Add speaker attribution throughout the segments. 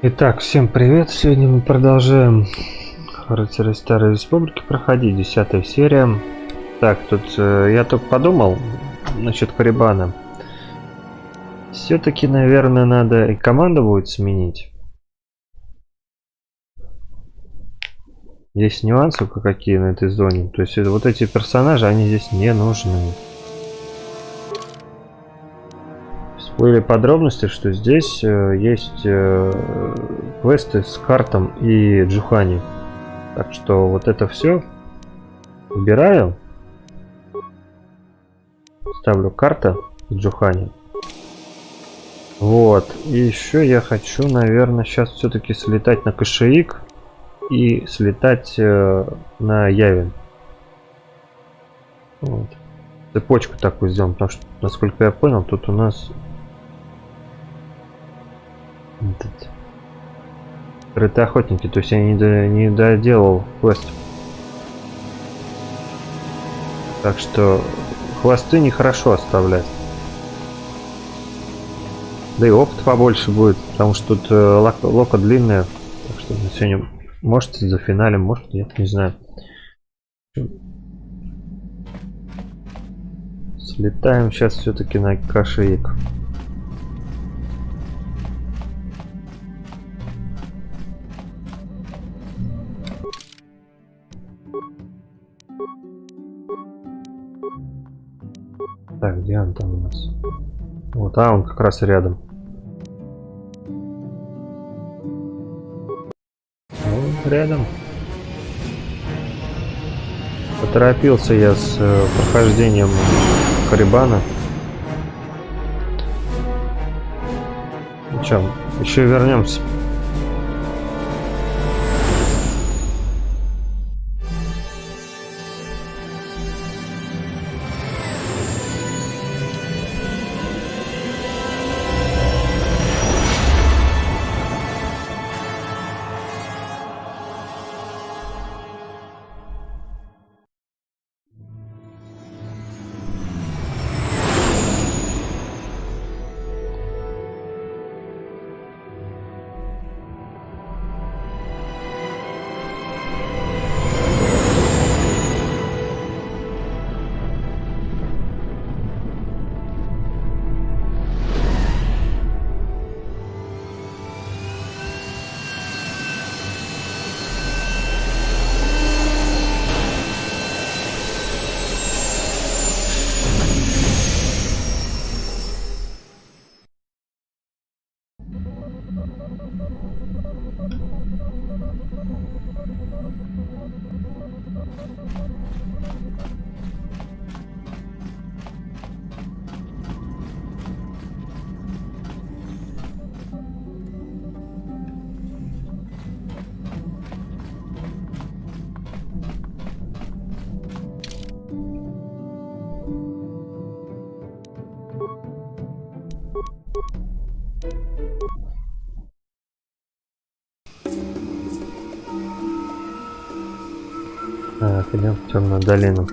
Speaker 1: Итак, всем привет! Сегодня мы продолжаем «Рыцари Старой Республики» проходить, 10-я серия. Так, тут я только подумал насчет Корибана. Все-таки, наверное, надо и команду будет сменить. Есть нюансы какие на этой зоне. То есть вот эти персонажи, они здесь не нужны. Всплыли подробности, что здесь есть квесты с Картом и Джухани. Так что вот это все убираю. Ставлю Карта и Джухани. Вот. И еще я хочу, наверное, сейчас все-таки слетать на Кашиик и слетать на Явин. Вот. Цепочку такую сделаем, потому что, насколько я понял, тут у нас скрытые охотники, то есть я не доделал квест. Так что хвосты нехорошо оставлять. Да и опыт побольше будет, потому что тут лока длинная. Так что мы сегодня, может, за финалем, может, нет, не знаю. Слетаем сейчас все-таки на Кашиик. Так, где он там у нас? Вот, он как раз рядом. Рядом. Поторопился я с прохождением Корибана. Ну что, еще вернемся. Идем в темную долину.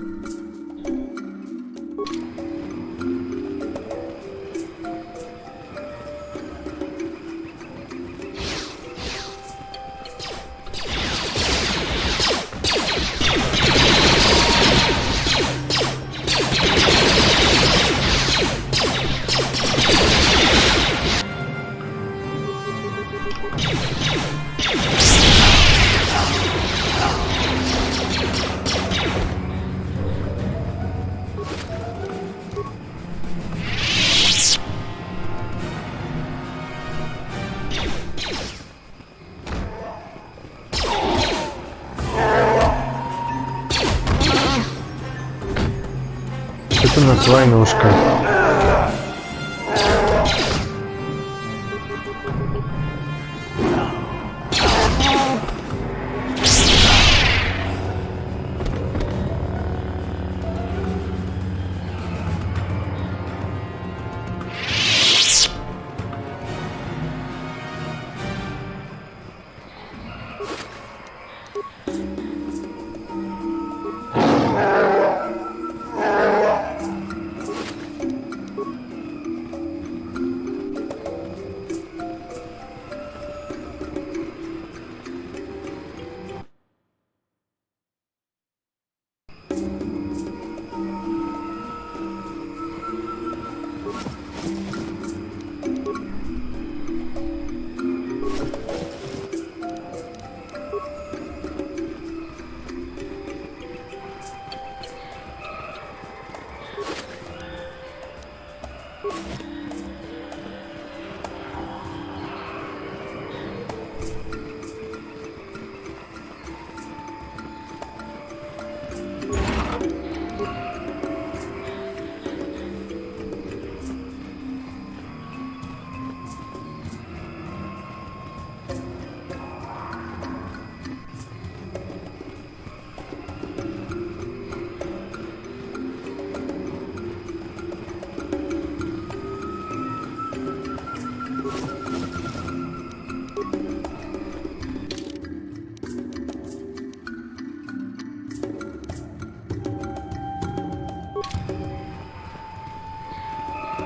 Speaker 1: Это у нас войнушка.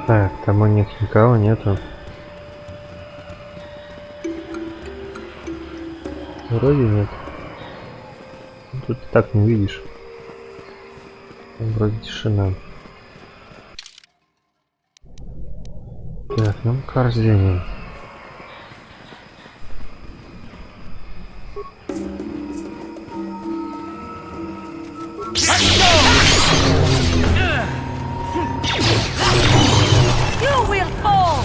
Speaker 1: Так, там у них никого нету. Вроде нет. Тут ты так не видишь. Там вроде тишина. Так, нам корзину.
Speaker 2: You will fall!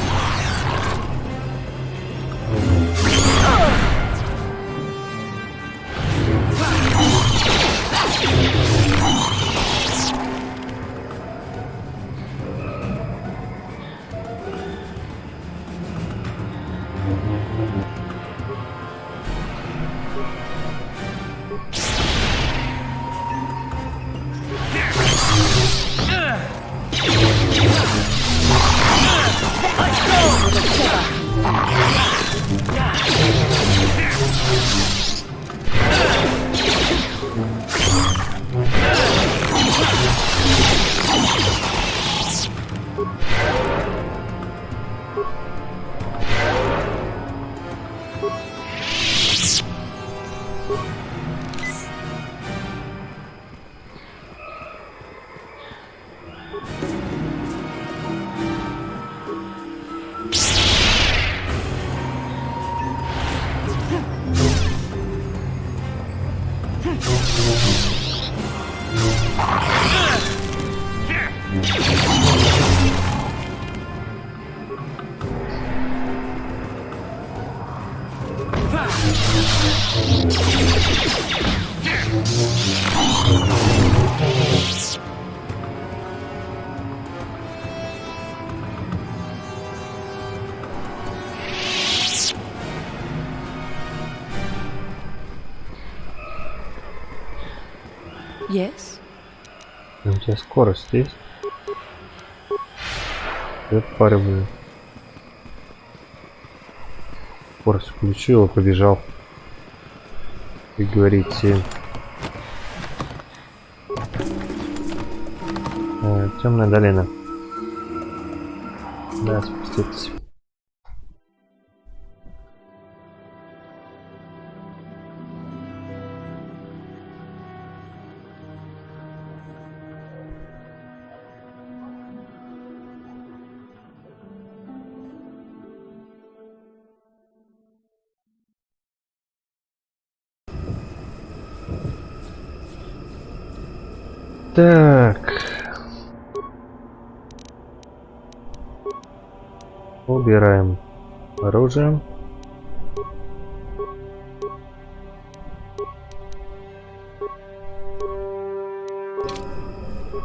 Speaker 3: Yes?
Speaker 1: У тебя скорость есть? Я отпариваю. Скорость включил и побежал. И говорите. Темная долина. Да, спуститесь. Так. Убираем оружие.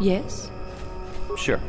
Speaker 3: Yes?
Speaker 4: Sure.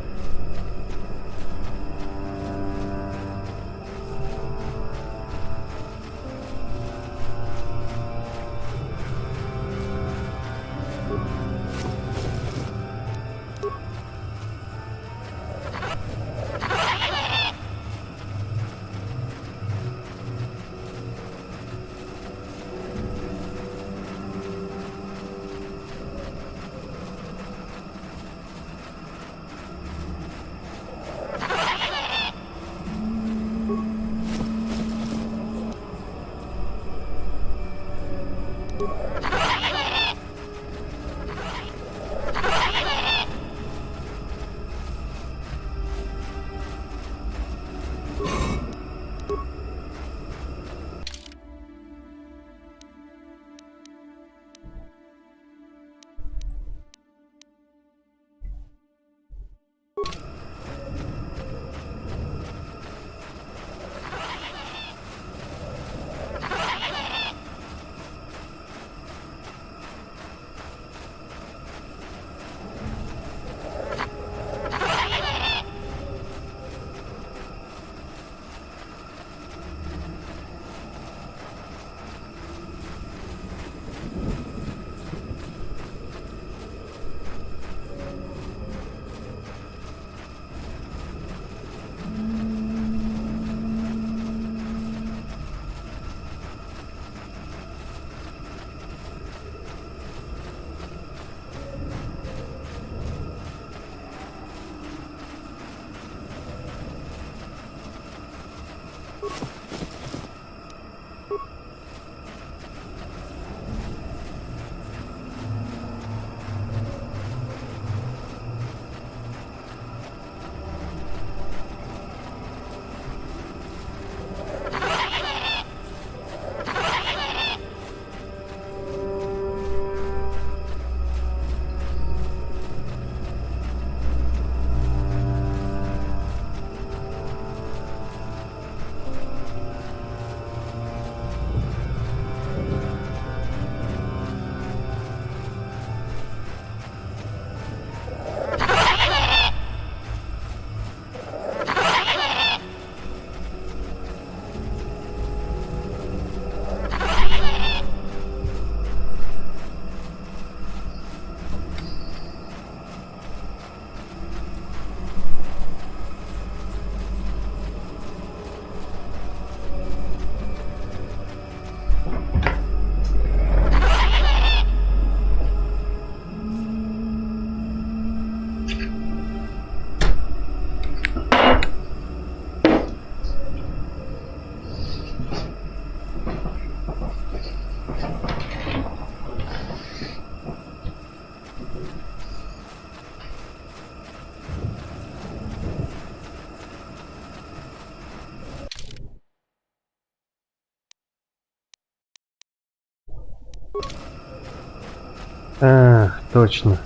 Speaker 1: А, точно.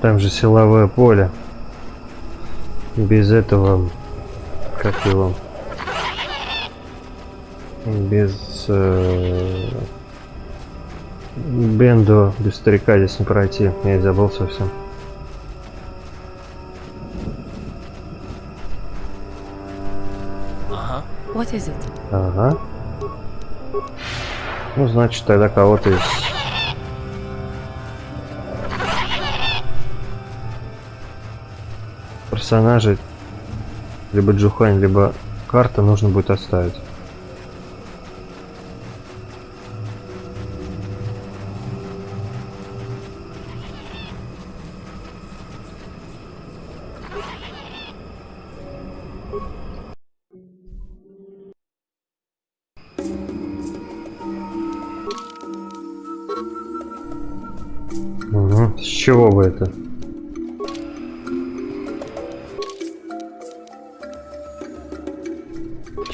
Speaker 1: Там же силовое поле. Без этого, как его, без Бенду, без старика здесь не пройти. Я и забыл совсем.
Speaker 2: What is it?
Speaker 1: Ага. Ну, значит, тогда кого-то из... персонажей, либо Джухань, либо карта нужно будет оставить. Угу. С чего бы это?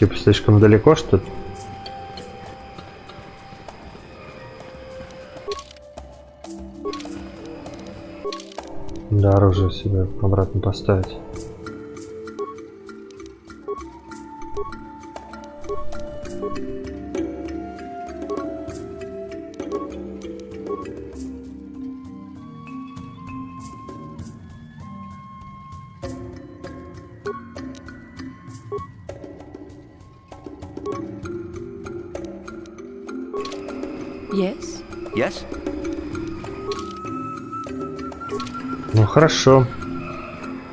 Speaker 1: Типа слишком далеко, что ли? Да, оружие себе обратно поставить.
Speaker 2: Yes?
Speaker 3: Yes?
Speaker 1: Ну хорошо.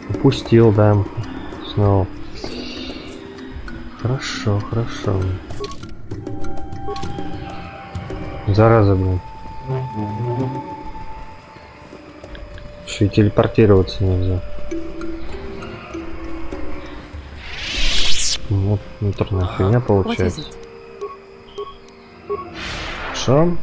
Speaker 1: Упустил, да. Снова. Хорошо, хорошо. Зараза, блин. Еще и телепортироваться нельзя. Вот муторная фигня получается. Хорошо.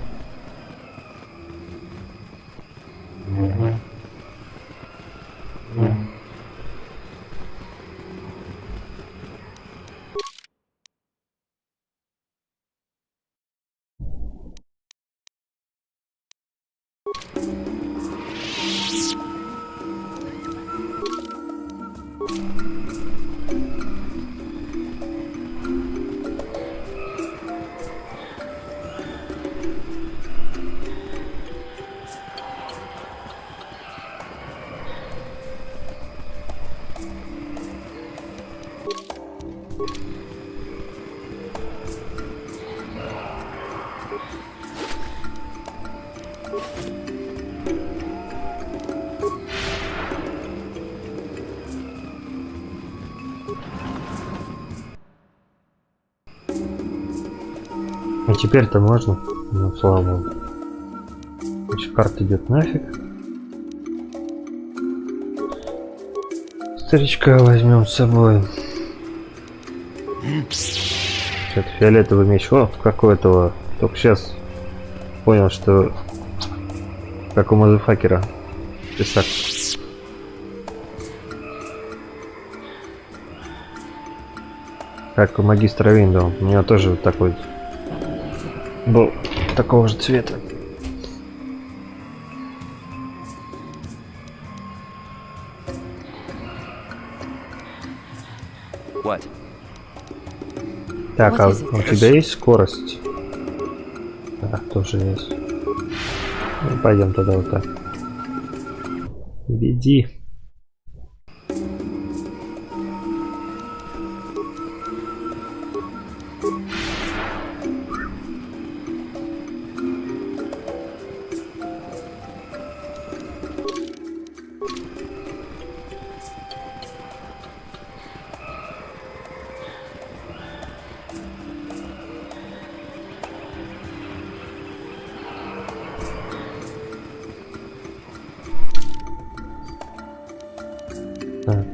Speaker 1: А теперь-то можно? Ну, слава богу. Значит, карта идет нафиг. Старичка возьмем с собой. Что-то фиолетовый меч. О, как у этого. Только сейчас понял, что как у мазафакера. Писак. Как у магистра Виндоу. У него тоже вот такой был такого же цвета.
Speaker 3: What?
Speaker 1: Так, а
Speaker 2: Вот
Speaker 1: у тебя есть скорость? Да, тоже есть. Ну, пойдем тогда вот так. Веди. Так.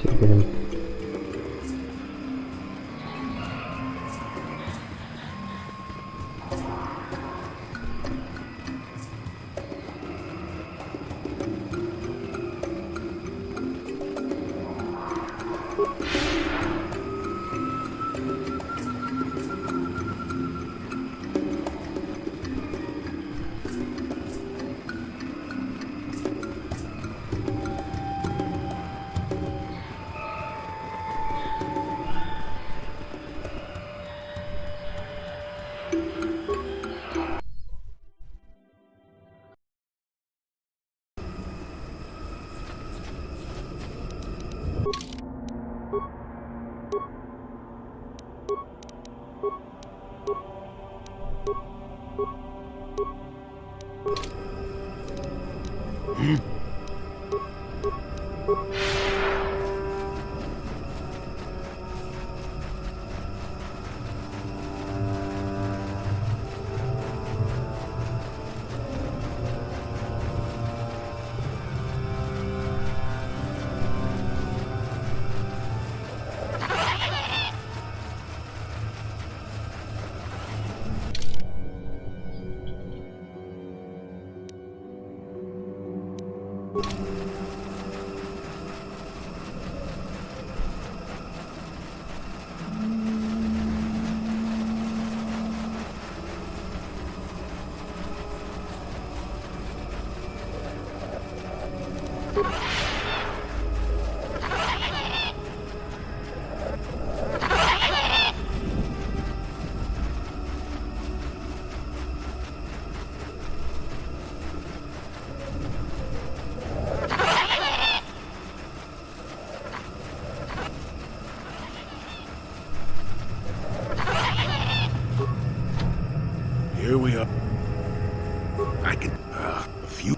Speaker 1: Теперь.
Speaker 3: Here we are. I can, a few.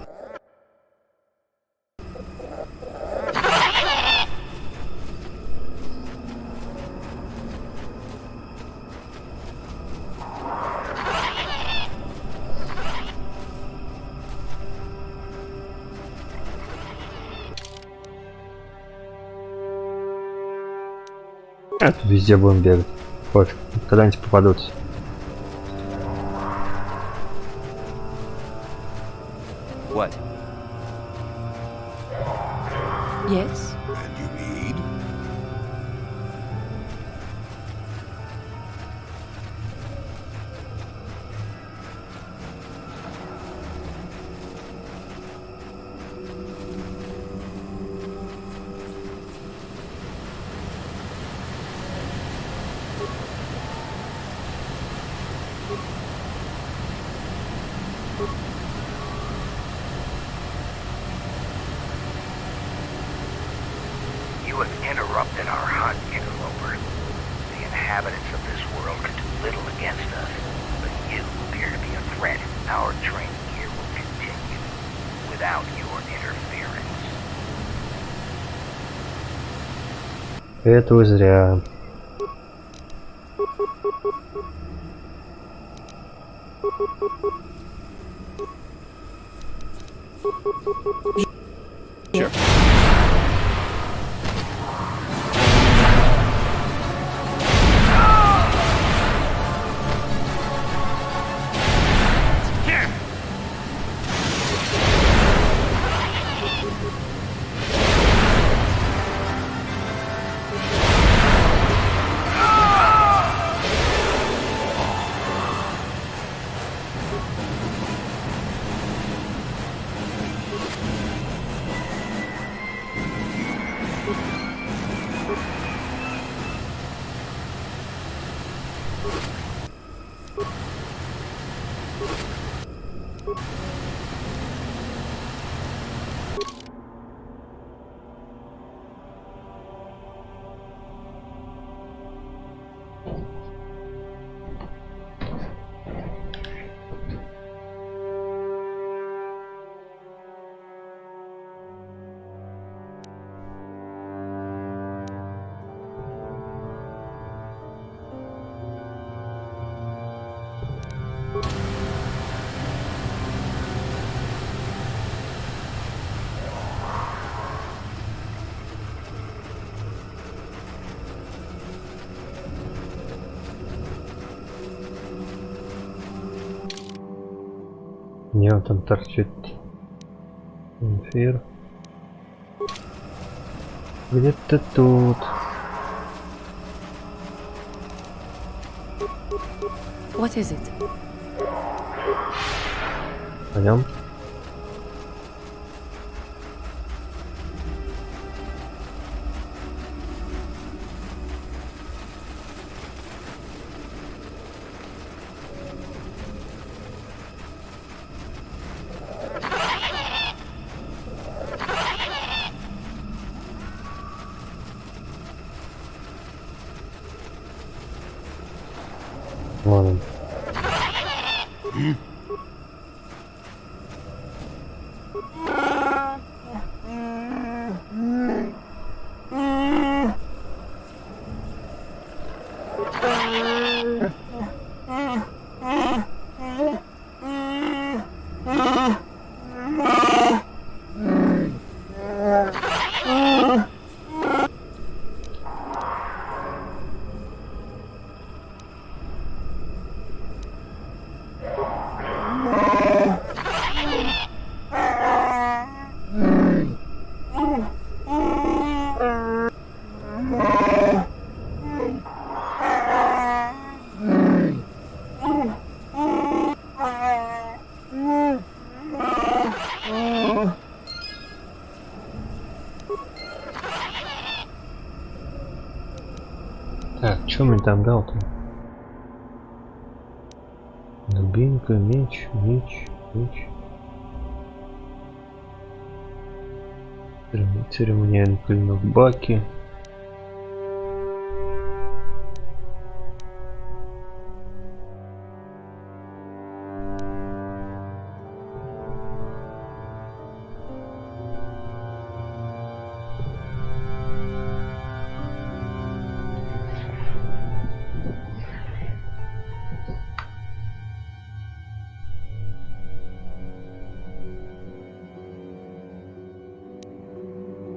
Speaker 1: А тут везде будем бегать. Пофиг, когда-нибудь попадутся.
Speaker 4: What?
Speaker 2: Yes?
Speaker 3: And you need?
Speaker 5: You have interrupted our hunt, interloper. The inhabitants of this world can do little against us, but you appear to be a threat. Our training here will continue without your interference.
Speaker 1: Это вы зря. Не, вот там торчит эфир. Где-то тут.
Speaker 2: What is it?
Speaker 1: Пойдем. Ладно. Так, что мне там дал-то? Дубинка, меч. Церемониальный клинок Баки.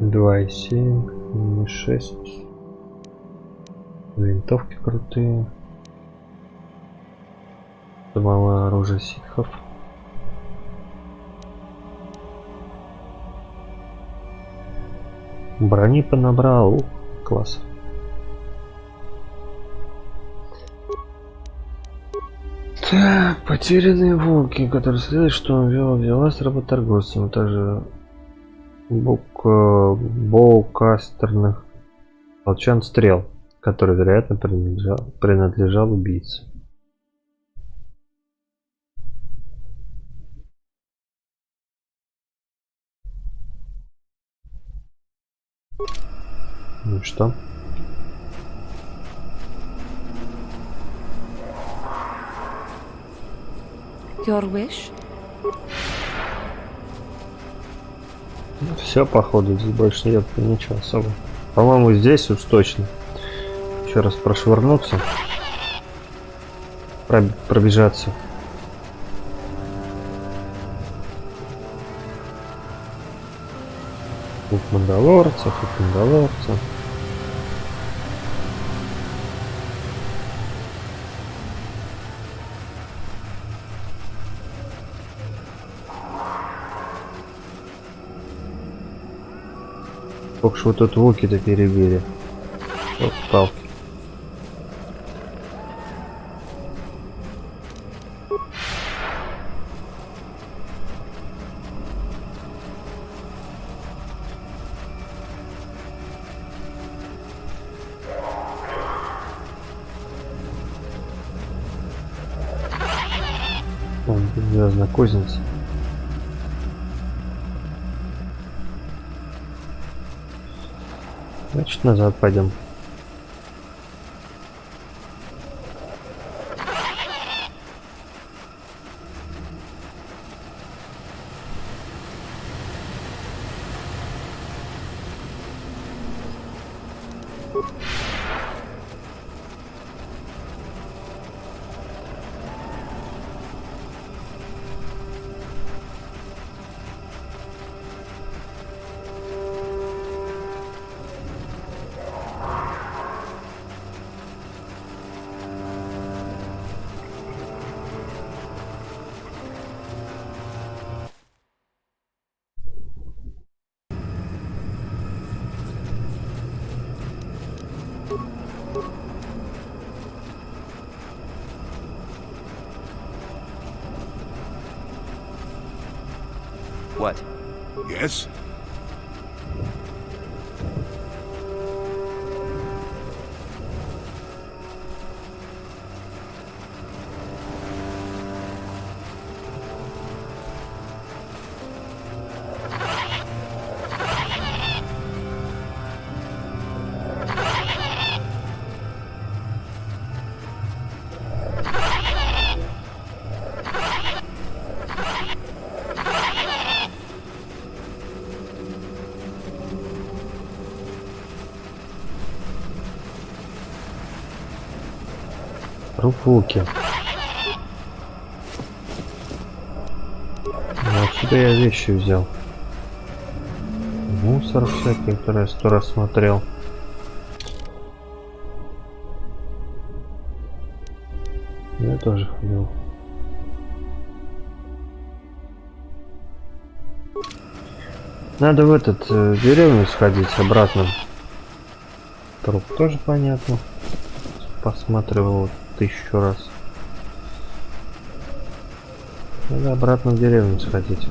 Speaker 1: Два и 7, 6. Винтовки крутые. Самого оружия ситхов. Брони понабрал. Ух, класс. Так, потерянные волки, которые следует, что он взяла с работорговцем, также боукастерных волчан стрел, который, вероятно, принадлежал убийце. Ну что?
Speaker 2: Your wish?
Speaker 1: Все, походу, здесь больше нет ничего особо. По-моему, здесь уж точно. Еще раз прошвырнуться. Пробежаться. Тут мандалорцев, тут мандалорцев. Сколько ж вы тут луки-то перебили? Вот палки. Вон, звездная кузница. Значит, назад пойдем.
Speaker 4: What?
Speaker 3: Yes?
Speaker 1: Руки. Отсюда я вещи взял. Мус. мусор всякий, который я 100 раз смотрел. Я тоже ходил. Надо в этот деревню сходить обратно. Труп тоже понятно. Посматривал 1000 раз. Надо обратно в деревню сходить.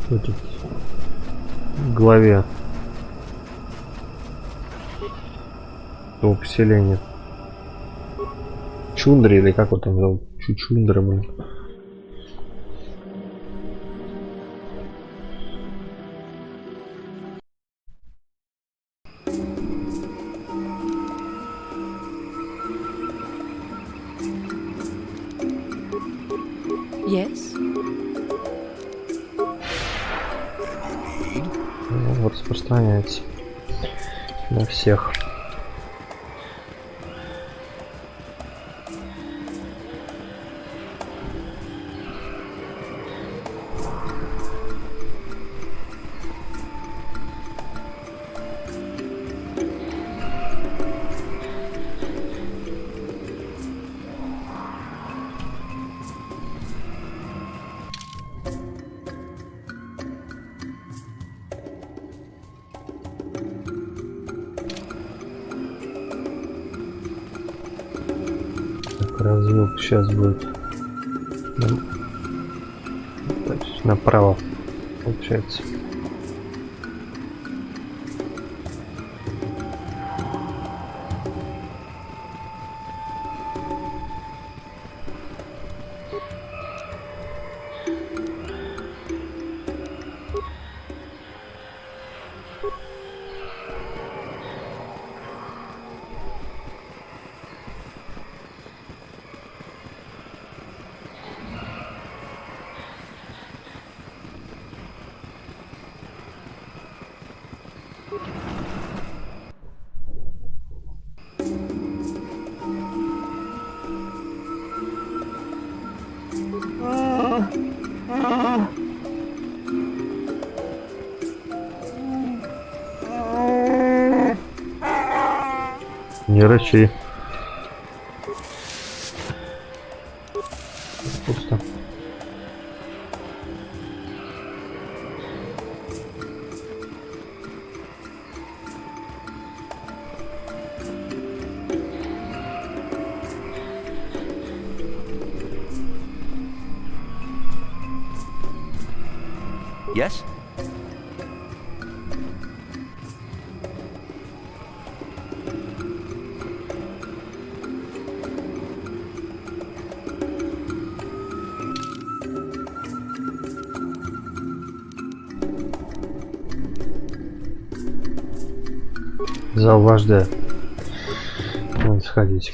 Speaker 1: Тут в главе того поселения. Чундри, или как его там зовут? Чучундра, блин.
Speaker 2: Yes?
Speaker 1: Ну, распространяется на всех. Развилка сейчас будет. Значит, направо получается. Не рычи. Пусто.
Speaker 5: Yes?
Speaker 1: Зал вождя. Надо сходить.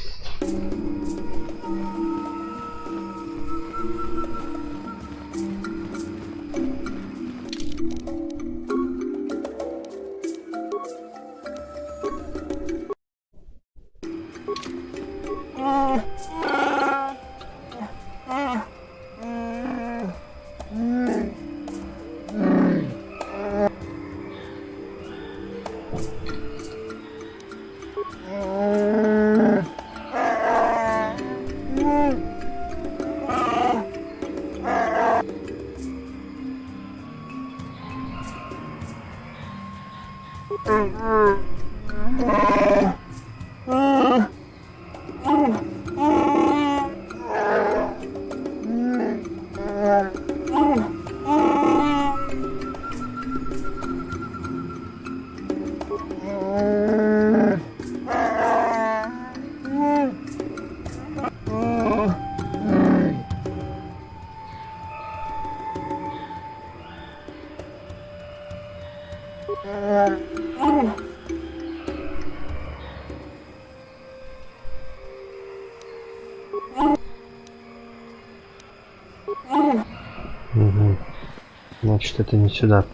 Speaker 1: Угу. Значит, это не сюда.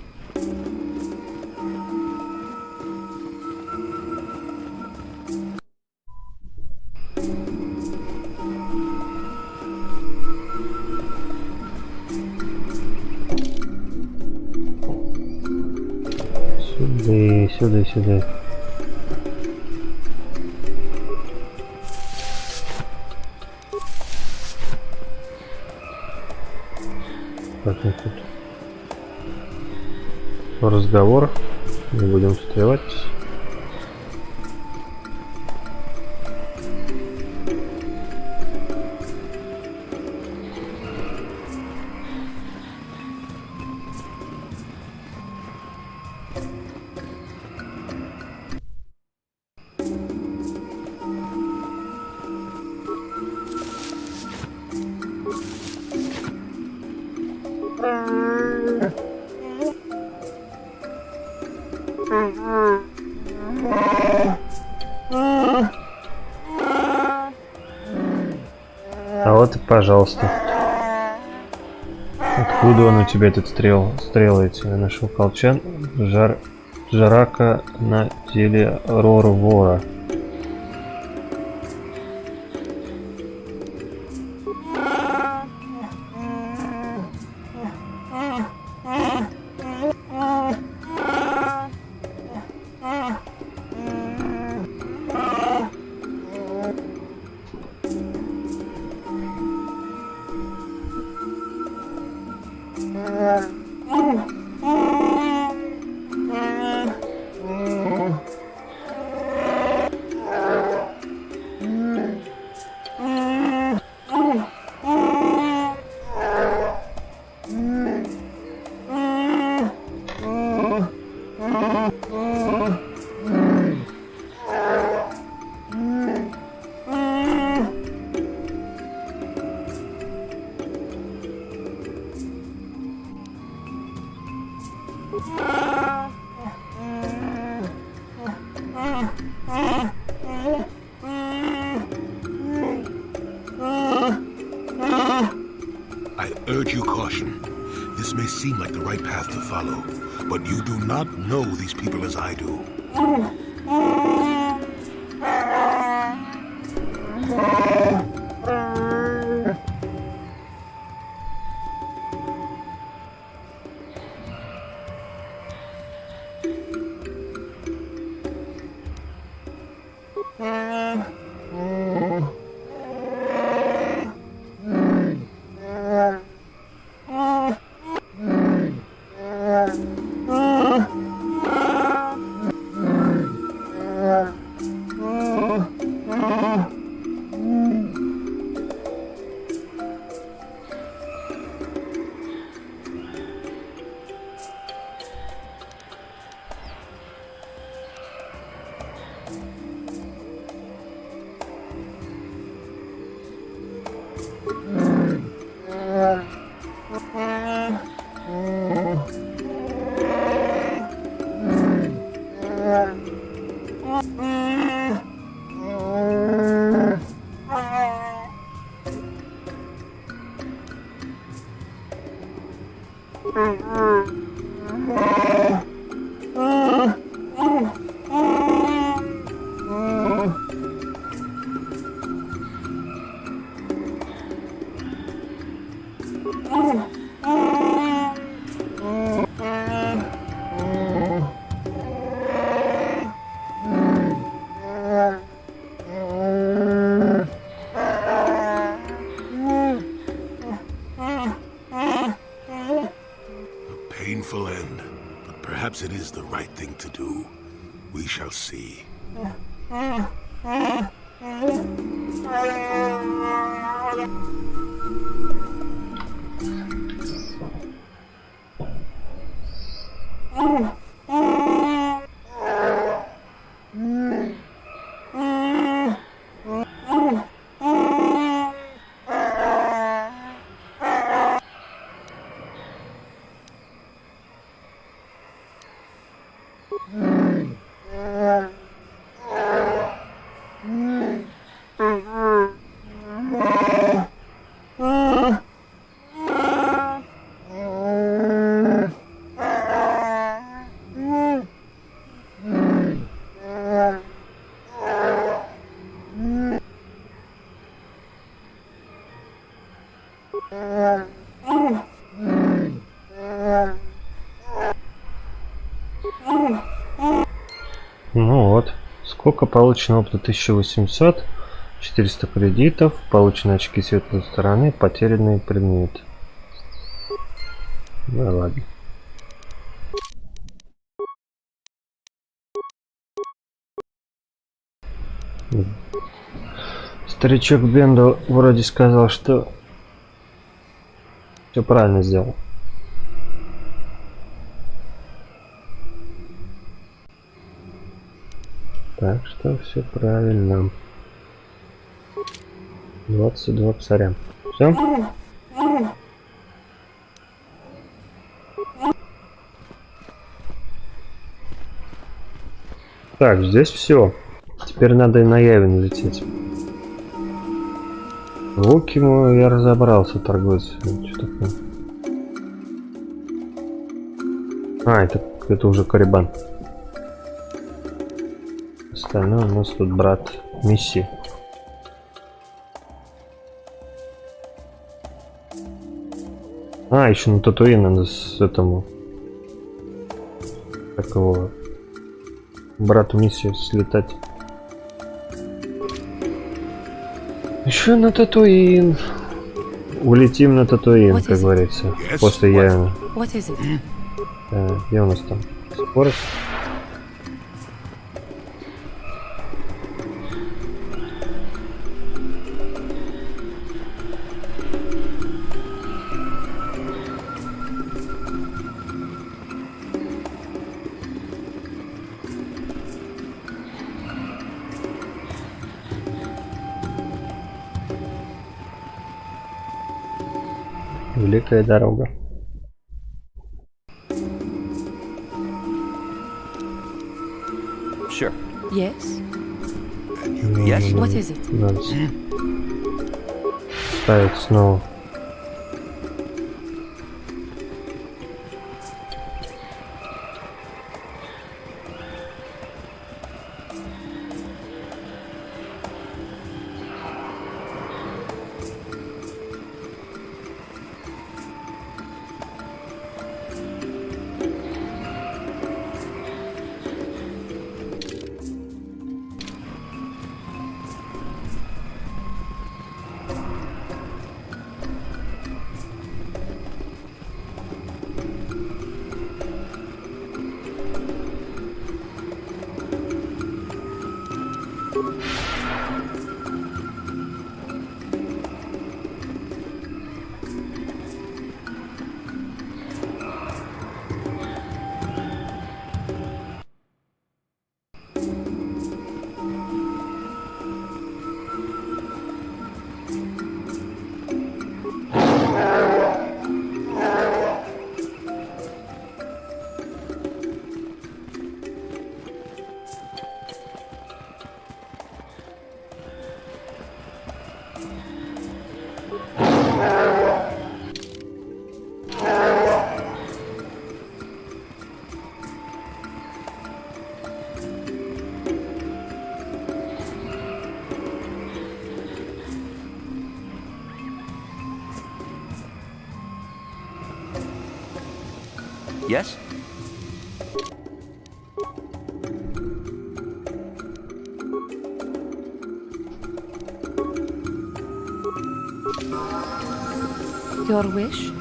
Speaker 1: Сюда, сюда, сюда. Так, ну тут разговор. Не будем встревать. А вот и пожалуйста. Откуда он у тебя этот стрелы эти? Я нашел колчан Жарака на теле Рорвора.
Speaker 3: I urge you caution. This may seem like the right path to follow, but you do not know these people as I do. Painful end, but perhaps it is the right thing to do. We shall see.
Speaker 1: Ну вот. Сколько получено опыта? 1800. 400 кредитов. Получены очки светлой стороны. Потерянные предметы. Ну ладно. Старичок Бендо вроде сказал, что все правильно сделал. Так что все правильно. 22 псаря. Все? Так, здесь все. Теперь надо и на Явин лететь. Лукиму я разобрался, торговец. Что такое? А, это уже Корибан. Остальное у нас тут брат Мисси. А, еще на Татуин надо с этому... Как его... Брату Мисси слетать. Еще на Татуин. Улетим на Татуин,
Speaker 2: Вот
Speaker 1: как
Speaker 2: is it?
Speaker 1: говорится.
Speaker 3: Yes,
Speaker 1: После
Speaker 3: what?
Speaker 1: Явина.
Speaker 2: What is it?
Speaker 1: Где у нас там? Скорость? Великая дорога.
Speaker 4: Sure.
Speaker 2: Yes?
Speaker 4: Yes?
Speaker 2: What is it?
Speaker 1: Надо ставить снова.
Speaker 4: Yes?
Speaker 2: Your wish?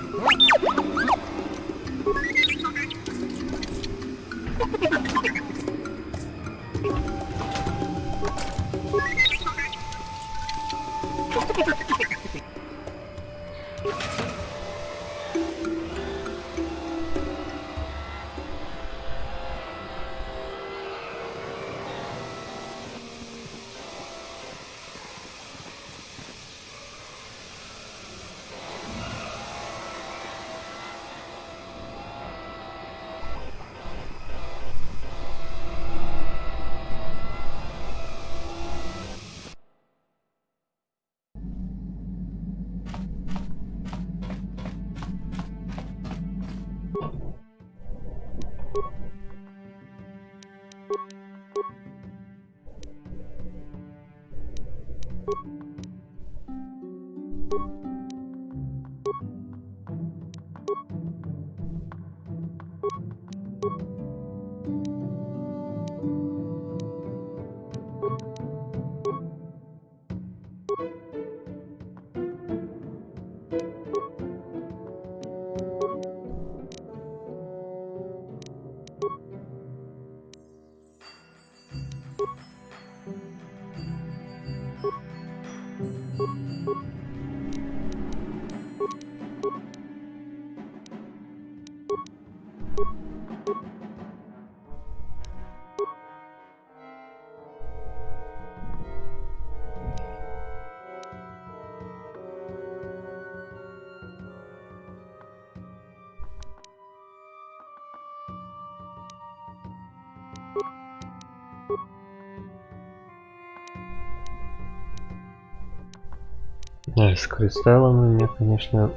Speaker 1: Да, с кристаллом меня, конечно,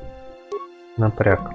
Speaker 1: напряг.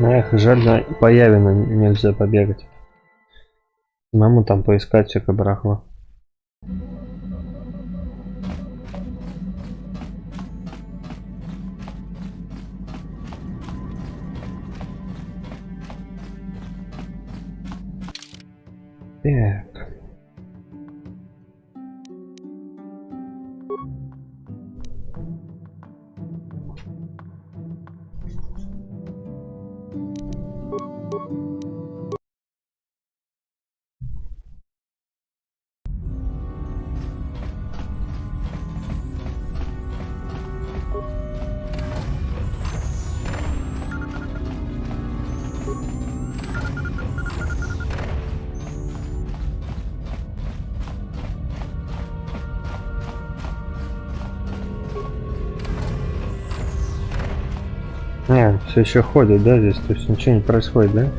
Speaker 1: Эх, жаль, по Явину нельзя побегать. Самому там поискать всякое барахло. Так. Не, все еще ходит, да, здесь? То есть ничего не происходит, да?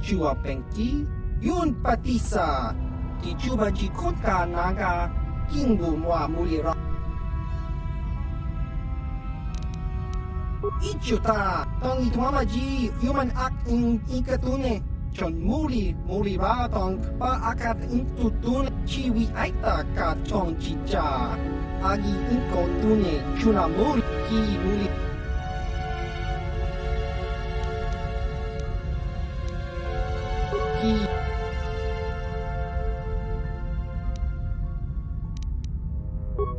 Speaker 6: Chua Penki, Yun Patisa, Kichuba Jikotka Naga, Kingu Mwa Mulira. Ichuta, Tong Itwamaji, Human Act in Ikatune, Chon Muli, Mulira Tong, Pa Akat Intutun, Chiwi Aita Ka Chong Chicha, Agi Inko Tune, Chuna Muli, Ki Muli.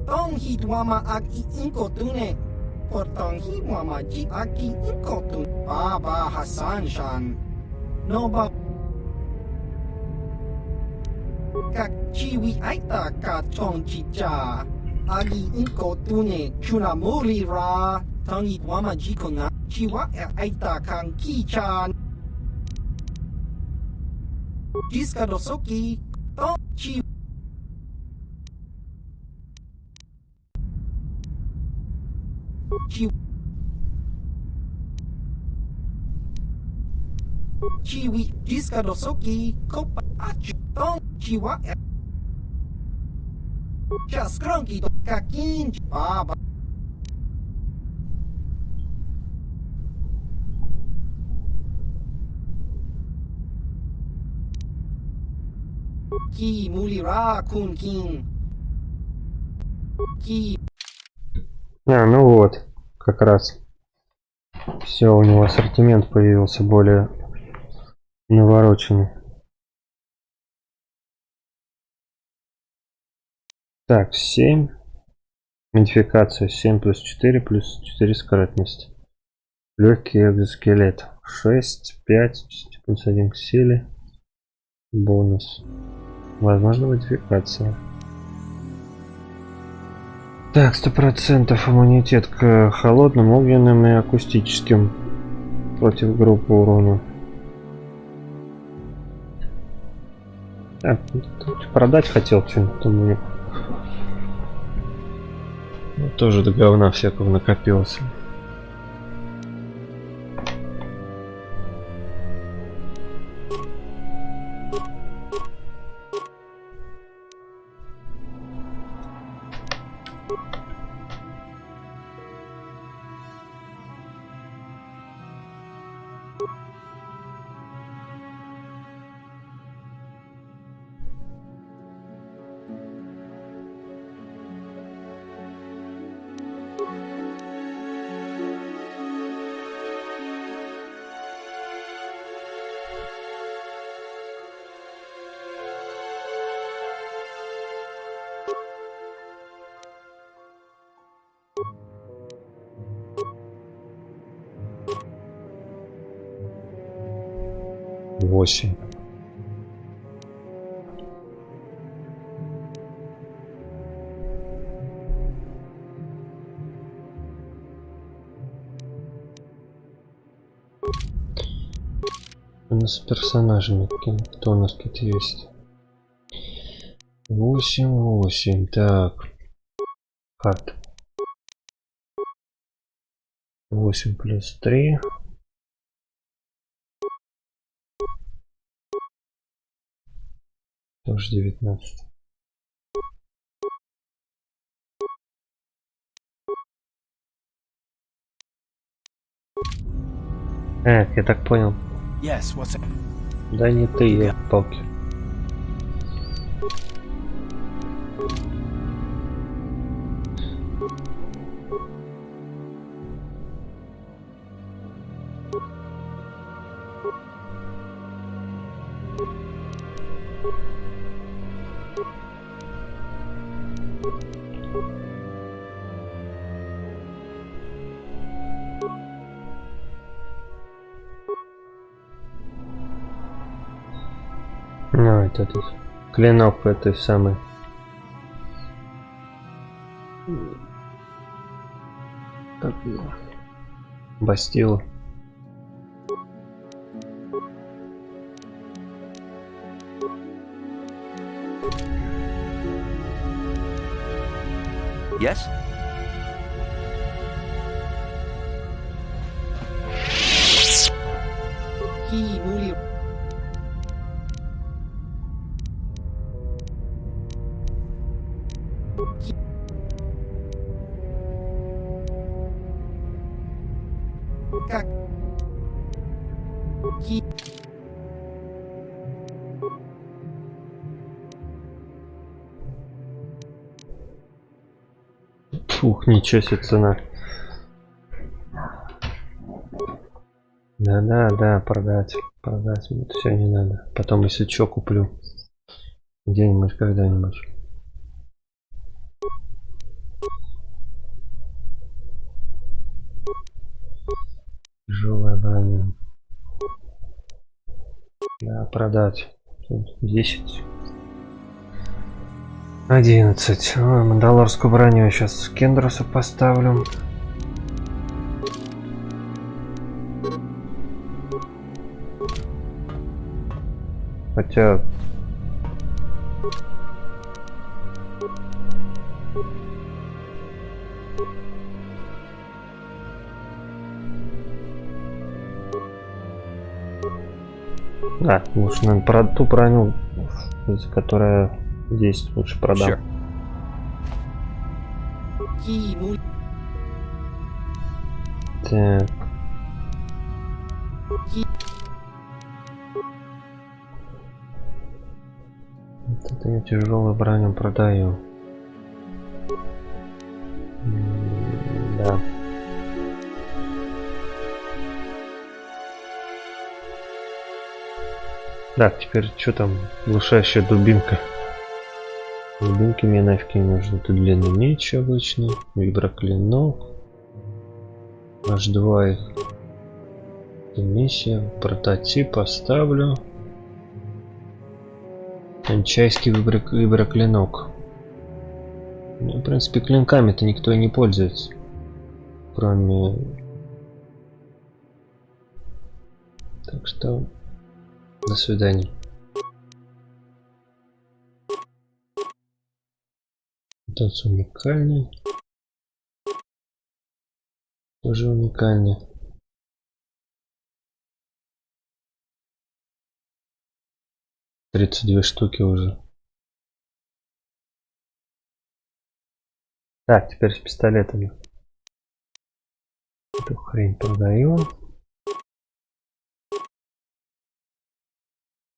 Speaker 6: Tong hitwama ag iinko tune. Portong hitwama ji aki inko tune. Baba Hassan Shan. No ba. Kak chiwi aita ka chong chicha. Agi inko tune. Chuna muri ra. Tong hitwama ji kona. Chiwa aita kang kichan. Jiska dosoki. Tong chi. Chiwi Jiska dosoki. Kopa achu. Tong chiwa. Just cronky kakin. Baba. Ки мулира кун кин. Ки
Speaker 1: А, ну вот, как раз. Все, у него ассортимент появился более навороченный. Так, 7. Модификация 7 плюс 4 плюс 4 скоростность. Легкий экзоскелет. 6, 5, плюс 1 к силе. Бонус. Возможно модификация. Так, 100% иммунитет к холодным, огненным и акустическим против группы урона. Так, продать хотел что-нибудь, думаю. Ну, тоже до говна всякого накопилось. Восемь. У нас с персонажами кто у нас тут есть? 8. Так. Карта. 8 плюс 3. Тоже 19. Я так понял.
Speaker 4: Yes, what's it?
Speaker 1: Да не ты, я палки. Ну, это тут клинок этой самой. Как его? Бастила.
Speaker 5: Yes?
Speaker 6: ки мулира как ки
Speaker 1: Фух, ничего себе цена. Да, продать. Продать. Вот все не надо. Потом, если что, куплю. Где-нибудь, когда-нибудь. Тяжелая броня. Да, продать. 10. 11. Ой, мандалорскую броню я сейчас Кендросу поставлю. Хотя... Да, лучше, наверное, про ту броню, за которая 10 лучше продам.
Speaker 5: Sure.
Speaker 6: ки мулира
Speaker 1: Так. Это я тяжелую броню продаю. Да. Так, теперь что там? Глушащая дубинка. Дубинки мне нафиг не нужны. Тут длинный меч обычный. Виброклинок. H2 их. Миссия. Прототип поставлю. Анчайский виброклинок. Ну, в принципе, клинками-то никто и не пользуется. Кроме... Так что... До свидания. Этот уникальный. Тоже уникальный. Тридцать 32 штуки уже. Так, теперь с пистолетами. Эту хрень продаю.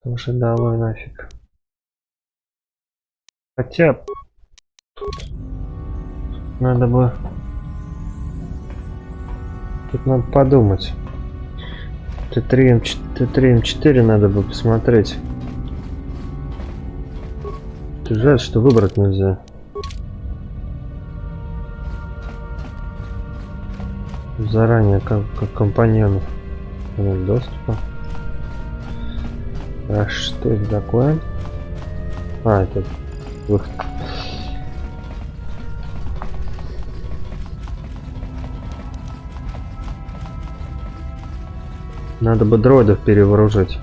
Speaker 1: Уже долой нафиг. Хотя... Надо бы... Тут надо подумать. Т3, М4 надо бы посмотреть. Жаль, что выбрать нельзя. Заранее как компаньонов доступа. А что это такое? А, это выход. Надо бы дроидов перевооружить.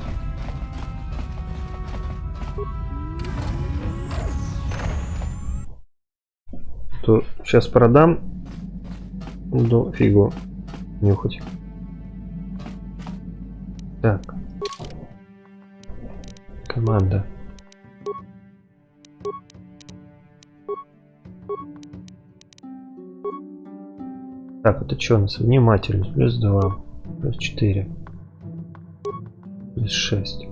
Speaker 1: То сейчас продам. Да фигу нюхать. Так. Команда. Так, это что у нас? Внимательность. Плюс 2. Плюс 4. Плюс 6.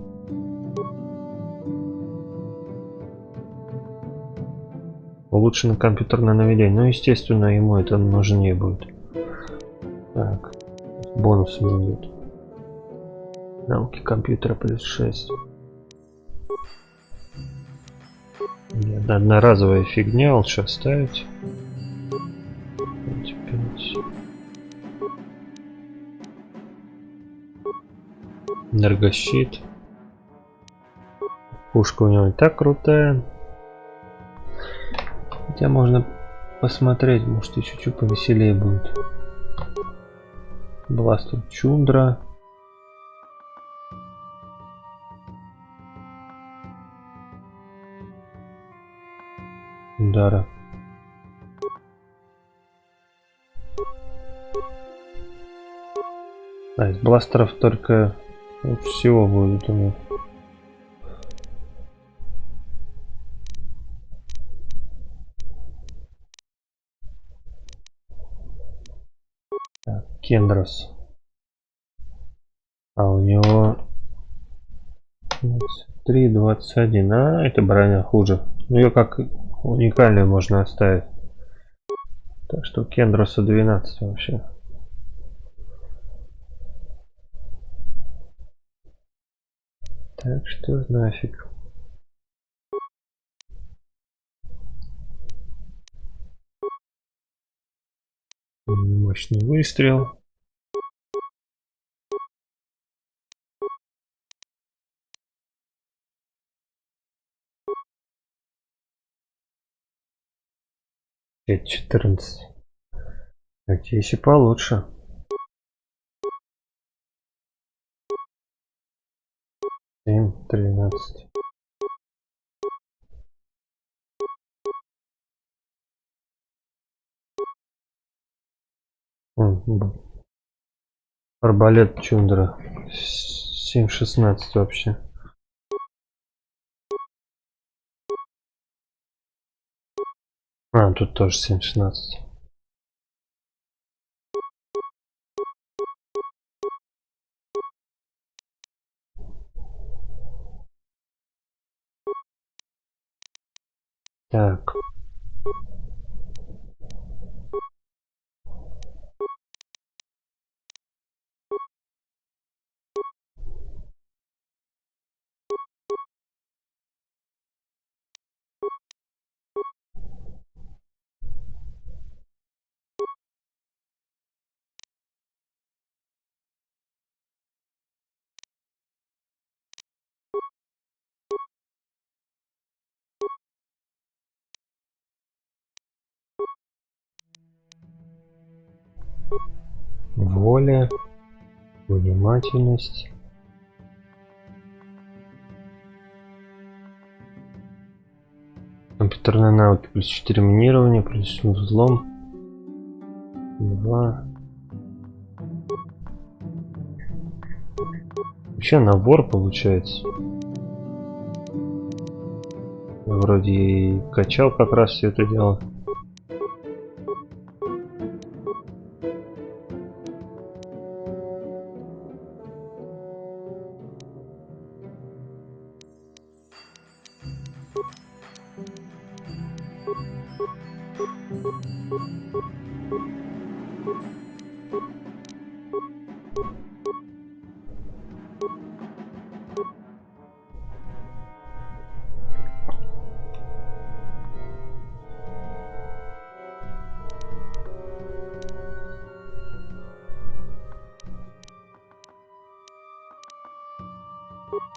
Speaker 1: Улучшено компьютерное наведение. Ну, естественно, ему это нужнее будет. Так. Бонусы идут. Навыки компьютера плюс 6. Нет, одноразовая фигня, лучше оставить. 5. Энергощит. Пушка у него и так крутая. Хотя можно посмотреть, может еще чуть повеселее будет. Бластер Чундра. Удара. А, из бластеров только лучше всего будет у меня. Так, Кендрос. А у него 23, 21. А, эта броня хуже. Ее как уникальную можно оставить. Так что Кендроса 12 вообще. Так что нафиг. Мощный выстрел. Это 14. Хотя если получше. 7, 13. Арбалет Чундра. 7, 16 вообще. А, тут тоже 7, 16. Так. Воля, внимательность. Компьютерные навыки плюс 4 минирования, плюс взлом. 2. Вообще набор получается. Я вроде и качал как раз все это дело.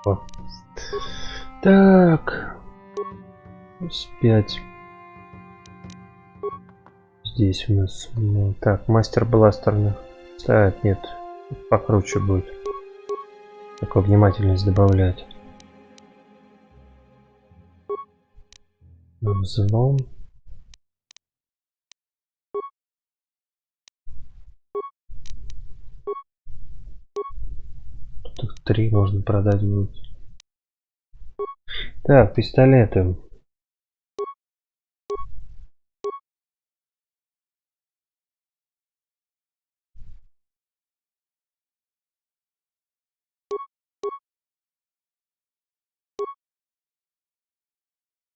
Speaker 1: О. Так. Плюс 5. Здесь у нас... Ну, так, мастер бластерных. Так, нет. Покруче будет. Такую внимательность добавлять. Взлом. Тут их 3 можно продать будет. Так, пистолеты.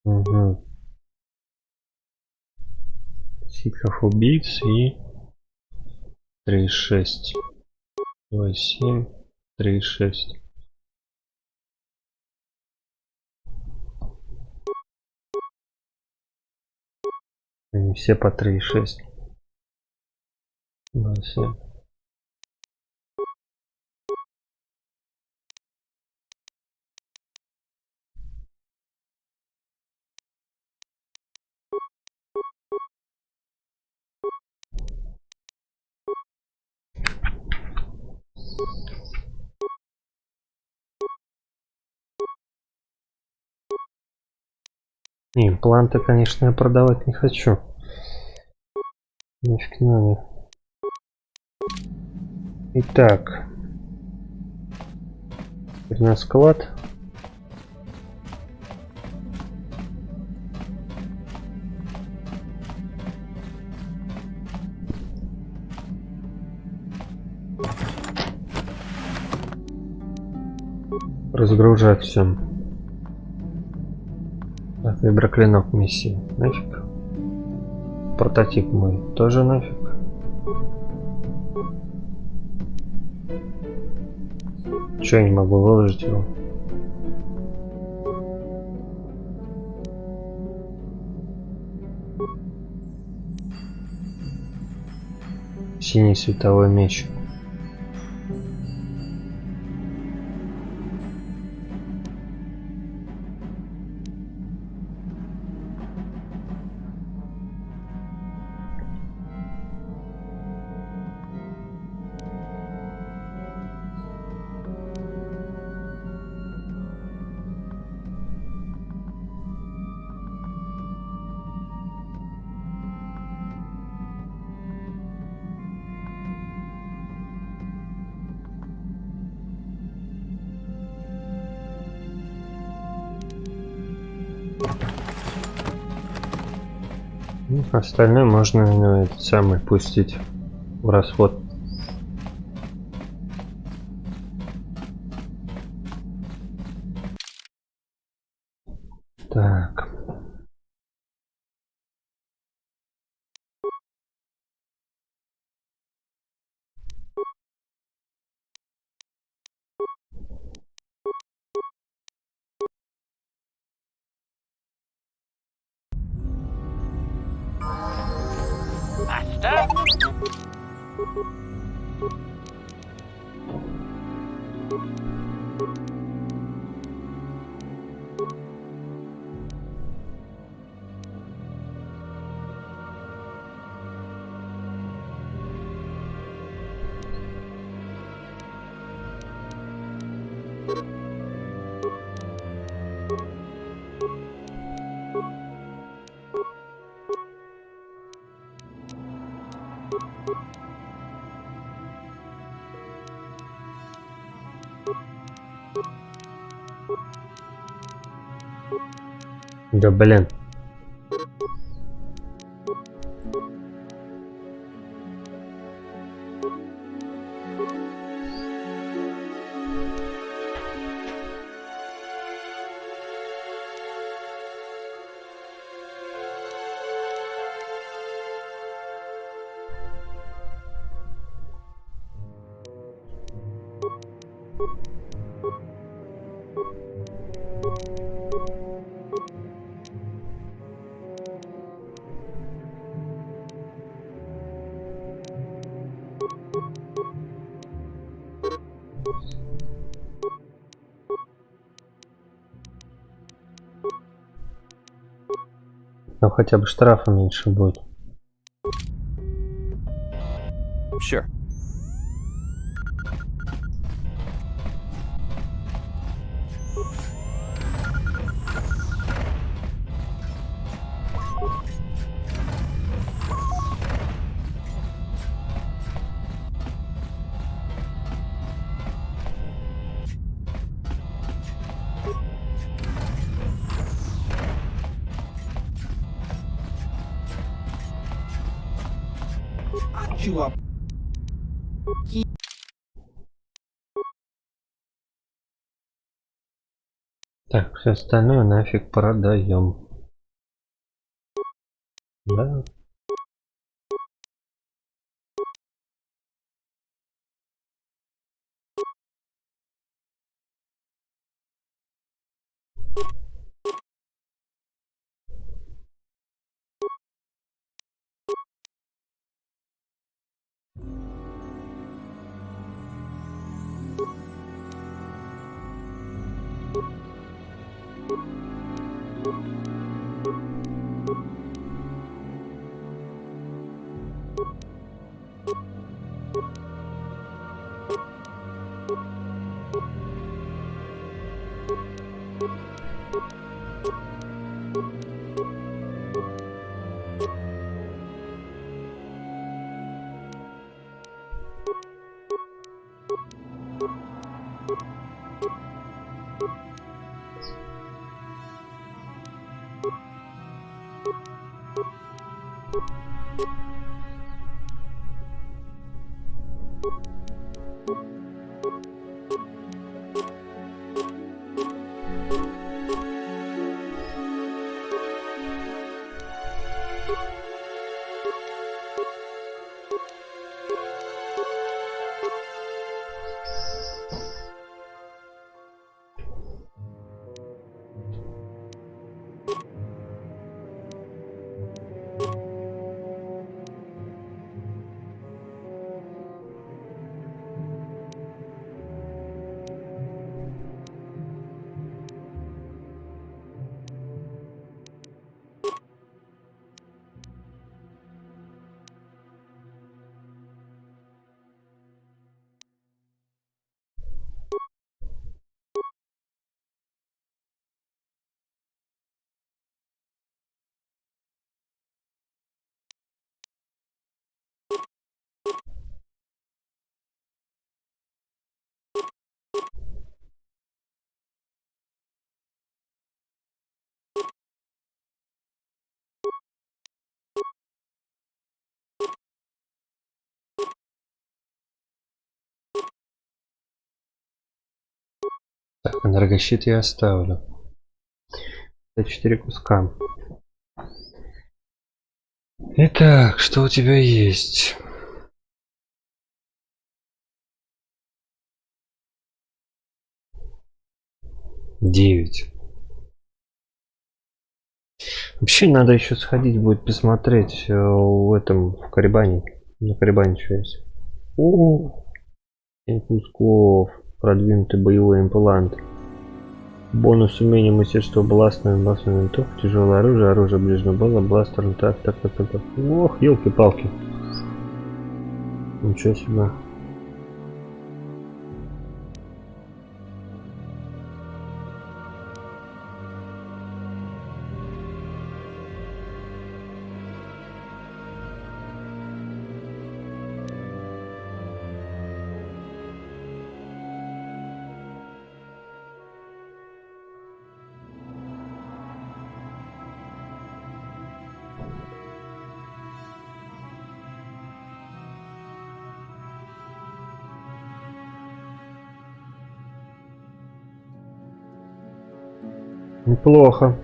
Speaker 1: Угу. Сиков убийц и 3,6. 2,7. 3,6. Они все по 3,6. 2,7. Импланты, конечно, я продавать не хочу. Нафиг надо. Итак. На склад. Разгружать все. Так, виброклинок миссии. Нафиг. Прототип мой тоже нафиг. Чё я не могу выложить его? Синий световой меч. Остальное можно на этот самый пустить в расход. Так. Да блин. Ну хотя бы штрафа меньше будет.
Speaker 4: Sure.
Speaker 6: Чувак.
Speaker 1: Так, все остальное нафиг продаем. Да. Так, энергощит я оставлю. Это 4 куска. Итак, что у тебя есть? Девять. Вообще надо еще сходить будет посмотреть в этом, в Карибане. На Карибане что есть. О, 7 кусков. Продвинутый боевой имплант. Бонус умения мастерства бластное винтовка, тяжелое оружие, оружие ближнего боя, бластер. Так. Ох, елки-палки. Ничего себе. Неплохо.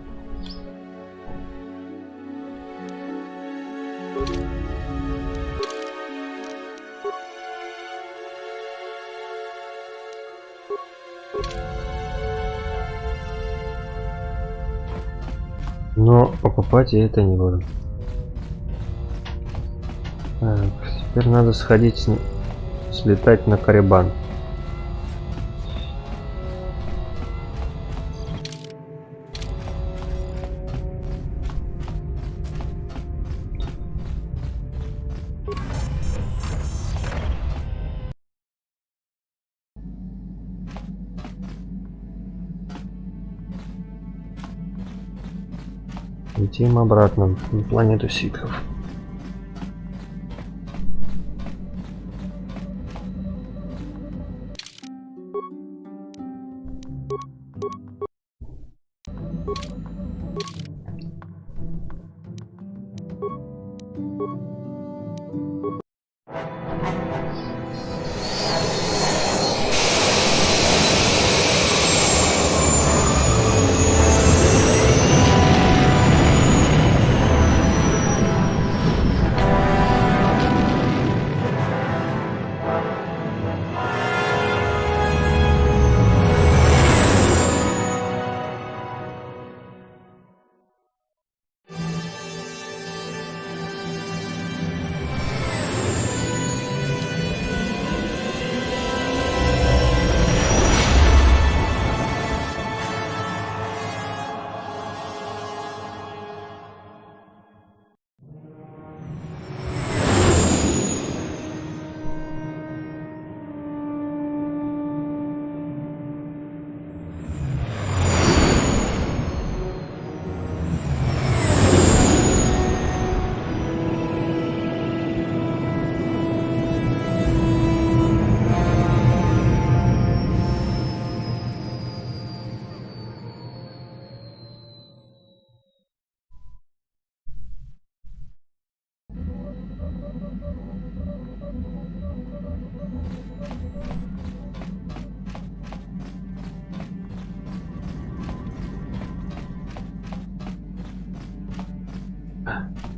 Speaker 1: Но покупать я это не буду. Так, теперь надо сходить, слетать на Корибан. Летим обратно на планету ситхов.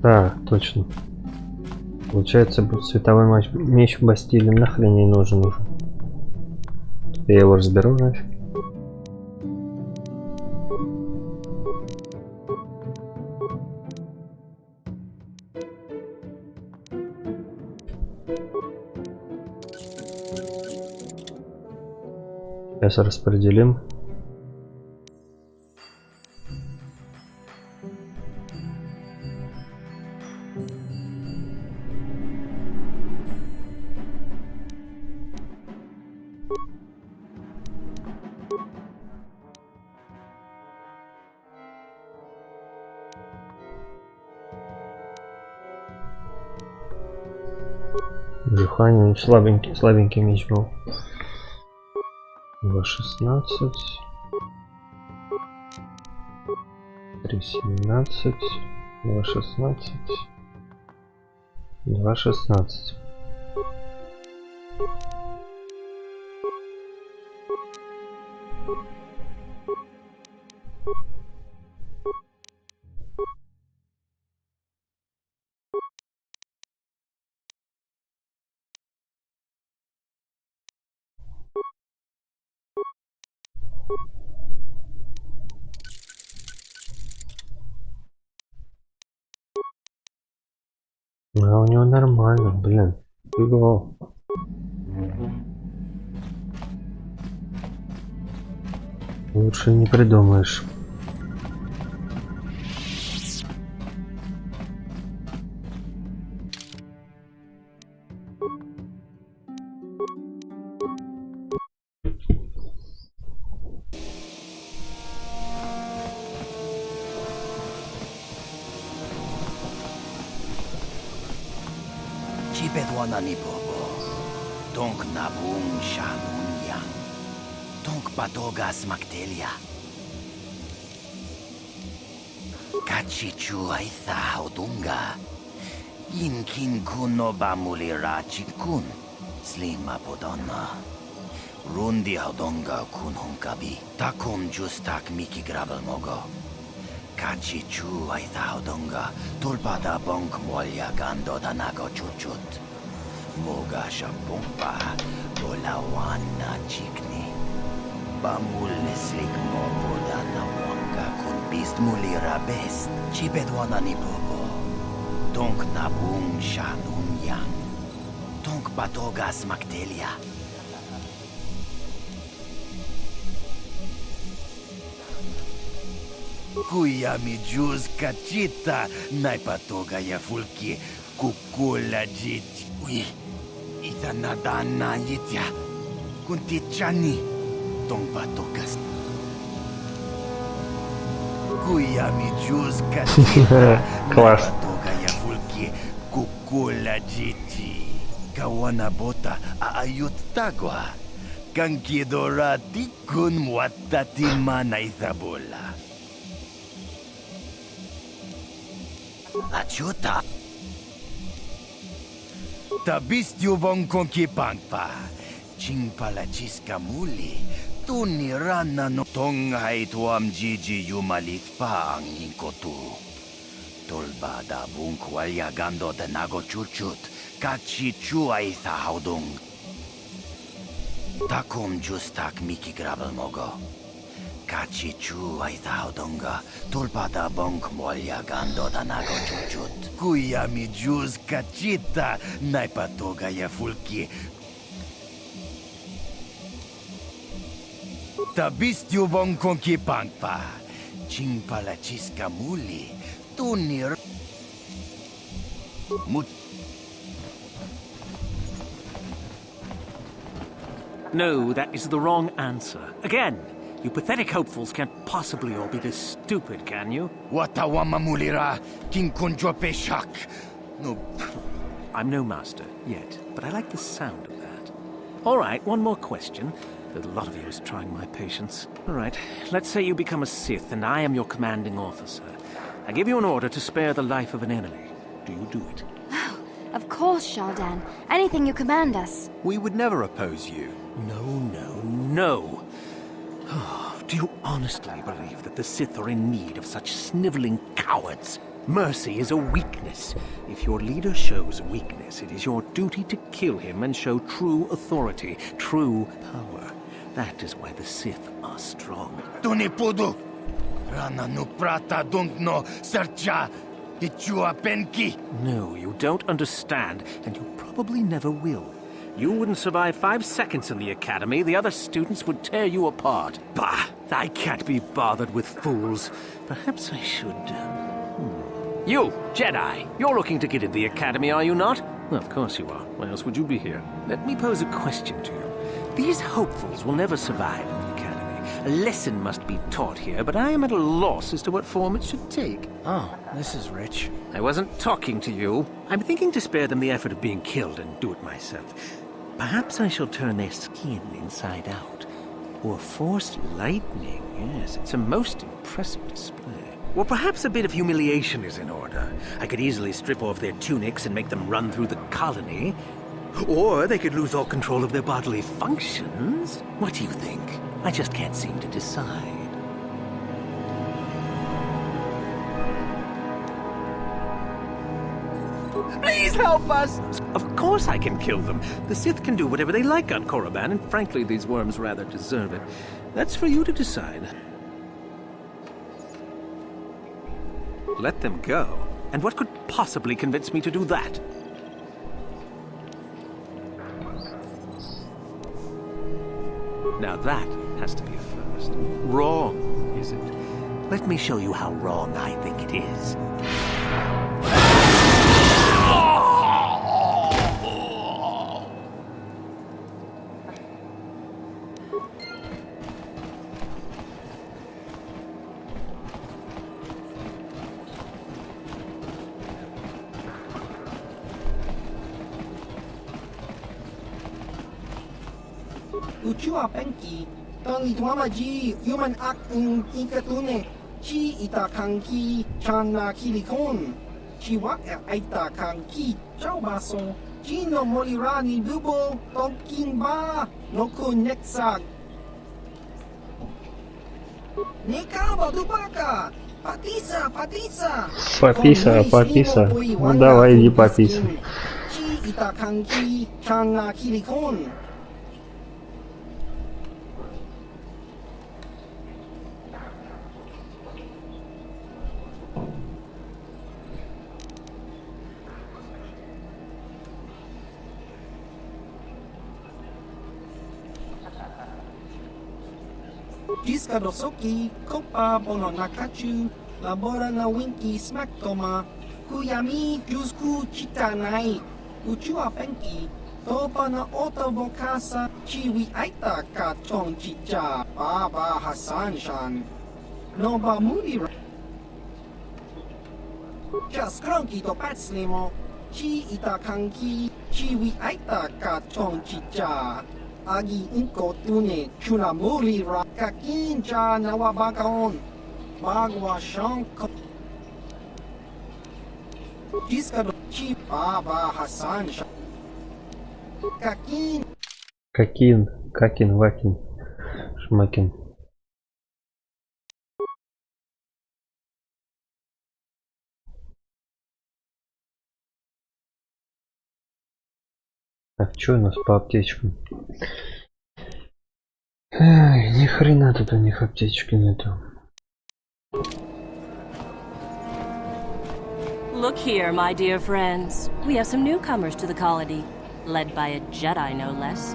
Speaker 1: Да, точно. Получается, световой меч Бастилии нахрен не нужен уже. Я его разберу нафиг. Сейчас распределим. Дыхание, слабенький меч был. 2.16, 3.17, 2.16, 2.16. А у него нормально, блин. Фигово. Лучше не придумаешь.
Speaker 5: Chipedwana ni bobo. Donk nabung shanun yang. Donk patogas maktelia. Kachichu aitha hodunga. Inkin kuno bamulira chikun. Slima podonna. Rundi hodonga kun hunkabi. Takum justak miki grabel mogo. Kachichu aitha hodonga. Tulpada bonk molya gando danago chuchut. Moga shampumpa. Bolawana chikni. Bamul neslik mopoda na wanga kun bist mulira best. Chipedwana ni bobo. Donk nabung shanun yang. Donk batogas maktelia. Kuya mi juz kachita naipatoga ya fulki kukula jit. Ui, ita nadana yitya. Kunti chani. Tong patogas. Kuya mi juz kachita
Speaker 1: Класс.
Speaker 5: naipatoga ya fulki kukula jiti. Kawana bota aayut tagwa. Kankidora tikun mwatatima na ithabola. Achuta. Tabistyo bong konki pangpa. Chingpala chiska muli. Tunirana no tonghai tuam jiji yumalit pa ang inkotu. Tolbada bung kwalya gando de nago chuchut. Kachi chuay thaudung. Takum justak miki grabel mogo. Kachi chuay thaudunga. Tulpada bonk molya gando danago chuchut. Kuya mi juz kachita naipatoga ya fulki. Tabistyo bong konki pangpa. Chingpala chiska muli. Tunir. Mut.
Speaker 7: No, that is the wrong answer. Again, you pathetic hopefuls can't possibly all be this stupid, can you?
Speaker 5: Watawama mulira. King kunjope shak. No.
Speaker 7: I'm no master, yet, but I like the sound of that. All right, one more question. A lot of you is trying my patience. All right, let's say you become a Sith and I am your commanding officer. I give you an order to spare the life of an enemy. Do you do it?
Speaker 8: Of course, Shaldan. Anything you command us.
Speaker 4: We would never oppose you.
Speaker 7: No, no, no. Do you honestly believe that the Sith are in need of such sniveling cowards? Mercy is a weakness. If your leader shows weakness, it is your duty to kill him and show true authority, true power. That is why the Sith are strong.
Speaker 5: Tunipudu. Rana no prata dunkno sercha. Ichua penki.
Speaker 7: No, you don't understand, and you probably never will. You wouldn't survive 5 seconds in the academy. The other students would tear you apart. Bah! I can't be bothered with fools. Perhaps I should... You, Jedi! You're looking to get in the academy, are you not? Well, of course you are. Why else would you be here? Let me pose a question to you. These hopefuls will never survive in the academy. A lesson must be taught here, but I am at a loss as to what form it should take.
Speaker 4: Oh, this is rich.
Speaker 7: I wasn't talking to you. I'm thinking to spare them the effort of being killed and do it myself. Perhaps I shall turn their skin inside out. Or force lightning. Yes, it's a most impressive display. Or perhaps a bit of humiliation is in order. I could easily strip off their tunics and make them run through the colony. Or they could lose all control of their bodily functions. What do you think? I just can't seem to decide. Please help us! Of course I can kill them. The Sith can do whatever they like on Korriban, and frankly, these worms rather deserve it. That's for you to decide. Let them go? And what could possibly convince me to do that? Now that Has to be a first. Wrong, is it? Let me show you how wrong I think it is.
Speaker 6: Uchua penki, tang itwamaji, human act in ikatune, chi itakanki, chana kilikon, chiwa aita kanki, chao baso, chino molirani bubo, tonkin ba, no kunexag. Nekaba dubaka, patisa, patisa.
Speaker 1: Пописа. Ну давай, иди пописа.
Speaker 6: Chi itakanki, chana kilikon. Jiska dosoki, kopa bono nakachu, labora na winki smack toma, kuyami jusku chitanai, uchua penki, topa na oto bokasa, chiwi aita ka chong chicha, baba Hassan shan, noba mudira. Just cronky to patslimo, chi itakanki, chiwi aita ka chong chicha. Agi inko tune chuna muri ra kakin cha nawabakaon bagwa shanko jiska do chi baba Hassan kakin
Speaker 1: Какин, Шмакин. Так, что у нас по аптечкам? Ай, ни хрена тут у них аптечки нету.
Speaker 9: Look here, my dear friends. We have some newcomers to the colony, led by a Jedi, no less.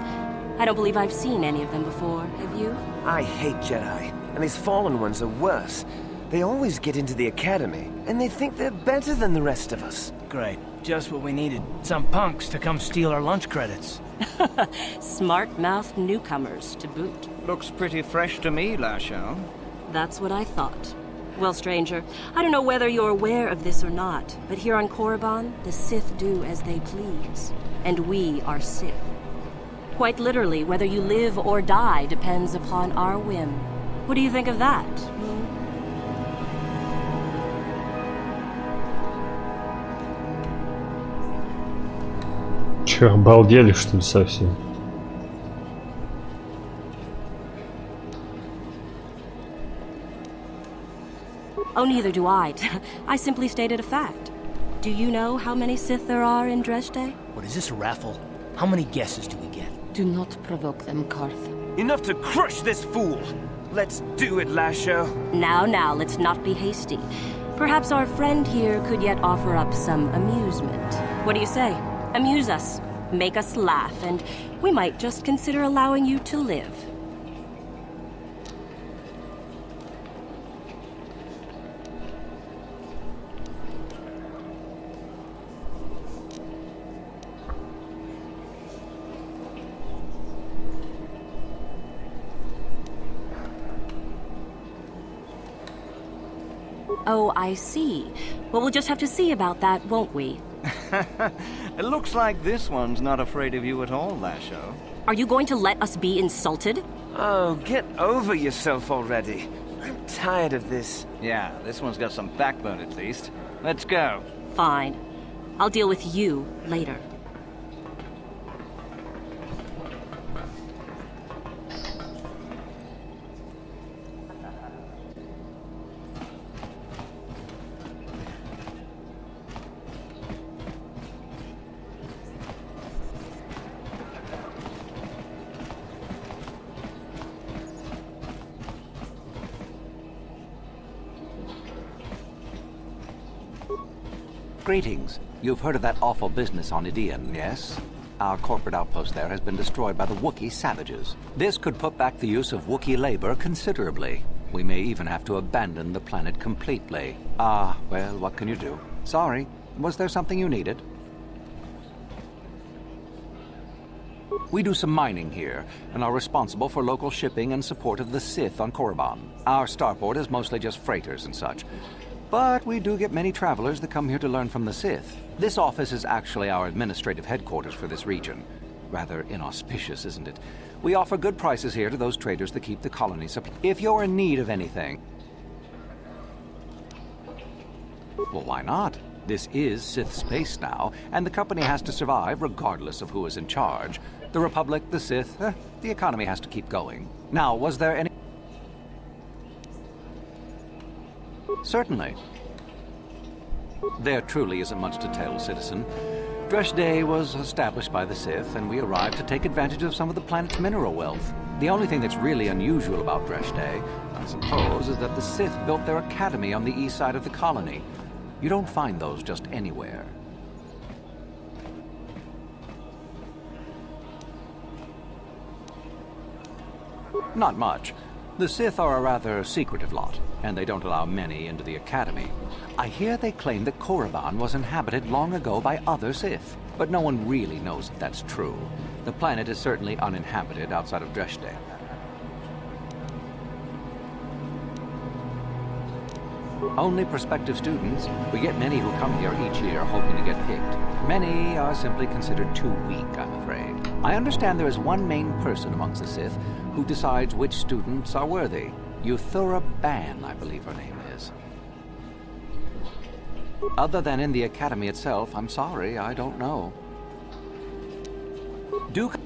Speaker 9: I don't believe I've seen any of them before, have you?
Speaker 10: I hate Jedi, and these fallen ones are worse. They always get into the academy, and they think they're better than the rest of us.
Speaker 4: Great. Just what we needed. Some punks to come steal our lunch credits.
Speaker 9: Smart-mouthed newcomers, to boot.
Speaker 11: Looks pretty fresh to me, Lashao.
Speaker 9: That's what I thought. Well, stranger, I don't know whether you're aware of this or not, but here on Korriban, the Sith do as they please. And we are Sith. Quite literally, whether you live or die depends upon our whim. What do you think of that?
Speaker 1: Че, обалдели, что ли, совсем?
Speaker 9: Oh, neither do I. I simply stated a fact. Do you know how many Sith there are in Dresde?
Speaker 4: What, is this a raffle? How many guesses do we get?
Speaker 2: Do not provoke them, Karth.
Speaker 10: Enough to crush this fool! Let's do it, Lasho.
Speaker 9: Now, let's not be hasty. Perhaps our friend here could yet offer up some amusement. What do you say? Amuse us, make us laugh, and we might just consider allowing you to live. Oh, I see. Well, we'll just have to see about that, won't we?
Speaker 11: It looks like this one's not afraid of you at all, Lasho.
Speaker 9: Are you going to let us be insulted?
Speaker 10: Oh, get over yourself already. I'm tired of this.
Speaker 11: Yeah, this one's got some backbone at least. Let's go.
Speaker 9: Fine. I'll deal with you later.
Speaker 12: Greetings. You've heard of that awful business on Idian, yes? Our corporate outpost there has been destroyed by the Wookiee savages. This could put back the use of Wookiee labor considerably. We may even have to abandon the planet completely. Well, what can you do? Sorry. Was there something you needed? We do some mining here, and are responsible for local shipping and support of the Sith on Korriban. Our starport is mostly just freighters and such. But we do get many travelers that come here to learn from the Sith. This office is actually our administrative headquarters for this region. Rather inauspicious, isn't it? We offer good prices here to those traders that keep the colony supplied. If you're in need of anything... Well, why not? This is Sith space now, and the company has to survive regardless of who is in charge. The Republic, the Sith, the economy has to keep going. Now, was there any... Certainly. There truly isn't much to tell, citizen. Dresh Day was established by the Sith, and we arrived to take advantage of some of the planet's mineral wealth. The only thing that's really unusual about Dresh Day, I suppose, is that the Sith built their academy on the east side of the colony. You don't find those just anywhere. Not much. The Sith are a rather secretive lot, and they don't allow many into the Academy. I hear they claim that Korriban was inhabited long ago by other Sith, but no one really knows if that's true. The planet is certainly uninhabited outside of Dresh Day. Only prospective students. We get many who come here each year hoping to get picked. Many are simply considered too weak, I'm afraid. I understand there is one main person amongst the Sith who decides which students are worthy. Yuthura Ban, I believe her name is. Other than in the Academy itself, I'm sorry, I don't know. Duke...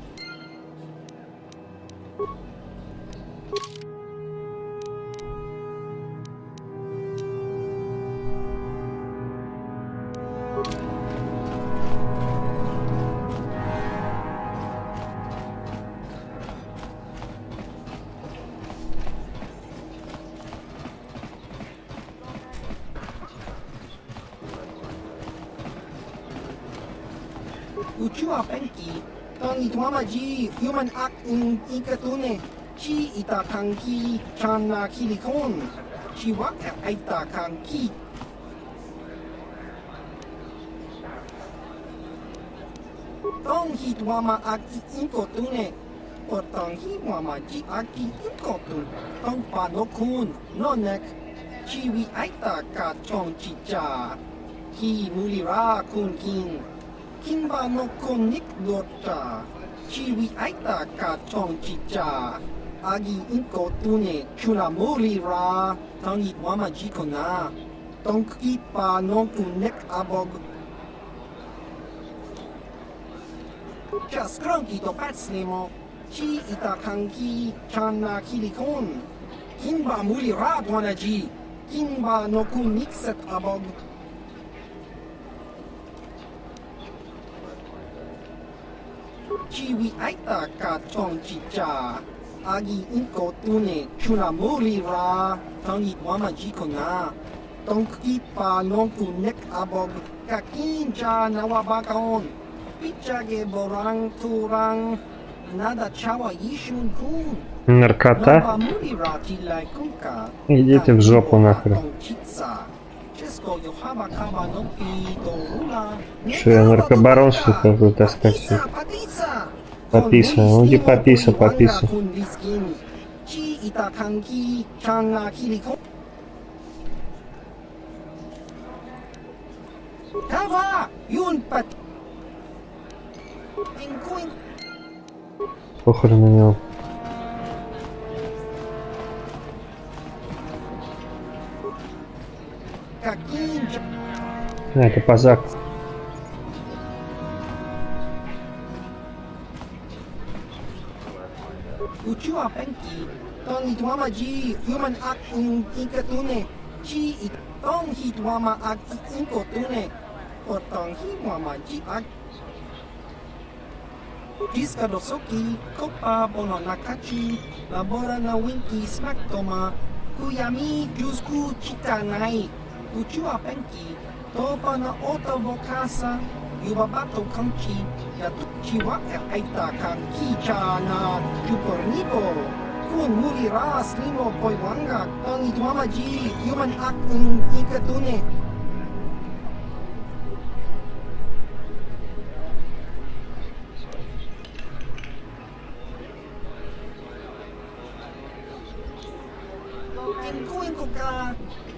Speaker 6: Uchua penki, tang itwamaji, human act in ikatune, chi itakanki, chana kilikon, chi wak aitakanki. Tong hitwama aki inkotune, potang hiwama ji aki inkotun, tong panokun, nonek, chiwi aita ka chong chicha, ki mulira kun kin. Kimba no konik dota, chiwi aita ka chong chicha, agi inko tune chuna muli ra, tangit wama jikona, tongki pa no kunek abog. Just cronky to patslemo, chi ita kanki chana kilikon, kimba muli ra dwanaji, kimba no kunik set abog. Chiwi aita ka chong chicha, agi inko tune chuna muli ra, tangit wama jikona, tongki pa nongku nek abog, kakinja nawabakaon, pichage borang turang, nada chawa yishun kun.
Speaker 1: Наркота? Идите в жопу нахрен. Что я наркобарон, что ли, какой таскать все? Пописа, ну иди пописа, пописа. Похуй на него. Это позак.
Speaker 6: Uchua penki, tong hitwama ji human act in ikatune, chi tong hitwama act inkotune, o tong hitwama ji act. Iska dosoki, kopa bono nakachi, labora na winki smaktoma, kuyami jusku chitanai. Uchua penki, topa na ota vokasa, Yubabato Kanchi, Yatuchiwa Aita Kan Kichana, Jupornipo, Kun Mulira Slimo Poiwanga, Tangi Tuamaji, Human Act in Ikatune.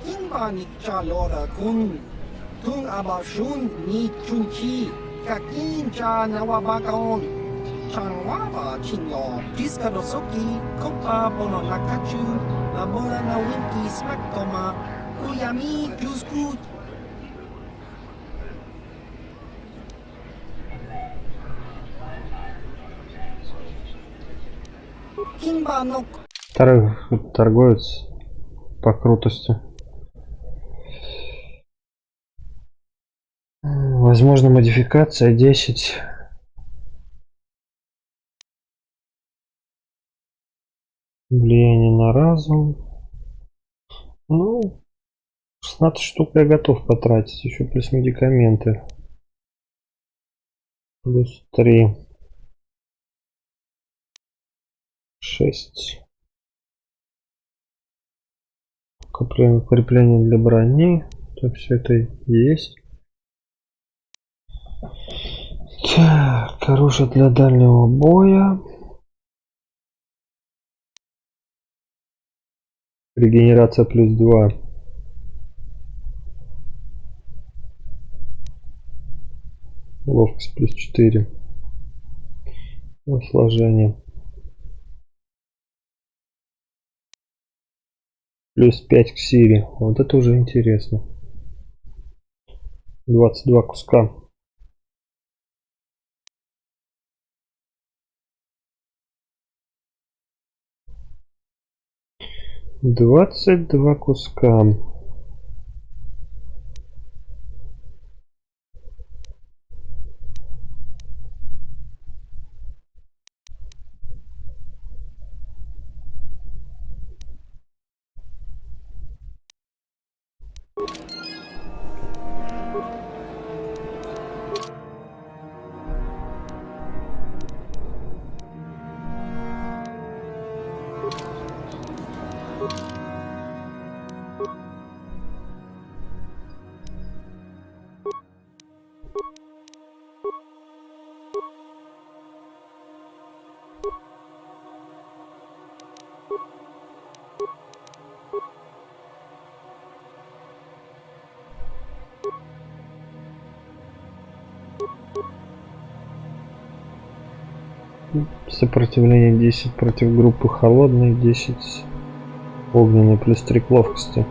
Speaker 6: Kimba ni chalora kun tung abashun ni chunchi kakin cha nawabakaon chanwaba chinyo jiskadosoki kopa bono nakachu labora na winki smaktoma kuyami jusku Kimba no
Speaker 1: Торговец по крутости. Возможно, модификация 10. Влияние на разум. Ну, 16 штук я готов потратить. Еще плюс медикаменты. Плюс 3. 6. Укрепление для брони. Так, все это есть. Так, оружие для дальнего боя. Регенерация плюс 2. Ловкость плюс 4. Сложение. Плюс 5 к силе. Вот это уже интересно. 22 куска. Двадцать два куска. Сопротивление 10 против группы холодной, 10 огненной, плюс 3 к ловкости.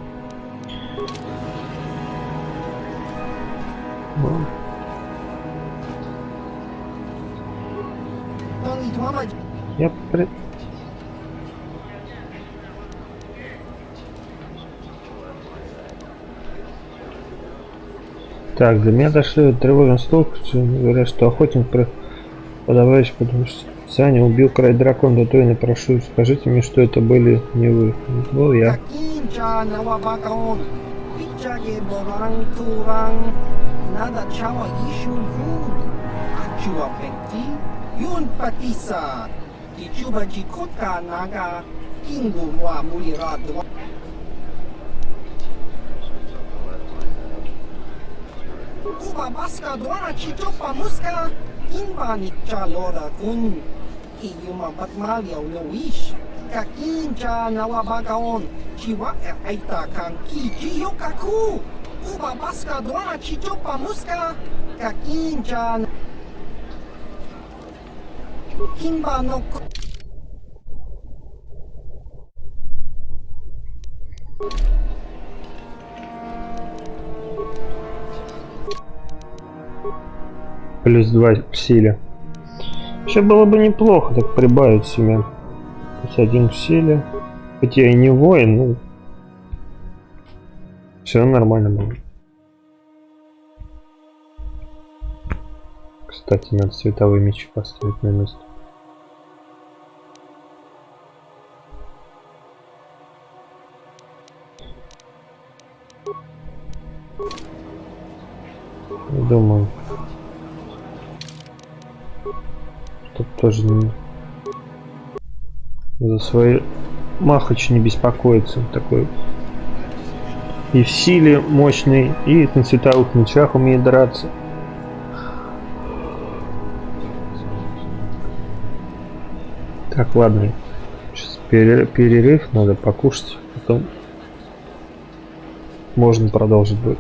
Speaker 1: Я Так, до меня дошли тревожный слух, говорят, что охотник подавляющий, потому что Саня убил край дракона Татуина. Прошу, скажите мне, что это были не вы. Был я.
Speaker 6: Kimba ni chalora kun iyuma batmalio Luis kakincha nawabagaon chiwa aita kan kiji yokaku uba baska doana chichopa muska kakincha Kimba no плюс 2 к силе. Вообще было бы неплохо так прибавить себе. Плюс 1 к силе. Хоть я и не воин, ну все нормально было. Кстати, надо световые мечи поставить на место. Думаю.
Speaker 1: Тут тоже за свои махач не беспокоится. Такой и в силе мощный, и на световых мечах умеет драться. Так, ладно. Сейчас перерыв, надо покушать, потом можно продолжить будет.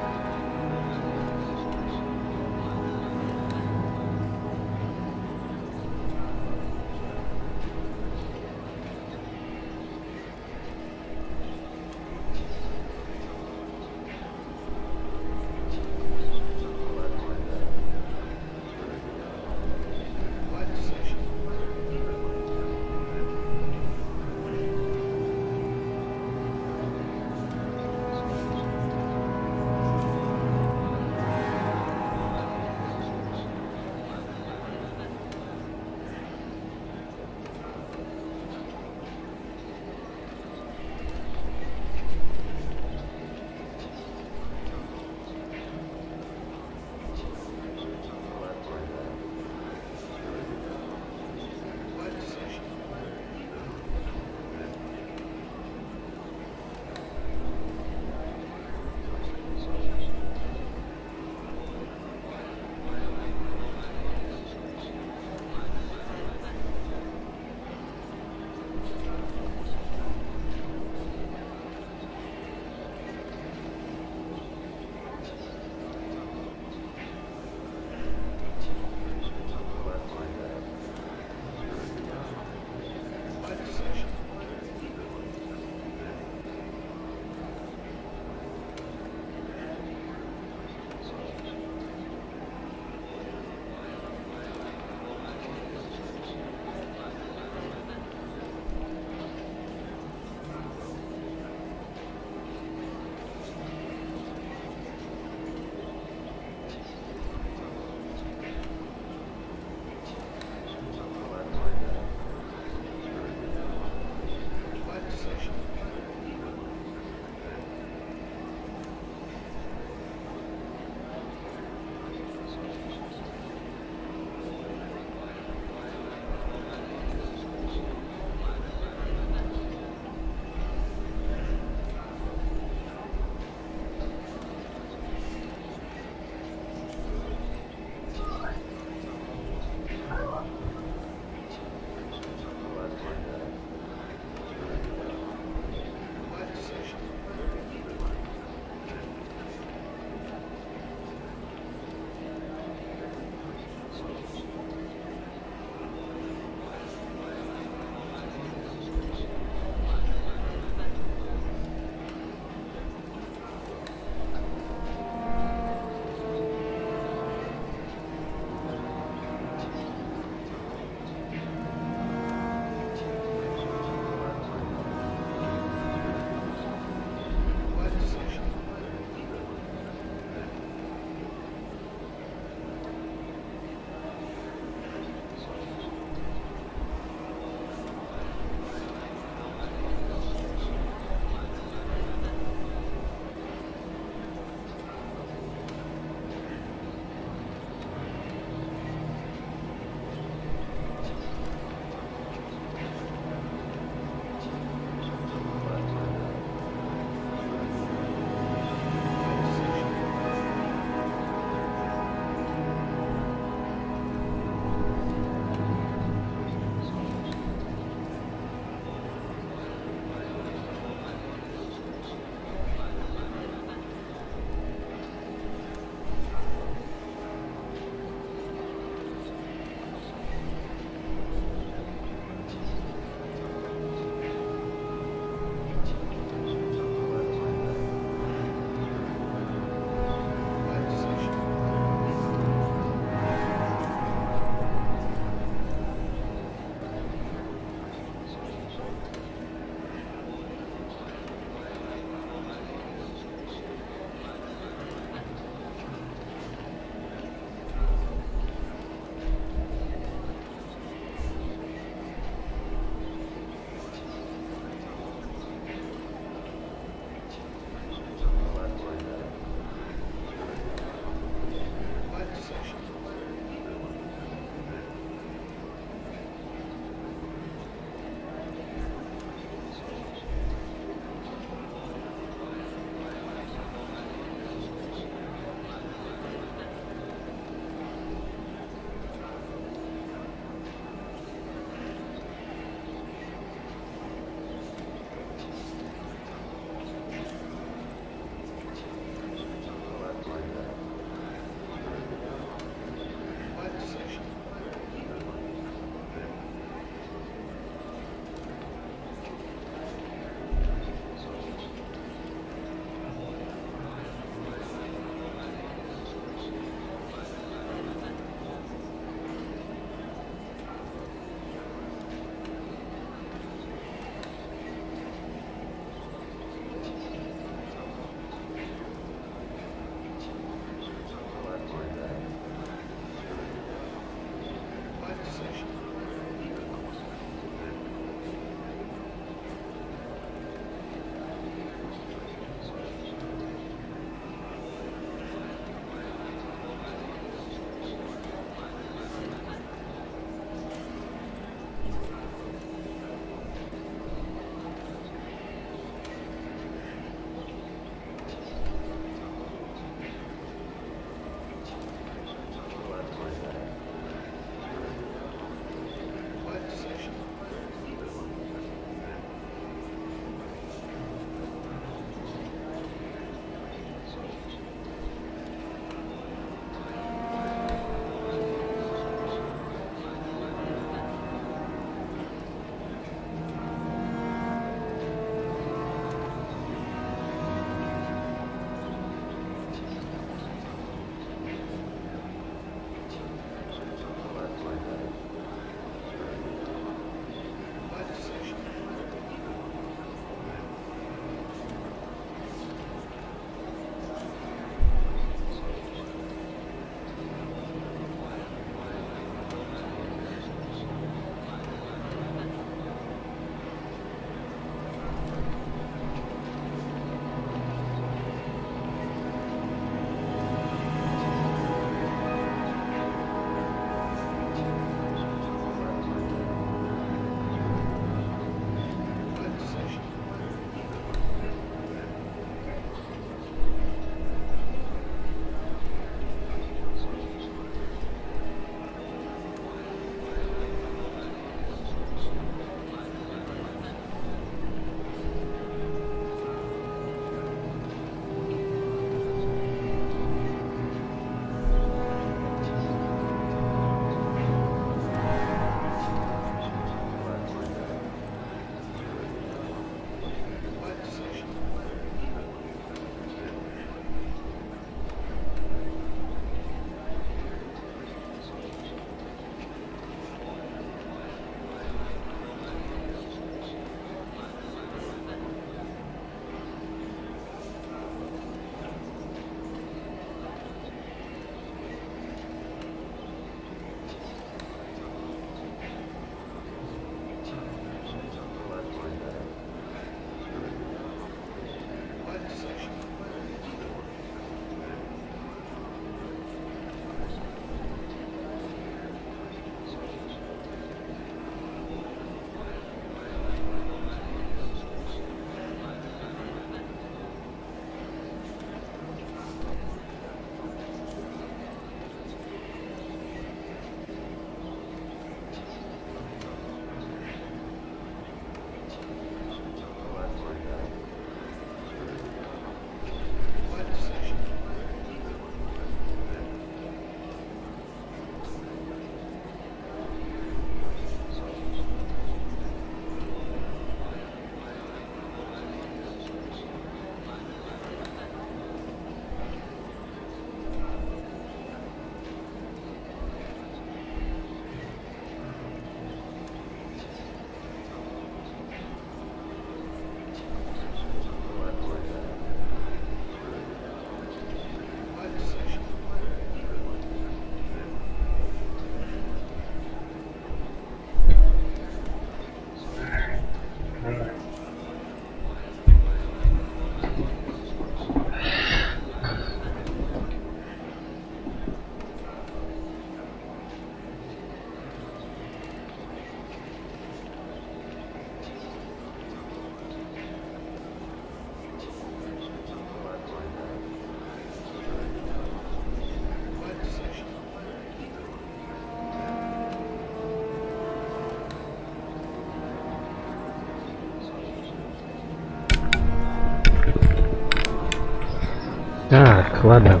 Speaker 1: Так, ладно.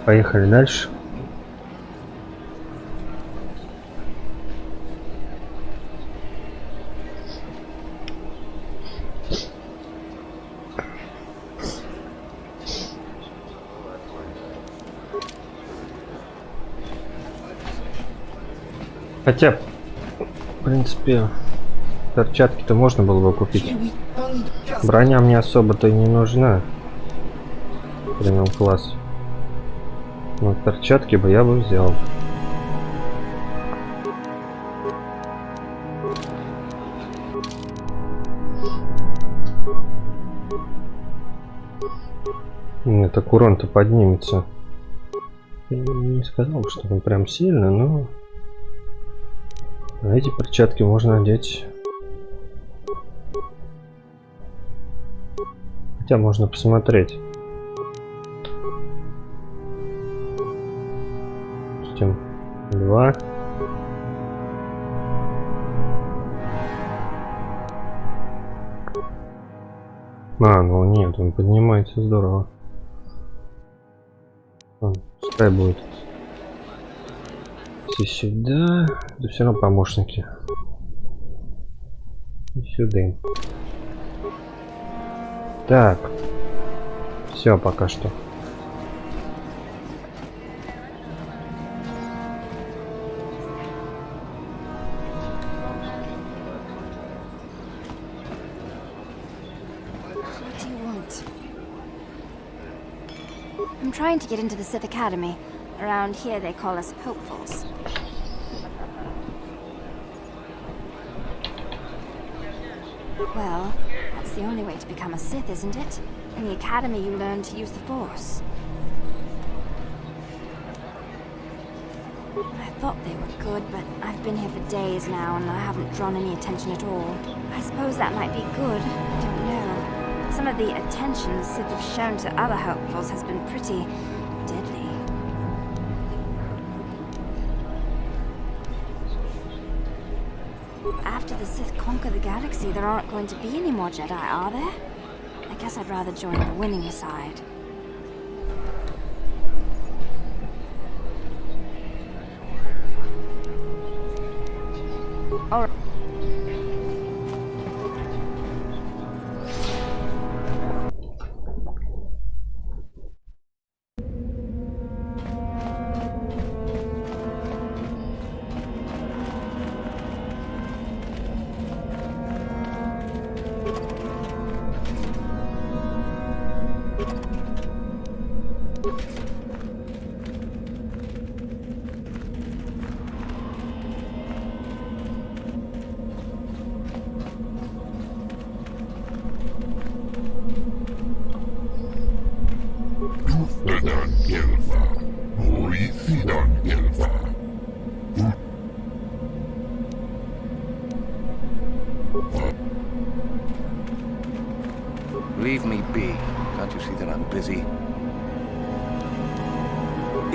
Speaker 1: Поехали дальше. Хотя, в принципе, перчатки-то можно было бы купить. Броня мне особо-то и не нужна. Премиум класс. Но перчатки бы я бы взял. Нет, так урон-то поднимется. Я не сказал, что он прям сильно, но эти перчатки можно одеть. Хотя можно посмотреть. Допустим, 2. Ну нет, он поднимается здорово. Пускай будет. Все сюда. Это все равно помощники. И сюда. Так. Все пока что.
Speaker 8: I'm trying to get into the Sith Academy. Around here they call us hopefuls. Well, that's the only way to become a Sith, isn't it? In the Academy you learn to use the Force. I thought they were good, but I've been here for days now and I haven't drawn any attention at all. I suppose that might be good. I don't know. Some of the attention the Sith have shown to other hopefuls has been pretty deadly. After the Sith conquer the galaxy, there aren't going to be any more Jedi, are there? I guess I'd rather join the winning side. Alright.
Speaker 10: Leave me be. Can't you see that I'm busy?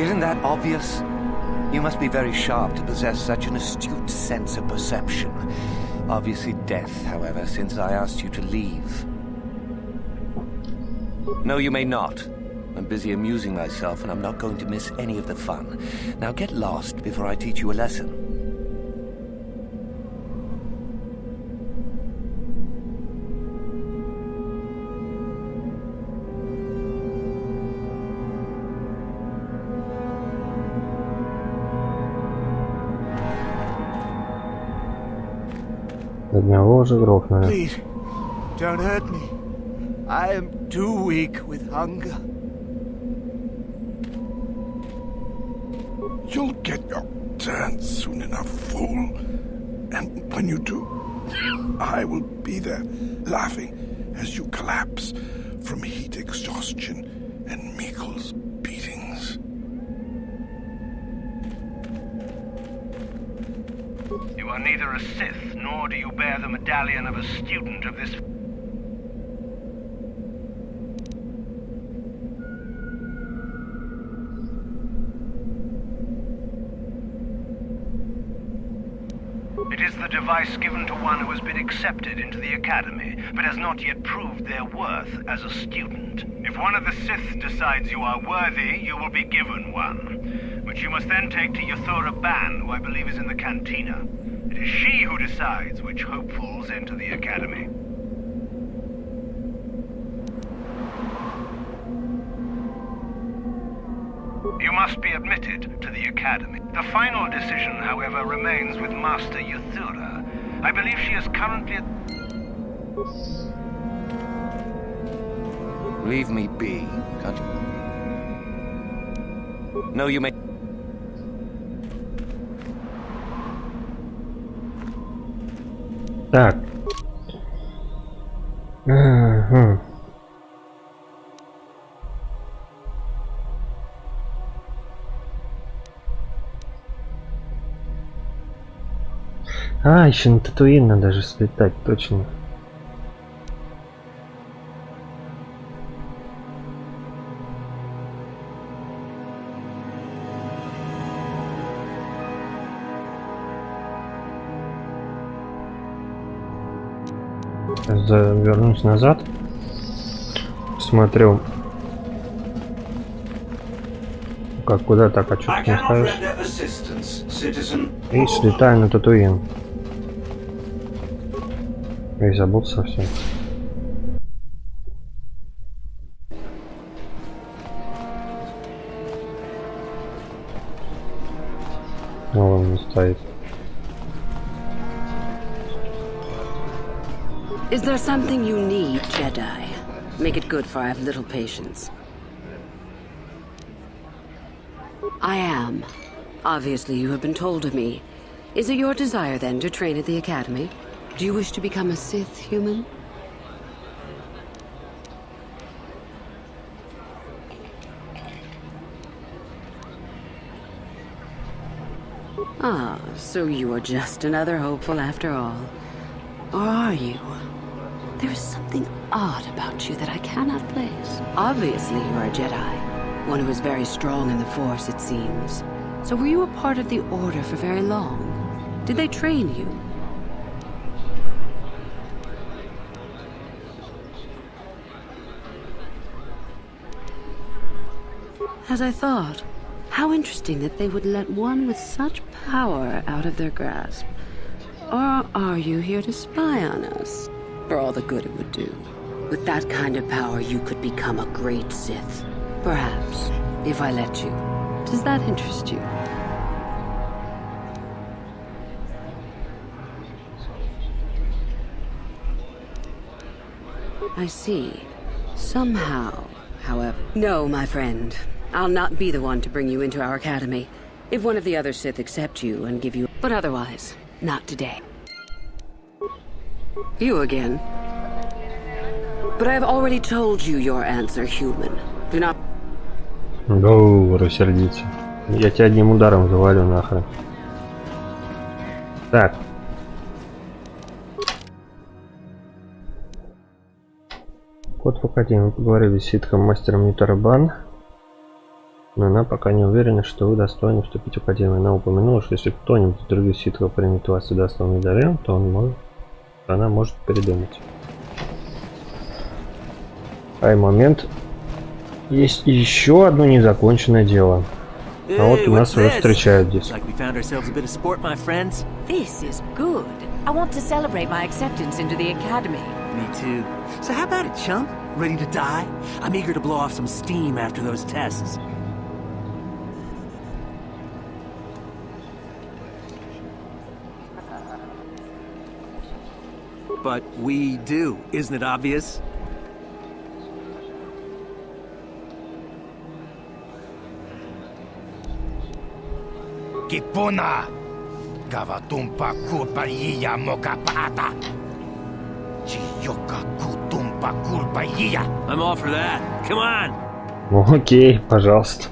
Speaker 10: Isn't that obvious? You must be very sharp to possess such an astute sense of perception. Obviously death, however, since I asked you to leave. No, you may not. I'm busy amusing myself, and I'm not going to miss any of the fun. Now get lost before I teach you a lesson.
Speaker 1: Одного уже грохнули.
Speaker 11: Please, don't hurt me. I am too weak with hunger.
Speaker 3: You'll get your turn soon enough, fool. And when you do, I will be there, laughing as you collapse from heat exhaustion and Mikkel's beatings.
Speaker 5: You are neither a Sith, nor do you bear the medallion of a student of this... It is the device given to one who has been accepted into the Academy, but has not yet proved their worth as a student. If
Speaker 13: If one of the Sith decides you are worthy, you will be given one, which you must then take to Yuthura Ban, who I believe is in the cantina. It is she who decides which hopefuls enter the Academy. You must be admitted to the Academy. The final decision, however, remains with Master Yuthura. I believe she is currently at...
Speaker 10: Leave me be. Can't you? No, you may...
Speaker 1: Так. Ага. А, еще на Татуин надо же слетать, точно. Вернусь назад, смотрю, как куда так, а что ты не ставишь, и слетаю на Татуин. И забыл совсем. Ну, он не стоит.
Speaker 2: Is there something you need, Jedi? Make it good, for I have little patience. I am. Obviously, you have been told of me. Is it your desire, then, to train at the Academy? Do you wish to become a Sith human? Ah, so you are just another hopeful after all. Or are you? There is something odd about you that I cannot place. Obviously, you are a Jedi. One who is very strong in the Force, it seems. So were you a part of the Order for very long? Did they train you? As I thought. How interesting that they would let one with such power out of their grasp. Or are you here to spy on us? For all the good it would do. With that kind of power, you could become a great Sith. Perhaps, if I let you. Does that interest you? I see. Somehow, however... No, my friend. I'll not be the one to bring you into our academy. If one of the other Sith accept you and give you... But otherwise, not today. You again. But I have already told you your answer, human. Do not...
Speaker 1: Гоу, рассердиться. Я тебя одним ударом завалю нахрен. Так. Кот в Академии. Мы поговорили с ситхом мастером Юthura Ban. Но она пока не уверена, что вы достойны вступить в Академию. Она упомянула, что если кто-нибудь из других ситхов примет вас и даст вам медальон, то она может передумать. Ай, момент. Есть еще одно незаконченное дело. А вот у нас уже встречают здесь.
Speaker 2: This is good. I want to celebrate my acceptance into the Academy.
Speaker 7: Me too. So how about it, chump? Ready to die? I'm eager to blow off some steam after those tests. But we do, isn't it obvious?
Speaker 13: Kipuna! Gavatumpa kulpaiya mokapaata! Chiyoka kutumpa kulpaiya!
Speaker 7: I'm all for that. Come on!
Speaker 1: Окей, пожалуйста.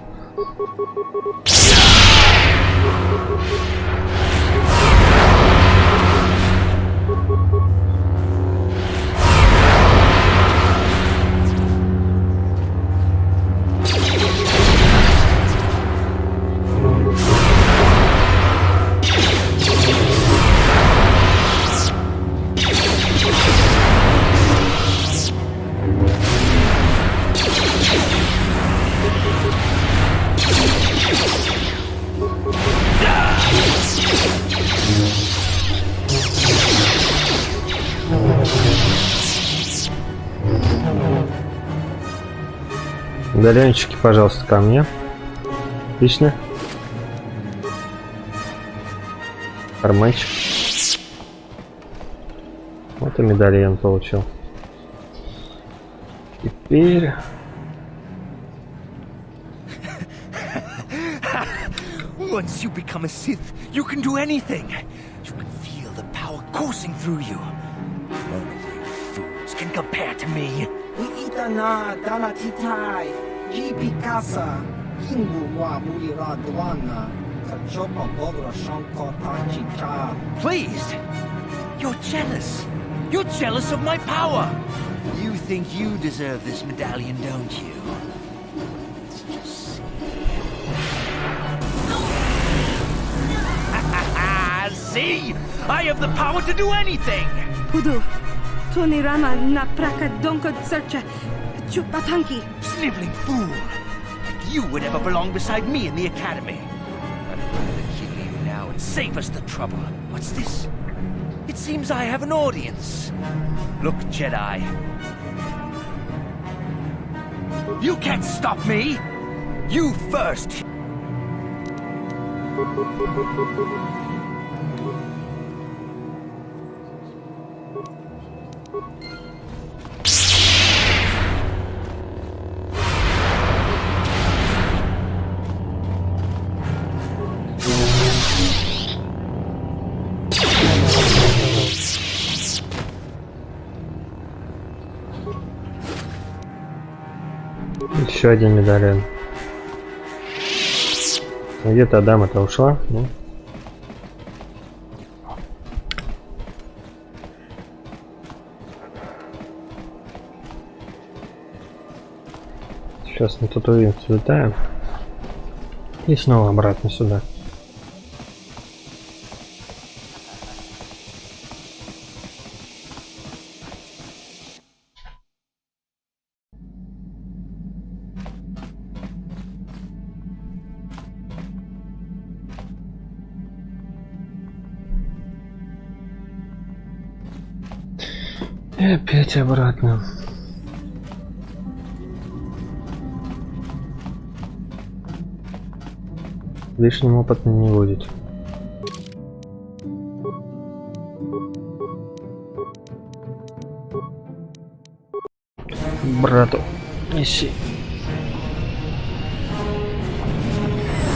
Speaker 1: Медальончики, пожалуйста, ко мне. Отлично. Карманчик. Вот и медальон получил. Теперь...
Speaker 5: Once you become a Sith, you can do anything. You can feel the power coursing through you. None of you fools can compare to me.
Speaker 6: Itana dana titai, G Picasa, Ingu wa mulira duana, Kachopa bodra shanko tachicha.
Speaker 5: Please! You're jealous. You're jealous of my power. You think you deserve this medallion, don't you? Let's just see. See? I have the power to do anything!
Speaker 14: Pudu, Tony Rama na praka donko searcha chupatanki.
Speaker 5: Sniveling fool! Like you would ever belong beside me in the academy. I'd rather kill you now and save us the trouble. What's this? It seems I have an audience. Look, Jedi. You can't stop me! You first!
Speaker 1: Еще один медальон. Где-то дама-то ушла, ну. Сейчас на Татуин слетаем. И снова обратно сюда. И опять обратно. Лишним опыта не будет. Брату, неси.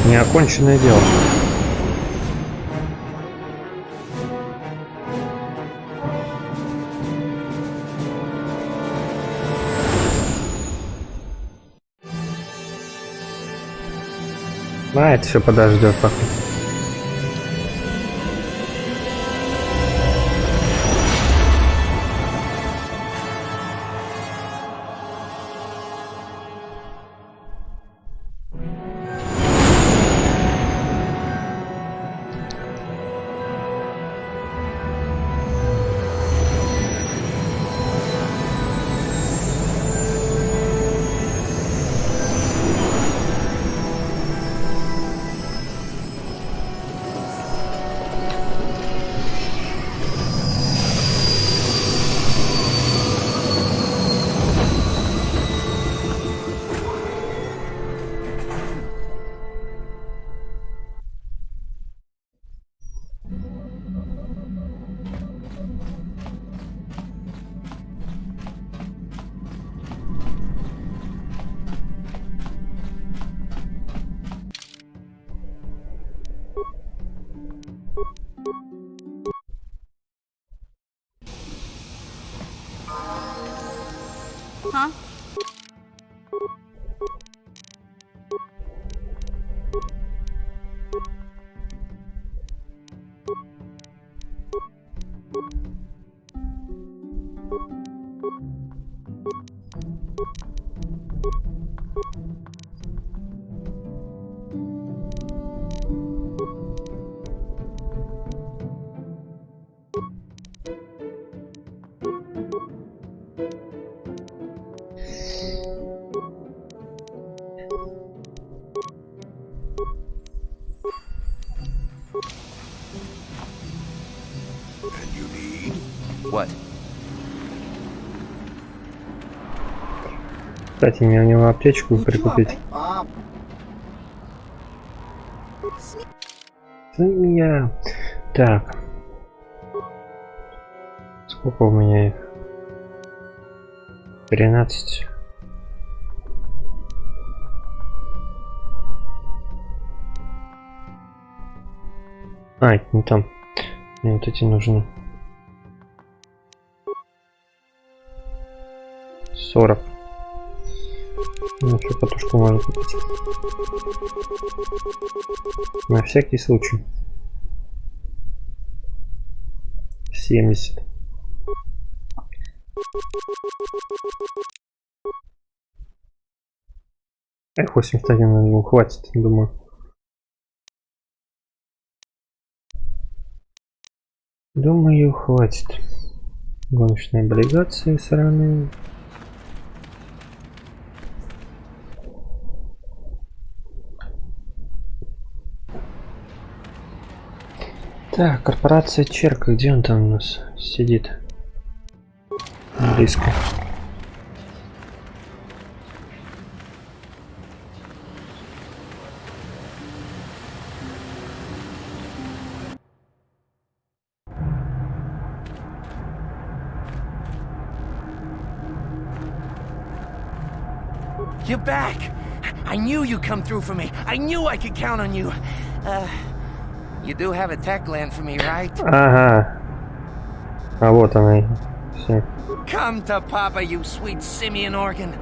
Speaker 1: Неоконченное дело. А, это все подождет пока.
Speaker 14: Huh?
Speaker 10: What?
Speaker 1: Кстати, мне у него аптечку прикупить. Свинья. Так. Сколько у меня их? 13. А, это не там. Мне вот эти нужны. 40. Ну, еще катушку можно купить. На всякий случай. 70. Эх, 81 на него хватит, думаю. Думаю, хватит. Гоночные облигации сраные. Так, корпорация Черка, где он там у нас сидит? Близко.
Speaker 5: You're back! I knew you'd come through for me. I knew I could count on you. You do have a tech land for me, right?
Speaker 1: Ага. А вот она и все.
Speaker 5: Come to Papa, you sweet simian organ.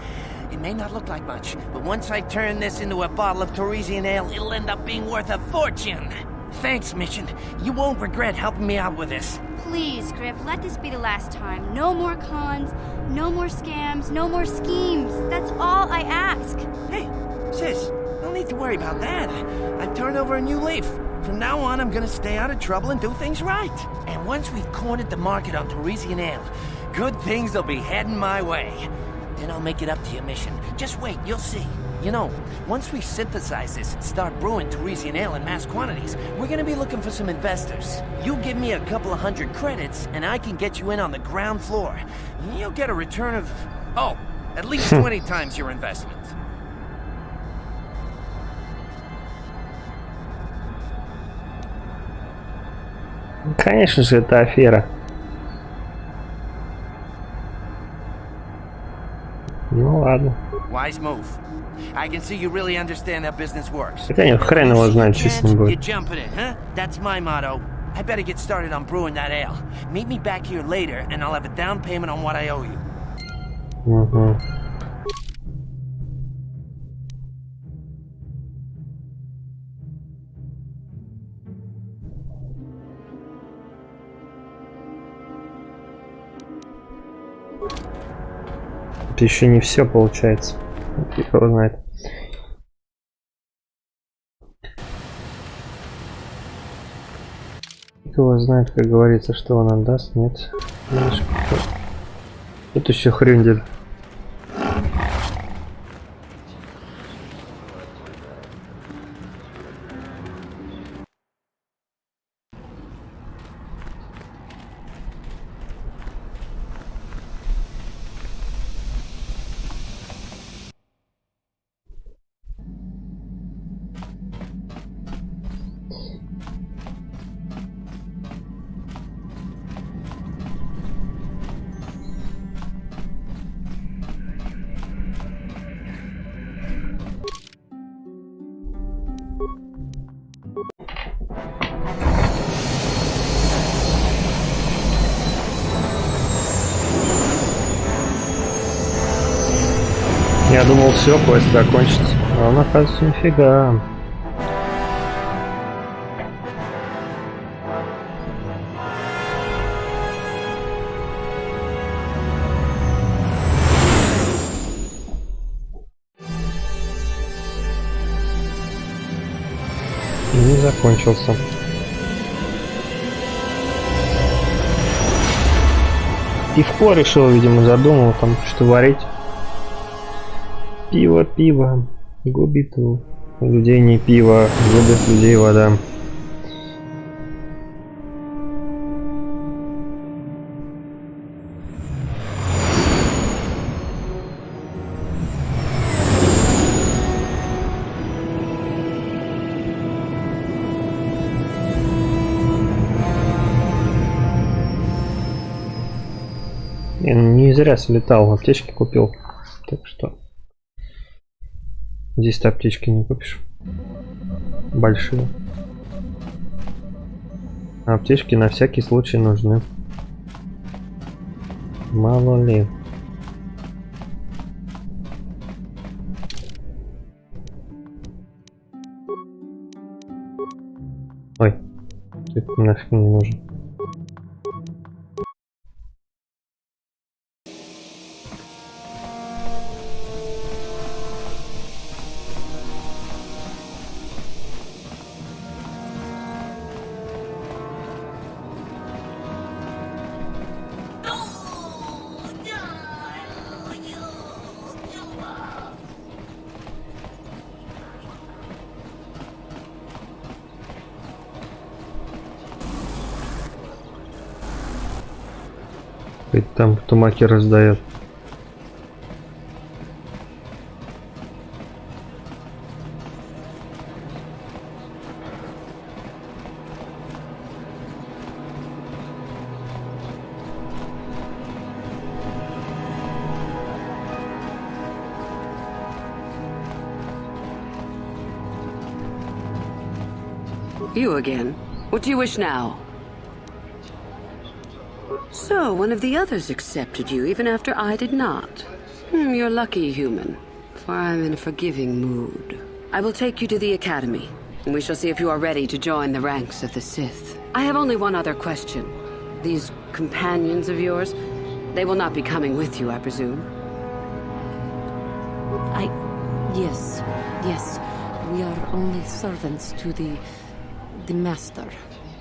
Speaker 5: It may not look like much, but once I turn this into a bottle of Torresian ale, it'll end up being worth a fortune. Thanks, Mission. You won't regret helping me out with this.
Speaker 8: Please, Griff, let this be the last time. No more cons, no more scams, no more schemes. That's all I ask.
Speaker 5: Hey, sis, no need to worry about that. I've turned over a new leaf. From now on, I'm gonna stay out of trouble and do things right. And once we've cornered the market on Torresian ale, good things will be heading my way. Then I'll make it up to you, Mission. Just wait, you'll see. You know, once we synthesize this and start brewing Torresian ale in mass quantities, we're gonna be looking for some investors. You give me a couple of 100 credits, and I can get you in on the ground floor. You'll get a return of, oh, at least 20 times your investment.
Speaker 1: Конечно же, это афера. Ну ладно.
Speaker 5: Wise move. I can see you really understand how business works.
Speaker 1: Хотя нет, хрен его знает, что с ним
Speaker 5: You
Speaker 1: будет.
Speaker 5: jumping it, huh? That's my motto. I better get started on brewing that ale. Meet me back here later, and I'll have a down payment on what I owe you.
Speaker 1: Угу. Это еще не все получается. Фиг его знает. Фиг его знает, как говорится, что он отдаст, нет. Тут еще хрюндель. Я думал, все, квест закончится. А он, оказывается, нифига. И не закончился. Пивко решил, видимо, задумал там что варить. Пиво губит людей не пиво, губит людей вода. Не зря слетал, аптечки купил. Так что здесь ты аптечки не купишь. Большие. А аптечки на всякий случай нужны. Мало ли. Ой, это нафиг не нужен. И там тумаки раздает.
Speaker 2: You again. What do you wish now? So, one of the others accepted you, even after I did not. You're lucky, human, for I'm in a forgiving mood. I will take you to the Academy, and we shall see if you are ready to join the ranks of the Sith. I have only one other question. These companions of yours, they will not be coming with you, I presume?
Speaker 15: Yes. We are only servants to the Master.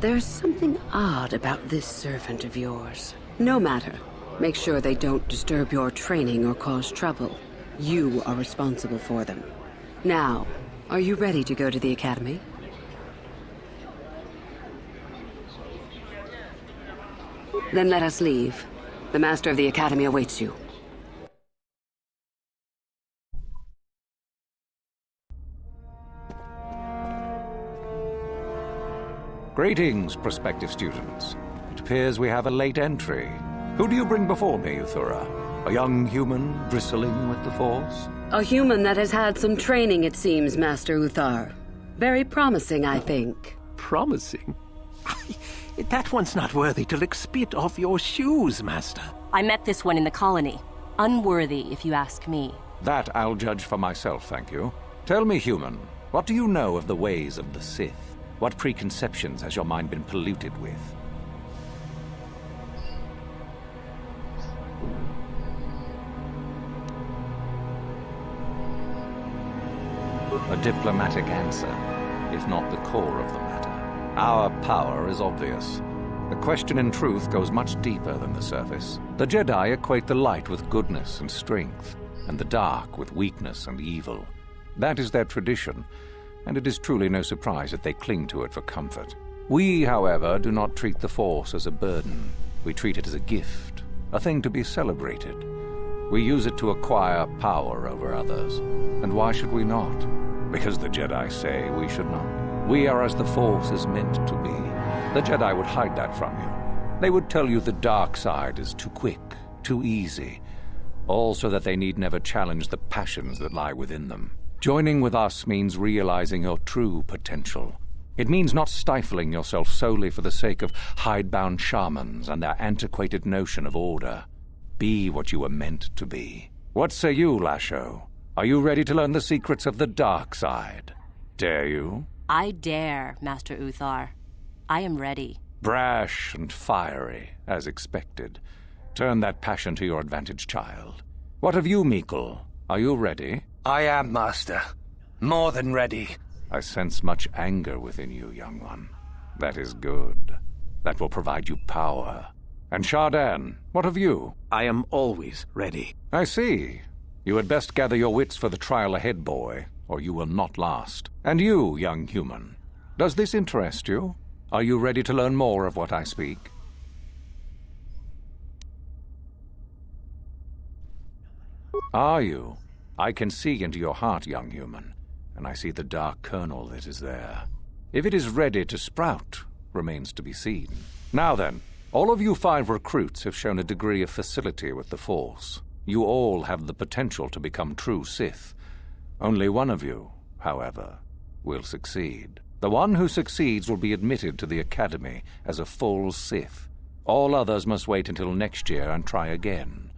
Speaker 2: There's something odd about this servant of yours. No matter. Make sure they don't disturb your training or cause trouble. You are responsible for them. Now, are you ready to go to the Academy? Then let us leave. The Master of the Academy awaits you.
Speaker 12: Greetings, prospective students. It appears we have a late entry. Who do you bring before me, Uthura? A young human bristling with the Force?
Speaker 2: A human that has had some training, it seems, Master Uthar. Very promising, I think.
Speaker 7: Promising? That one's not worthy to lick spit off your shoes, Master.
Speaker 9: I met this one in the colony. Unworthy, if you ask me.
Speaker 12: That I'll judge for myself, thank you. Tell me, human, what do you know of the ways of the Sith? What preconceptions has your mind been polluted with? A diplomatic answer, if not the core of the matter. Our power is obvious. The question in truth goes much deeper than the surface. The Jedi equate the light with goodness and strength, and the dark with weakness and evil. That is their tradition, and it is truly no surprise that they cling to it for comfort. We, however, do not treat the Force as a burden. We treat it as a gift, a thing to be celebrated. We use it to acquire power over others. And why should we not? Because the Jedi say we should not. We are as the Force is meant to be. The Jedi would hide that from you. They would tell you the dark side is too quick, too easy, all so that they need never challenge the passions that lie within them. Joining with us means realizing your true potential. It means not stifling yourself solely for the sake of hidebound shamans and their antiquated notion of order. Be what you were meant to be. What say you, Lasho? Are you ready to learn the secrets of the dark side? Dare you?
Speaker 9: I dare, Master Uthar. I am ready.
Speaker 12: Brash and fiery, as expected. Turn that passion to your advantage, child. What of you, Meekle? Are you ready?
Speaker 10: I am, Master. More than ready.
Speaker 12: I sense much anger within you, young one. That is good. That will provide you power. And Shardan, what of you?
Speaker 7: I am always ready.
Speaker 12: I see. You had best gather your wits for the trial ahead, boy, or you will not last. And you, young human, does this interest you? Are you ready to learn more of what I speak? Are you? I can see into your heart, young human, and I see the dark kernel that is there. If it is ready to sprout, remains to be seen. Now then, All of you 5 recruits have shown a degree of facility with the Force. You all have the potential to become true Sith. Only one of you, however, will succeed. The one who succeeds will be admitted to the Academy as a full Sith. All others must wait until next year and try again.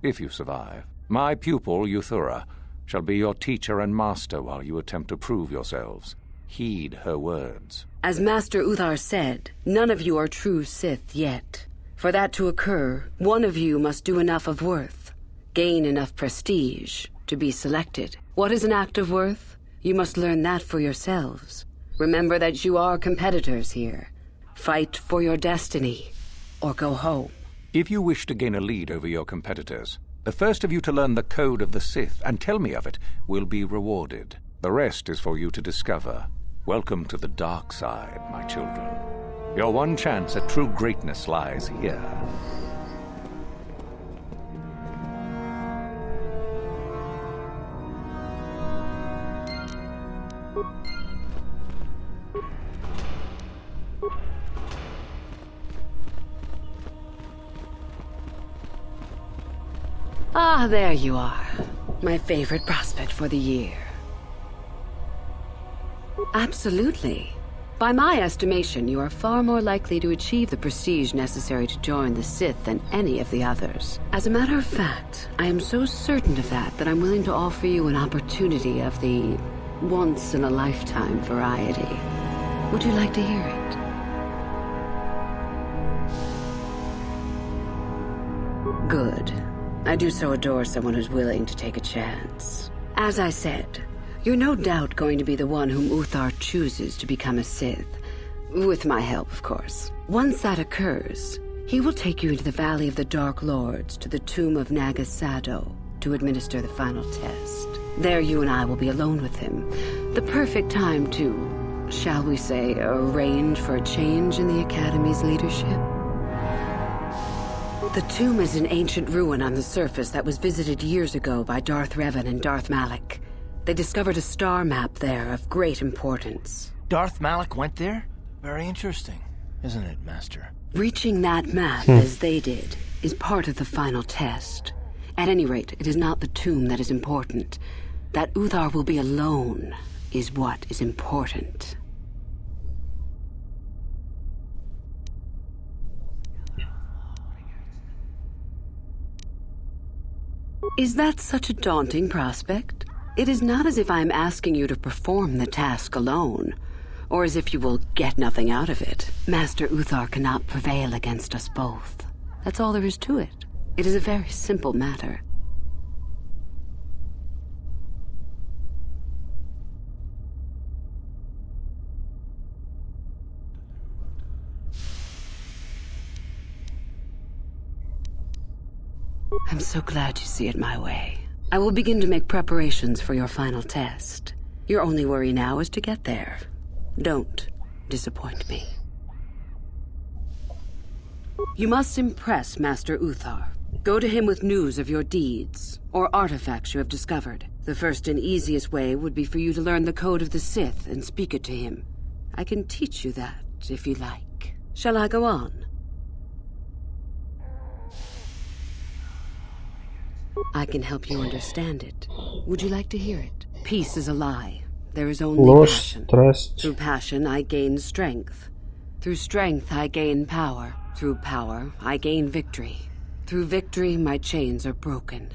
Speaker 12: If you survive, my pupil, Euthura, shall be your teacher and master while you attempt to prove yourselves. Heed her words.
Speaker 2: As Master Uthar said, none of you are true Sith yet. For that to occur, one of you must do enough of worth, gain enough prestige, to be selected. What is an act of worth? You must learn that for yourselves. Remember that you are competitors here. Fight for your destiny, or go home.
Speaker 12: If you wish to gain a lead over your competitors, the first of you to learn the code of the Sith and tell me of it will be rewarded. The rest is for you to discover. Welcome to the dark side, my children. Your one chance at true greatness lies here.
Speaker 2: Ah, there you are. My favorite prospect for the year. Absolutely. By my estimation, you are far more likely to achieve the prestige necessary to join the Sith than any of the others. As a matter of fact, I am so certain of that I'm willing to offer you an opportunity of the once-in-a-lifetime variety. Would you like to hear it? Good. I do so adore someone who's willing to take a chance. As I said, you're no doubt going to be the one whom Uthar chooses to become a Sith. With my help, of course. Once that occurs, he will take you into the Valley of the Dark Lords to the tomb of Naga Sadow to administer the final test. There you and I will be alone with him. The perfect time to, shall we say, arrange for a change in the Academy's leadership. The tomb is an ancient ruin on the surface that was visited years ago by Darth Revan and Darth Malak. They discovered a star map there of great importance.
Speaker 4: Darth Malak went there? Very interesting, isn't it, Master?
Speaker 2: Reaching that map, as they did, is part of the final test. At any rate, it is not the tomb that is important. That Uthar will be alone is what is important. Is that such a daunting prospect? It is not as if I am asking you to perform the task alone, or as if you will get nothing out of it. Master Uthar cannot prevail against us both. That's all there is to it. It is a very simple matter. I'm so glad you see it my way. I will begin to make preparations for your final test. Your only worry now is to get there. Don't disappoint me. You must impress Master Uthar. Go to him with news of your deeds, or artifacts you have discovered. The first and easiest way would be for you to learn the code of the Sith and speak it to him. I can teach you that, if you like. Shall I go on? I can help you understand it. Would you like to hear it? Peace is a lie. There is only passion. Through passion, I gain strength. Through strength, I gain power. Through power, I gain victory. Through victory, my chains are broken.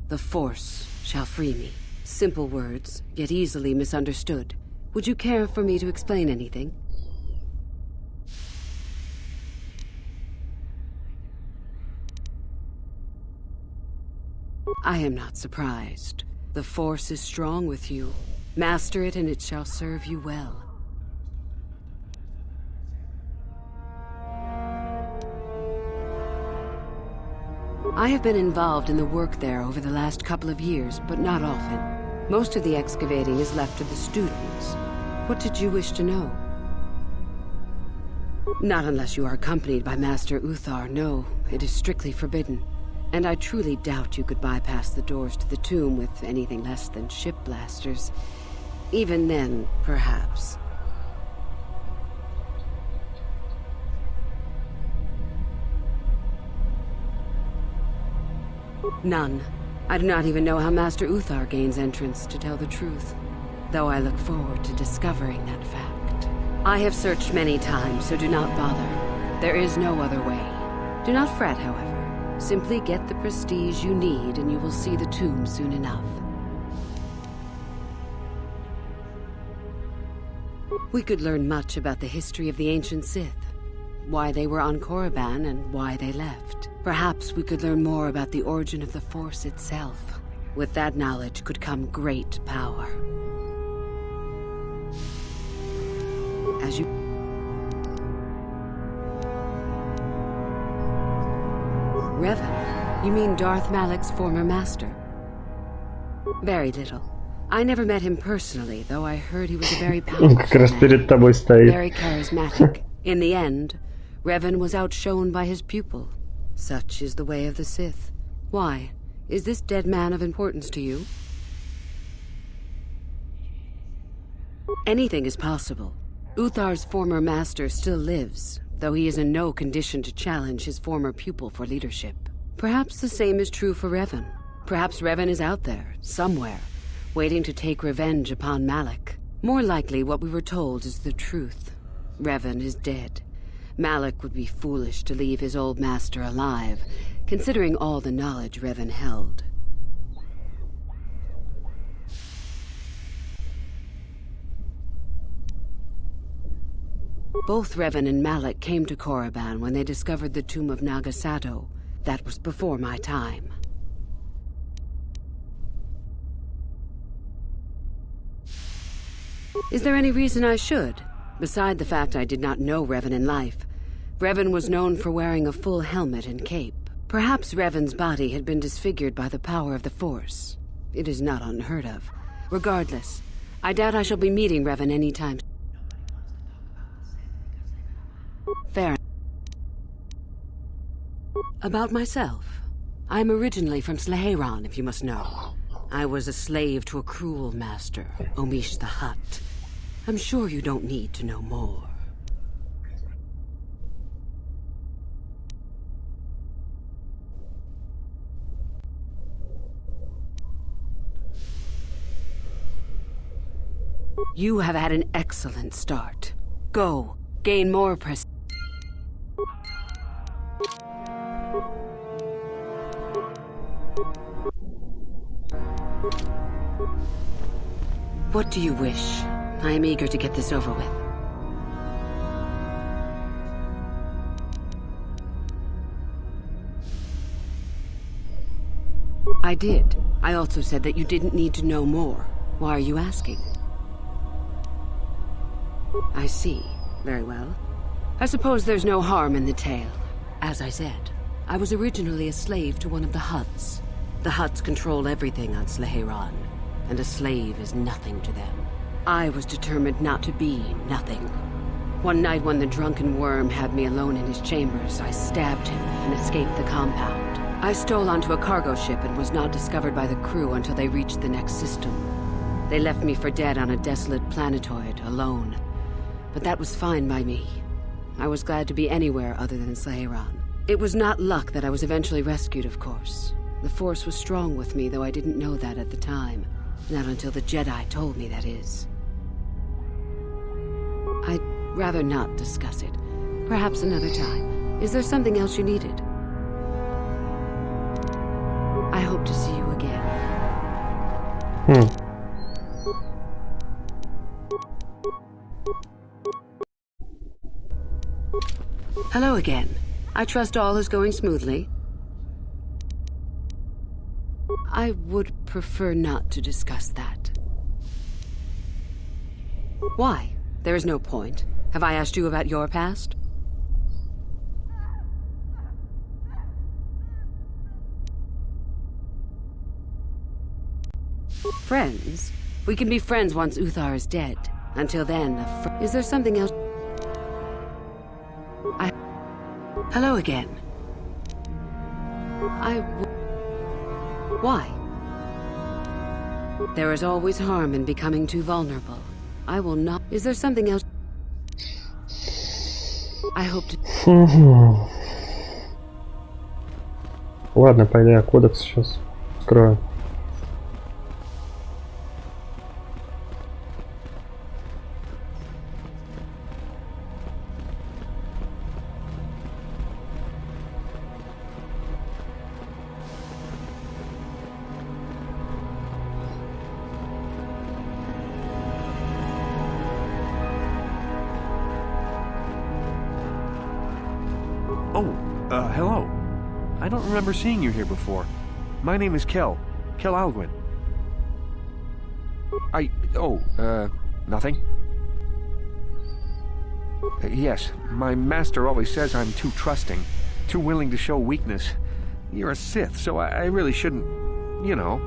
Speaker 2: The Force shall free me. Simple words, yet easily misunderstood. Would you care for me to explain anything? I am not surprised. The Force is strong with you. Master it and it shall serve you well. I have been involved in the work there over the last couple of years, but not often. Most of the excavating is left to the students. What did you wish to know? Not unless you are accompanied by Master Uthar, no. It is strictly forbidden. And I truly doubt you could bypass the doors to the tomb with anything less than ship blasters. Even then, perhaps. None. I do not even know how Master Uthar gains entrance, to tell the truth. Though I look forward to discovering that fact. I have searched many times, so do not bother. There is no other way. Do not fret, however. Simply get the prestige you need, and you will see the tomb soon enough. We could learn much about the history of the ancient Sith. Why they were on Korriban and why they left. Perhaps we could learn more about the origin of the Force itself. With that knowledge could come great power. As you... Revan? You mean Darth Malak's former master? Very little. I never met him personally, though I heard he was a very powerful
Speaker 1: Как раз перед тобой стоит.
Speaker 2: very charismatic. In the end, Revan was outshone by his pupil. Such is the way of the Sith. Why? Is this dead man of importance to you? Anything is possible. Uthar's former master still lives, though he is in no condition to challenge his former pupil for leadership. Perhaps the same is true for Revan. Perhaps Revan is out there, somewhere, waiting to take revenge upon Malak. More likely, what we were told is the truth. Revan is dead. Malak would be foolish to leave his old master alive, considering all the knowledge Revan held. Both Revan and Malak came to Korriban when they discovered the tomb of Naga Sato. That was before my time. Is there any reason I should? Beside the fact I did not know Revan in life, Revan was known for wearing a full helmet and cape. Perhaps Revan's body had been disfigured by the power of the Force. It is not unheard of. Regardless, I doubt I shall be meeting Revan anytime. Fair. About myself. I am originally from Sleheyron, if you must know. I was a slave to a cruel master, Omish the Hutt. I'm sure you don't need to know more. You have had an excellent start. Go, gain more prestige. What do you wish? I am eager to get this over with. I did. I also said that you didn't need to know more. Why are you asking? I see. Very well. I suppose there's no harm in the tale. As I said, I was originally a slave to one of the Hutts. The Hutts control everything on Sleheyron, and a slave is nothing to them. I was determined not to be nothing. One night when the drunken worm had me alone in his chambers, I stabbed him and escaped the compound. I stole onto a cargo ship and was not discovered by the crew until they reached the next system. They left me for dead on a desolate planetoid, alone. But that was fine by me. I was glad to be anywhere other than Sleheyron. It was not luck that I was eventually rescued, of course. The Force was strong with me, though I didn't know that at the time. Not until the Jedi told me, that is. I'd rather not discuss it. Perhaps another time. Is there something else you needed? I hope to see you again. Hello again. I trust all is going smoothly. I would prefer not to discuss that. Why? There is no point. Have I asked you about your past? Friends? We can be friends once Uthar is dead. Until then, is there something else? Hello again. Why? There is always harm in becoming too vulnerable. I will not. Is there something else? I hope to.
Speaker 1: Ладно, пойду я кодекс сейчас скрою.
Speaker 16: Hello. I don't remember seeing you here before. My name is Kel. Kel Alguin. Nothing? Yes, my master always says I'm too trusting, too willing to show weakness. You're a Sith, so I really shouldn't, you know.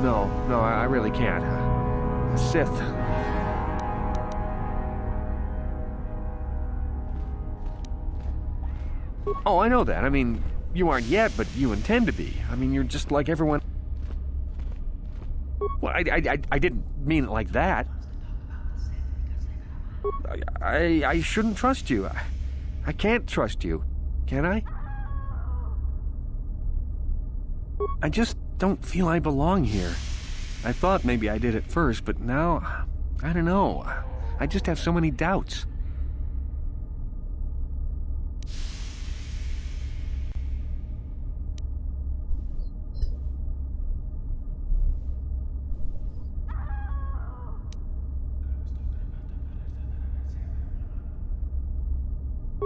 Speaker 16: No, I really can't. A Sith. Oh, I know that. I mean, you aren't yet, but you intend to be. I mean, you're just like everyone... Well, I didn't mean it like that. I shouldn't trust you. I can't trust you. Can I? I just don't feel I belong here. I thought maybe I did at first, but now... I don't know. I just have so many doubts.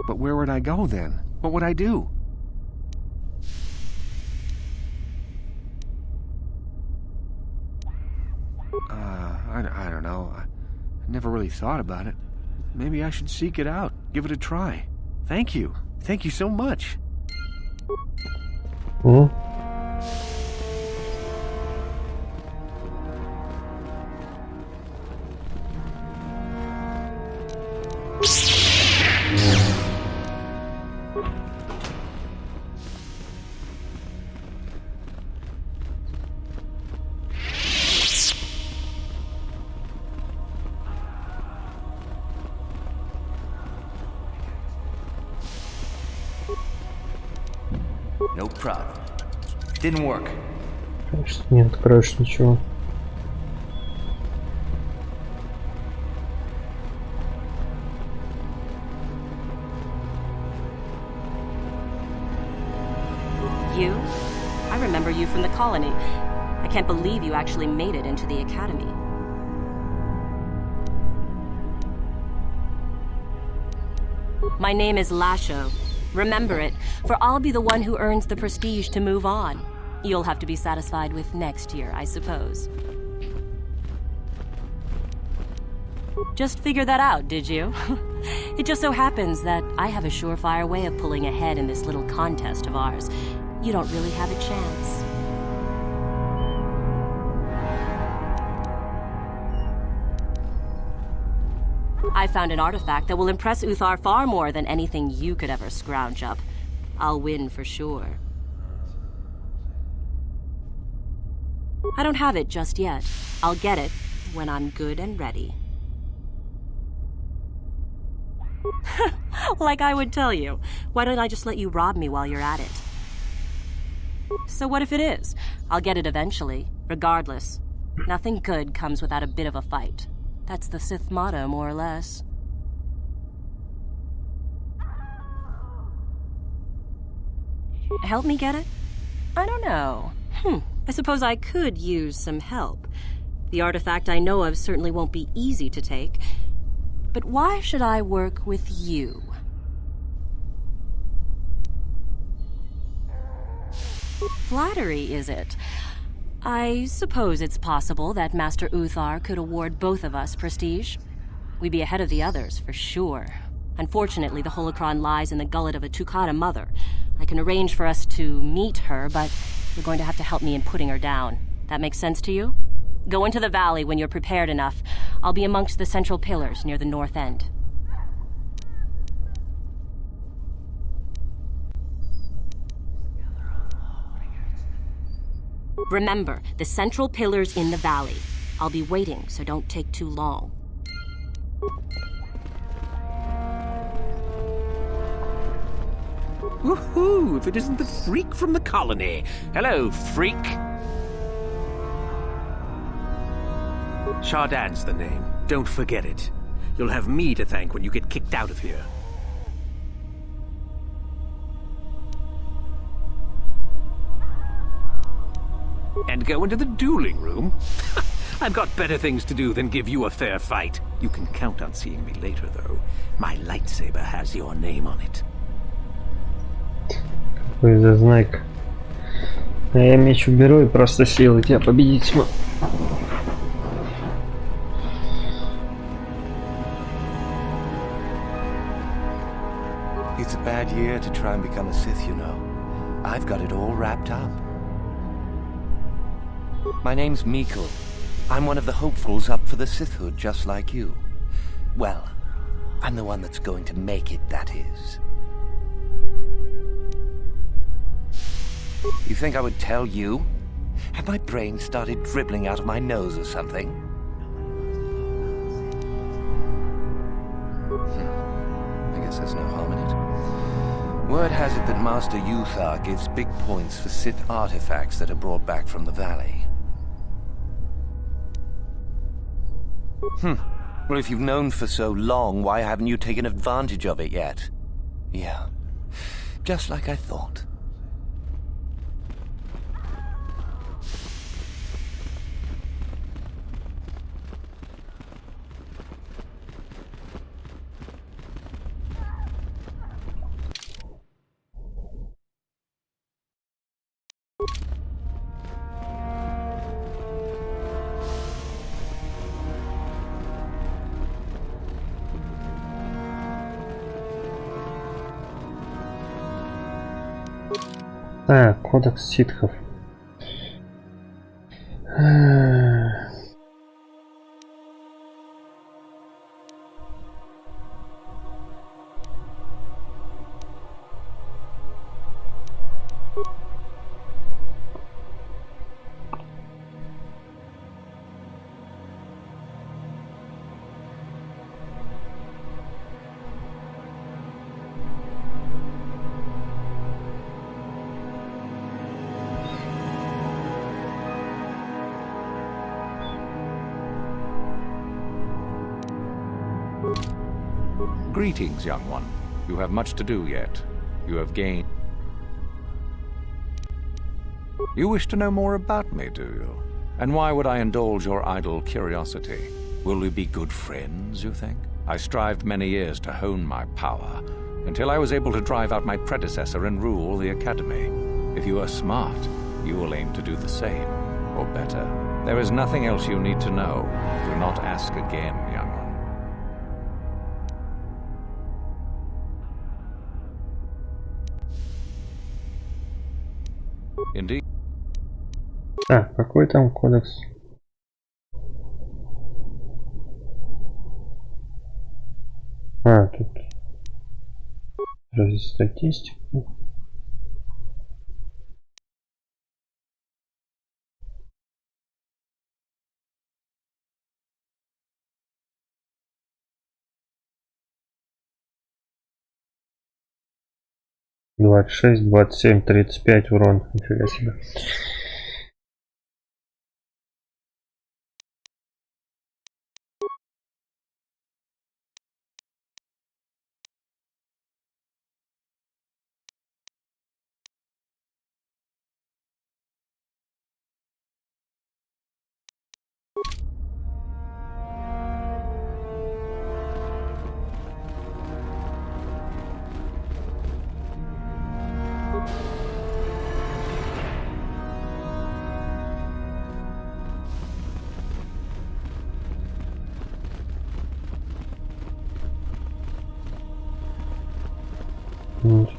Speaker 16: But where would I go then? What would I do? I don't know. I never really thought about it. Maybe I should seek it out, give it a try. Thank you. Thank you so much.
Speaker 10: No problem. Didn't work.
Speaker 1: Конечно, не откроешь ничего.
Speaker 9: You? I remember you from the colony. I can't believe you actually made it into the academy. My name is Lasho. Remember it, for I'll be the one who earns the prestige to move on. You'll have to be satisfied with next year, I suppose. Just figured that out, did you? It just so happens that I have a surefire way of pulling ahead in this little contest of ours. You don't really have a chance. I found an artifact that will impress Uthar far more than anything you could ever scrounge up. I'll win for sure. I don't have it just yet. I'll get it when I'm good and ready. Like I would tell you. Why don't I just let you rob me while you're at it? So what if it is? I'll get it eventually, regardless. Nothing good comes without a bit of a fight. That's the Sith motto, more or less. Help me get it? I don't know. I suppose I could use some help. The artifact I know of certainly won't be easy to take. But why should I work with you? Flattery, is it? I suppose it's possible that Master Uthar could award both of us prestige. We'd be ahead of the others, for sure. Unfortunately, the holocron lies in the gullet of a Tukata mother. I can arrange for us to meet her, but you're going to have to help me in putting her down. That makes sense to you? Go into the valley when you're prepared enough. I'll be amongst the central pillars near the north end. Remember, the central pillar's in the valley. I'll be waiting, so don't take too long.
Speaker 7: Woohoo! If it isn't the freak from the colony. Hello, freak. Chardin's the name. Don't forget it. You'll have me to thank when you get kicked out of here. And go into the dueling room? I've got better things to do than give you a fair fight. You can count on seeing me later, though. My lightsaber has your name on it.
Speaker 1: Какой зазнайка. А я меч уберу и просто силой тебя победить смогу.
Speaker 10: It's a bad year to try and become a Sith, you know. I've got it all wrapped up. My name's Mikkel. I'm one of the hopefuls up for the Sithhood, just like you. Well, I'm the one that's going to make it, that is. You think I would tell you? Have my brain started dribbling out of my nose or something? I guess there's no harm in it. Word has it that Master Yuthar gives big points for Sith artifacts that are brought back from the valley. Well, if you've known for so long, why haven't you taken advantage of it yet? Yeah, just like I thought.
Speaker 1: Так, кодекс ситхов.
Speaker 12: Greetings, young one. You have much to do yet. You have gained... You wish to know more about me, do you? And why would I indulge your idle curiosity? Will we be good friends, you think? I strived many years to hone my power, until I was able to drive out my predecessor and rule the Academy. If you are smart, you will aim to do the same, or better. There is nothing else you need to know. Do not ask again, young one. Indeed.
Speaker 1: Так, какой там кодекс? А, тут разве статистику? Двадцать шесть, 27, 35 урон. Нифига себе.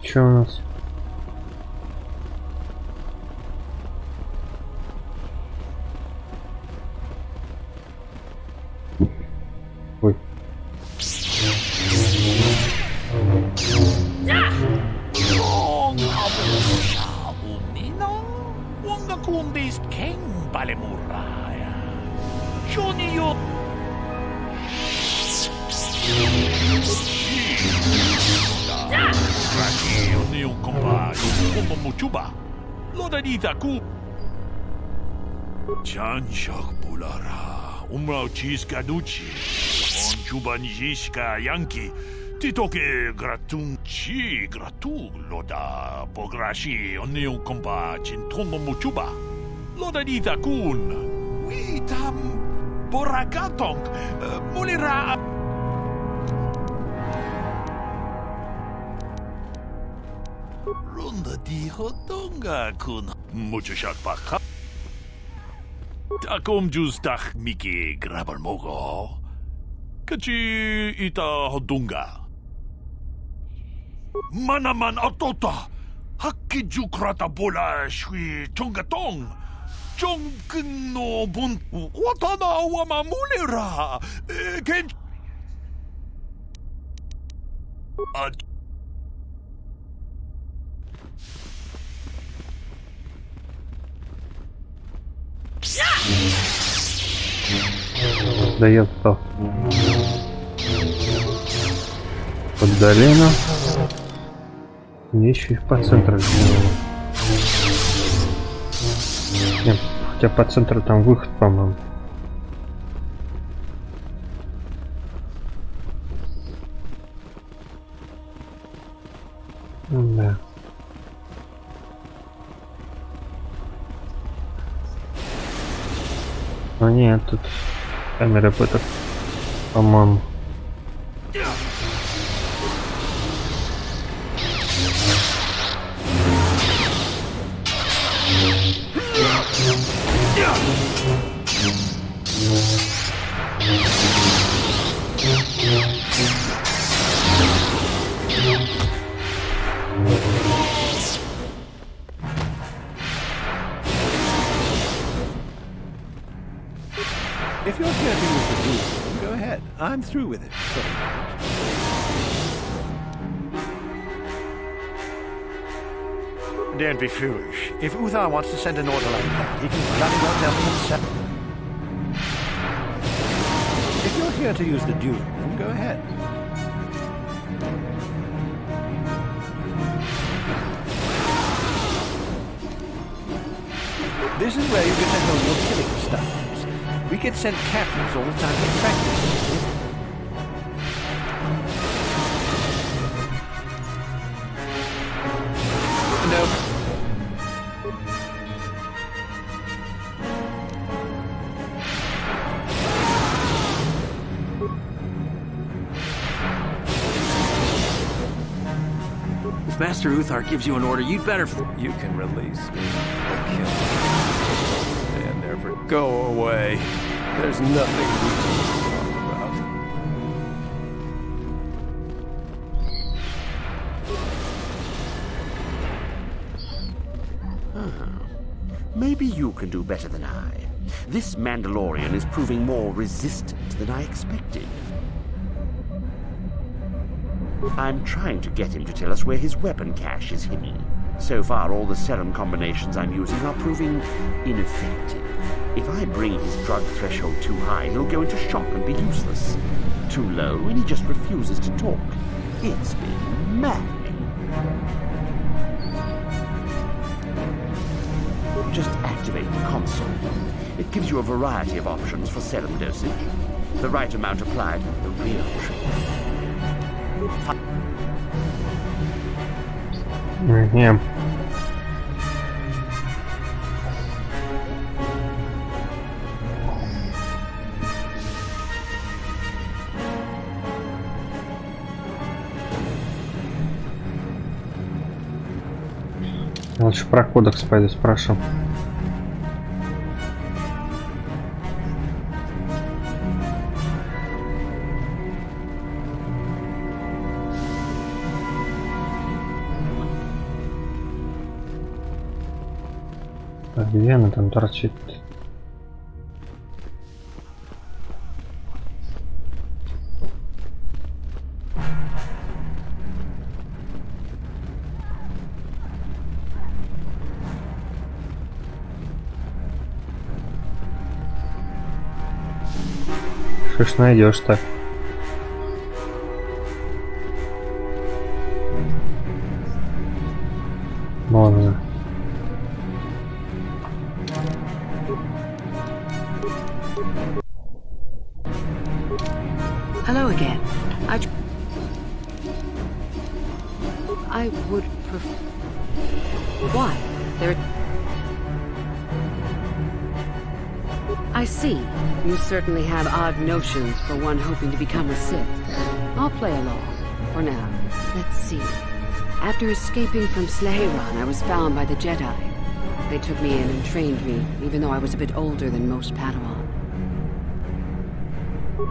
Speaker 1: Что у нас? Ой.
Speaker 13: Pograshi, Onion Compa, Muchuba. Lodanita Ku. Chanshak Bulara, Umrao Chiska Duchi, On Chubanjiska Yankee, Titoke Gratun Chi Gratu, Loda Pograshi, Onion Compa, Chintomo Muchuba. Lodanita Kun, Witam Borakatong, Mulira. Runda di Hodonga Kun, Muchashak Baka. Takom Justach Miki Grabarmogo. Kachi Ita Hodunga. Manaman Atota. Hakijukrata Bola Shui Chongatong. Chongkin no Bun. Watana Wama Mulira. Ken.
Speaker 1: Дает то. Под долину. Мне еще и по центру сделали. Нет, хотя по центру там выход, по-моему. Да. Ну нет, тут камера пыток, по-моему.
Speaker 17: If you're here to use the duel, go ahead. I'm through with it. Don't be foolish. If Uthar wants to send an order like that, he can bloody well tell me himself. If you're here to use the duel, then go ahead. This is where you get to hone your killing styles. We get sent captives all the time to practice. No.
Speaker 7: If Master Uthar gives you an order, you'd better...
Speaker 17: You can release me or kill me. And never go away. There's nothing we can talk about.
Speaker 18: Maybe you can do better than I. This Mandalorian is proving more resistant than I expected. I'm trying to get him to tell us where his weapon cache is hidden. So far, all the serum combinations I'm using are proving ineffective. If I bring his drug threshold too high, he'll go into shock and be useless. Too low, and he just refuses to talk. It's been maddening. Just activate the console. It gives you a variety of options for serum dosage. The right amount applied, the real trick.
Speaker 1: Yeah. Лучше про кодекс пойду спрошу. А где она там торчит? Что ж найдешь так?
Speaker 2: Hello again. I would prefer... Why? I see. You certainly have odd notions for one hoping to become a Sith. I'll play along, for now. Let's see. After escaping from Sleheyron, I was found by the Jedi. They took me in and trained me, even though I was a bit older than most Padawan.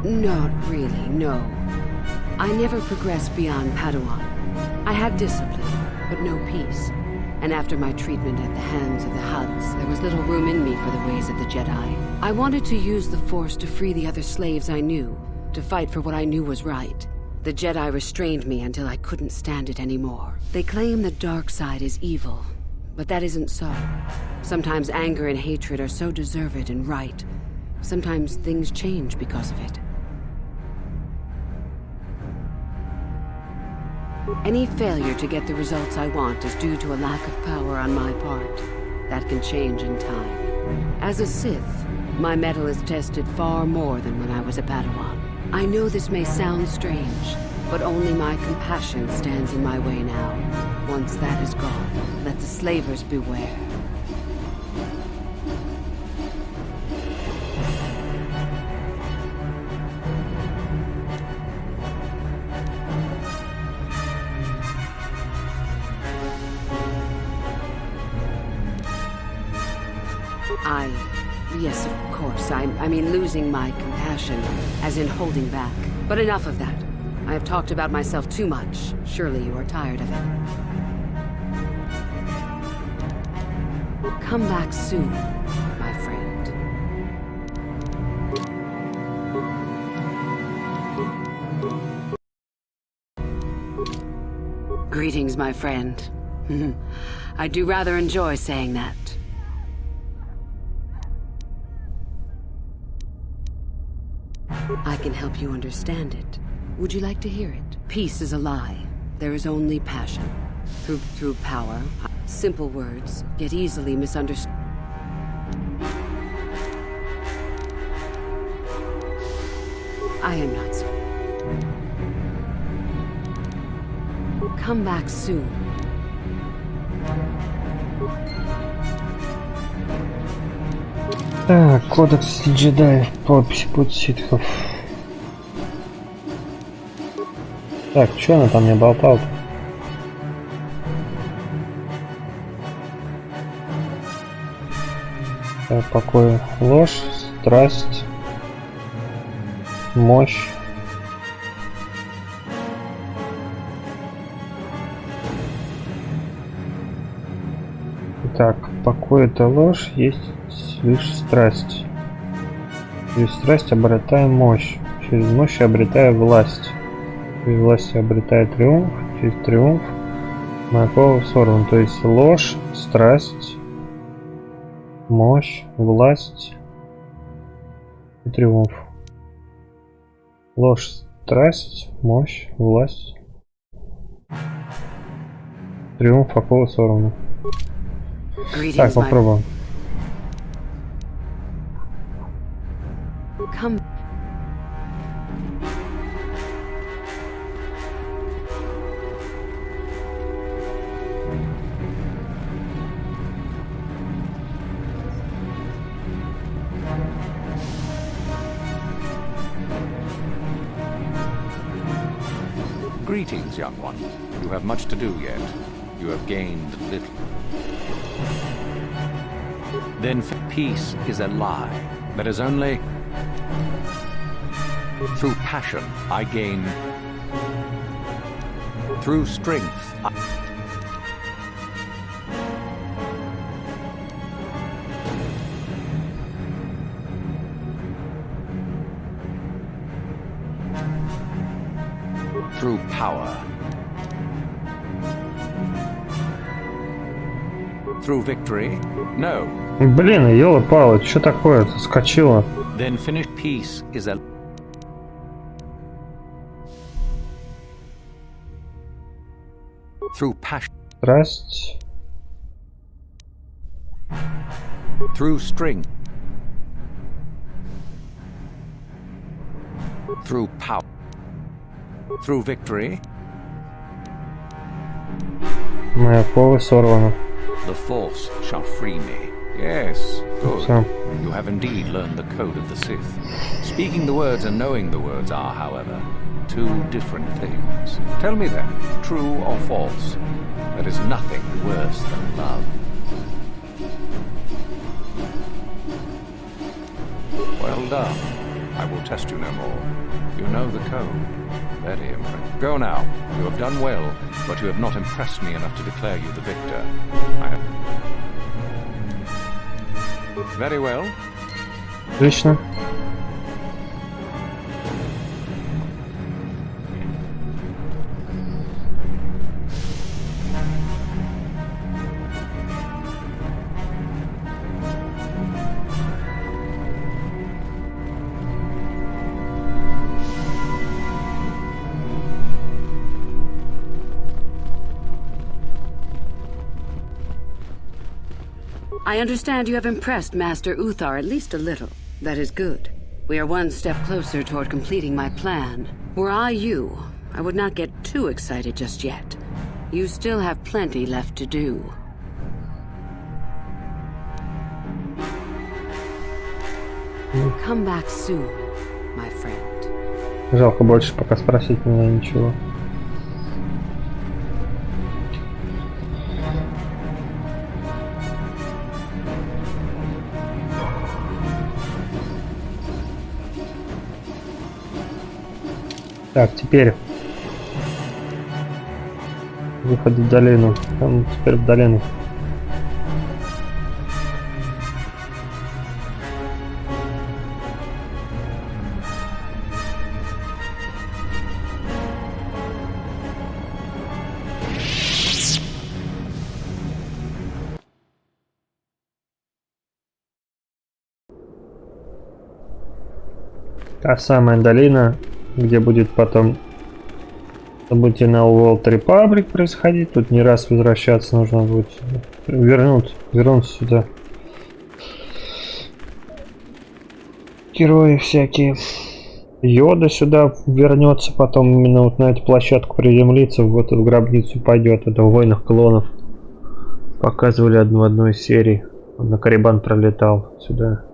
Speaker 2: Not really, no. I never progressed beyond Padawan. I had discipline, but no peace. And after my treatment at the hands of the Hutts, there was little room in me for the ways of the Jedi. I wanted to use the Force to free the other slaves I knew, to fight for what I knew was right. The Jedi restrained me until I couldn't stand it anymore. They claim the dark side is evil, but that isn't so. Sometimes anger and hatred are so deserved and right. Sometimes things change because of it. Any failure to get the results I want is due to a lack of power on my part. That can change in time. As a Sith, my mettle is tested far more than when I was a Padawan. I know this may sound strange, but only my compassion stands in my way now. Once that is gone, let the slavers beware. Yes, of course. I mean losing my compassion, as in holding back. But enough of that. I have talked about myself too much. Surely you are tired of it. Come back soon, my friend. Greetings, my friend. I do rather enjoy saying that. I can help you understand it. Would you like to hear it? Peace is a lie. There is only passion. Through power, simple words get easily misunderstood. I am not so. Come back soon.
Speaker 1: Так, кодекс джедаев, подпись путь ситхов. Так, что она там мне болтала-то? Так, покой, ложь, страсть, мощь. Так, покой это ложь, есть лишь страсть. Через страсть обретаем мощь. Через мощь обретая власть. Через власть обретая триумф. Через триумф мы оковы сорван. То есть ложь, страсть, мощь, власть и триумф. Ложь, страсть, мощь, власть. Триумф оковы сорваны. Так, попробуем.
Speaker 2: Come.
Speaker 12: Greetings, young one. You have much to do yet. You have gained little. Then peace is a lie. That is only... Through passion, I gain... Through strength, Through power. Through victory? No.
Speaker 1: Блин, ёлы-палы, что такое? Соскочила.
Speaker 12: Then finish peace is a... Through passion.
Speaker 1: Страсть.
Speaker 12: Through strength. Through power. Through victory.
Speaker 1: Моя кова сорвана.
Speaker 12: The Force shall free me. Yes, good.
Speaker 1: Все.
Speaker 12: You have indeed learned the code of the Sith. Speaking the words and knowing the words are, however, two different things. Tell me then, true or false? There is nothing worse than love. Well done. I will test you no more. You know the code. Very impressive. Go now. You have done well, but you have not impressed me enough to declare you the victor. I have... Very well.
Speaker 1: Отлично.
Speaker 2: I understand you have impressed Master Uthar at least a little. That is good. We are one step closer toward completing my plan. Were I you, I would not get too excited just yet. You still have plenty left to do. Come back soon, my friend.
Speaker 1: Жалко больше пока спросить меня ничего. Так, теперь выход в долину. Там теперь в долину. Та самая долина, где будет потом событие на World Republic происходить. Тут не раз возвращаться нужно будет. Вернуться сюда. Герои всякие. Йода сюда вернется, потом именно вот на эту площадку приземлится, вот в гробницу пойдет. Это в Войнах клонов. Показывали в одной из серий. Он на Корибан пролетал сюда.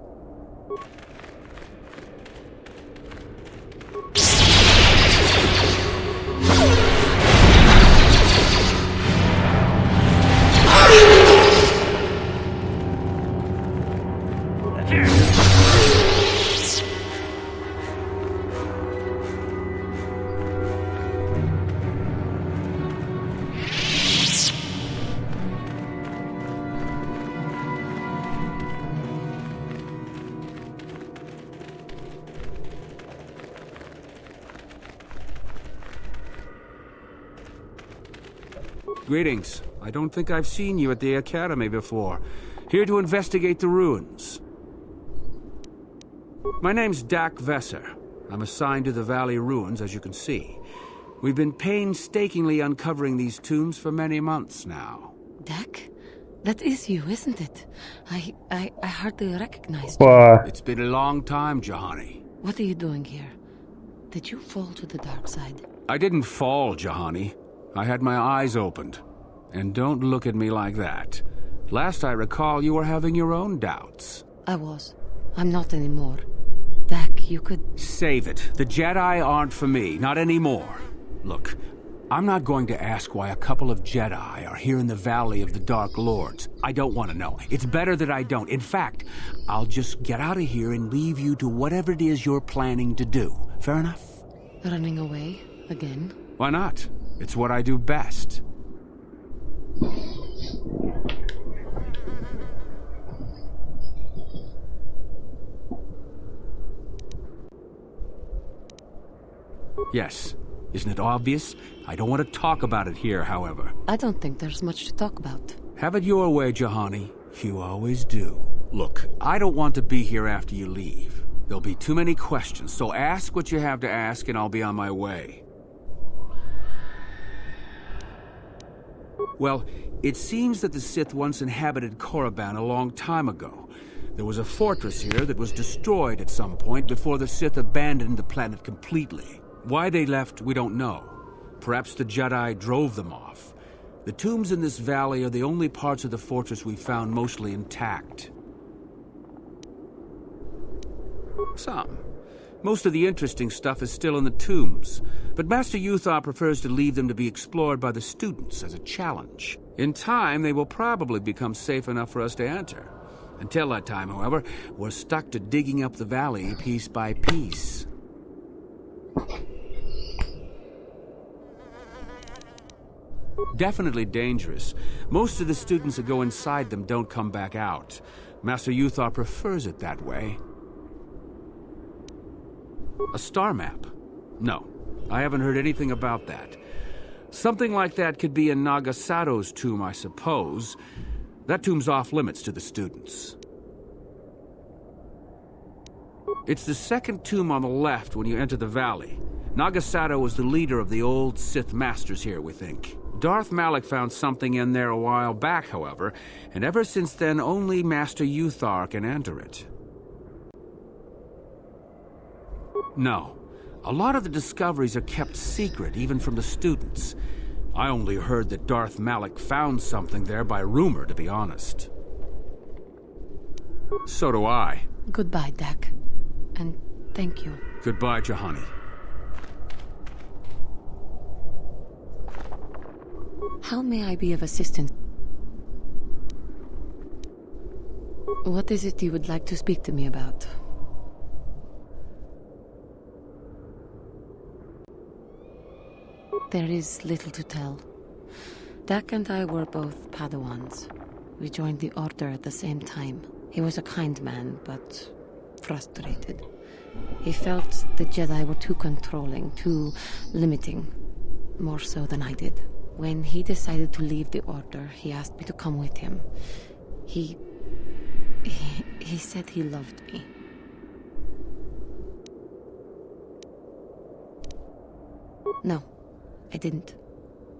Speaker 19: Greetings. I don't think I've seen you at the Academy before. Here to investigate the ruins. My name's Dak Vesser. I'm assigned to the Valley Ruins, as you can see. We've been painstakingly uncovering these tombs for many months now.
Speaker 15: Dak? That is you, isn't it? I hardly recognized you.
Speaker 19: It's been a long time, Juhani.
Speaker 15: What are you doing here? Did you fall to the dark side?
Speaker 19: I didn't fall, Juhani. I had my eyes opened. And don't look at me like that. Last I recall, you were having your own doubts.
Speaker 15: I was. I'm not anymore. Dak, you could...
Speaker 19: Save it. The Jedi aren't for me, not anymore. Look, I'm not going to ask why a couple of Jedi are here in the Valley of the Dark Lords. I don't want to know. It's better that I don't. In fact, I'll just get out of here and leave you to whatever it is you're planning to do. Fair enough?
Speaker 15: Running away? Again?
Speaker 19: Why not? It's what I do best. Yes. Isn't it obvious? I don't want to talk about it here, however.
Speaker 15: I don't think there's much to talk about.
Speaker 19: Have it your way, Juhani. You always do. Look, I don't want to be here after you leave. There'll be too many questions, so ask what you have to ask and I'll be on my way. Well, it seems that the Sith once inhabited Korriban a long time ago. There was a fortress here that was destroyed at some point before the Sith abandoned the planet completely. Why they left, we don't know. Perhaps the Jedi drove them off. The tombs in this valley are the only parts of the fortress we found mostly intact. Some. Most of the interesting stuff is still in the tombs, but Master Uthar prefers to leave them to be explored by the students as a challenge. In time, they will probably become safe enough for us to enter. Until that time, however, we're stuck to digging up the valley piece by piece. Definitely dangerous. Most of the students that go inside them don't come back out. Master Uthar prefers it that way. A star map? No, I haven't heard anything about that. Something like that could be in Nagasato's tomb, I suppose. That tomb's off limits to the students. It's the second tomb on the left when you enter the valley. Nagasato was the leader of the old Sith Masters here, we think. Darth Malak found something in there a while back, however, and ever since then only Master Uthar can enter it. No. A lot of the discoveries are kept secret, even from the students. I only heard that Darth Malak found something there by rumor, to be honest. So do I.
Speaker 15: Goodbye, Dak. And thank you.
Speaker 19: Goodbye, Juhani.
Speaker 15: How may I be of assistance? What is it you would like to speak to me about? There is little to tell. Dak and I were both Padawans. We joined the Order at the same time. He was a kind man, but frustrated. He felt the Jedi were too controlling, too limiting, more so than I did. When he decided to leave the Order, he asked me to come with him. He said he loved me. No, I didn't.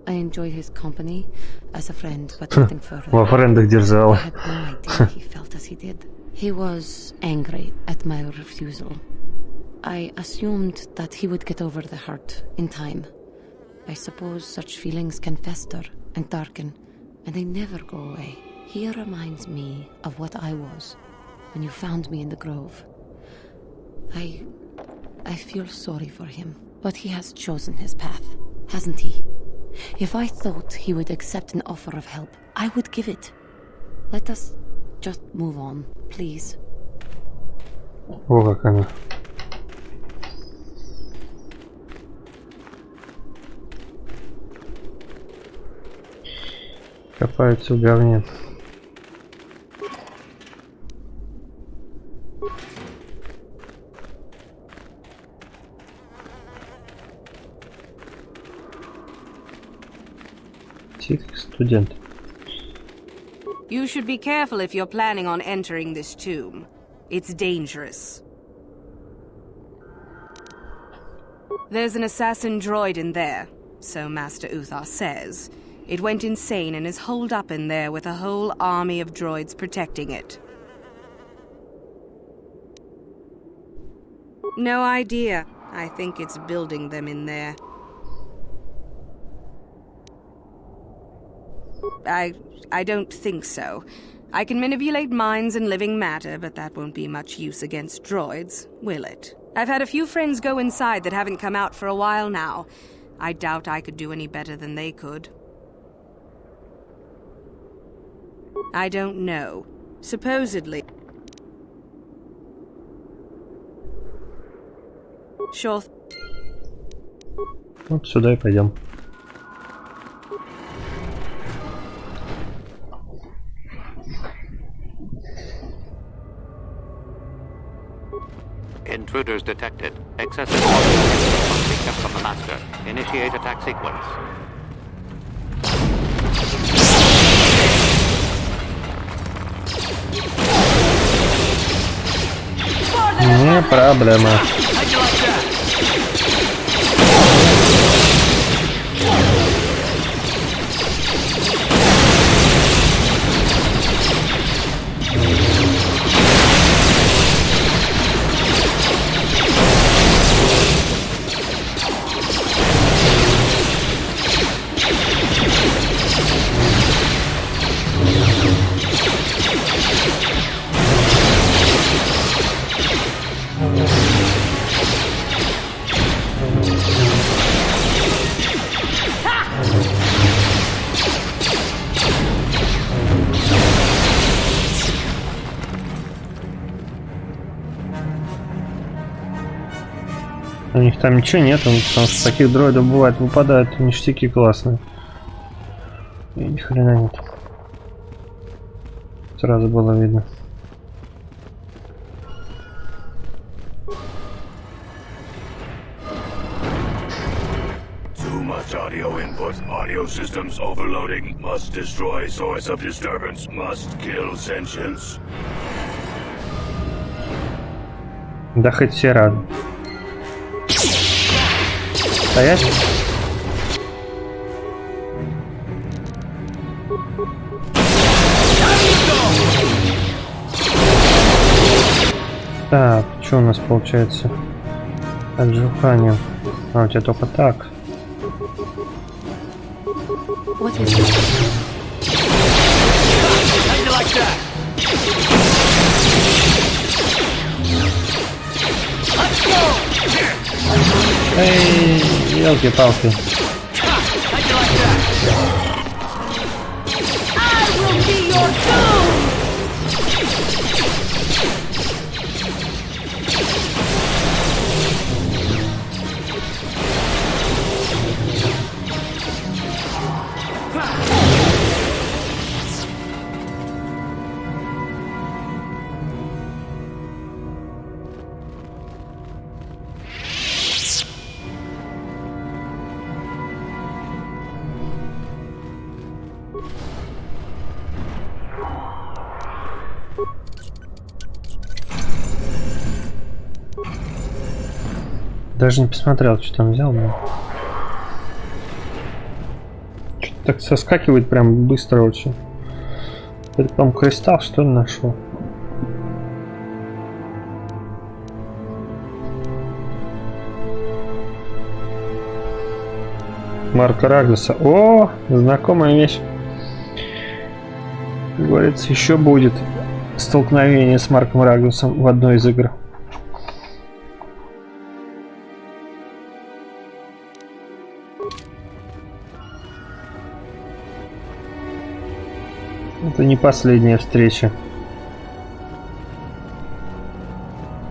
Speaker 15: I enjoyed his company as a friend, but nothing further.
Speaker 1: Во френдах держал.
Speaker 15: I had no idea he felt as he did. He was angry at my refusal. I assumed that he would get over the hurt in time. I suppose such feelings can fester and darken, and they never go away. He reminds me of what I was when you found me in the grove. I feel sorry for him, but he has chosen his path, hasn't he? If I thought he would accept an offer of help, I would give it. Let us just move on, please.
Speaker 1: О, как она. Копаются в говне. Тихо, студент.
Speaker 20: You should be careful if you're planning on entering this tomb. It's dangerous. There's an assassin droid in there, so Master Uthar says. It went insane and is holed up in there with a whole army of droids protecting it. No idea. I think it's building them in there. I don't think so. I can manipulate minds and living matter, but that won't be much use against droids, will it? I've had a few friends go inside that haven't come out for a while now. I doubt I could do any better than they could. I don't know. Supposedly. Sure.
Speaker 1: Вот сюда и пойдем.
Speaker 21: Intruders detected. Excessive oxygen must be kept from the master. Initiate attack sequence.
Speaker 1: Не проблема. У них там ничего нету, потому что таких дроидов бывает выпадают ништяки классные. И ни хрена нет. Сразу было видно.
Speaker 11: Too much audio input. Audio systems overloading. Must destroy source of disturbance. Must kill sentience.
Speaker 1: Да хоть все рады. Стоять? Так, что у нас получается? Отжухание. А, у тебя только так. Эй, елки-палки. Даже не посмотрел, что там взял. Что-то так соскакивает прям быстро очень. Это, по-моему, кристалл, что ли, нашел? Марка Рагнуса. О, знакомая вещь. Как говорится, еще будет столкновение с Марком Рагнусом в одной из игр. Это не последняя встреча.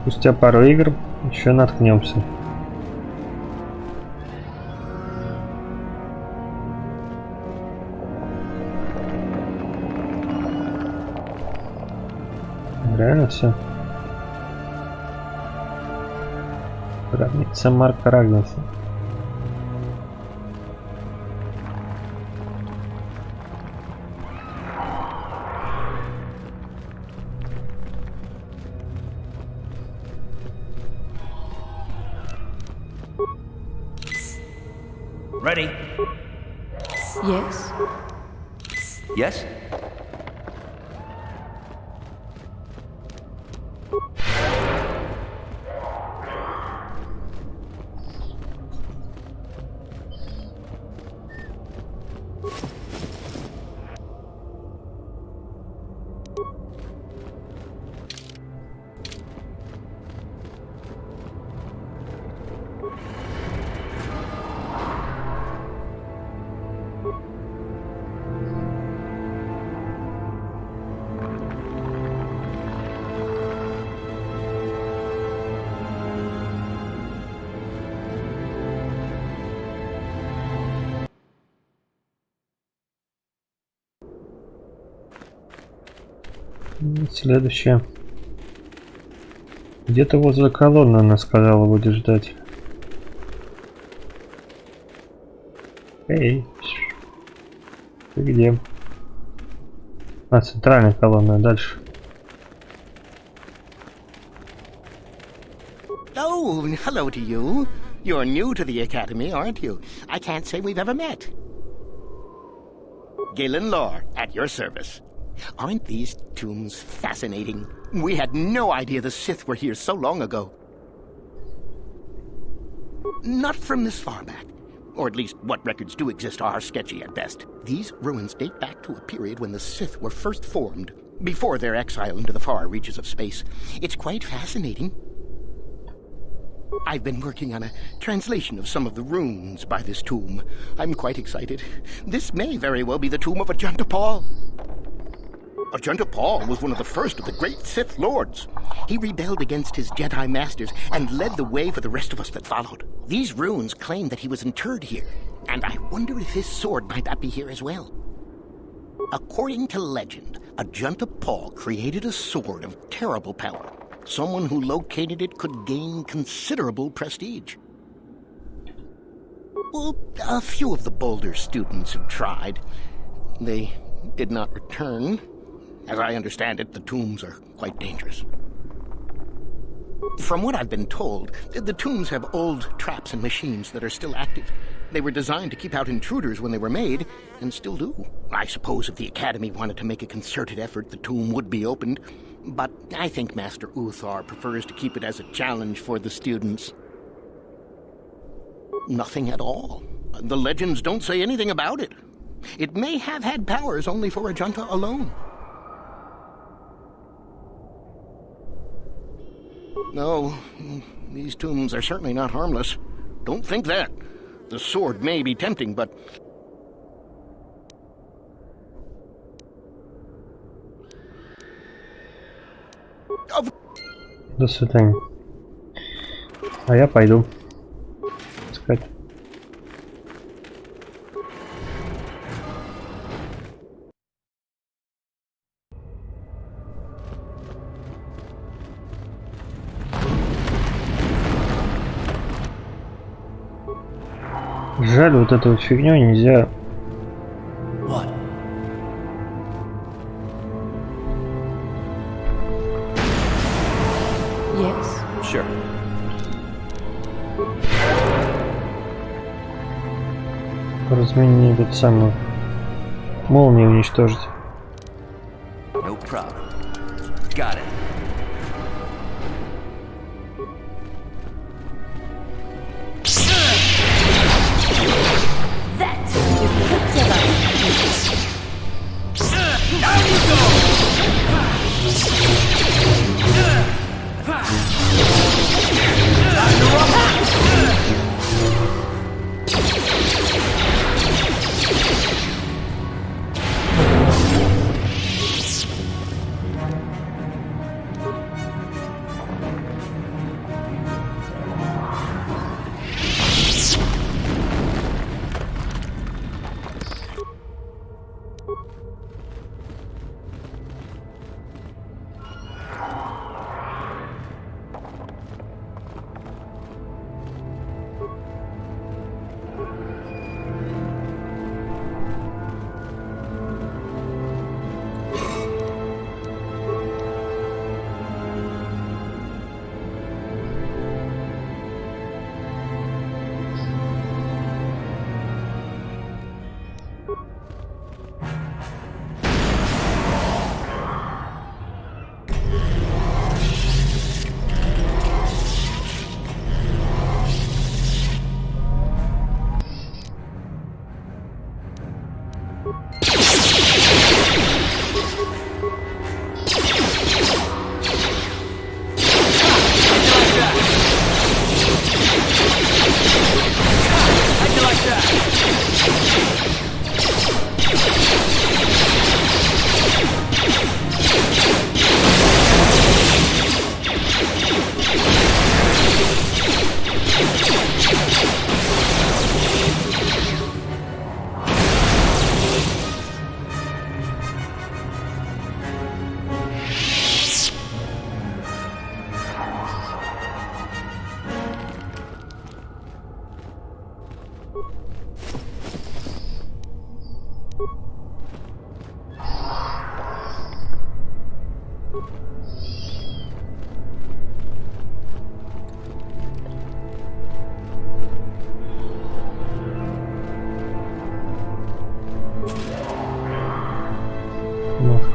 Speaker 1: Спустя пару игр еще наткнемся. Реально все. Гробница Марка Рагнуса.
Speaker 10: Ready?
Speaker 2: Yes?
Speaker 10: Yes?
Speaker 1: Следующее. Где-то возле колонны, она сказала, будет ждать. Эй, ты где? А, центральная колонна, дальше.
Speaker 22: Oh, hello to you. You're new to the Academy, aren't you? I can't say we've ever met. Galen Lore, at your service. Aren't these tombs fascinating? We had no idea the Sith were here so long ago. Not from this far back. Or at least what records do exist are sketchy at best. These ruins date back to a period when the Sith were first formed, before their exile into the far reaches of space. It's quite fascinating. I've been working on a translation of some of the runes by this tomb. I'm quite excited. This may very well be the tomb of Ajanta Paul. Ajunta Paul was one of the first of the great Sith Lords. He rebelled against his Jedi masters and led the way for the rest of us that followed. These runes claim that he was interred here, and I wonder if his sword might not be here as well. According to legend, Ajunta Paul created a sword of terrible power. Someone who located it could gain considerable prestige. Well, a few of the Boulder students have tried. They did not return. As I understand it, the tombs are quite dangerous. From what I've been told, the tombs have old traps and machines that are still active. They were designed to keep out intruders when they were made, and still do. I suppose if the Academy wanted to make a concerted effort, the tomb would be opened. But I think Master Uthar prefers to keep it as a challenge for the students. Nothing at all. The legends don't say anything about it. It may have had powers only for Ajunta alone. No, these tombs are certainly not harmless. Don't think that. The sword may be tempting, but...
Speaker 1: До свидания. А я пойду искать. Жаль, вот эту вот фигню нельзя.
Speaker 3: What?
Speaker 15: Yes?
Speaker 3: Sure.
Speaker 1: Разменить эту самую молнию уничтожить.
Speaker 3: No problem. Got it.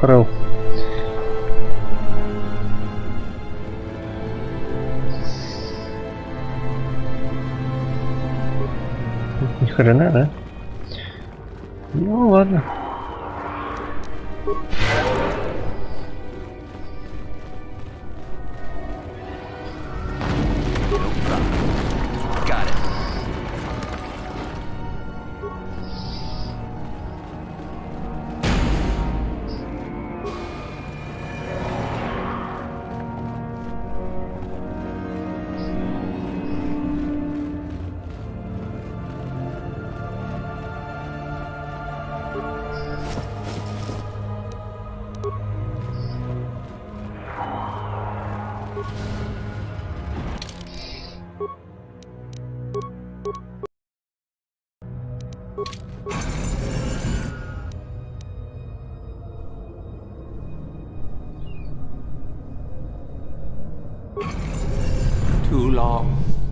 Speaker 1: Открыл. Ни хрена, да? Ну ладно.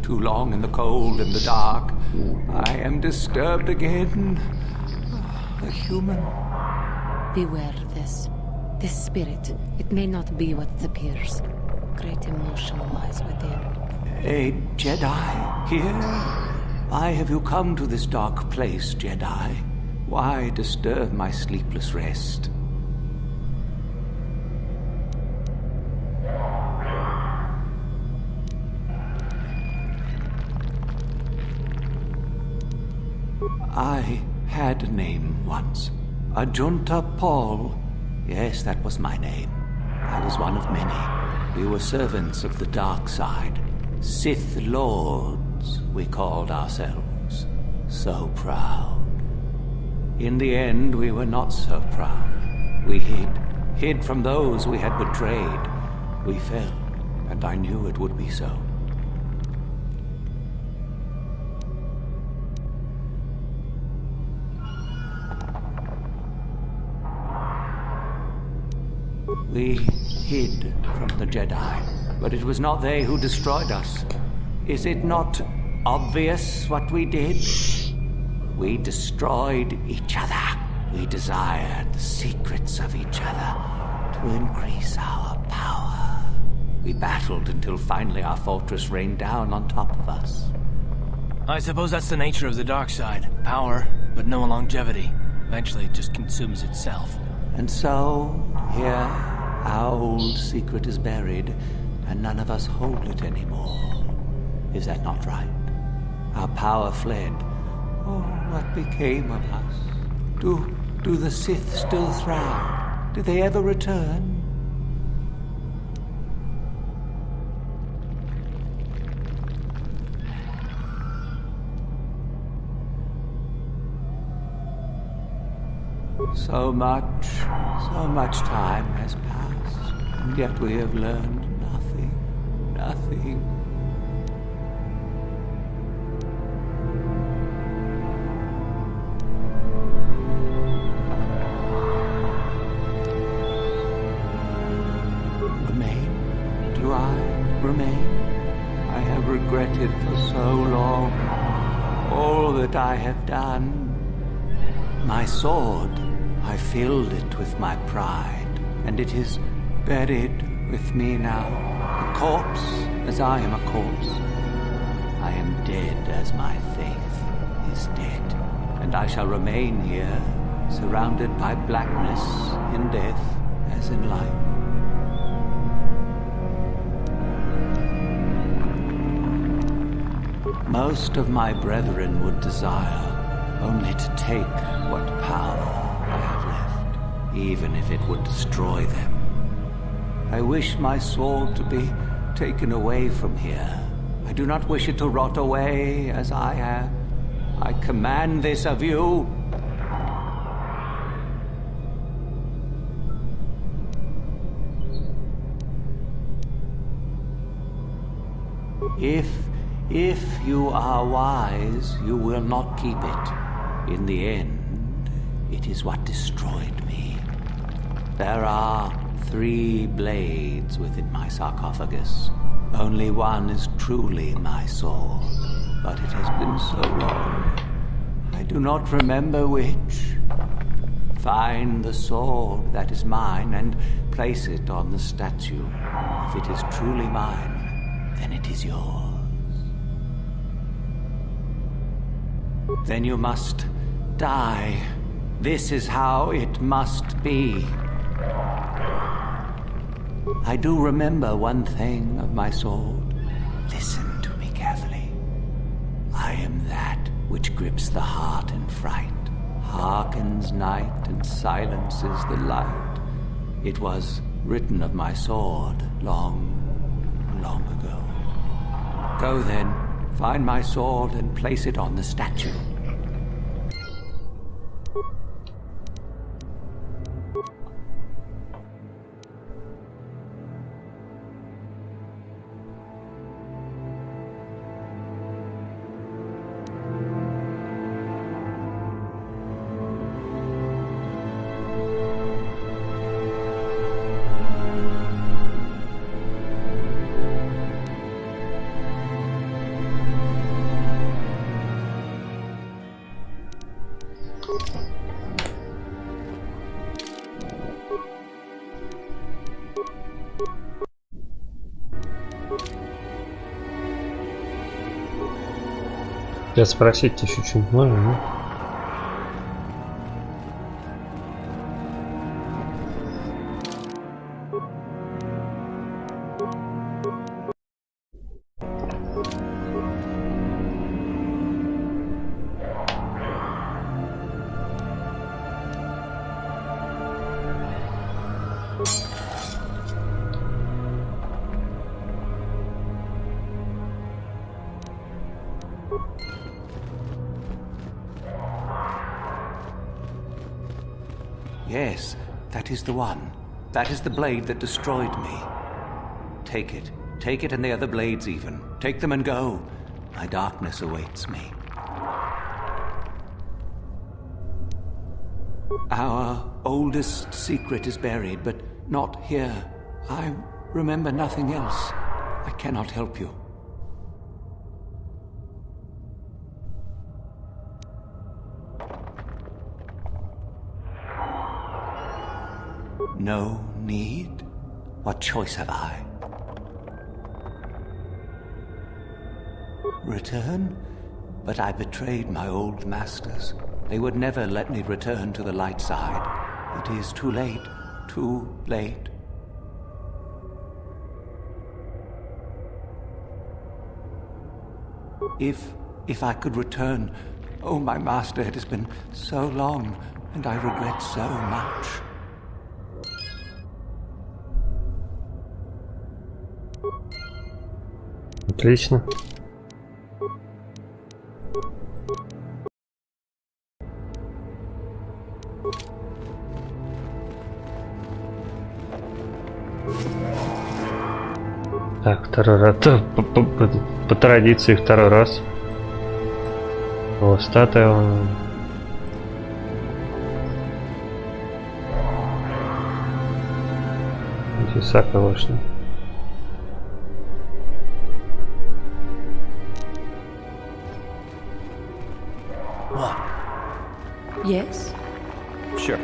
Speaker 12: Too long in the cold and the dark. I am disturbed again. A human.
Speaker 15: Beware this. This spirit. It may not be what it appears. Great emotion lies within.
Speaker 12: A Jedi here? Why have you come to this dark place, Jedi? Why disturb my sleepless rest? I had a name once. Ajunta Paul. Yes, that was my name. I was one of many. We were servants of the dark side. Sith Lords, we called ourselves. So proud. In the end, we were not so proud. We hid from those we had betrayed. We fell, and I knew it would be so. We hid from the Jedi, but it was not they who destroyed us. Is it not obvious what we did? We destroyed each other. We desired the secrets of each other to increase our power. We battled until finally our fortress rained down on top of us.
Speaker 4: I suppose that's the nature of the dark side. Power, but no longevity. Eventually it just consumes itself.
Speaker 12: And so, here, our old secret is buried, and none of us hold it anymore. Is that not right? Our power fled. Oh, what became of us? Do the Sith still thrive? Do they ever return? So much time has passed, and yet we have learned nothing. Remain? Do I remain? I have regretted for so long all that I have done. My sword, I filled it with my pride, and it is buried with me now, a corpse as I am a corpse. I am dead as my faith is dead, and I shall remain here, surrounded by blackness in death as in life. Most of my brethren would desire only to take what power I have left, even if it would destroy them. I wish my sword to be taken away from here. I do not wish it to rot away as I have. I command this of you. If you are wise, you will not keep it. In the end, it is what destroyed me. There are 3 blades within my sarcophagus. Only one is truly my sword, but it has been so long. I do not remember which. Find the sword that is mine and place it on the statue. If it is truly mine, then it is yours. Then you must die. This is how it must be. I do remember one thing of my sword. Listen to me carefully. I am that which grips the heart in fright, hearkens night and silences the light. It was written of my sword long ago. Go then, find my sword and place it on the statue.
Speaker 1: Я спросить еще что-нибудь можно, да?
Speaker 12: Yes, that is the one. That is the blade that destroyed me. Take it. Take it and the other blades even. Take them and go. My darkness awaits me. Our oldest secret is buried, but not here. I remember nothing else. I cannot help you. No need? What choice have I? Return? But I betrayed my old masters. They would never let me return to the light side. It is too late. Too late. If I could return... Oh, my master, it has been so long, and I regret so much.
Speaker 1: Отлично. Так, второй раз. По традиции второй раз. О, статуя вон. Часа конечно.
Speaker 3: What?
Speaker 15: Yes?
Speaker 3: Sure.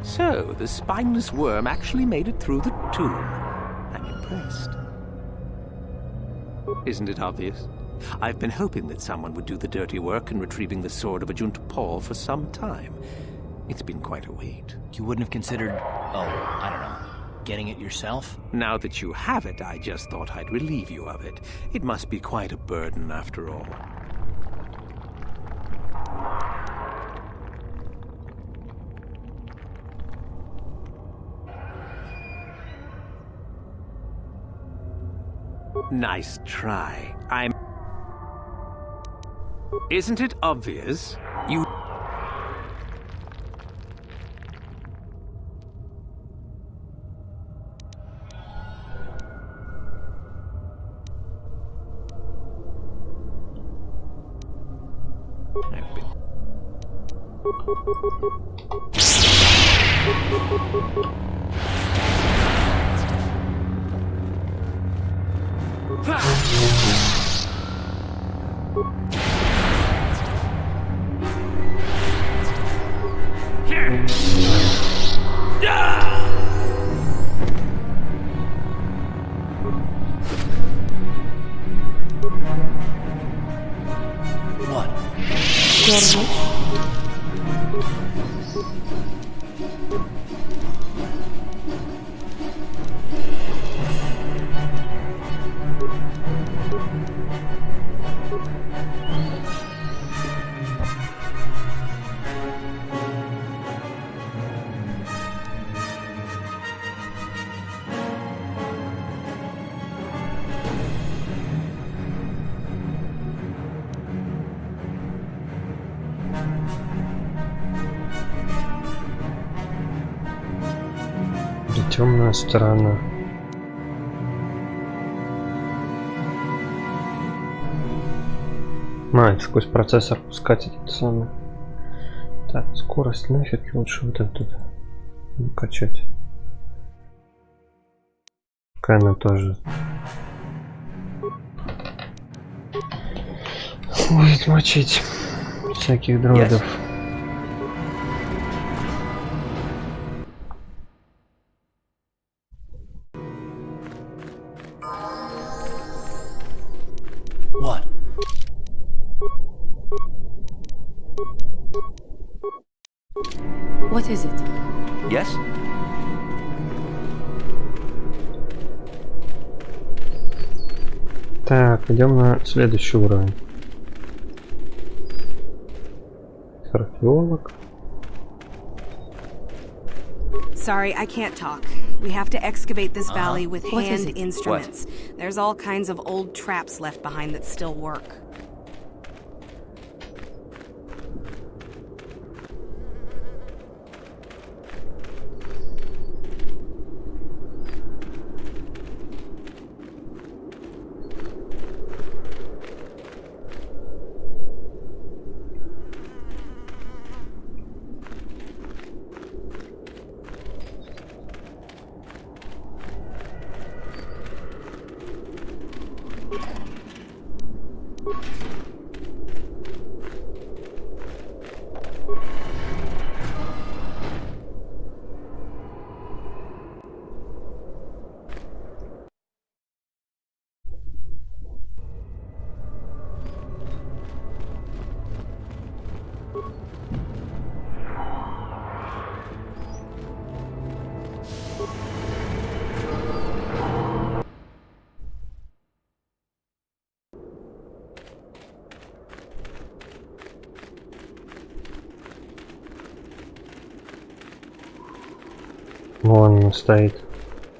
Speaker 7: So, the spineless worm actually made it through the tomb. I'm impressed. Isn't it obvious? I've been hoping that someone would do the dirty work in retrieving the sword of Ajunta Paul for some time. It's been quite a wait.
Speaker 4: You wouldn't have considered, I don't know, getting it yourself?
Speaker 7: Now that you have it, I just thought I'd relieve you of it. It must be quite a burden after all. Nice try. Isn't it obvious? You... I've been...
Speaker 3: What?
Speaker 1: Темная сторона. Сквозь процессор пускать это самое. Так, скорость нафиг, лучше вот этот качать. Кана тоже. Будет мочить всяких дроидов.
Speaker 3: What?
Speaker 15: What is it?
Speaker 10: Yes?
Speaker 1: Так, идем на следующий уровень. Археолог.
Speaker 20: Sorry, I can't talk. We have to excavate this valley with hand instruments. There's all kinds of old traps left behind that still work.
Speaker 1: Вон стоит.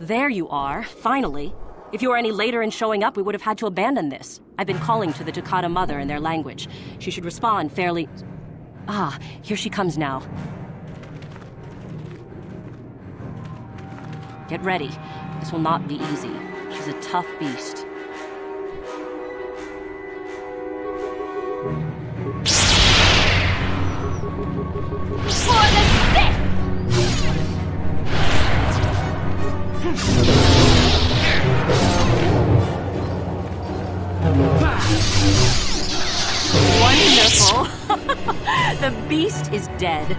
Speaker 9: There you are, finally. If you were any later in showing up, we would have had to abandon this. I've been calling to the Takata mother in their language. She should respond fairly... Ah, here she comes now. Get ready. This will not be easy. She's a tough beast.
Speaker 8: For the Sith!
Speaker 9: Wonderful! The beast is dead.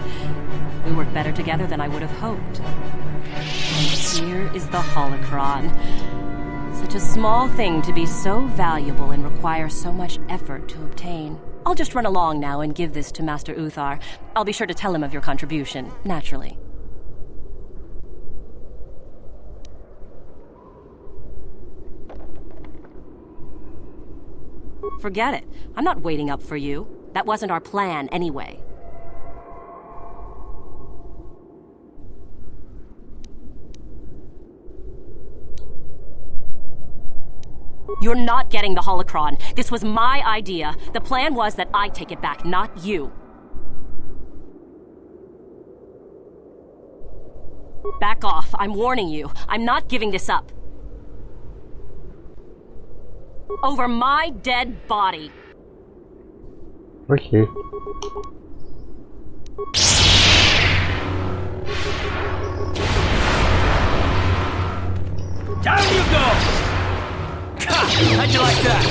Speaker 9: We work better together than I would have hoped. And here is the holocron. Such a small thing to be so valuable and require so much effort to obtain. I'll just run along now and give this to Master Uthar. I'll be sure to tell him of your contribution, naturally. Forget it. I'm not waiting up for you. That wasn't our plan anyway. You're not getting the holocron. This was my idea. The plan was that I take it back, not you. Back off. I'm warning you. I'm not giving this up. Over my dead body.
Speaker 1: Okay.
Speaker 4: Down you go! How'd you like that?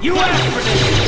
Speaker 7: You asked for this!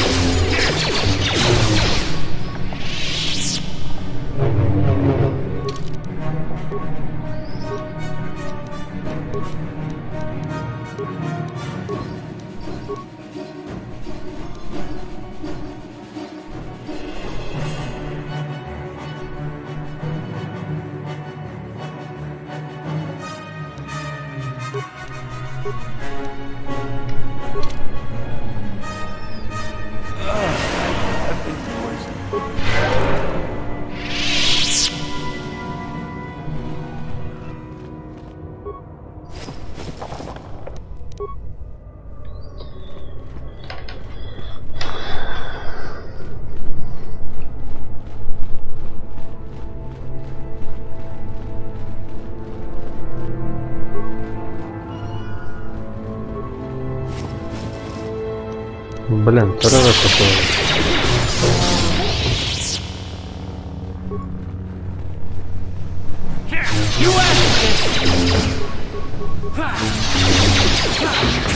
Speaker 1: Блин, второй раз такое.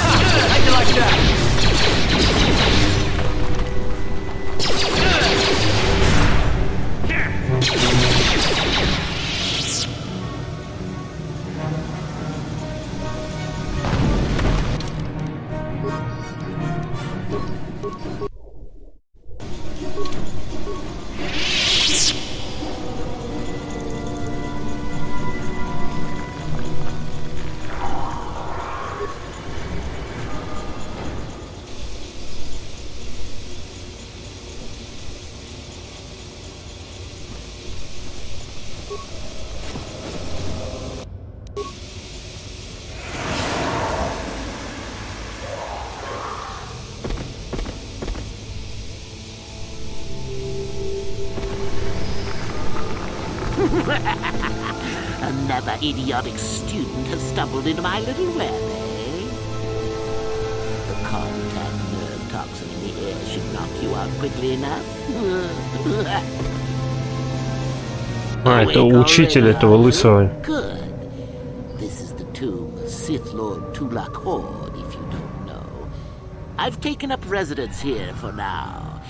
Speaker 7: How'd you like that?
Speaker 18: Another idiotic student has stumbled into my little web, eh? The contact nerve toxin in the air should knock you out quickly enough.
Speaker 1: А, это учитель этого лысого.
Speaker 18: Good. This is the tomb of Sith Lord Tulak Horde, if you don't know. I've taken up residence here for now.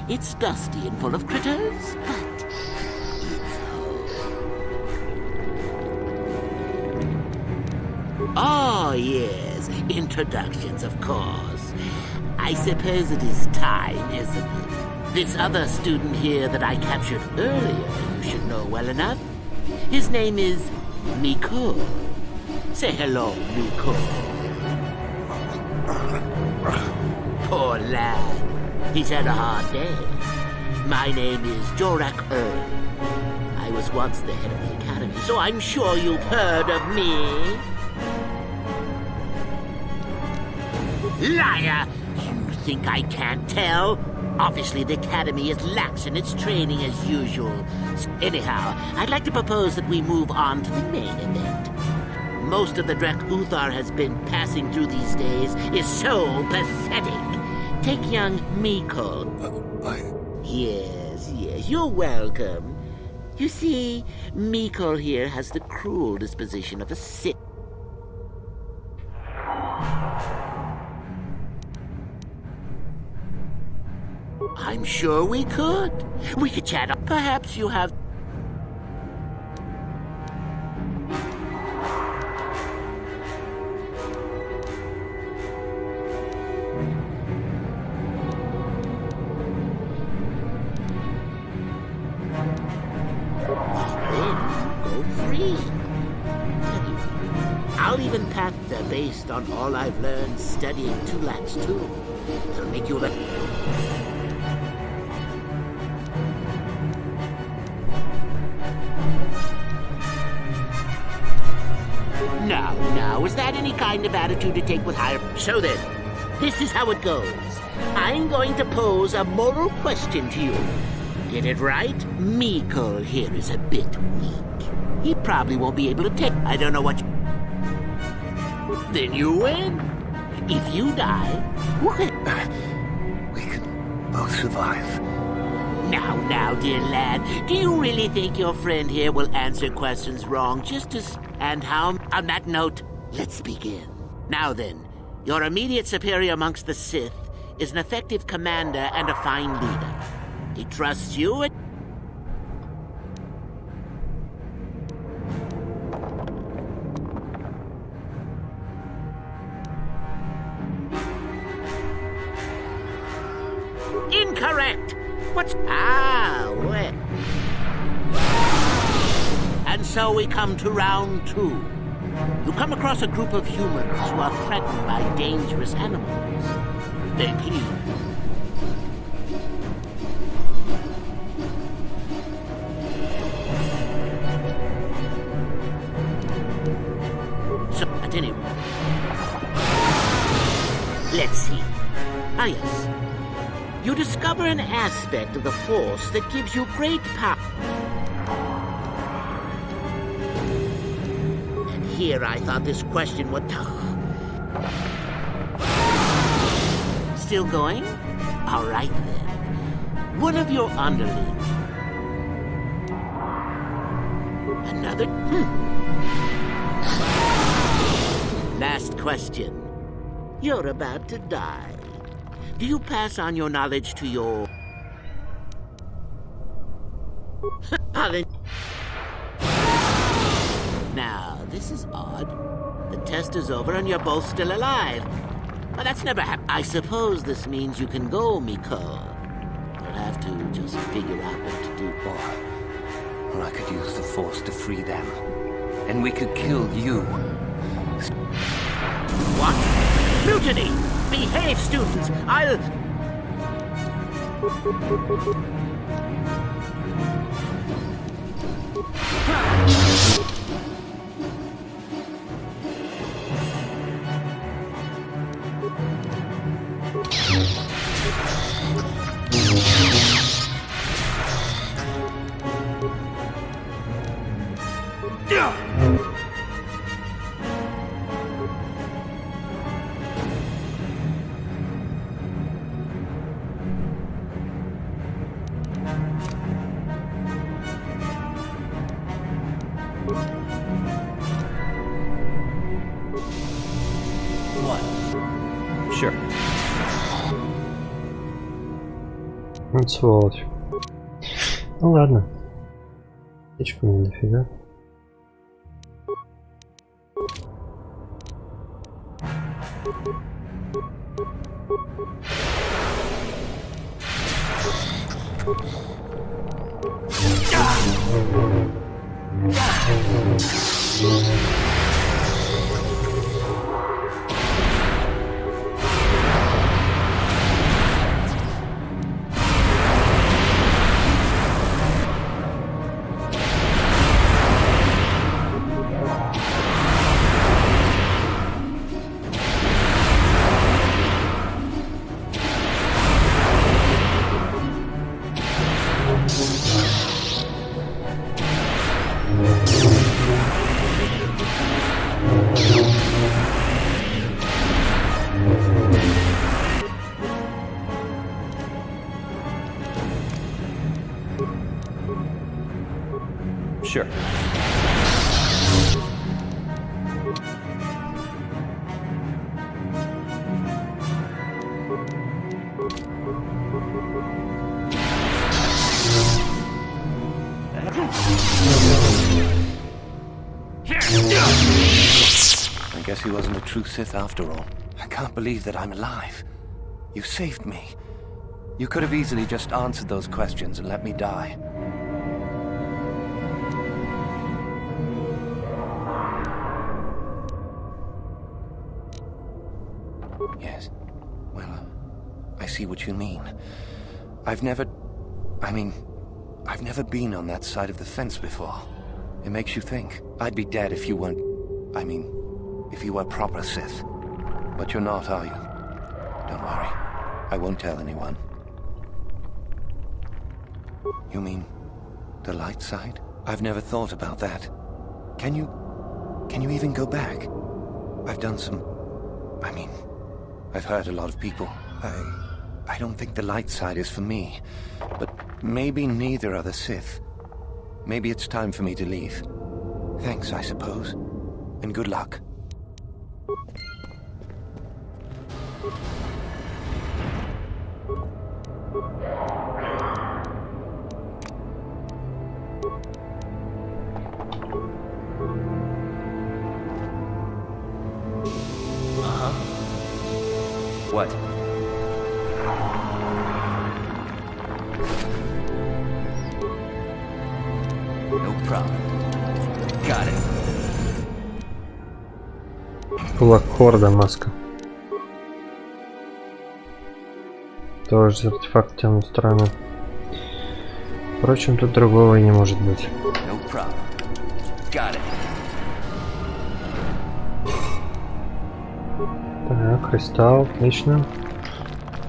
Speaker 18: It's dusty and full of critters, but it's home. Oh, yes. Introductions, of course. I suppose it is time, isn't it? This other student here that I captured earlier, you should know well enough. His name is Miko. Say hello, Miko. Poor lad. He's had a hard day. My name is Jorak I was once the head of the academy, so I'm sure you've heard of me. Liar! You think I can't tell? Obviously, the Academy is lax in its training as usual. Anyhow, I'd like to propose that we move on to the main event. Most of the Drek Uthar has been passing through these days is so pathetic. Take young Miko. Yes, you're welcome. You see, Miko here has the cruel disposition of a Sith. I'm sure we could. We could chat up. Perhaps you have... Then go free. I'll even path there based on all I've learned studying Tulak's tomb. It'll make you a... Now, is that any kind of attitude to take with higher... So then, this is how it goes. I'm going to pose a moral question to you. Get it right? Miko here is a bit weak. He probably won't be able to take... I don't know what... Then you win. If you die,
Speaker 10: We can both survive.
Speaker 18: Now, dear lad, do you really think your friend here will answer questions wrong just to... And how... On that note, let's begin. Now then, your immediate superior amongst the Sith is an effective commander and a fine leader. He trusts you and... Incorrect! What's... Ah, well... And so we come to round 2. You come across a group of humans who are threatened by dangerous animals. They plead. So, at any rate... Let's see. Ah, yes. You discover an aspect of the Force that gives you great power. And here I thought this question would... Still going? All right, then. One of your underlings. Another... Last question. You're about to die. Do you pass on your knowledge to your... Now, this is odd. The test is over and you're both still alive. Well, that's never happened. I suppose this means you can go, Miko. You'll have to just figure out what to do.
Speaker 10: Or I could use the Force to free them. And we could kill you.
Speaker 18: What? Mutiny! Behave, students! I'll...
Speaker 3: Sure.
Speaker 1: Вот сволочь. Ну ладно. Птичку не дофига.
Speaker 3: Sure.
Speaker 10: I guess he wasn't a true Sith after all. I can't believe that I'm alive. You saved me. You could have easily just answered those questions and let me die. Yes. Well, I see what you mean. I've never been on that side of the fence before. It makes you think. I'd be dead if you weren't... if you were proper Sith. But you're not, are you? Don't worry. I won't tell anyone. You mean the light side? I've never thought about that. Can you even go back? I've done some... I've hurt a lot of people. I don't think the light side is for me. But maybe neither are the Sith. Maybe it's time for me to leave. Thanks, I suppose. And good luck.
Speaker 3: What? No problem. Got it.
Speaker 1: Кулак Хорда маска. Тоже артефакт тем странно. Впрочем, тут другого и не может быть.
Speaker 3: No problem. Got it.
Speaker 1: Так, кристалл, отлично.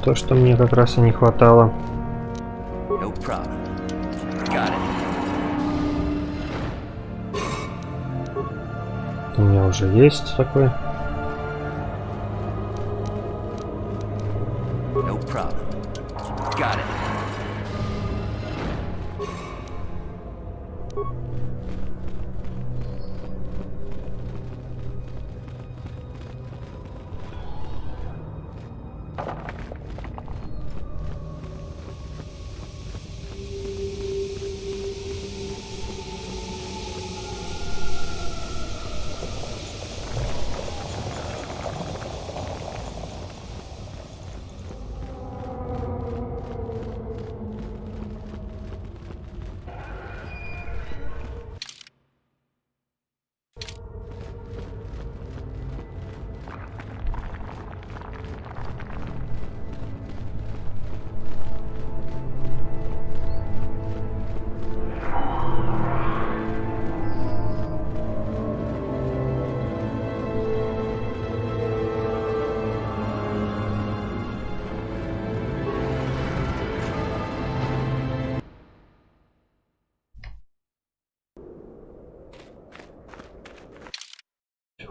Speaker 1: То, что мне как раз и не хватало.
Speaker 3: No problem. Got it.
Speaker 1: У меня уже есть такой.
Speaker 3: No problem. Got it.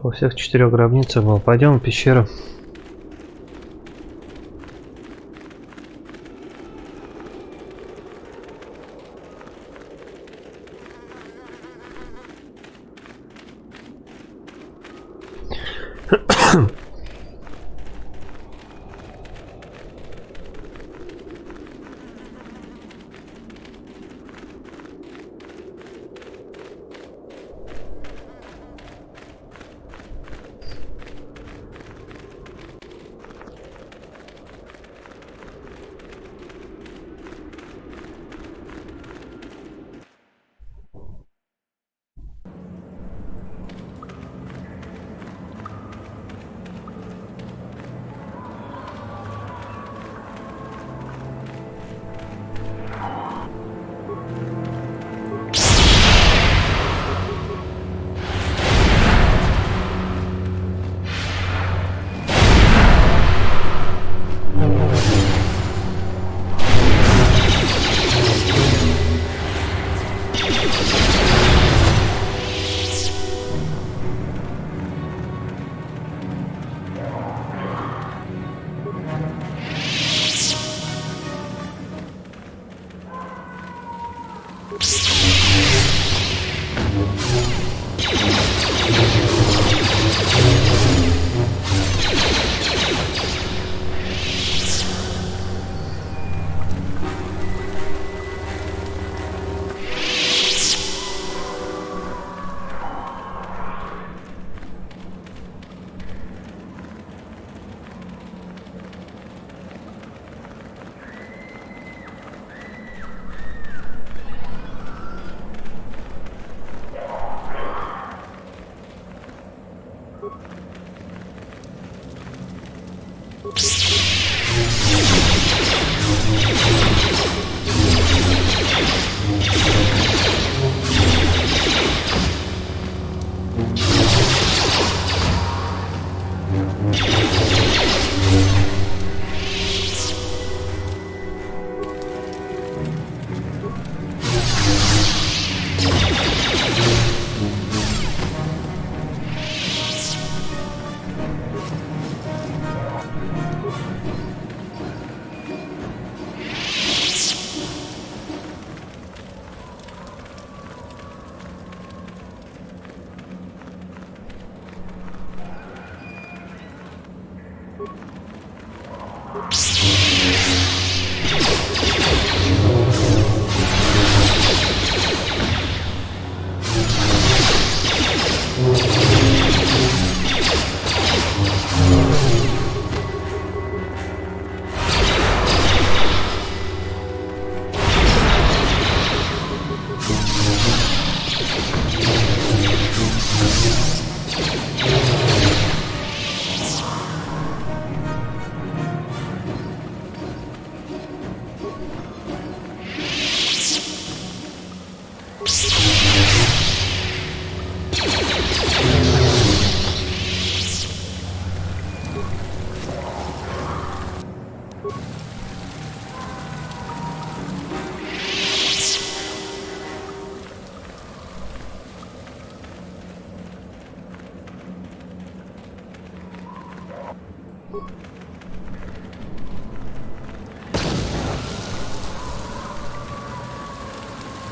Speaker 1: Во всех 4 гробницах был. Пойдем в пещеру.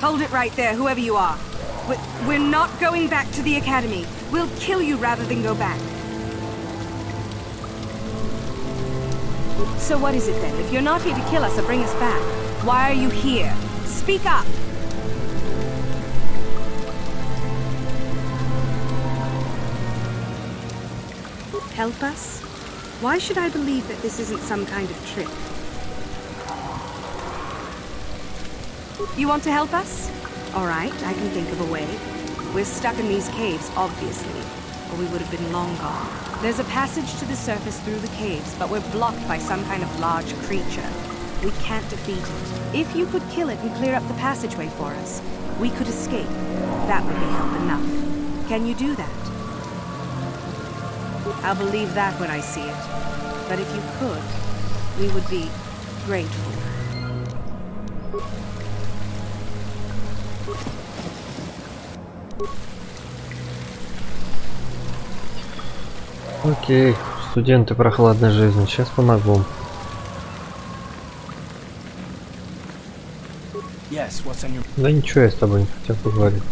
Speaker 20: Hold it right there, whoever you are. We're not going back to the Academy. We'll kill you rather than go back. So what is it then? If you're not here to kill us or bring us back, why are you here? Speak up! Help us? Why should I believe that this isn't some kind of trick? You want to help us? All right, I can think of a way. We're stuck in these caves, obviously, or we would have been long gone. There's a passage to the surface through the caves, but we're blocked by some kind of large creature. We can't defeat it. If you could kill it and clear up the passageway for us, we could escape. That would be help enough. Can you do that? I'll believe that when I see it. But if you could, we would be grateful.
Speaker 1: Окей, студенты прохладной жизни, сейчас помогу.
Speaker 4: Yes, what's on your...
Speaker 1: Да ничего, я с тобой не хотел поговорить.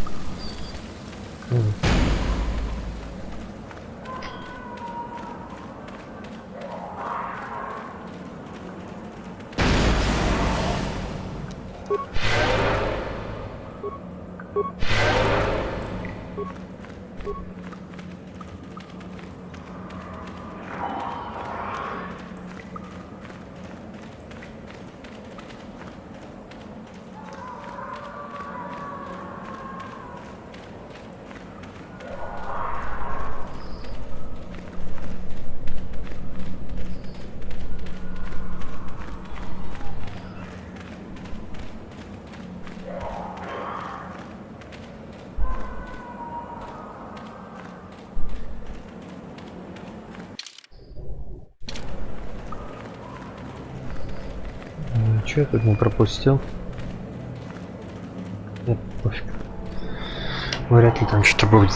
Speaker 1: Че я тут не пропустил? Нет, пофиг. Вряд ли там что-то будет.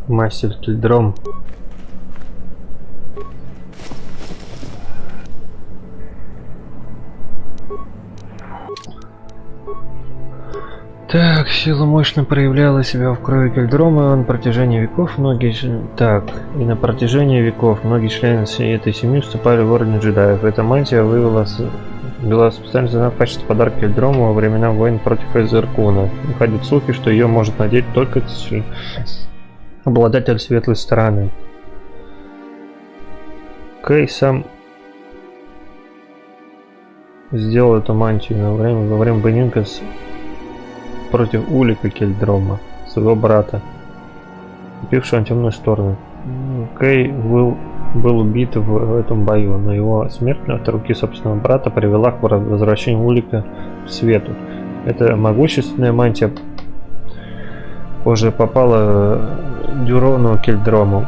Speaker 1: Мастер Кельдром. Так, сила мощно проявляла себя в крови Кельдрома, и на протяжении веков многие члены этой семьи вступали в орден джедаев. Эта мантия была специально в качестве подарка Кельдрому во времена войн против Эзеркуна. Ходят слухи, что ее может надеть только обладатель светлой стороны. Кей сам сделал эту мантию во время поединка против Улика Кельдрома, своего брата. купившего на темную сторону. Кей был убит в этом бою, но его смерть от руки собственного брата привела к возвращению Улика к свету. Эта могущественная мантия позже попала Дюрону Кельдрому,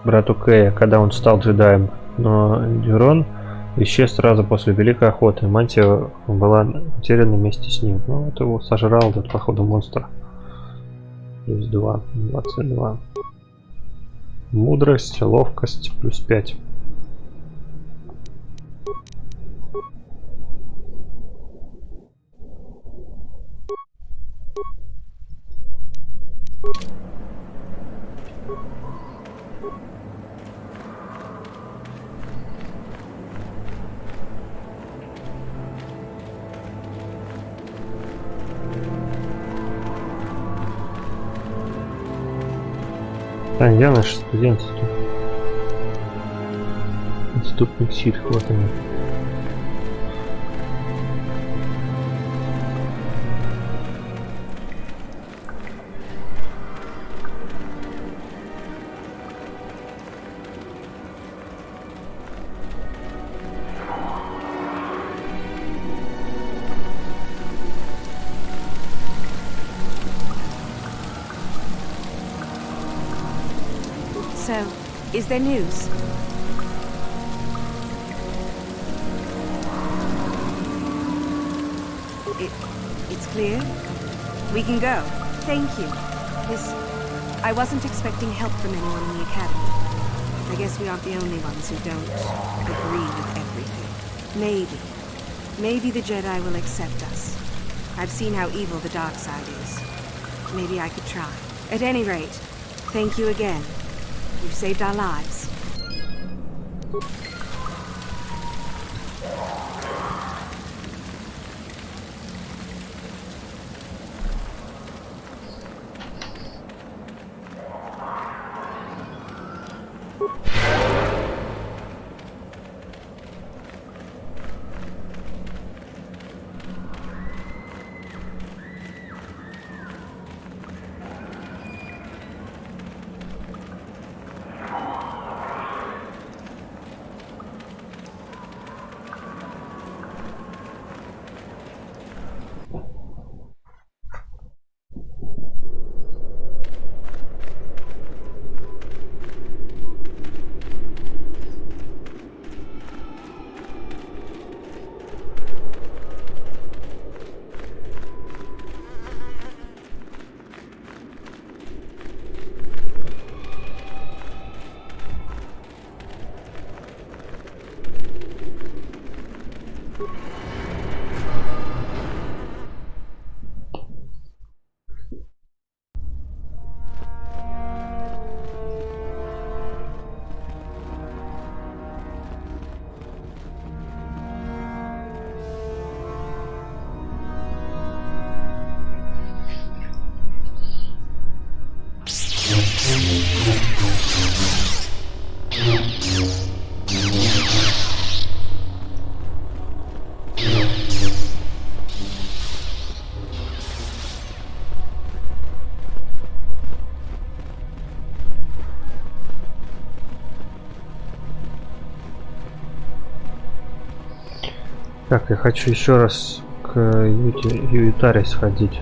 Speaker 1: брату Кея, когда он стал джедаем. Но Дюрон исчез сразу после Великой Охоты. Мантия была утеряна вместе с ним. Ну, вот его сожрал этот, походу, монстр. Плюс 2, 22. Мудрость, ловкость, плюс 5. Да, я наш студент. Отступник Сith, вот они.
Speaker 20: So, is there news? It's clear? We can go. Thank you. I wasn't expecting help from anyone in the Academy. I guess we aren't the only ones who don't agree with everything. Maybe the Jedi will accept us. I've seen how evil the dark side is. Maybe I could try. At any rate, thank you again. You've saved our lives.
Speaker 1: Так, я хочу еще раз к Юитаре сходить.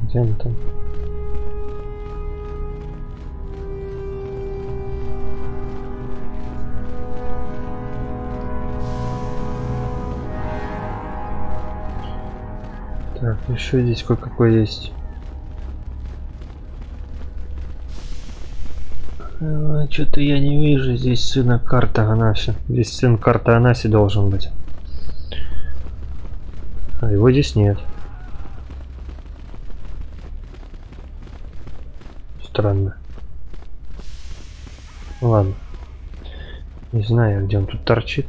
Speaker 1: Где он там? Так, еще здесь кое-какой есть. Что-то я не вижу здесь сына Карта Анаси. Здесь сын Карта Анаси должен быть. А его здесь нет. Странно. Ладно. Не знаю, где он тут торчит.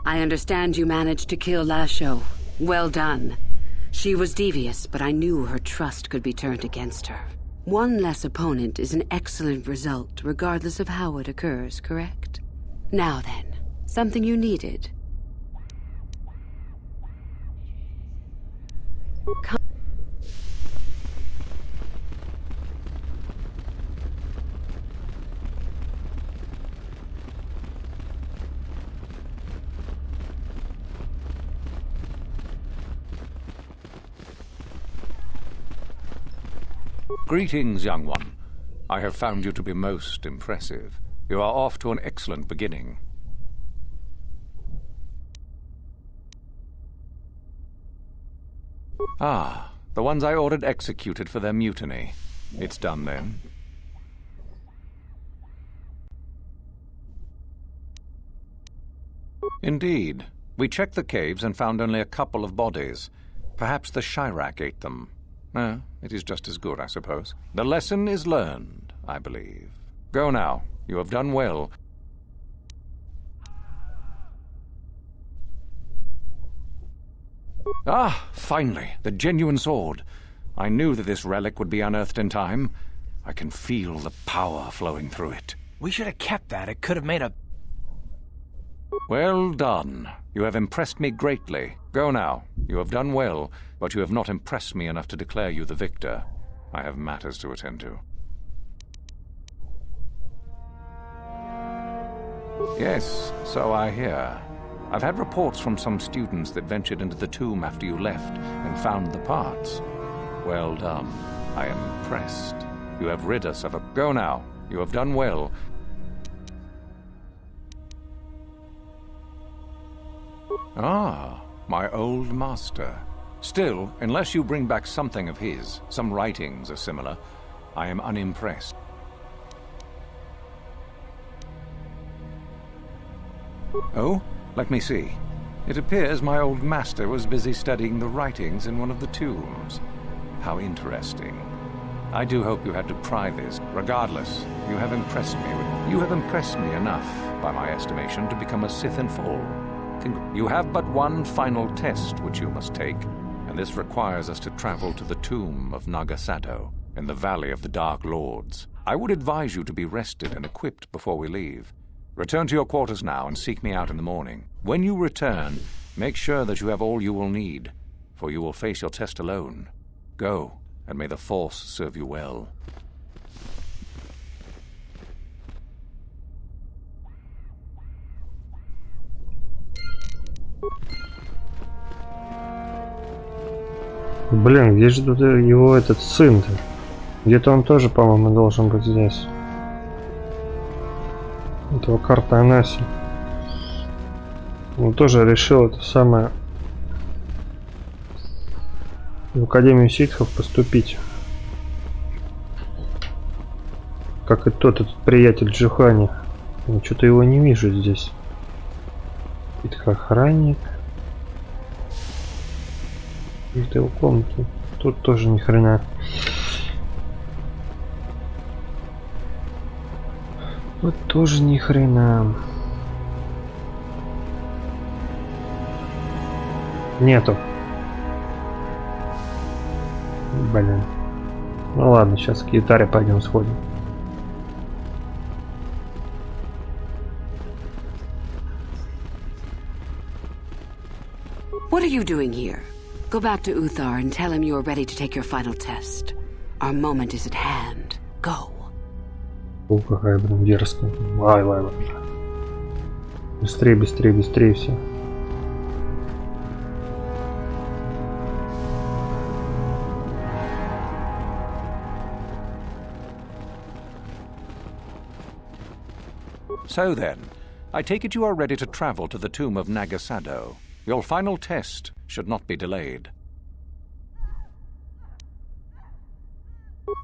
Speaker 2: I understand you managed to kill Lasho. Well done. She was devious, but I knew her trust could be turned against her. One less opponent is an excellent result, regardless of how it occurs, correct? Now then, something you needed.
Speaker 12: Greetings, young one. I have found you to be most impressive. You are off to an excellent beginning. Ah, the ones I ordered executed for their mutiny. It's done then. Indeed. We checked the caves and found only a couple of bodies. Perhaps the Chirac ate them. It is just as good, I suppose. The lesson is learned, I believe. Go now. You have done well. Ah, finally, the genuine sword. I knew that this relic would be unearthed in time. I can feel the power flowing through it.
Speaker 4: We should have kept that. It could have made a...
Speaker 12: Well done. You have impressed me greatly. Go now. You have done well, but you have not impressed me enough to declare you the victor. I have matters to attend to. Yes, so I hear. I've had reports from some students that ventured into the tomb after you left and found the parts. Well done. I am impressed. You have rid us of a... Go now. You have done well. Ah, my old master. Still, unless you bring back something of his, some writings or similar, I am unimpressed. Oh, let me see. It appears my old master was busy studying the writings in one of the tombs. How interesting. I do hope you had to pry this. Regardless, you have impressed me enough, by my estimation, to become a Sith in full. You have but one final test which you must take, and this requires us to travel to the tomb of Nagasado, in the Valley of the Dark Lords. I would advise you to be rested and equipped before we leave. Return to your quarters now and seek me out in the morning. When you return, make sure that you have all you will need, for you will face your test alone. Go, and may the Force serve you well.
Speaker 1: Блин, где же тут его этот сын-то? Где-то он тоже, по-моему, должен быть здесь. Этого карта Анаси. Он тоже решил это самое в Академию ситхов поступить. Как и тот этот приятель Джухани. Что-то его не вижу здесь. Охранник. Это его комнаты. Тут тоже ни хрена. Вот тоже ни хрена. Нету. Блин. Ну ладно, сейчас к гитаре пойдем сходим.
Speaker 2: What are you doing here? Go back to Uthar and tell him you are ready to take your final test. Our moment is at hand. Go.
Speaker 1: О, какая, блин, дерзкая. Ай, ладно. Быстрее, быстрее, быстрее все.
Speaker 12: So then, I take it you are ready to travel to the tomb of Nagasado. Your final test should not be delayed.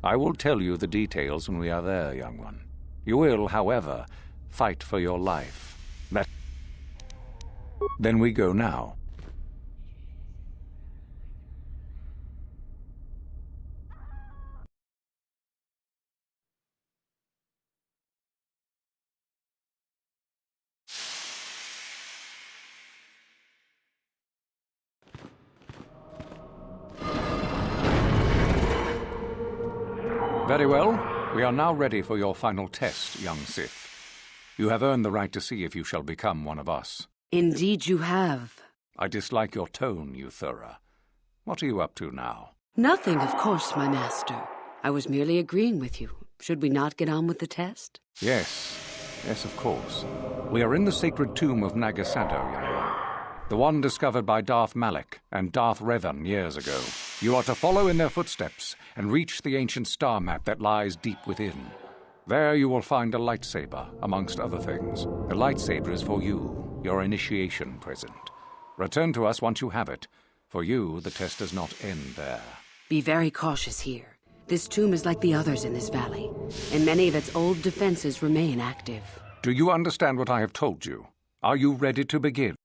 Speaker 12: I will tell you the details when we are there, young one. You will, however, fight for your life. Then we go now. Very well. We are now ready for your final test, young Sith. You have earned the right to see if you shall become one of us.
Speaker 2: Indeed you have.
Speaker 12: I dislike your tone, Euthura. What are you up to now?
Speaker 2: Nothing, of course, my master. I was merely agreeing with you. Should we not get on with the test?
Speaker 12: Yes. Yes, of course. We are in the sacred tomb of Nagasado, young one. The one discovered by Darth Malak and Darth Revan years ago. You are to follow in their footsteps and reach the ancient star map that lies deep within. There you will find a lightsaber, amongst other things. The lightsaber is for you, your initiation present. Return to us once you have it. For you, the test does not end there.
Speaker 2: Be very cautious here. This tomb is like the others in this valley, and many of its old defenses remain active.
Speaker 12: Do you understand what I have told you? Are you ready to begin?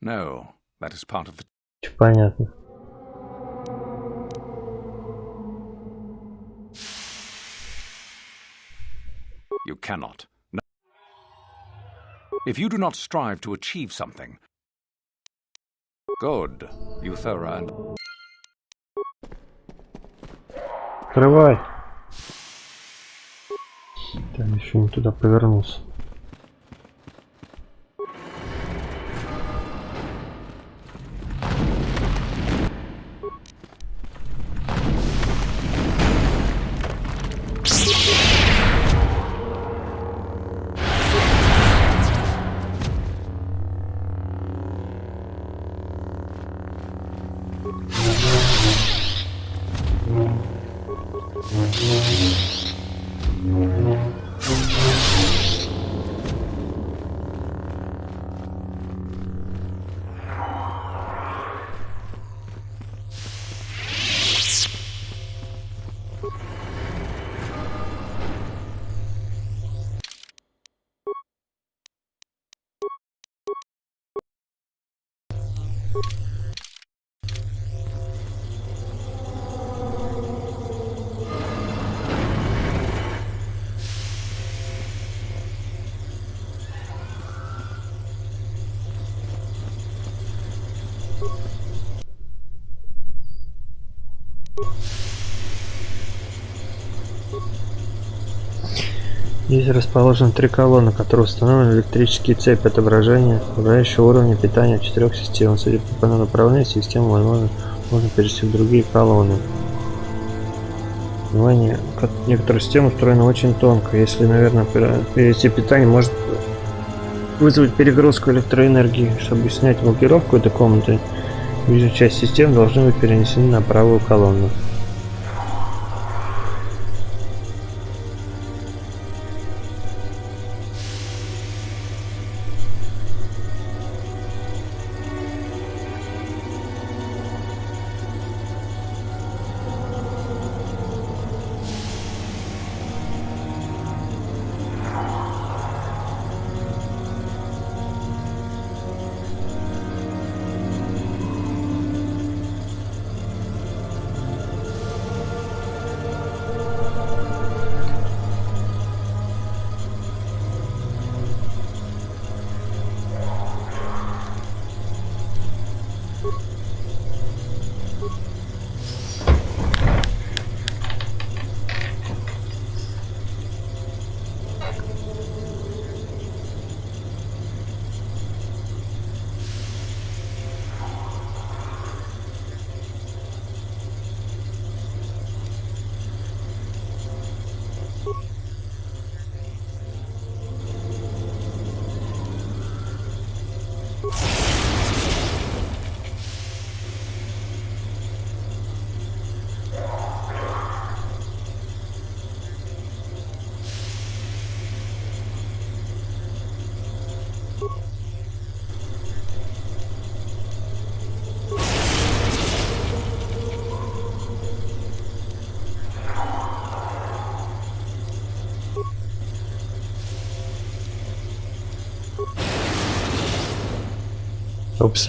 Speaker 12: No, that is part of the...
Speaker 1: Понятно.
Speaker 12: You cannot. No. If you do not strive to achieve something... Good, Euthura and...
Speaker 1: Открывай. Там еще не туда повернулся. Здесь расположены 3 колонны, которые установлены электрические цепи отображения, управляющие уровни питания в 4 системах. Судя по панели управления, систему, возможно, можно перевести в другие колонны. Внимание, некоторые системы устроены очень тонко. Если, наверное, перевести питание, может вызвать перегрузку электроэнергии. Чтобы снять блокировку этой комнаты, нижняя часть систем должны быть перенесены на правую колонну. Oops.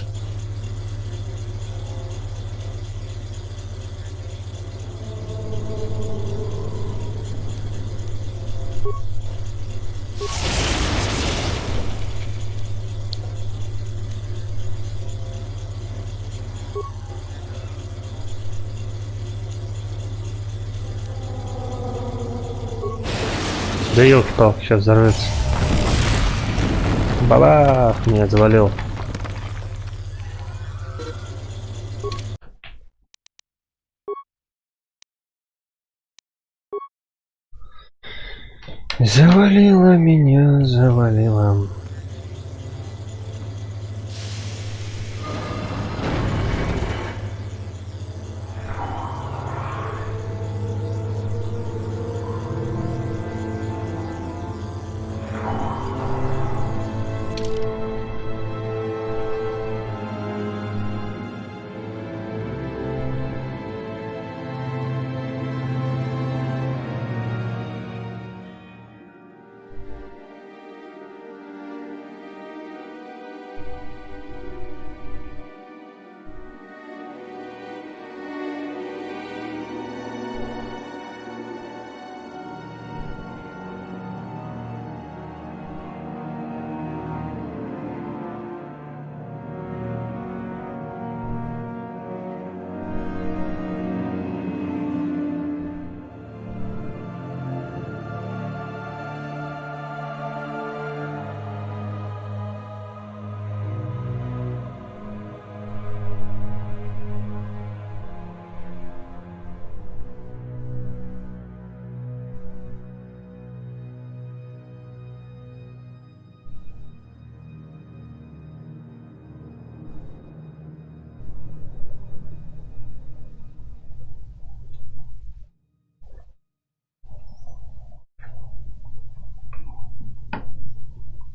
Speaker 1: Да елки-палки, сейчас взорвется. Бабах! Меня завалил. Завалила меня, завалила.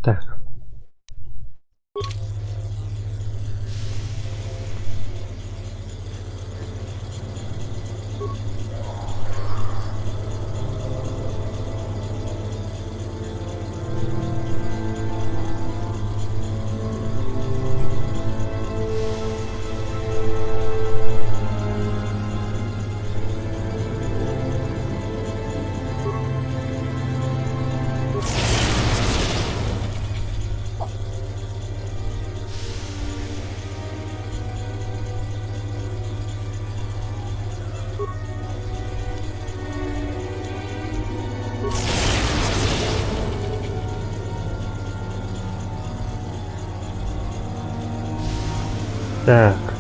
Speaker 1: Так. Так.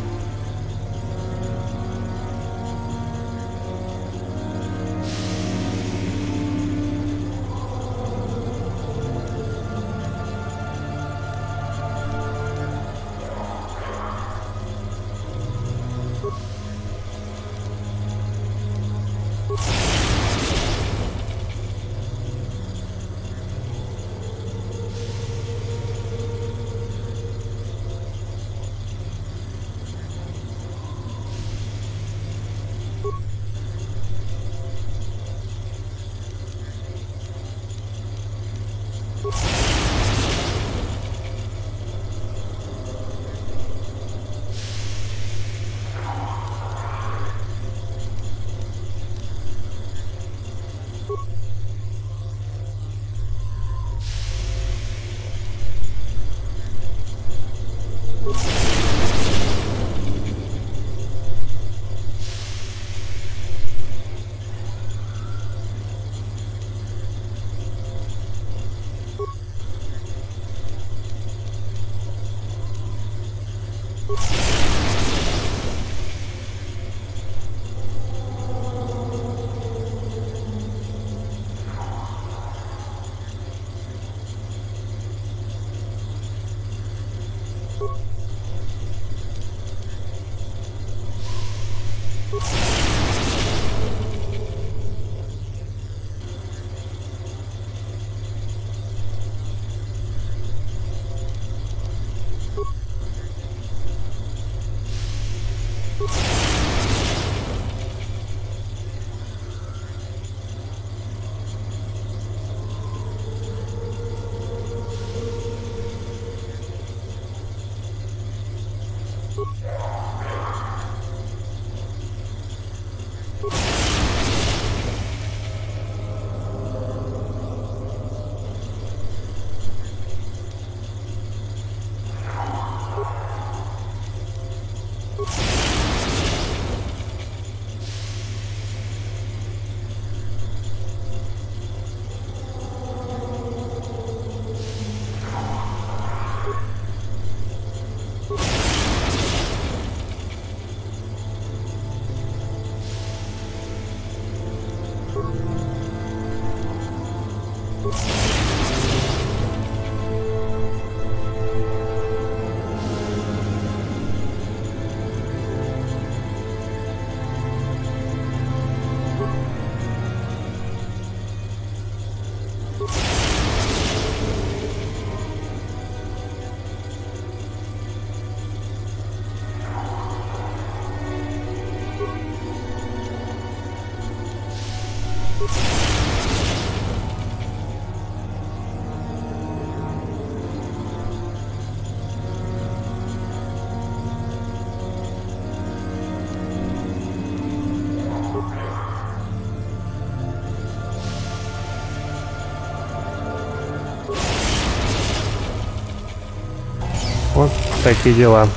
Speaker 1: Вот такие дела.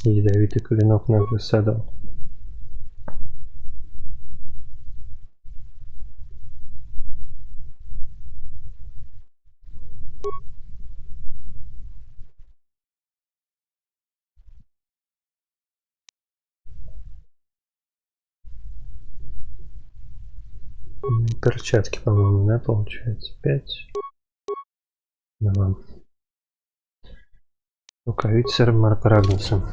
Speaker 1: Ядовитый клинок на засаду. Перчатки, по-моему, да, получается? 5. Да. Рукавицы Марка Рагнуса.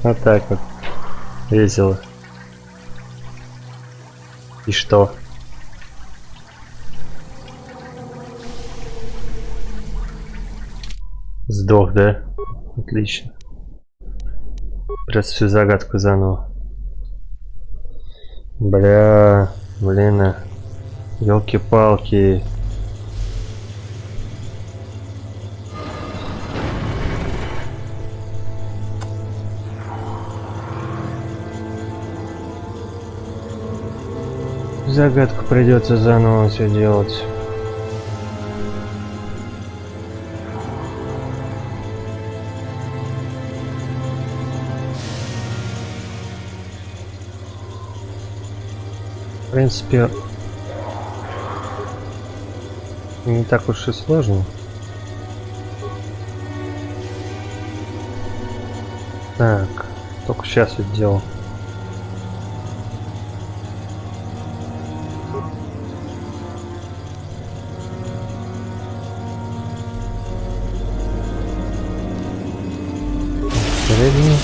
Speaker 1: Вот так вот. Весело. И что? Сдох, да? Отлично. Придется всю загадку заново. Бля. Блин, елки-палки. Загадку придется заново все делать. В принципе, не так уж и сложно. Так, только сейчас это делал. Средний.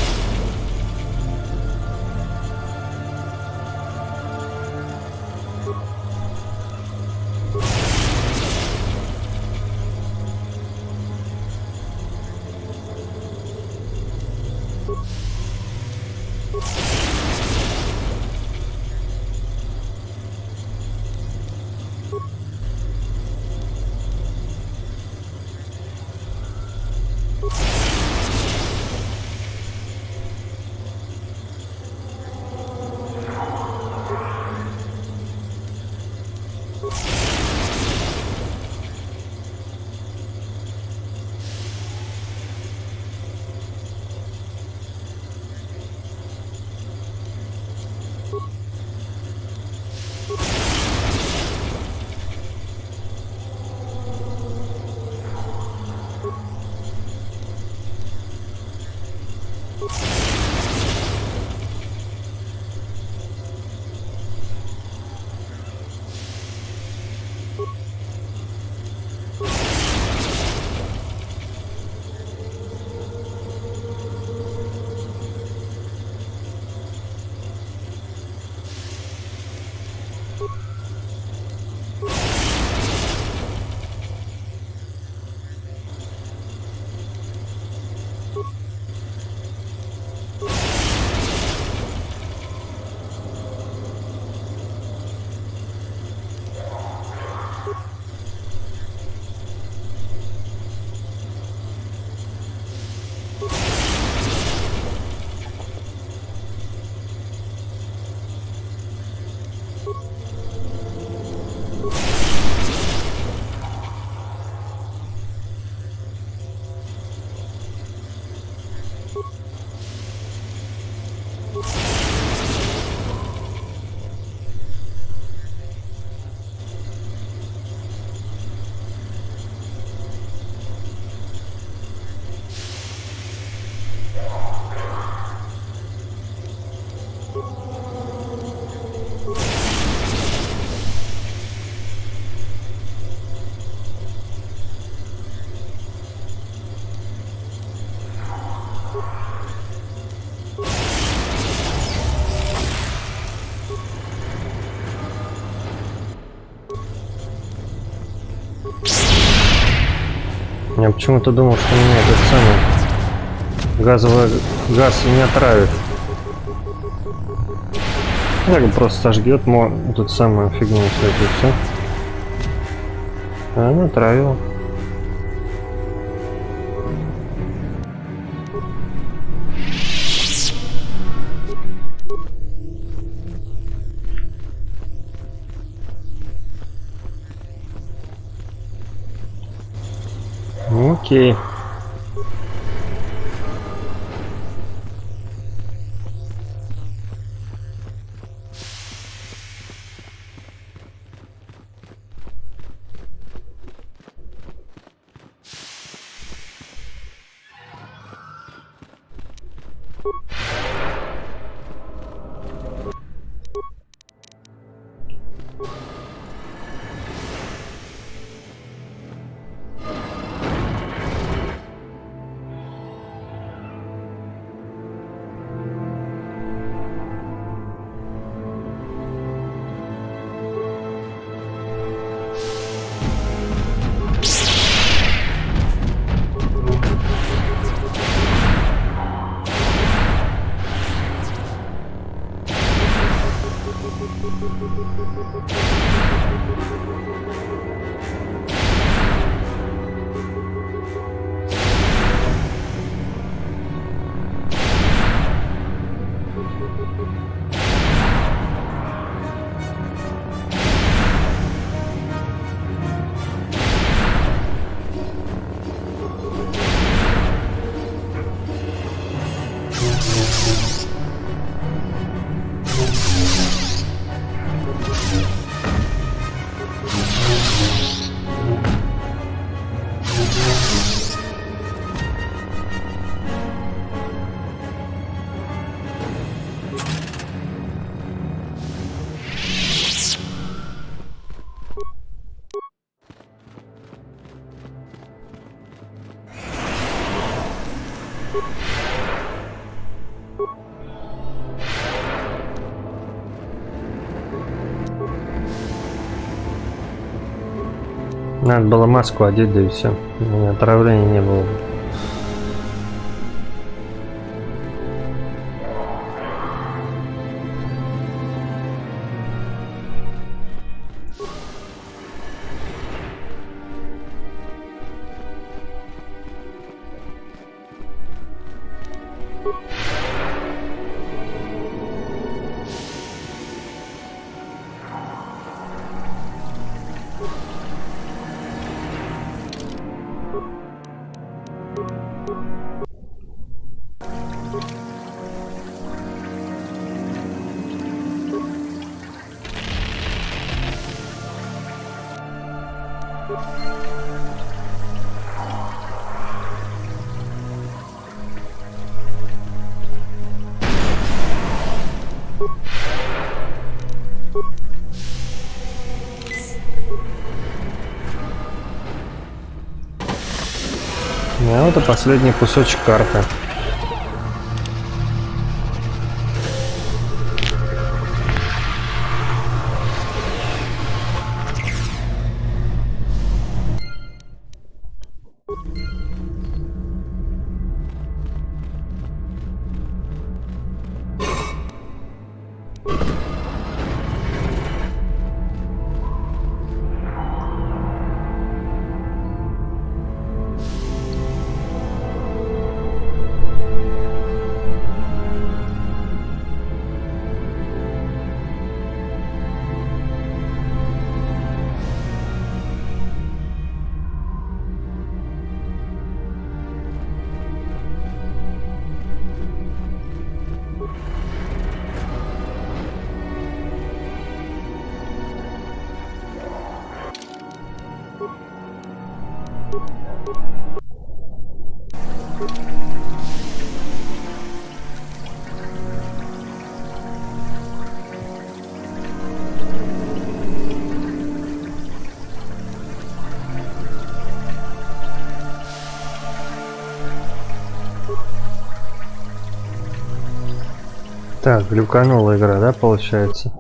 Speaker 1: Я почему-то думал, что меня этот самый газ не отравит. Так просто сожгет тут самую фигню всякую, все. А она отравила. Окей. Надо было маску одеть, да и все. У меня отравления не было. А вот и последний кусочек карты. Так, глюканула игра, да, получается?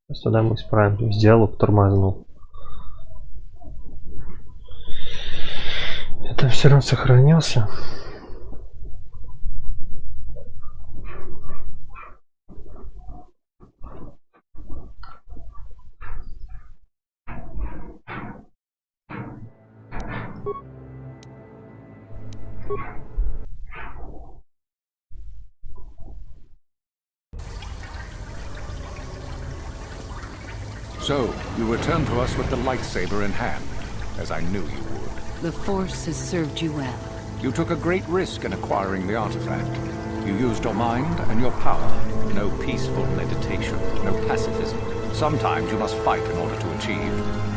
Speaker 1: Сейчас туда мы исправим. Сделал, тормознул. Это все равно сохранился.
Speaker 12: So, you return to us with the lightsaber in hand, as I knew you would.
Speaker 2: The Force has served you well.
Speaker 12: You took a great risk in acquiring the artifact. You used your mind and your power. No peaceful meditation, no pacifism. Sometimes you must fight in order to achieve.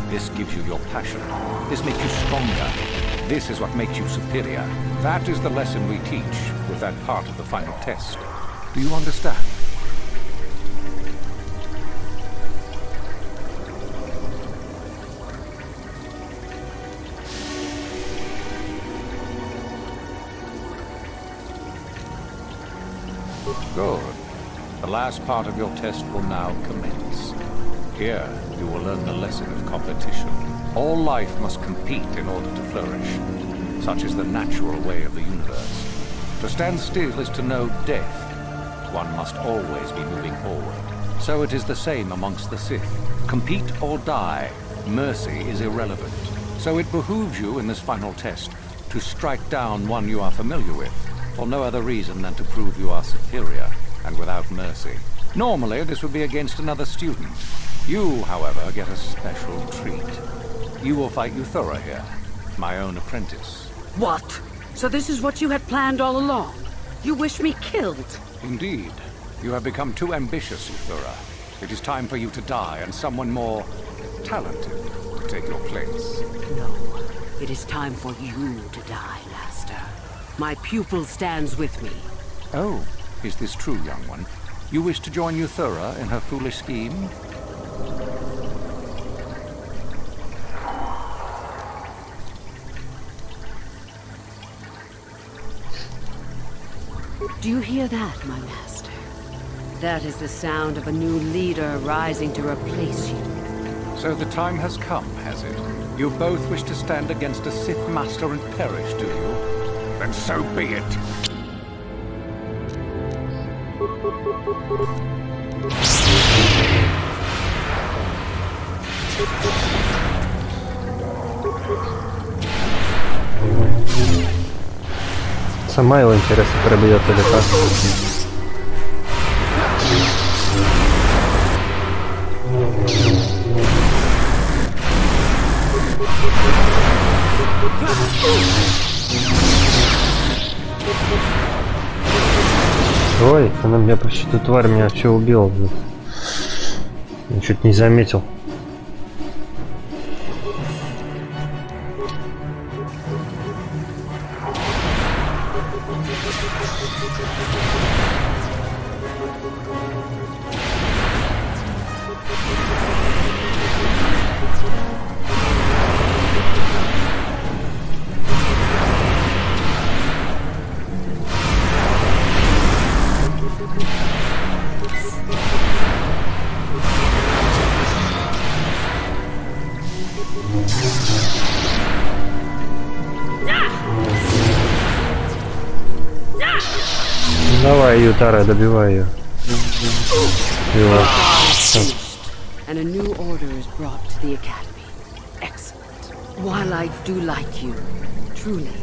Speaker 12: This gives you your passion. This makes you stronger. This is what makes you superior. That is the lesson we teach with that part of the final test. Do you understand? Good. The last part of your test will now commence. Here, you will learn the lesson of competition. All life must compete in order to flourish. Such is the natural way of the universe. To stand still is to know death. One must always be moving forward. So it is the same amongst the Sith. Compete or die. Mercy is irrelevant. So it behooves you in this final test to strike down one you are familiar with, for no other reason than to prove you are superior and without mercy. Normally, this would be against another student. You, however, get a special treat. You will fight Euthura here, my own apprentice.
Speaker 2: What? So this is what you had planned all along? You wish me killed?
Speaker 12: Indeed. You have become too ambitious, Euthura. It is time for you to die, and someone more talented to take your place.
Speaker 2: No. It is time for you to die, Master. My pupil stands with me.
Speaker 12: Oh, is this true, young one? You wish to join Euthura in her foolish scheme?
Speaker 2: Do you hear that, my master? That is the sound of a new leader rising to replace you.
Speaker 12: So the time has come, has it? You both wish to stand against a Sith Master and perish, do you? Then so be it.
Speaker 1: Сама его, интересно, пробьет или как? Ой, она меня почти, эта тварь меня вообще убила. Я чуть не заметил. Давай, Ютара, добивай ее.
Speaker 2: And a new order is brought to the Academy. Excellent. While I do like you, truly,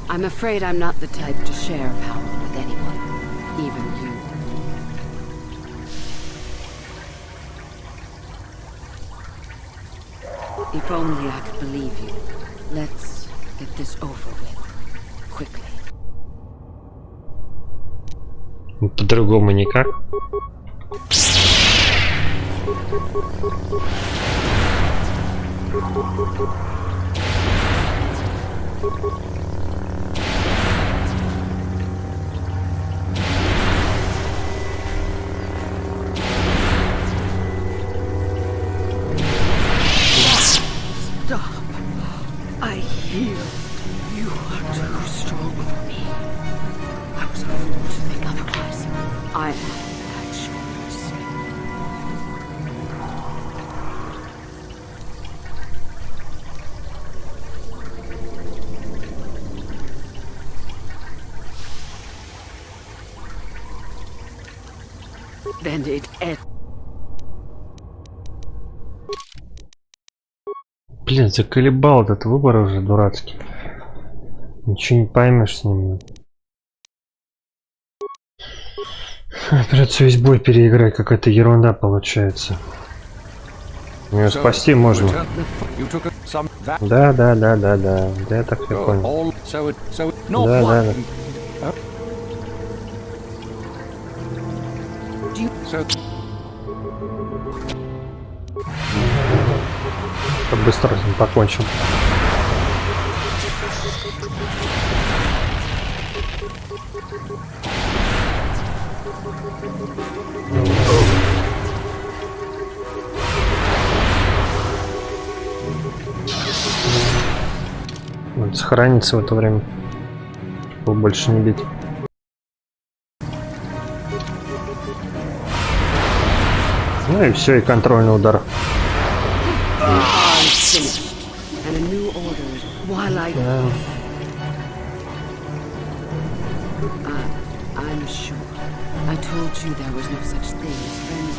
Speaker 2: I'm afraid I'm not the type to share power with anyone, even you. If only I could believe you. Let's get this over with. Quickly.
Speaker 1: По-другому никак.
Speaker 2: Stop. I hear you are too strong for me. I was a fool to think otherwise. I have had shoulders. Then it ends.
Speaker 1: Блин, заколебал этот выбор уже дурацкий. Ничего не поймешь с ним. Придется весь бой переиграть, какая-то ерунда получается. Ее спасти можно. Да. Да, я так все понял. Да. Быстро с ним покончим. Надо сохраниться в это время, чтобы больше не бить. Ну и все, и контрольный удар.
Speaker 2: And a new order while I'm sure. I told you there was no such thing as friends.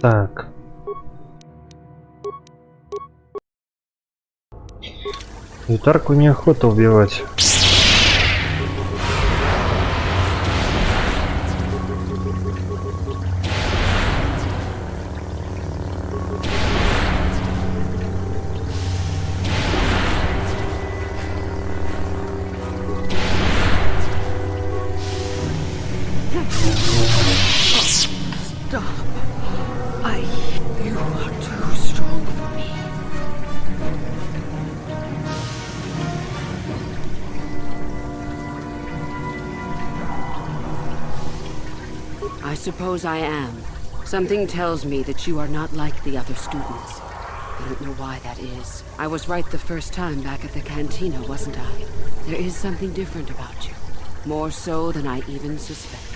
Speaker 1: Так. Ютарку неохота убивать.
Speaker 2: Stop. You are too strong for me. I suppose I am. Something tells me that you are not like the other students. I don't know why that is. I was right the first time back at the cantina, wasn't I? There is something different about you. More so than I even suspected.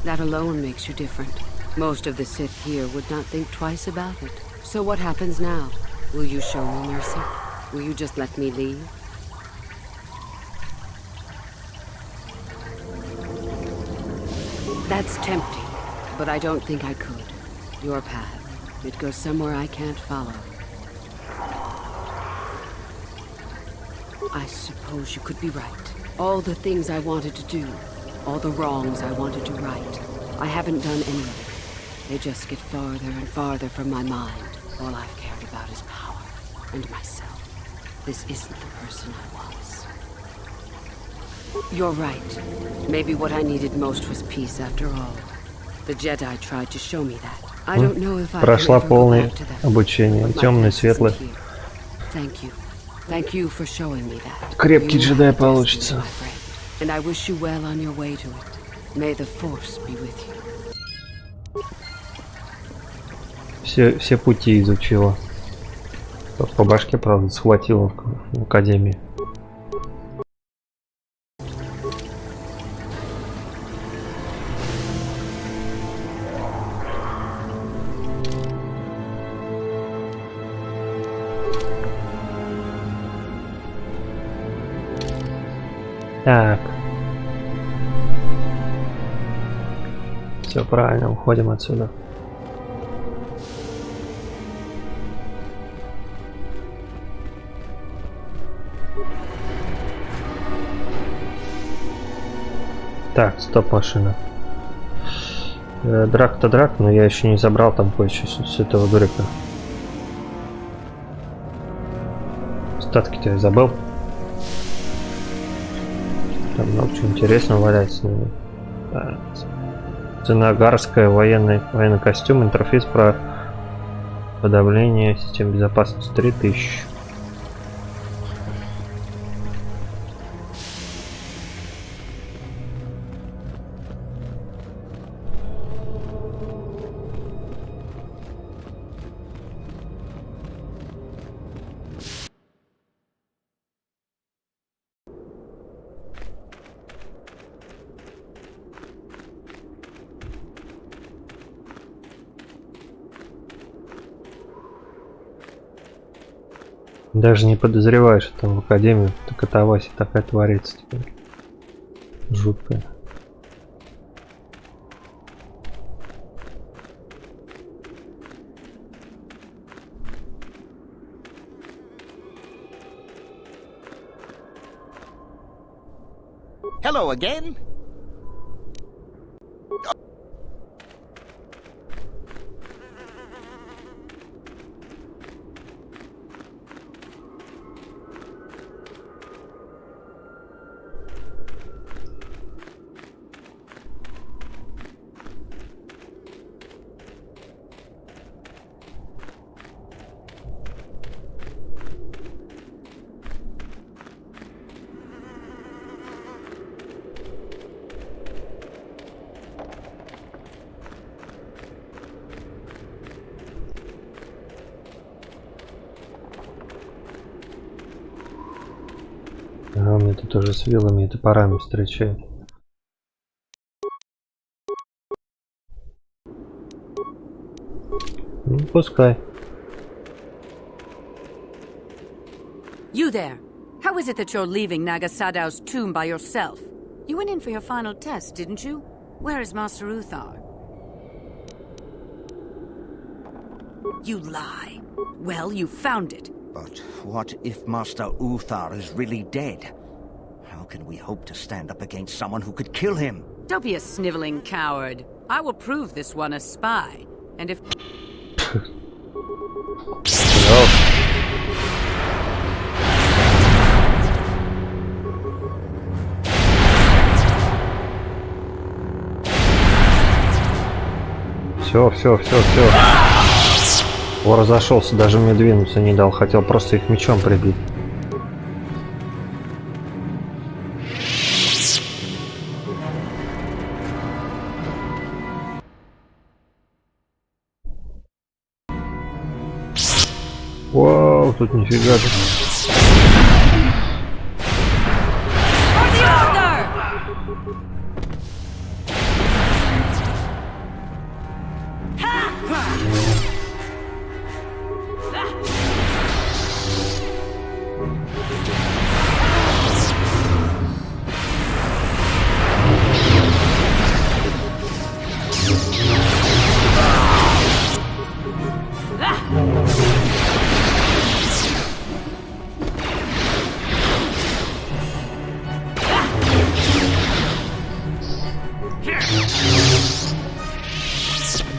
Speaker 2: That alone makes you different. Most of the Sith here would not think twice about it. So what happens now? Will you show me mercy? Will you just let me leave? That's tempting, but I don't think I could. Your path, it goes somewhere I can't follow. I suppose you could be right. All the things I wanted to do, all the wrongs I wanted to right, I haven't done any of it. They just get farther and farther from my mind. All I've cared about is power and myself. This isn't the person I was. You're right. Maybe what I needed most was peace after all. The Jedi tried to show me that. I don't know if I
Speaker 1: Прошла
Speaker 2: can ever go
Speaker 1: полное
Speaker 2: back to them.
Speaker 1: обучение.
Speaker 2: But my
Speaker 1: Темный,
Speaker 2: past isn't
Speaker 1: светлый.
Speaker 2: here. Thank you. Thank you for showing me that.
Speaker 1: Крепкий
Speaker 2: You
Speaker 1: джедай
Speaker 2: have destiny,
Speaker 1: получится.
Speaker 2: my friend, and I wish you well on your way to it. May the Force be with you.
Speaker 1: Все пути изучила. По башке, правда, схватила в академии. Так. Все правильно, уходим отсюда. Так, стоп, машина. Драк-то драк, но я еще не забрал там кое-что с этого дурика. Статки-то я забыл. Там много чего интересного валяется. Так. Ценогарская военный костюм, интерфейс про подавление систем безопасности 3000. Даже не подозреваешь, что там в академии так катавасия такая творится теперь. Жуткая.
Speaker 22: Hello again.
Speaker 1: А он это тоже с вилами и топорами встречает. Ну, пускай.
Speaker 6: You there! How is it that you're leaving Nagasadow's tomb by yourself? You went in for your final test, didn't you? Where is Master Uthar? You lie. Well, you found it.
Speaker 14: But what if Master Uthar is really dead? How can we hope to stand up against someone who could kill him?
Speaker 6: Don't be a sniveling coward. I will prove this one a spy. And if...
Speaker 1: Все. О, разошелся, даже мне двинуться не дал. Хотел просто их мечом прибить. Вау, тут нифига же.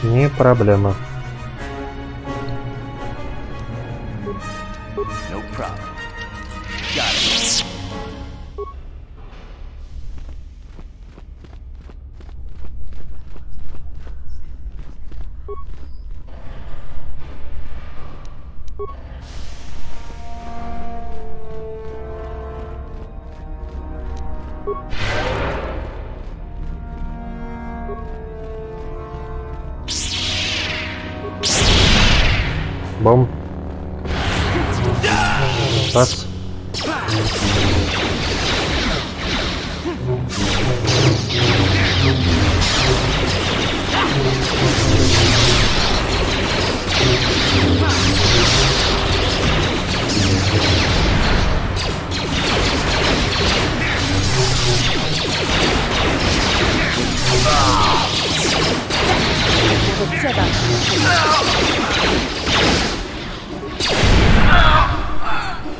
Speaker 1: Не проблема.
Speaker 3: No problem. Got it.
Speaker 1: Бом. Раз.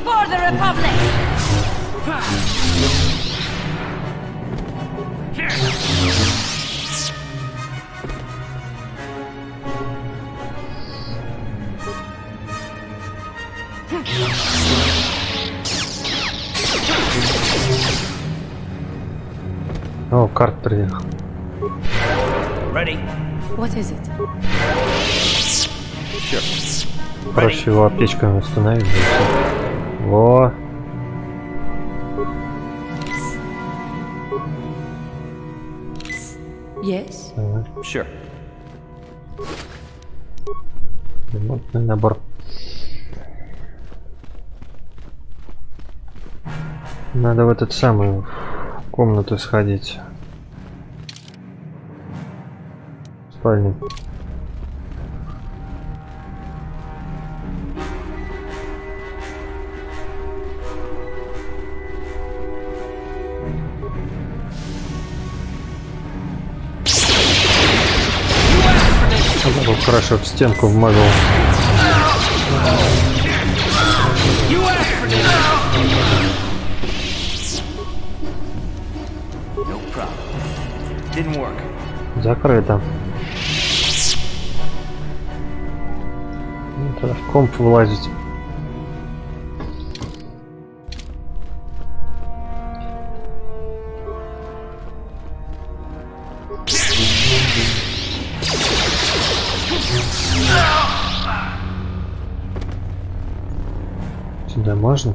Speaker 6: For the Republic!
Speaker 1: О, карт приехал.
Speaker 3: Ready?
Speaker 15: What is it?
Speaker 1: Проще его аптечками установить. Во.
Speaker 15: Yes?
Speaker 3: Sure.
Speaker 1: Ремонтный набор. Надо в этот самую комнату сходить. Спальник. Хорошо, в стенку вмазал.
Speaker 3: No problem. Didn't work.
Speaker 1: Закрыто. Ну, тогда в комп влазить. Сюда можно?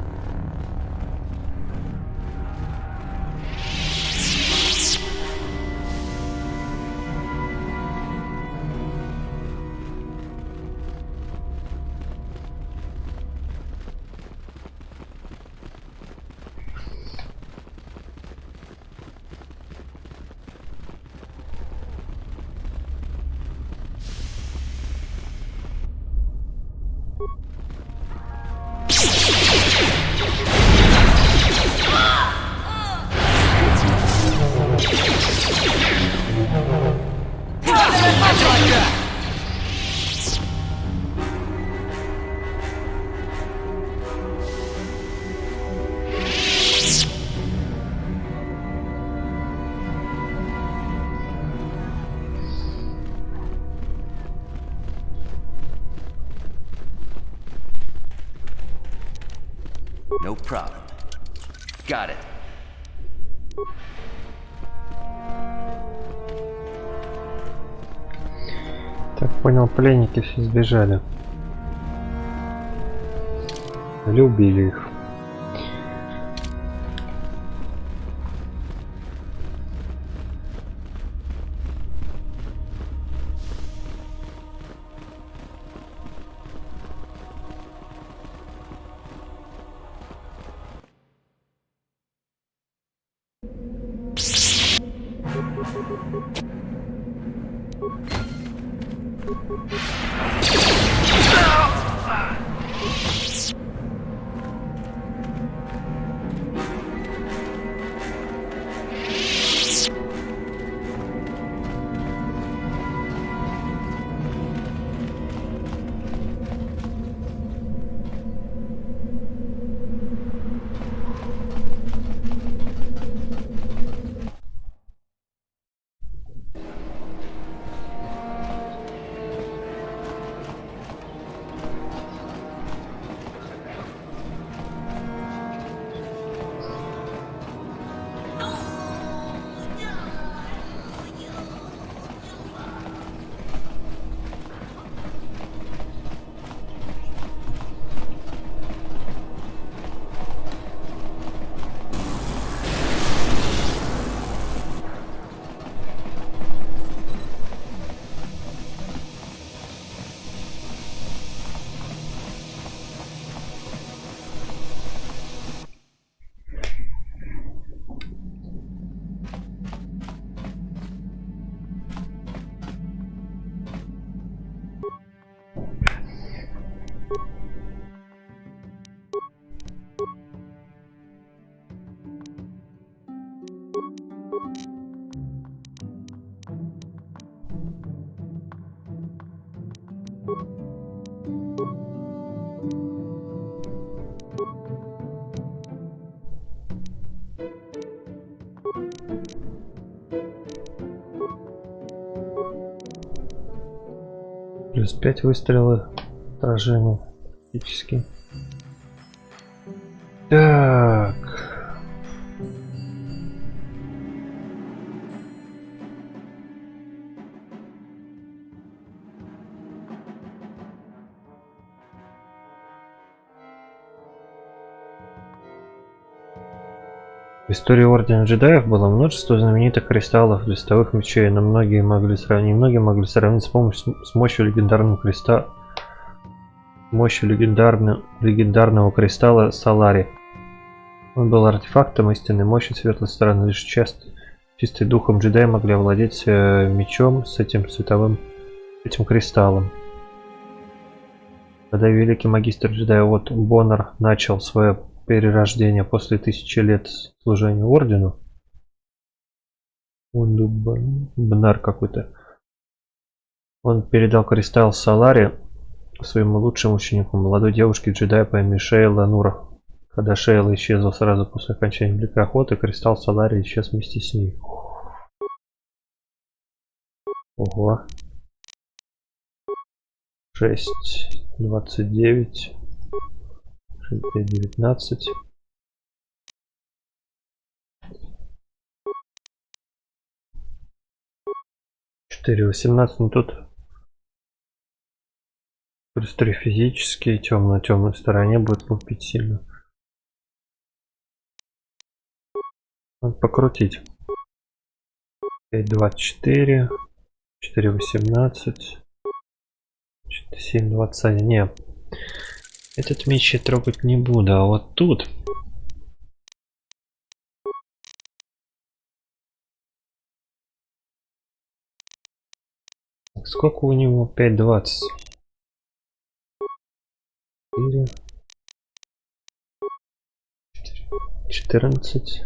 Speaker 3: No problem. Got it.
Speaker 1: Так, понял, пленники все сбежали. Или убили их. Плюс 5 выстрелов отражения практически. Так. В истории Ордена Джедаев было множество знаменитых кристаллов, листовых мечей, но многие могли сравнить с мощью легендарного кристалла Салари. Он был артефактом истинной мощи светлой стороны. Лишь чистый духом джедаи могли овладеть мечом с этим кристаллом. Когда великий магистр джедаев Боннер начал свое перерождение после 1000 лет служения ордену, Бнар какой-то, он передал кристалл Салари своему лучшему ученику, молодой девушке джедая по имени Шейла Нура. Когда Шейла исчезла сразу после окончания Великой Охоты, кристалл Салари исчез вместе с ней. Ого. 6, 29, 19. Четыре 18, ну тут плюс 3 физические, темной стороне будет лупить сильно. Надо покрутить. 5, 24, 4, 18, 7, 21. Не, этот меч я трогать не буду, а вот тут. Сколько у него? 5, 20. 4, 14,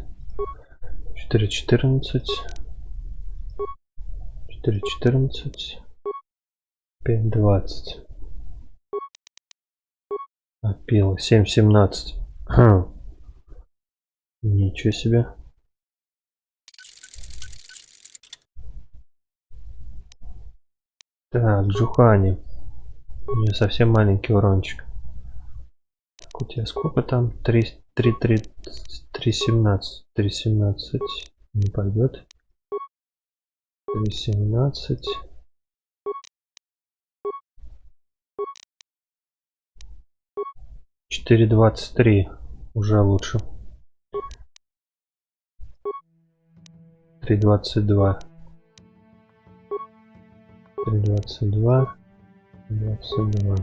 Speaker 1: 4, 14, 4, 14, 5, 20. Опила. 7, 17. Ничего себе. Так, Джухани. У нее совсем маленький урончик. Так, у тебя сколько там? 3.17. 3.17 не пойдет. 3.17. 4.23 уже лучше. 3.22. 3.22. 22.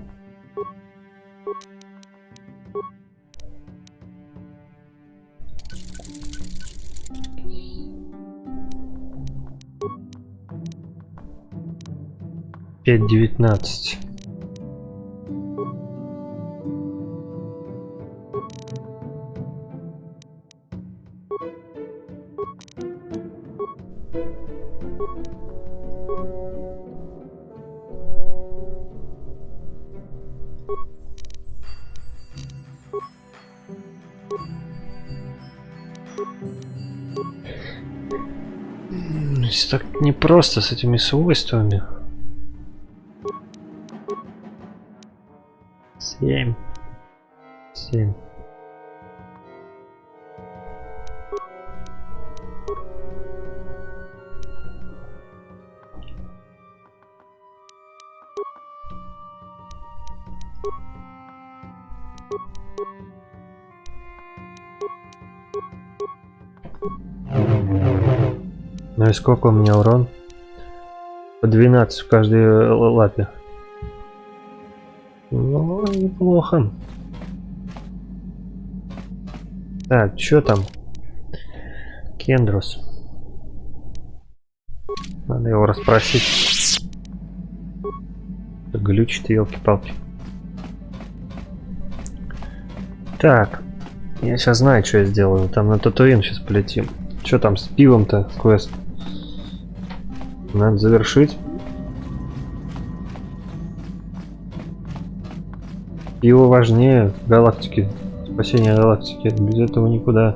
Speaker 1: Пять 19. Так непросто с этими свойствами. 7. Ну и сколько у меня урон? По 12 в каждой лапе. Ну, неплохо. Так, что там? Кендрус. Надо его расспросить. Глючит, елки-палки. Так. Я сейчас знаю, что я сделаю. Там на Татуин сейчас полетим. Что там с пивом-то, квест? Надо завершить. Пиво важнее галактики. Спасение галактики. Без этого никуда.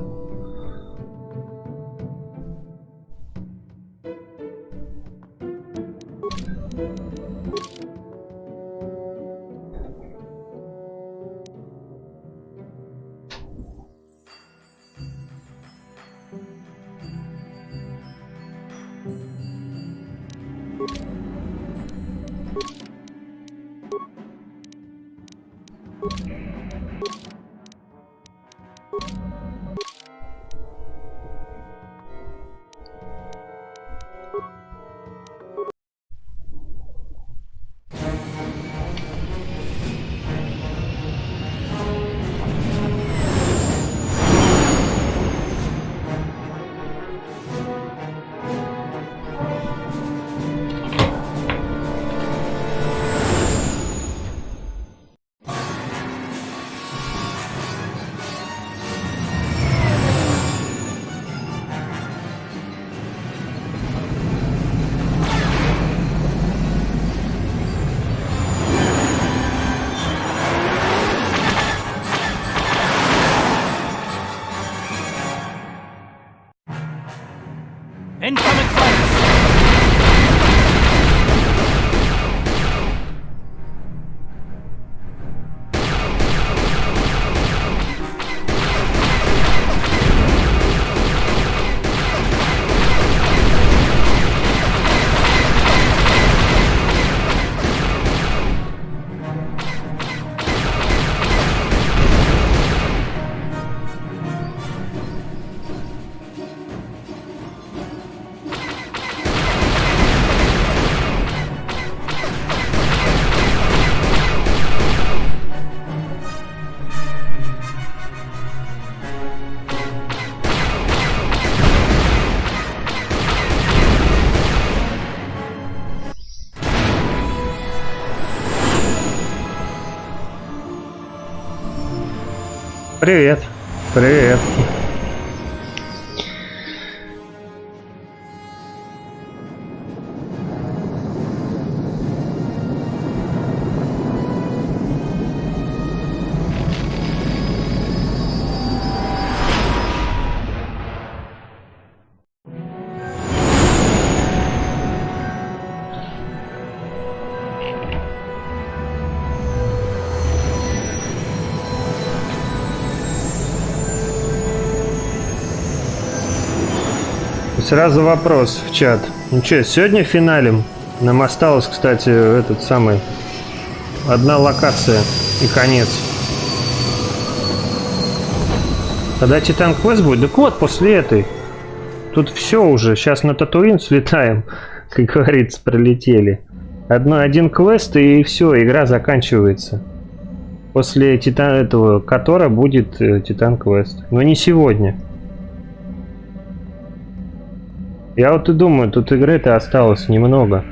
Speaker 4: Incoming fighters!
Speaker 1: Привет. Привет. Сразу вопрос в чат. Ну что, сегодня финалем? Нам осталось, кстати, этот самый... Одна локация и конец. Когда Титан Квест будет? Так вот, после этой. Тут все уже. Сейчас на Татуин слетаем. Как говорится, пролетели. Один квест и все, игра заканчивается. После этого Котора будет Титан Квест. Но не сегодня. Я вот и думаю, тут игры-то осталось немного.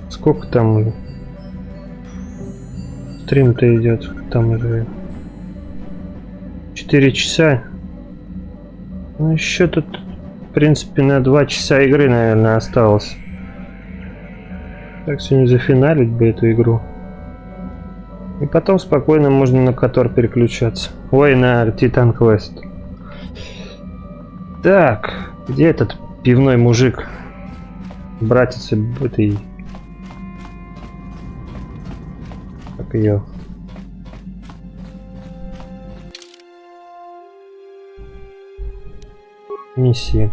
Speaker 1: Сколько там уже? Стрим-то идет. Там уже 4 часа. Ну еще тут, в принципе, на 2 часа игры, наверное, осталось. Так сегодня зафиналить бы эту игру. И потом спокойно можно на Котор переключаться. Ой, на Титан Квест. Так, где этот пивной мужик? Братец этой... Как ее? Миссии.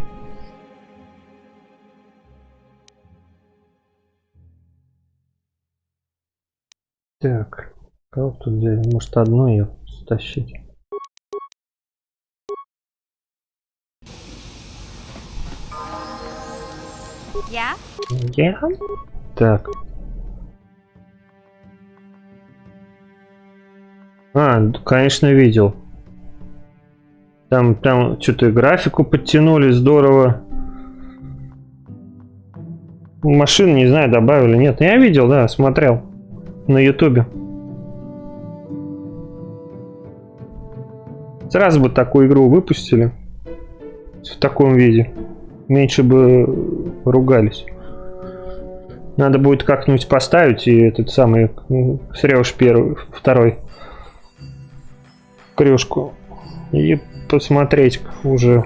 Speaker 1: Так, кого тут взяли? Может, одну ее стащить?
Speaker 8: Я?
Speaker 1: Я? Так. Конечно, видел. Там что-то графику подтянули, здорово. Машин, не знаю, добавили, нет. Я видел, да, смотрел на ютубе. Сразу бы такую игру выпустили в таком виде. Меньше бы ругались. Надо будет как-нибудь поставить и этот самый Срёж второй крюшку и посмотреть уже.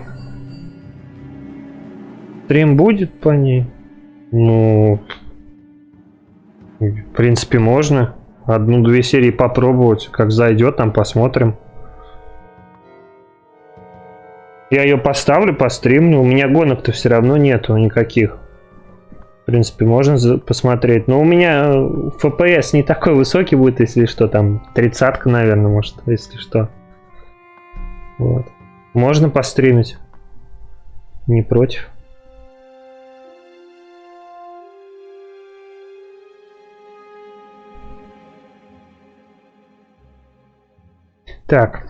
Speaker 1: Стрим будет по ней? Ну, в принципе, можно 1-2 серии попробовать, как зайдет, там посмотрим. Я ее поставлю, постримлю. У меня гонок-то все равно нету никаких. В принципе, можно посмотреть. Но у меня FPS не такой высокий будет, если что. Там 30-ка, наверное, может, если что. Вот. Можно постримить. Не против. Так.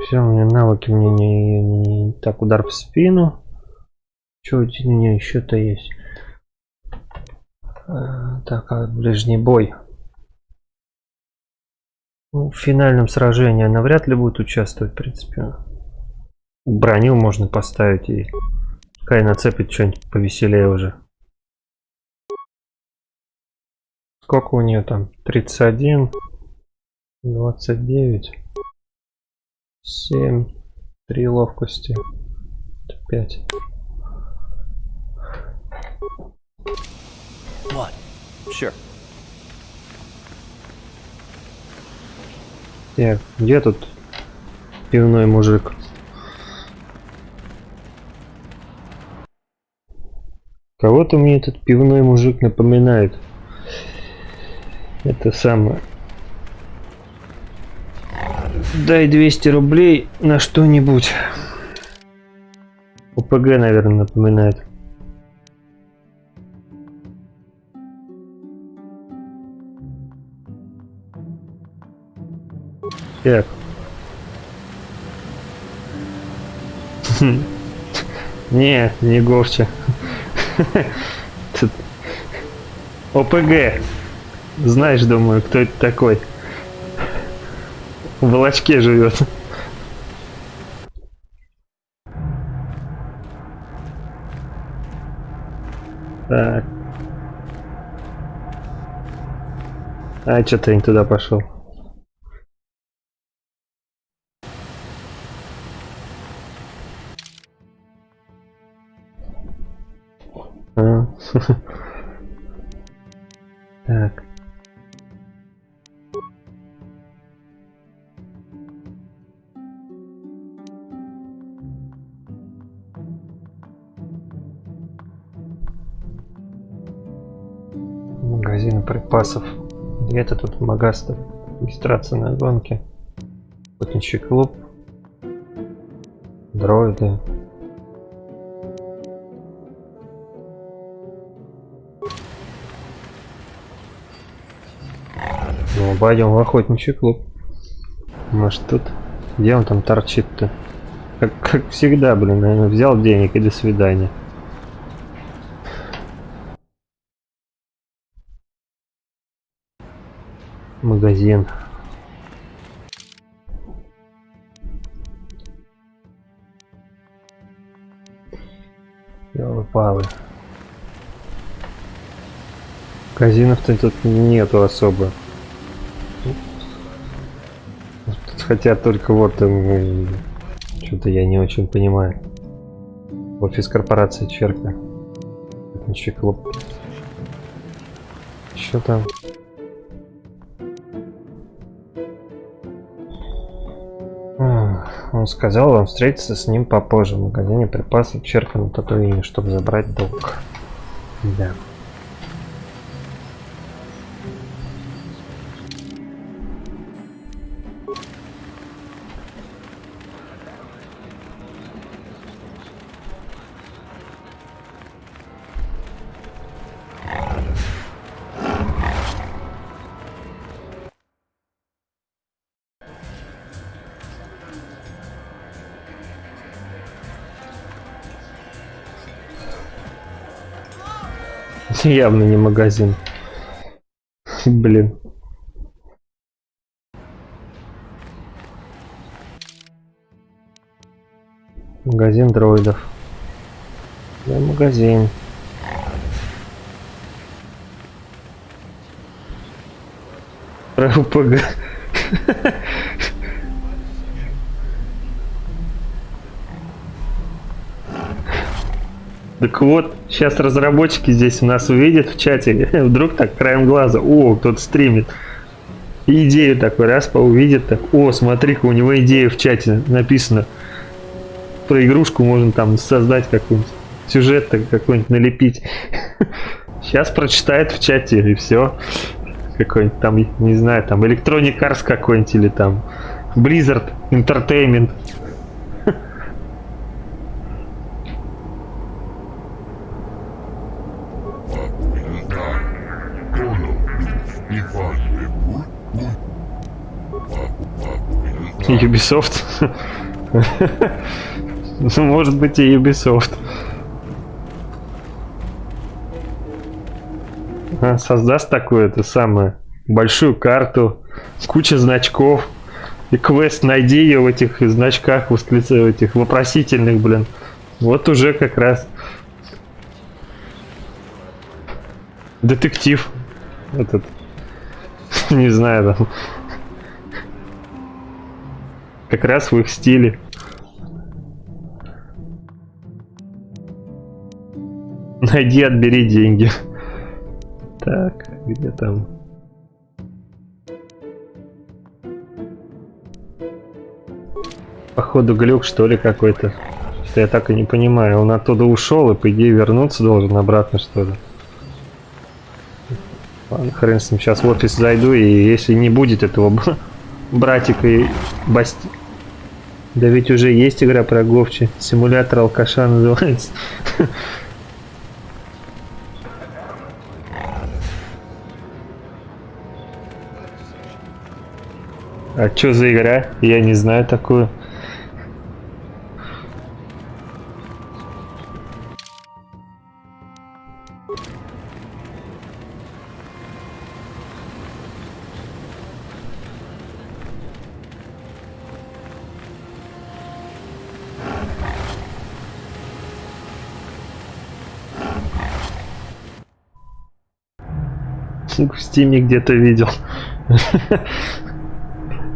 Speaker 1: Все, у меня навыки, мне не... Так, удар в спину. Что у меня еще-то есть? Так, ближний бой. Ну, в финальном сражении она вряд ли будет участвовать, в принципе. Броню можно поставить и пускай нацепит что-нибудь повеселее уже. Сколько у нее там? 31, 29, 7, 3 ловкости, 5.
Speaker 3: What? Sure.
Speaker 1: Где тут пивной мужик? Кого-то мне этот пивной мужик напоминает. Это самое. Дай 200 рублей на что-нибудь. ОПГ, наверное, напоминает. Так. Не Говча. Тут ОПГ. Знаешь, думаю, кто это такой. В Волочке живет. Так. А, что-то я не туда пошел. Так. Магазины припасов. Где-то тут магазин. Регистрация на гонке. Охотничий клуб. Дроиды. Ну, пойдем в охотничий клуб. Может тут? Где он там торчит-то? Как всегда, блин, наверное, взял денег и до свидания. Магазин. Ёлы-палы. Магазинов-то тут нету особо. Тут хотят только вот что-то я не очень понимаю. Офис корпорации Черка. Охотничий клуб. Что там? Он сказал вам встретиться с ним попозже в магазине припасов Черка на Татуине, чтобы забрать долг. Да. Явно не магазин. Блин. Магазин дроидов. Да, магазин. Про УПГ. Так вот, сейчас разработчики здесь у нас увидят в чате, вдруг так краем глаза, о, кто-то стримит. И идею такой раз увидит, так, о, смотри-ка, у него идея в чате написано. Про игрушку можно там создать какой-нибудь сюжет какой-нибудь налепить. Сейчас прочитает в чате и все. Какой-нибудь там, не знаю, там Electronic Arts какой-нибудь или там Blizzard Entertainment. Ubisoft. Ну, может быть и Ubisoft. Создаст такую, это самое, большую карту, куча значков. И квест найди ее в этих значках, в этих вопросительных, блин. Вот уже как раз. Детектив. Этот. Не знаю, там. Как раз в их стиле. Найди, отбери деньги. Так, где там? Походу глюк, что ли, какой-то. Что я так и не понимаю. Он оттуда ушел и, по идее, вернуться должен обратно, что ли. Ладно, хрен с ним. Сейчас в офис зайду, и если не будет этого братика и Басти... Да ведь уже есть игра про Говчи. Симулятор алкаша называется. А чё за игра? Я не знаю такую. В Стиме где-то видел.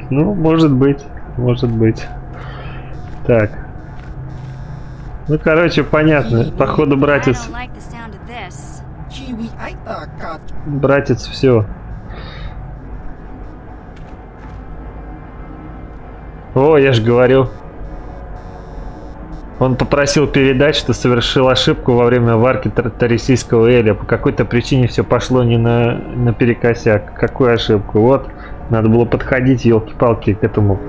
Speaker 1: Ну, может быть. Может быть. Так. Ну, короче, понятно. Походу, братец. Братец, все. О, я же говорю. Он попросил передать, что совершил ошибку во время варки тарисийского эля. По какой-то причине все пошло не на перекосяк. Какую ошибку? Вот, надо было подходить, елки-палки, к этому.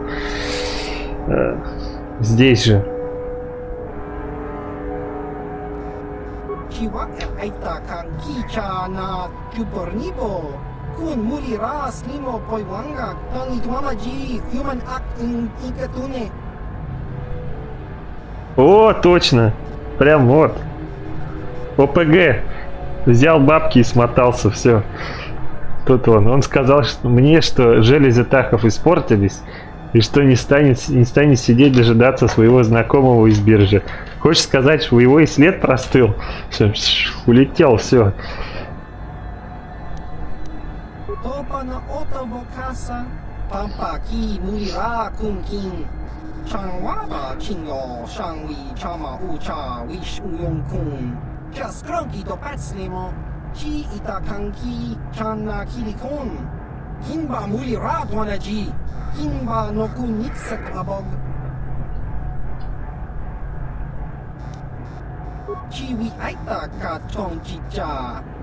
Speaker 1: Здесь же. О, точно. Прям вот. ОПГ. Взял бабки и смотался, все. Тут он сказал, что мне, что железы Тахов испортились, и что не станет сидеть дожидаться своего знакомого из биржи. Хочешь сказать, что его и след простыл? Улетел, все.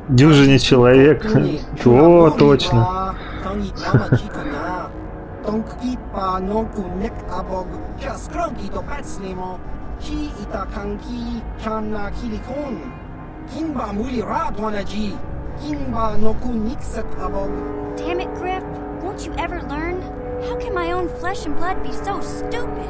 Speaker 1: Дюжине человек. О, точно.
Speaker 8: Damn it, Griff. Won't you ever learn? How can my own flesh and blood be so stupid?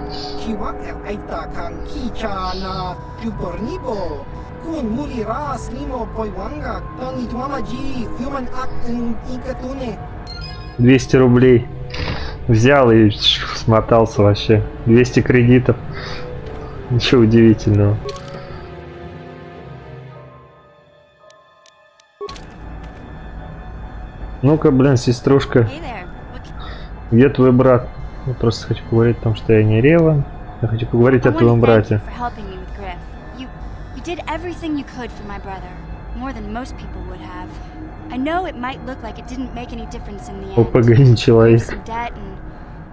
Speaker 1: $200 взял и смотался вообще. 200 кредитов. Ничего удивительного. Ну-ка, блин, сеструшка. Где твой брат? Я просто хочу поговорить о том, что я не Рева. Я хочу поговорить о твоем брате.
Speaker 8: Did everything you could for my brother, more than most people would have. I know it might look like it didn't make any difference in the end.
Speaker 1: ОПГ не человек.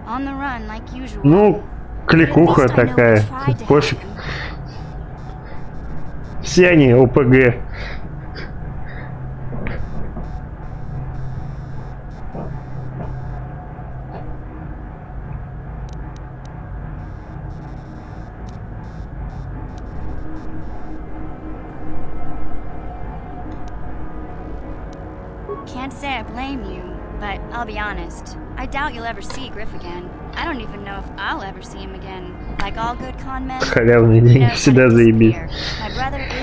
Speaker 8: On the run, like usual.
Speaker 1: Ну, кликуха такая. Пофиг. Все они ОПГ.
Speaker 8: Can't say I blame you, but I'll be honest. I doubt you'll ever see Griff again. I don't even know if I'll ever see him again. Like all good con men.
Speaker 1: Халявные деньги всегда заебись.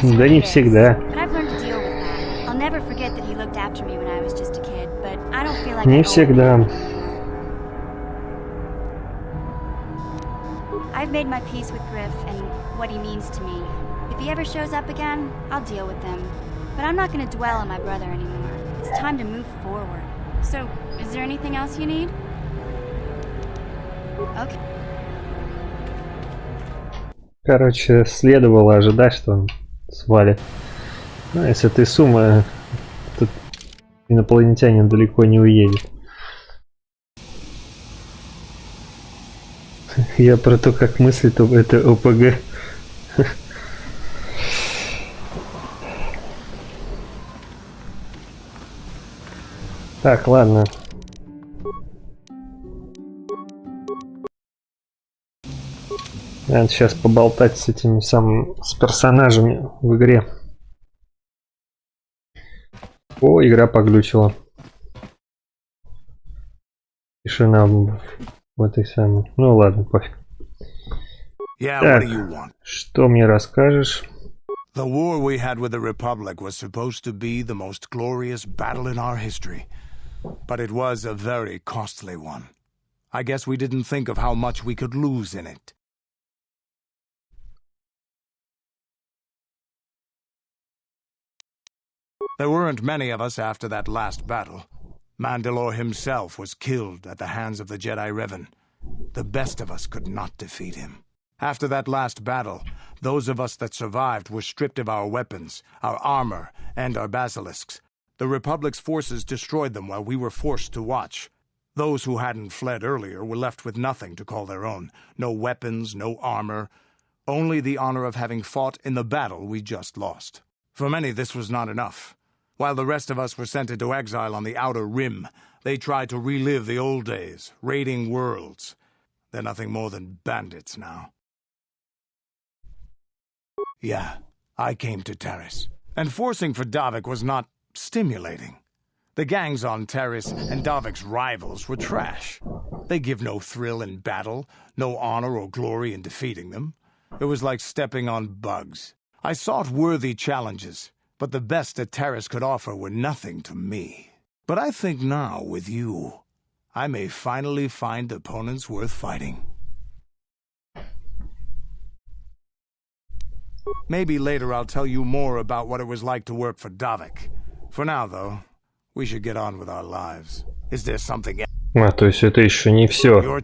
Speaker 1: Да не всегда. Не всегда.
Speaker 8: I've made my peace with Griff and what he means to me. If he ever shows up again, I'll deal with him. But I'm not going to dwell on my brother anymore. It's time to move forward. So, is there anything else you need? Okay.
Speaker 1: Короче, следовало ожидать, что он свалит. Ну, если ты сумма, тут инопланетянин далеко не уедет. Я про то, как мыслит это ОПГ. Так, ладно. Надо сейчас поболтать с этими самыми персонажами в игре. О, игра поглючила. Тишина в этой самой. Ну ладно, пофиг. Так, что мне расскажешь?
Speaker 5: The war we had with the Republic was supposed to be the most glorious battle in our history, but it was a very costly one. I guess we didn't think of how much we could lose in it. There weren't many of us after that last battle. Mandalore himself was killed at the hands of the Jedi Revan. The best of us could not defeat him. After that last battle, those of us that survived were stripped of our weapons, our armor, and our basilisks. The Republic's forces destroyed them while we were forced to watch. Those who hadn't fled earlier were left with nothing to call their own. No weapons, no armor. Only the honor of having fought in the battle we just lost. For many, this was not enough. While the rest of us were sent into exile on the Outer Rim, they tried to relive the old days, raiding worlds. They're nothing more than bandits now. Yeah, I came to Taris, and forcing for Davik was not stimulating. The gangs on Taris and Davik's rivals were trash. They give no thrill in battle, no honor or glory in defeating them. It was like stepping on bugs. I sought worthy challenges, but the best that Taris could offer were nothing to me. But I think now, with you, I may finally find opponents worth fighting. Maybe later I'll tell you more about what it was like to work for Davik. For now, though, we should get on with our lives. Is there something else?
Speaker 1: А, то есть это еще не все. То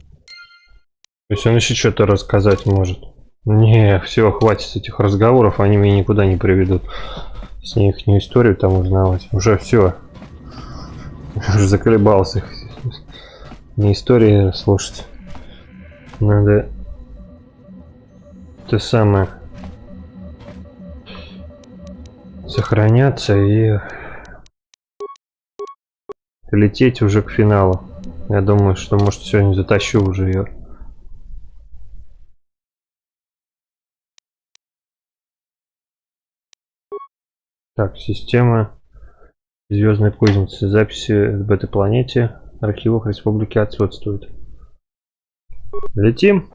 Speaker 1: есть он еще что-то рассказать может. Не, все, хватит этих разговоров, они меня никуда не приведут. С них ихнюю историю там узнавать. Уже все. Уже заколебался. Не истории слушать. Надо то самое сохраняться и лететь уже к финалу. Я думаю, что может сегодня затащу уже ее. Так, система Звездной кузницы. Записи в бета-планете. Архивах республики отсутствуют. Летим.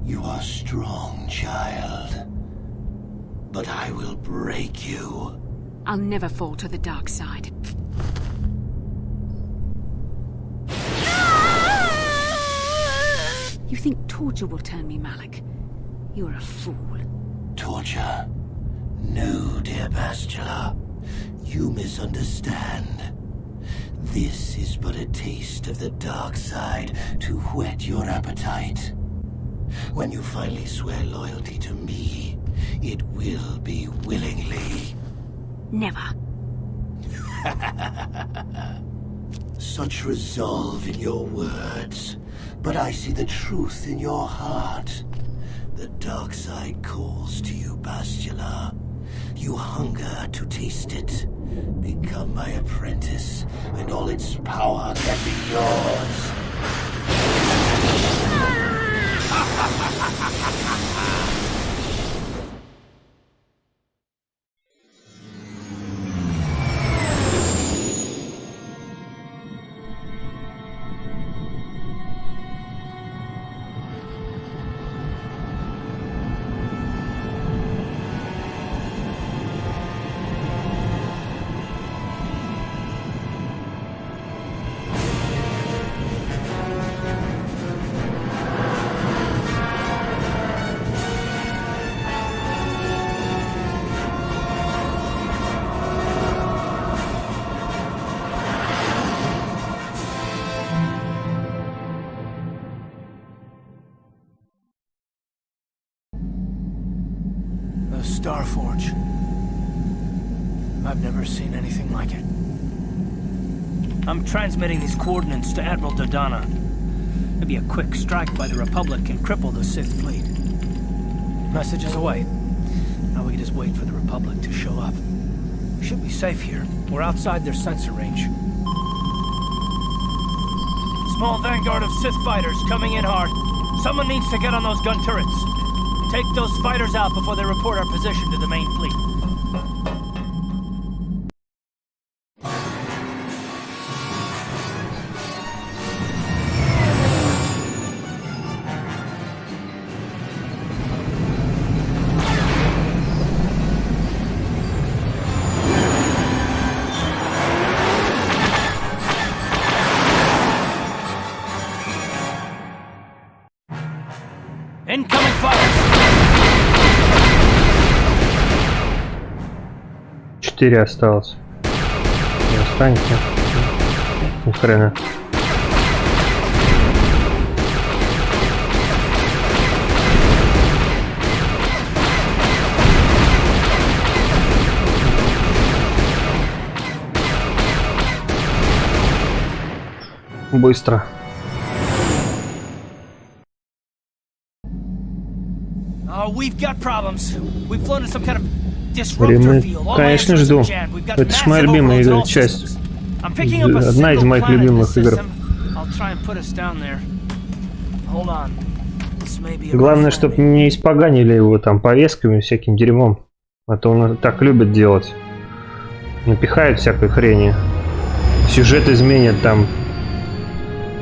Speaker 16: You are strong, child. But I will break you.
Speaker 6: I'll never fall to the dark side. You think torture will turn me, Malak? You're a fool.
Speaker 16: Torture? No, dear Bastila. You misunderstand. This is but a taste of the dark side to whet your appetite. When you finally swear loyalty to me, it will be willingly.
Speaker 6: Never.
Speaker 16: Such resolve in your words, but I see the truth in your heart. The dark side calls to you, Bastila. You hunger to taste it. Become my apprentice, and all its power can be yours.
Speaker 4: Starforge. I've never seen anything like it. I'm transmitting these coordinates to Admiral Dodonna. Maybe a quick strike by the Republic can cripple the Sith fleet. Message is away. Now we can just wait for the Republic to show up. We should be safe here. We're outside their sensor range. Small vanguard of Sith fighters coming in hard. Someone needs to get on those gun turrets. Take those fighters out before they report our position to the main fleet. Incoming fire!
Speaker 1: 4 осталось. Не останется. Ни хрена. Быстро.
Speaker 4: We've got problems. We've flown in some kind of disruptor field.
Speaker 1: Конечно, жду. Это ж моя любимая игра, часть. Одна из моих любимых игр. Главное, чтобы не испоганили его там повестками, всяким дерьмом. А то он так любит делать. Напихают всякой хрени. Сюжет изменят там.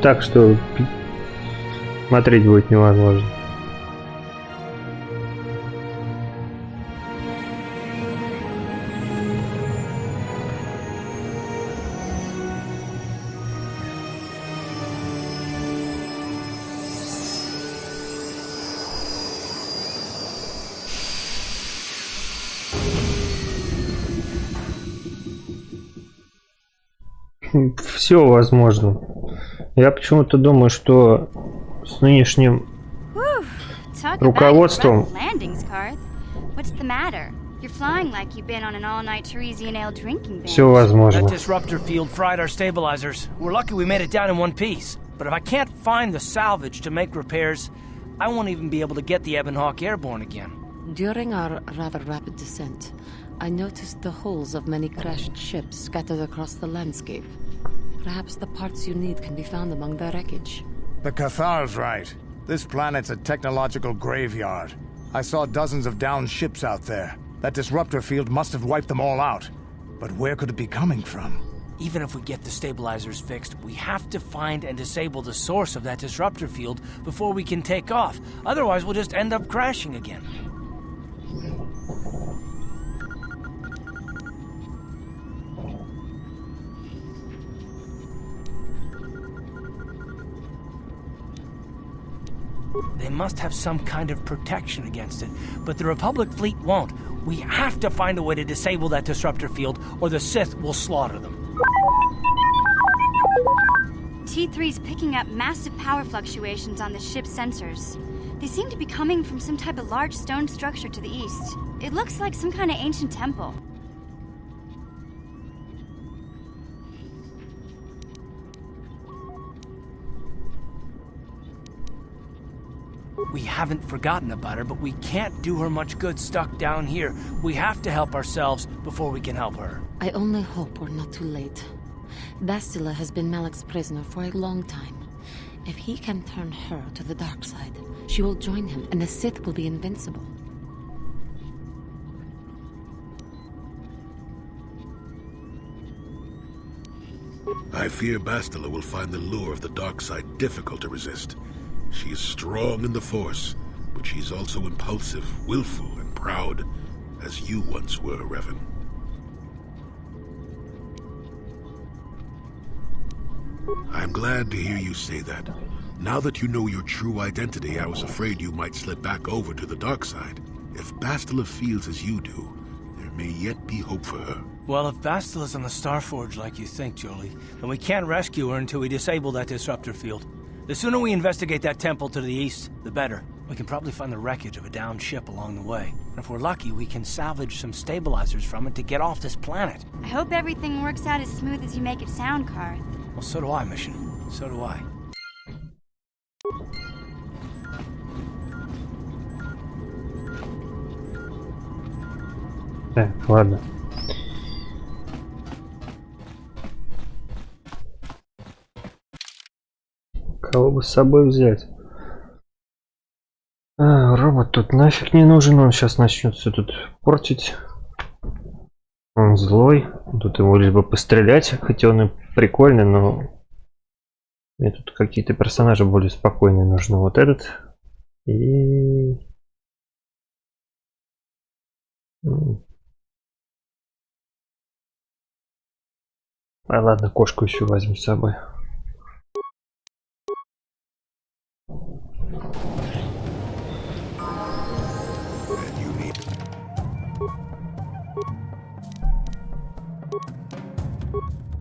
Speaker 1: Так что смотреть будет невозможно. Все возможно. Я почему-то думаю, что с нынешним руководством все возможно.
Speaker 4: That disruptor field fried our stabilizers. We're lucky we made it down in one piece. But if I can't find the salvage to make repairs, I won't even be able to get the Ebon Hawk airborne again.
Speaker 15: During our rather rapid descent, I noticed the hulls of many crashed ships scattered across the landscape. Perhaps the parts you need can be found among the wreckage.
Speaker 5: The Cathar's right. This planet's a technological graveyard. I saw dozens of downed ships out there. That disruptor field must have wiped them all out. But where could it be coming from?
Speaker 4: Even if we get the stabilizers fixed, we have to find and disable the source of that disruptor field before we can take off. Otherwise, we'll just end up crashing again. They must have some kind of protection against it, but the Republic fleet won't. We have to find a way to disable that disruptor field, or the Sith will slaughter them.
Speaker 8: T3's picking up massive power fluctuations on the ship's sensors. They seem to be coming from some type of large stone structure to the east. It looks like some kind of ancient temple.
Speaker 4: We haven't forgotten about her, but we can't do her much good stuck down here. We have to help ourselves before we can help her.
Speaker 15: I only hope we're not too late. Bastila has been Malak's prisoner for a long time. If he can turn her to the dark side, she will join him, and the Sith will be invincible.
Speaker 11: I fear Bastila will find the lure of the dark side difficult to resist. She is strong in the Force, but she's also impulsive, willful, and proud, as you once were, Revan. I'm glad to hear you say that. Now that you know your true identity, I was afraid you might slip back over to the dark side. If Bastila feels as you do, there may yet be hope for her.
Speaker 4: Well, if Bastila's on the Starforge like you think, Jolee, then we can't rescue her until we disable that disruptor field. The sooner we investigate that temple to the east, the better. We can probably find the wreckage of a downed ship along the way. And if we're lucky, we can salvage some stabilizers from it to get off this planet.
Speaker 8: I hope everything works out as smooth as you make it sound, Karth.
Speaker 4: Well, so do I, Mission. So do I.
Speaker 1: Так, ладно. Кого бы с собой взять? Робот тут нафиг не нужен, он сейчас начнет все тут портить. Он злой, тут его либо пострелять, хотя он и прикольный, но мне тут какие-то персонажи более спокойные нужны. Вот этот и... А ладно, кошку еще возьму с собой.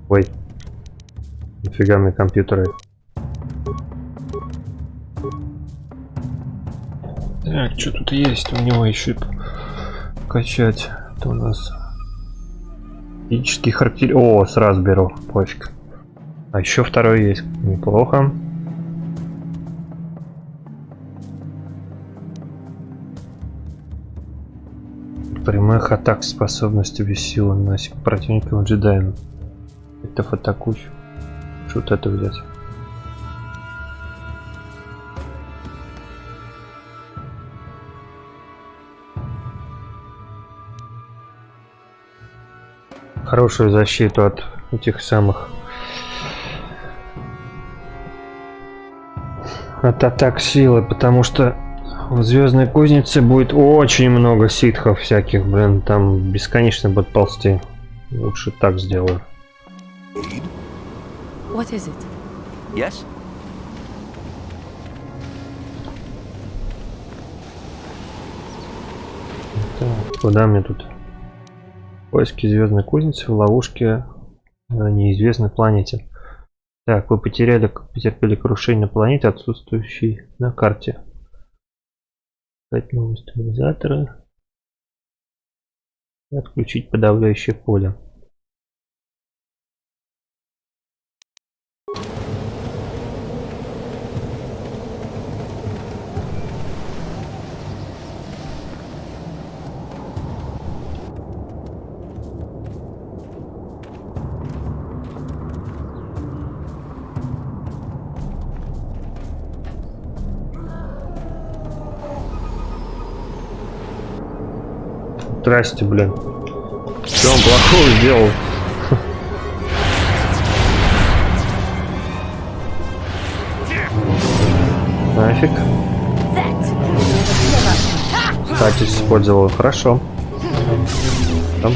Speaker 1: Ой, нифига мне компьютеры. Так, что тут есть у него еще качать? Это у нас физический характер. О, сразу беру, пофиг. А еще второй есть, неплохо. Прямых атак способности без силы наносит противникам джедаем. Это атакующий. Что вот это взять? Хорошую защиту от этих самых от атак силы, потому что в Звездной Кузнице будет очень много ситхов всяких, блин, там бесконечно будут ползти. Лучше так сделаю.
Speaker 15: What is it?
Speaker 3: Yes?
Speaker 1: Так, куда мне тут? Поиски Звездной Кузницы в ловушке на неизвестной планете. Так, вы потерпели крушение на планете, отсутствующей на карте. Искать новые стабилизаторы. И отключить подавляющее поле. Здрасте, блин. Что он плохого сделал? Нафиг. Кстати, использовал. Хорошо. Там.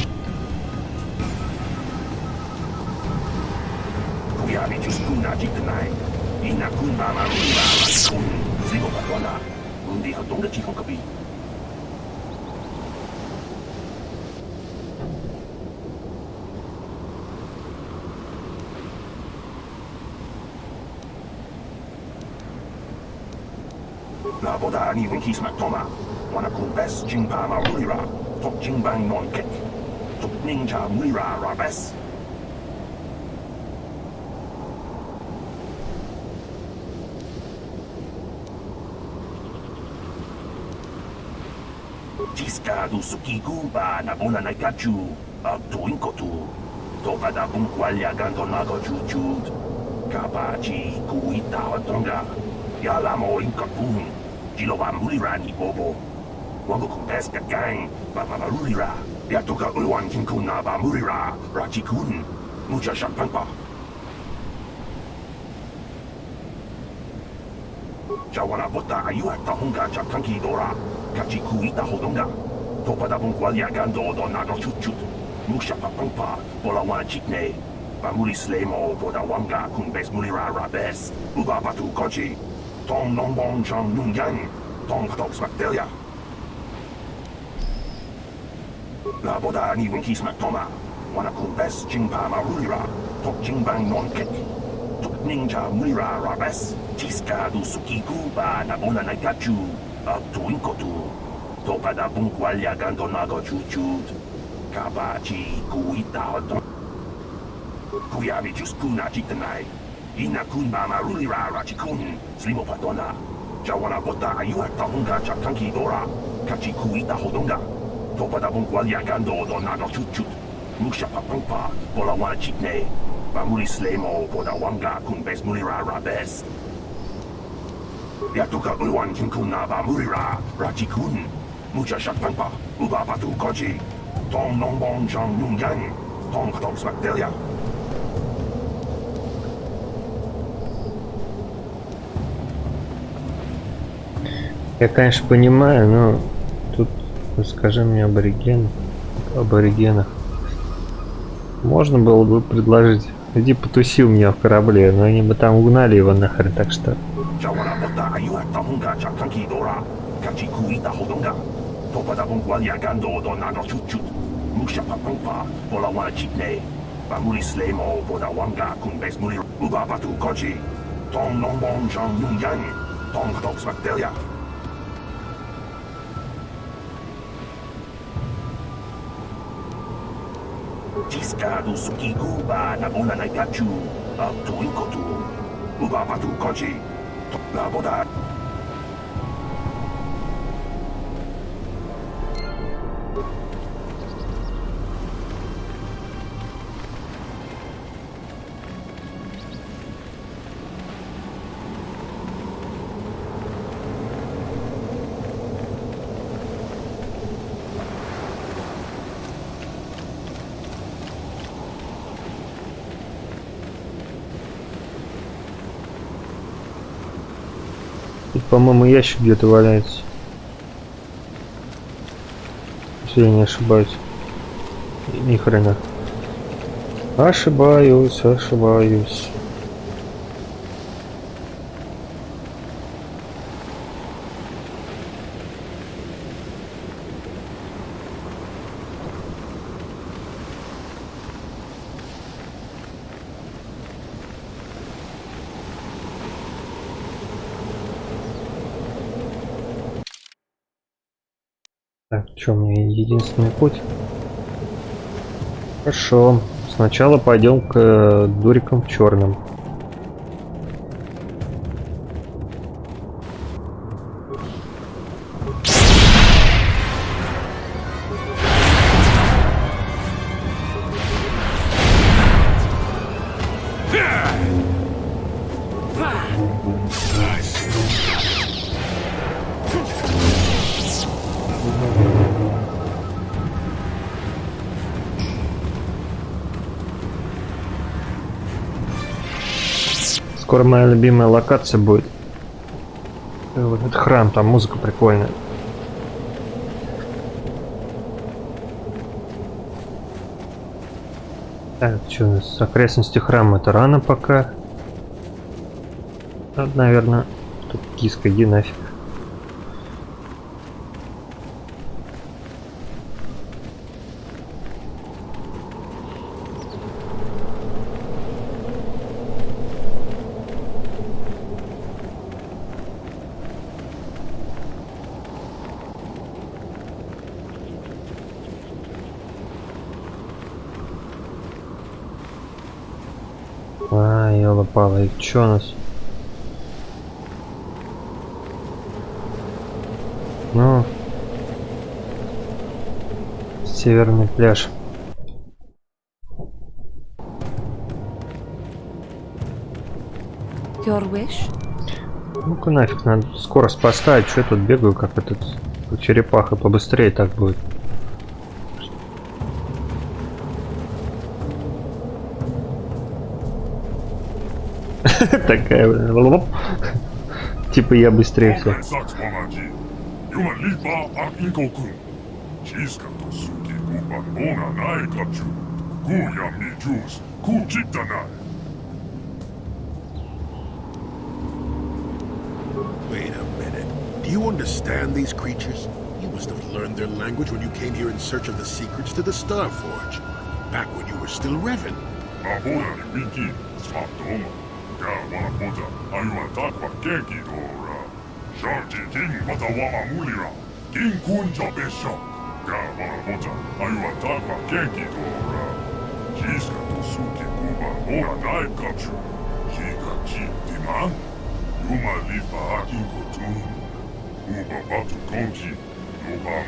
Speaker 13: 나보다 아니wen kismat toma. Wana kumbes jingpa marulira. Tok jingbang non kek. Tok ninja mulira rabes. Tiska du sukigu ba nabona naikachu. Tuinkotu. Toka da bunkwalya gandonago jujud. Kabaji kuita hotonga. Yalamo inkapun. Jiloba mulirani bobo. Wango kumpes gang. Baba marulira. Yatoka ulwan kinkuna ba mulira. Rachikun. Mucha shampampa. Jawana bota ayuat tahunga chakanki dora. Kachiku ita hodonga. Topada bunkwalya gando do nago chuchut. Musha papampa. Bola wana chikne. Bamuli slemo boda wanga kumbes mulira rabes. Uba batu kochi. Tong non bong chang nung yang. Tong tox bacteria. La boda ni winki smack toma. Wana kumbes jingpa marulira. Tok jingbang non kek. Tok ninja mulira rabes. Tiska du sukiku ba nabona naikachu. Tuinkotu. Topada bunqualia gandonago chuchut. Kabachi kuita. Kuyabi juskuna chitanai. Ina kunba marulira rachikun. Slimo patona. Jawana bota ayua tahunga chakanki dora. Kachi kuita hodonga. Topada bunqualia gando donago chuchut. Musha papampa. Bolawana chitne. Bamuri slemo poda wanga kun bes mulira rabes. Yatuka uwan kinkuna bamurira rachikun. Mucha shakpampa. Uba patu koji. Tong nongbong jang nungang. Tong katong smakdelia.
Speaker 1: Я, конечно, понимаю, но тут расскажи мне об аборигенах. Можно было бы предложить, иди потуси у меня в корабле, но они бы там угнали его нахрен, так что...
Speaker 13: Jiska do Sukiguba na bona naikachu Tuinkotu Uba patu koji La boda.
Speaker 1: Тут, по-моему, ящик где-то валяется. Если я не ошибаюсь. Ни хрена. Ошибаюсь. Так, что, мне единственный путь? Хорошо. Сначала пойдем к дурикам черным. Скоро моя любимая локация будет. Вот этот храм, там музыка прикольная. Так, что у нас? Окрестности храма это рано пока. Надо, наверное, тут киска, иди нафиг. Ёлопала, и чё у нас? Ну, северный пляж.
Speaker 15: Your wish?
Speaker 1: Ну-ка нафиг, надо скорость поставить, что я тут бегаю, как этот черепаха, побыстрее так будет. Такая, блин, типа я быстрее все.
Speaker 11: Wait a minute. Do you understand these creatures? You must have learned their language when you came here in search of the secrets to the Starforge. Back when you were still Revan.
Speaker 17: Sharti king watawama mulira. King kunja besho. Gawana bota. Ayua takwa kenki dora. Jiska to suki kuba. Ora knife kachu. Jiga chi diman. Yuma lifa akin kotun. Uba batu konji. Yobam.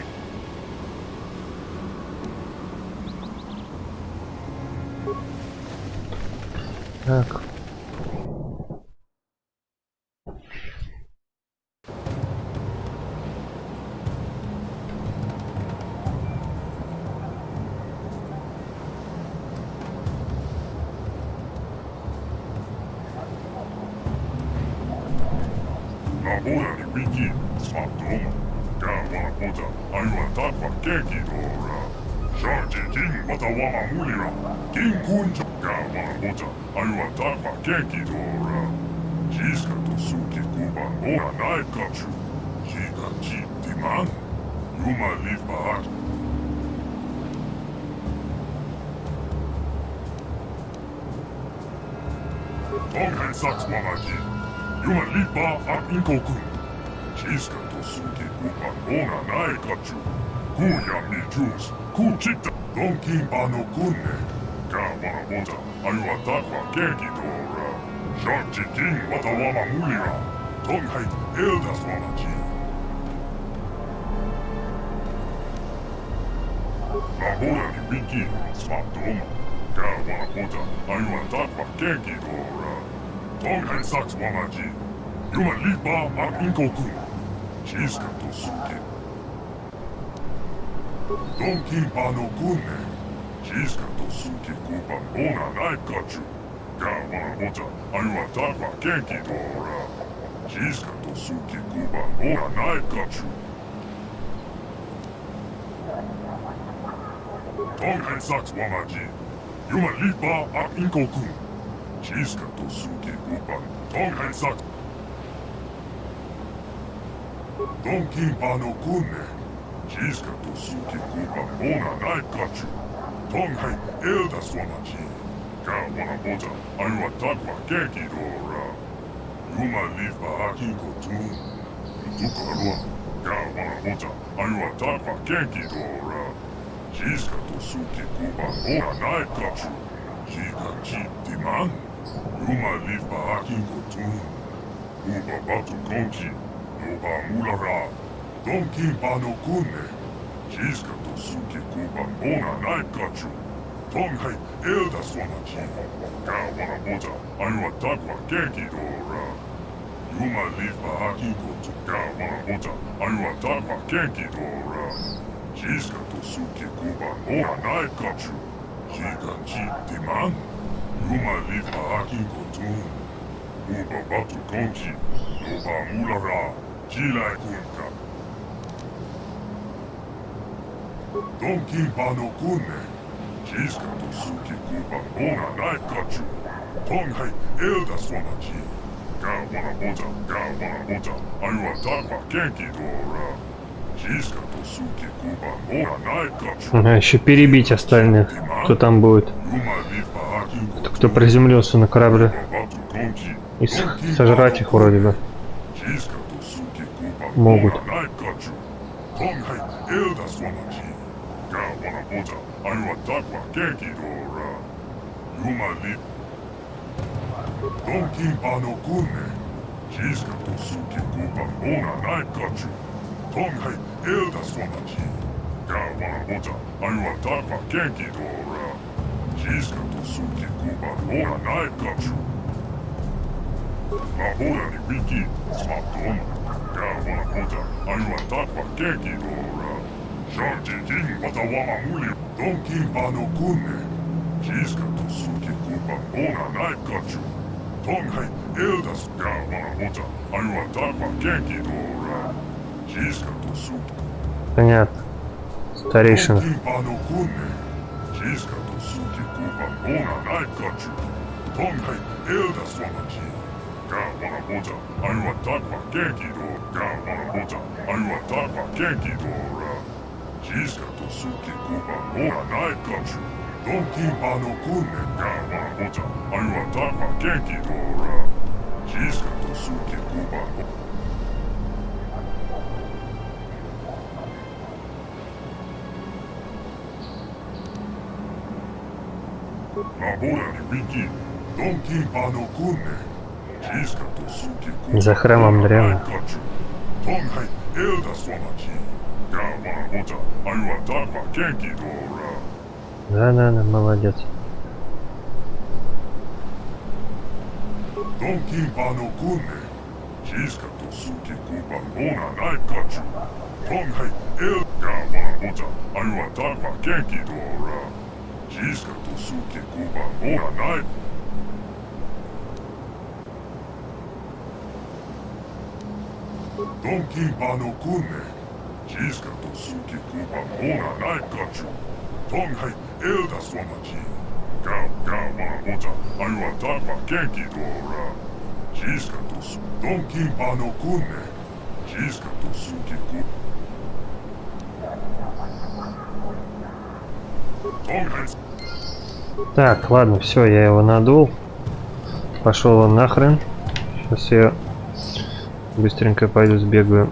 Speaker 1: Так.
Speaker 17: Nabora ni wiki. Smatoma. Gawana bota. Ayua takwa kenki dora. Sharti king watawama mulira. King kunja. Gawana bota. Ayua takwa kenki dora. Jiska to suki kuba. Ora knife kachu. Jiga chi diman. Yuma live bahat. Tonghai saks mamaji. Yuma live ba at inkokun. Jiska to suki kuba. Ora knife kachu. Kuya mi juice. Ku chita. Donkin ba no kunne. Gawana bota. Ayua takwa kenki dora. Sharti king watawama mulira. Tonghai eldas mamaji. Nabora ni wiki. Smatoma. Gawana bota. Ayua takwa kenki dora. Tonghai saks mamaji. Yuma lipa at inkokun. Jiska to suki. Donkin ba no kunne. Jiska to suki kuba. Ora knife kachu. Gawana bota. Ayua takwa kenki dora. Jiska to suki kuba. Ora knife kachu. Tonghai saks mamaji. Yuma lipa at inkokun. Jiska to suki kuba. Tonghai saks. Donkin ba no kunne. Jiska to suki kuba. Ora knife kachu. Tonghai eldas mamaji. Gawana bota. Ayua takwa kenki dora. Yuma lipa akin kotun. Tukarua. Gawana bota. Ayua takwa kenki dora. Jiska to suki kuba. Ora knife kachu. Jiga chi diman. Yuma lipa akin kotun. Uba batu konji. Yoba mulara. Donkin ba no kunne. Jiska to suki kuba. Ora knife kachu. Tonghai eldas mamaji. Gawana bota. Ayua takwa kenki dora. Yuma lipa akin kotun. Gawana bota. Ayua takwa kenki dora. Jiska to suki kuba. Ora knife kachu. Jiga chi diman. Yuma lipa akin kotun. Uba batu konji. Yoba mulara. Jilai kunka. Donkin ba no kunne. Jiska to suki kuba. Ora knife kachu. Tonghai eldas mamaji. Gawana bota. Gawana bota. Ayua takwa kenki dora. Jiska to suki kuba. Ora knife kachu.
Speaker 1: Ага, еще перебить остальных, кто там будет. Кто приземлился на корабле. И сожрать их вроде бы. Могут.
Speaker 17: Tonghai eldas mamaji. Gawana bota. Ayua takwa kenki dora. Yuma lipa. Donkin ba no kunne. Jiska to suki kuba. Ora knife kachu. Tonghai eldas mamaji. Gawana bota. Ayua takwa kenki dora. Jiska to suki kuba. Ora knife kachu. Nabora ni wiki. Smatoma. Gawana bota. Ayua takwa kenki dora. Sharti king watawama muli. Donkin ba no kunne. Jiska to suki kuba. Ora knife kachu. Tonghai eldas. Gawana bota. Ayua takwa kenki dora. Jiska to suki.
Speaker 1: Понятно. Старейшина.
Speaker 17: Donkin ba no kunne. Jiska to suki kuba. Ora knife kachu. Tonghai eldas mamaji. Gawana bota. Ayua takwa kenki dora. Gawana bota. Ayua takwa kenki dora. Jiska to suki kuba. Ora knife kachu. Donkin ba no kunne. Gawana bota. Ayua takwa kenki dora. Jiska to suki kuba.
Speaker 1: За храмом древних. Да, молодец. Так, ладно, все, я его надул. Пошел он нахрен. Сейчас я быстренько пойду сбегаю.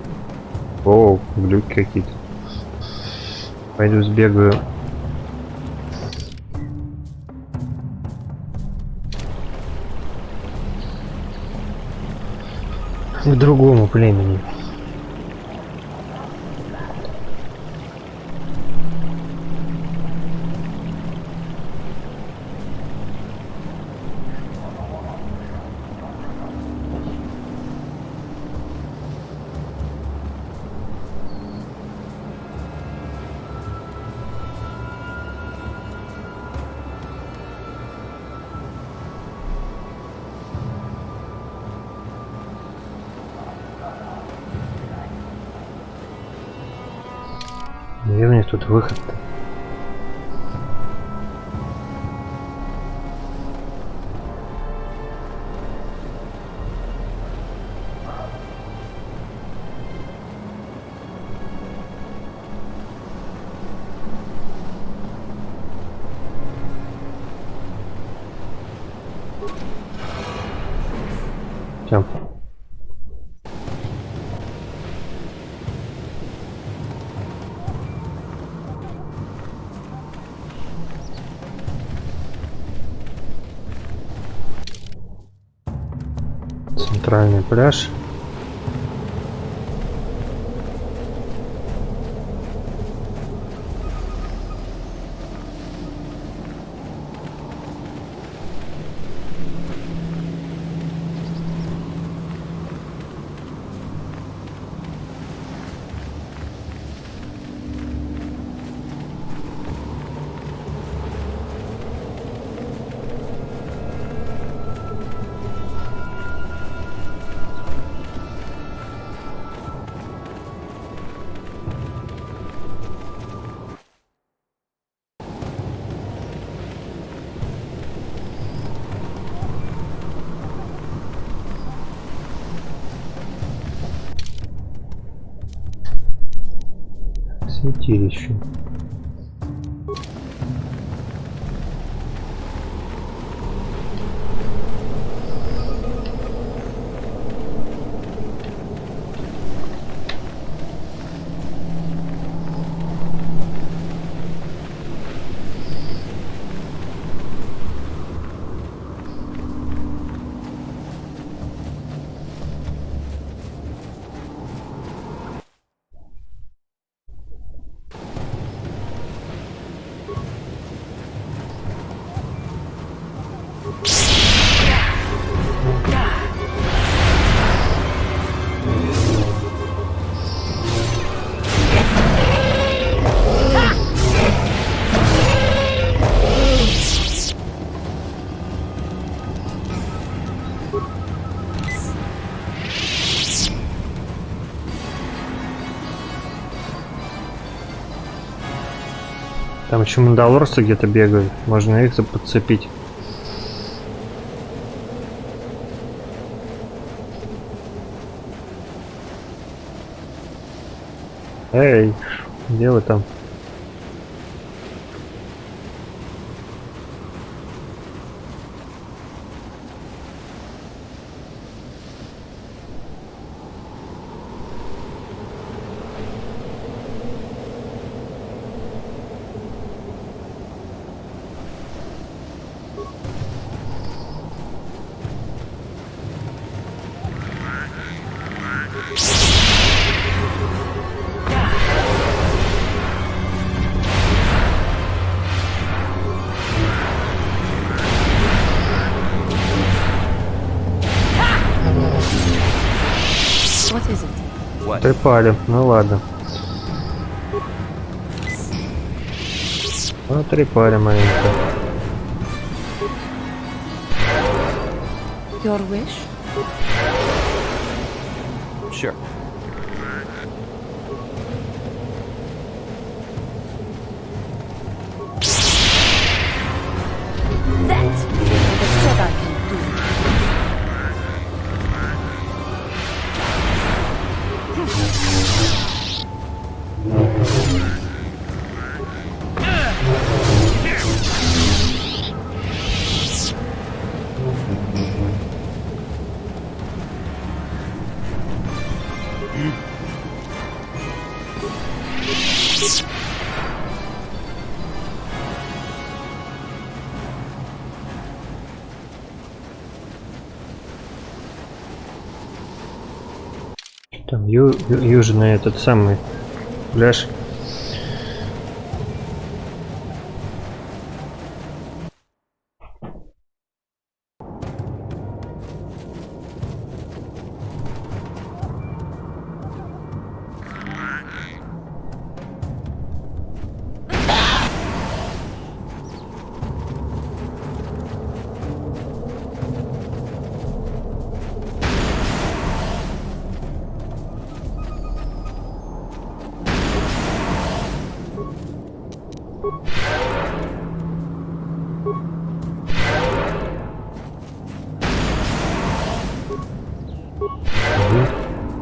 Speaker 1: О, глюки какие-то. Пойду сбегаю. К другому племени. Где у них тут выход-то? Всё. Центральный пляж. Святилище. Там еще мандалорцы где-то бегают. Можно их подцепить. Эй, где вы там?
Speaker 15: What is it?
Speaker 1: Трепали, ну ладно. Ну, трепали маленько.
Speaker 15: Your wish?
Speaker 12: Sure.
Speaker 15: That the Jedi can do.
Speaker 1: Там южный этот самый пляж.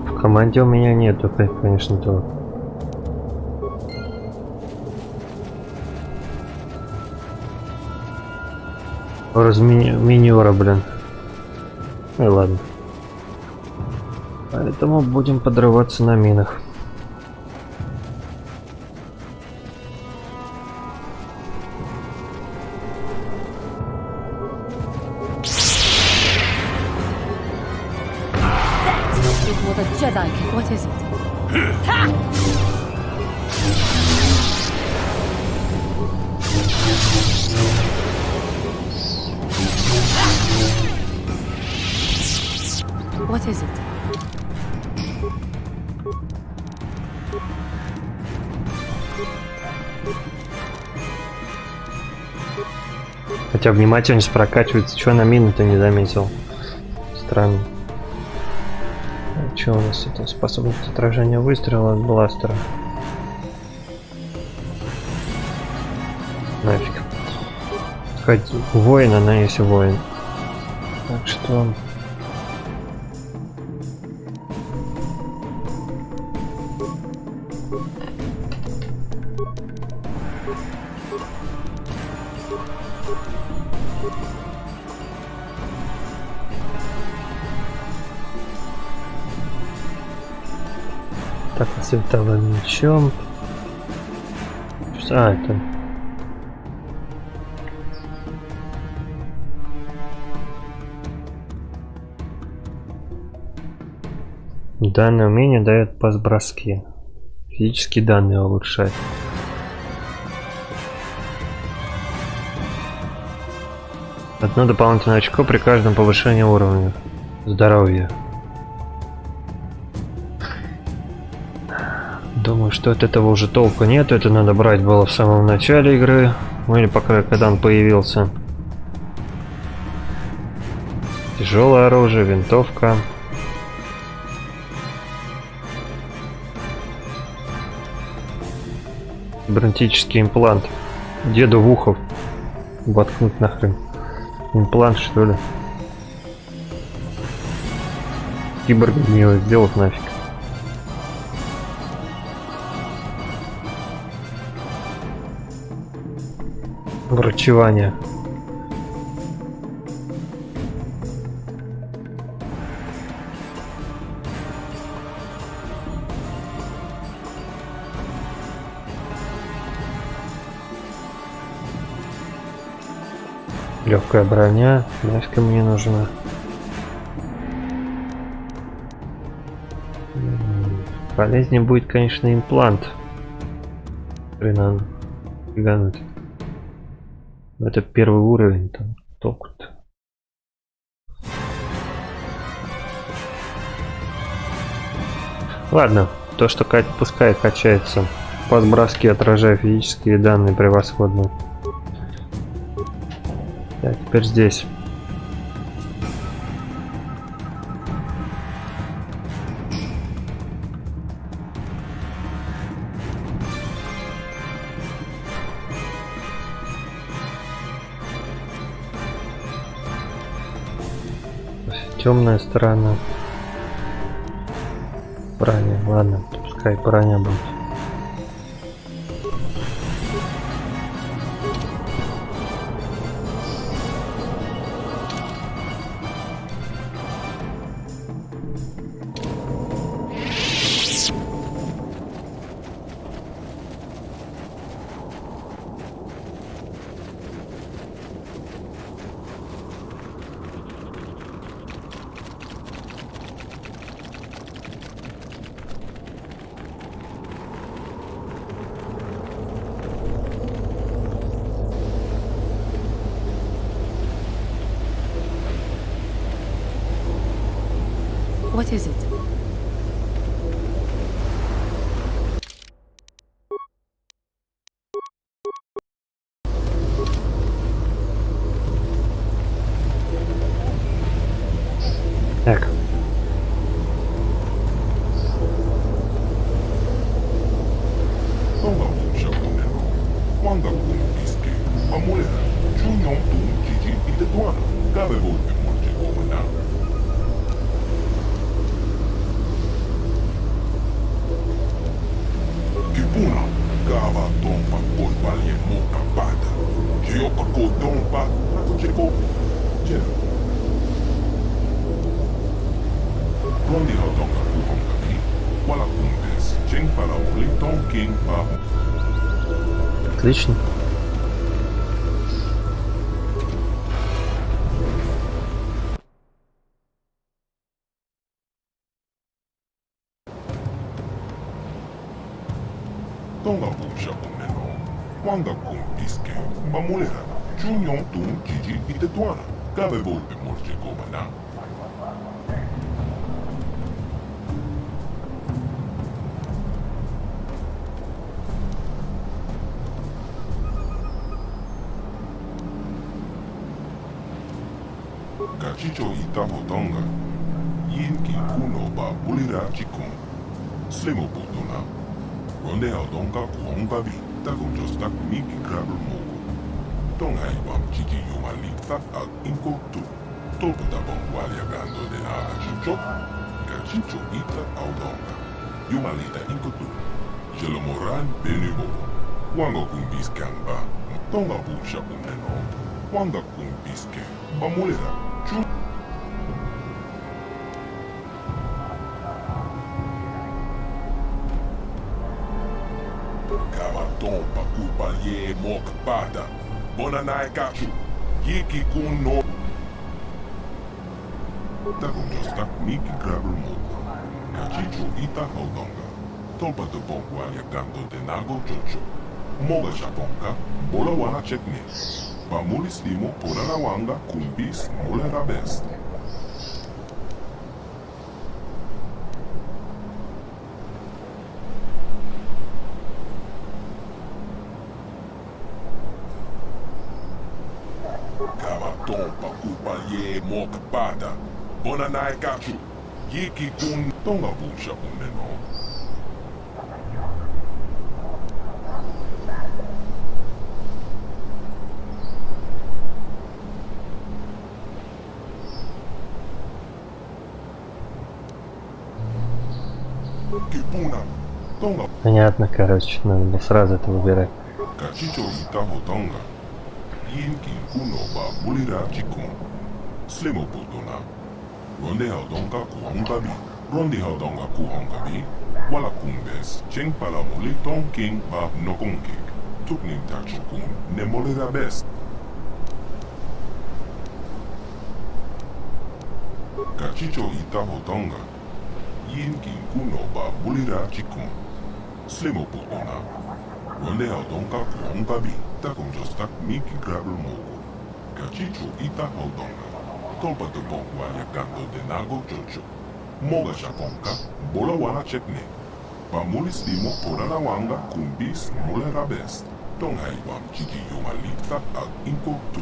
Speaker 1: В команде у меня нету, конечно, того. Разминера, блин. Ну и ладно. Поэтому будем подрываться на минах.
Speaker 15: What a Jedi can. What is it? Ha! What is it?
Speaker 1: Хотя внимательность прокачивается, чего на мину-то не заметил. Странно. Что у нас это? Способность отражения выстрела от бластера. Нафиг. Хоть воин, она есть воин. Так что... Так, световым мечом. А, это... Данное умение дает пас броски. Физические данные улучшает. Одно дополнительное очко при каждом повышении уровня здоровья. Думаю, что от этого уже толку нет. Это надо брать было в самом начале игры. Ну или пока, когда он появился. Тяжелое оружие, винтовка. Бронетический имплант. Деду в ухо воткнуть нахрен. Имплант, что ли? Киборг не его сделать нафиг. Врачевание. Легкая броня, нафиг мне нужна. Полезнее будет, конечно, имплант. Надо фигануть. Это первый уровень, там толку-то. Ладно, то, что пускай качается. Подброски отражая физические данные превосходно. Так, теперь здесь. Темная сторона. Броня, ладно, пускай броня будет.
Speaker 15: What is it?
Speaker 1: Так. Отлично.
Speaker 17: Tonga Pusha Umeno, Wanga Kum Piske, Mamulera, Junyong Tum Gigi Itetuana, Gabe Volpe Morje Gomana. Gachicho Itaho Tonga, Yinki Kuno Ba Bulira Chikun, Slimo Putuna. Ronde Aldonga Kuonga Vi, Takum Jostak Miki Grabel Mogo. Tongai Bam Chiki Yuma Likta Al Inko Tu. Topo da Bongualia Gando de Nada Chicho. Gachicho Ita Aldonga. Yuma Lita Inko Tu. Jelomoran Benubo. Wango Kumbiskamba. Tonga Pusha Umeno. Wanga Kumbiske. Bamulera. Chu. Tompa culpa ye mok bada. Bonanai kachu. Yiki kun no. Takum jostak miki grabel mogo. Gachicho ita haudonga. Tompa de bongualia gando de nago jojo. Moga japonka. Bola wana chekne. Bamulis limo porana wanga kumbis molera best. Tompa culpa ye mok bada. Bonanai kachu. Yiki kun tonga busha umeno. Kipuna. Tonga.
Speaker 1: Понятно, короче, надо было сразу это выбирать.
Speaker 17: Gachicho itaho tonga. Yinki kuno ba bulira chikun. Slimo putuna. Ronde Aldonga Kuhonga Bi. Ronde Aldonga Kuhonga Bi. Wala kumbes. Cheng pala muli tong king ba nokonkik. Tukning tachukun ne molera best. Gachicho itaho tonga. Yinki kuno ba bulira chikun. Slimo putuna. Ronde Aldonga Kuhonga Bi. Takum jostak miki grabel mogo. Gachicho ita Aldonga. Tompa de bongualia gando de nago jojo. Moga Shaponka, Bola Wana Chekne. Pamulis Dimo Kodana Wanga Kumbis Molera Best. Tonghai Wam Chiki Yomalita Ag Inko Tu.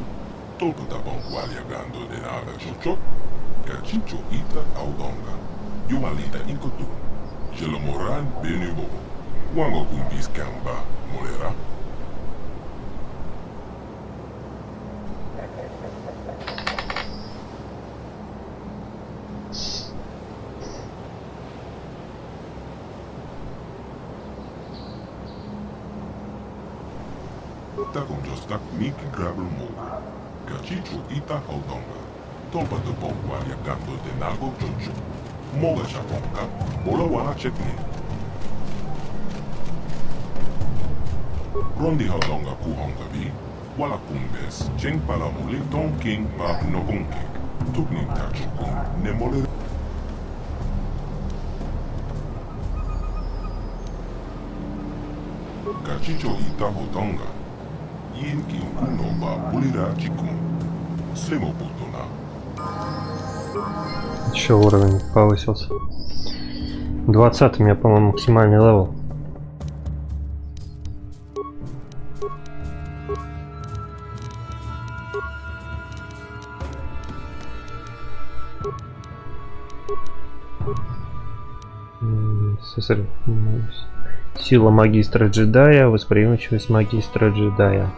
Speaker 17: Tolputa Bongualia Gando de Naga Chocho. Cachicho Ita Audonga. Yomalita Inko Tu. Jelomoran Benubo. Wango Kumbis Kamba Molera. Takonjostak Miki Grabel Moga. Cachicho Ita Audonga. Tolpa de Bongualia Gando de Nago Chocho. Moga Shaponka. Bola Wana Chekne. Rondi Audonga Kuhonga Bi. Wala Kumbes. Cheng Palamuli Ton King Ma Nogonkek. Tuknin Kachokun Nemole. Cachicho Ita Audonga. Yinki Unoba Bulira Chikun. Слемо Путуна.
Speaker 1: Еще уровень повысился. 20 у меня, по-моему, максимальный левел. Сила магистра джедая, восприимчивость магистра джедая.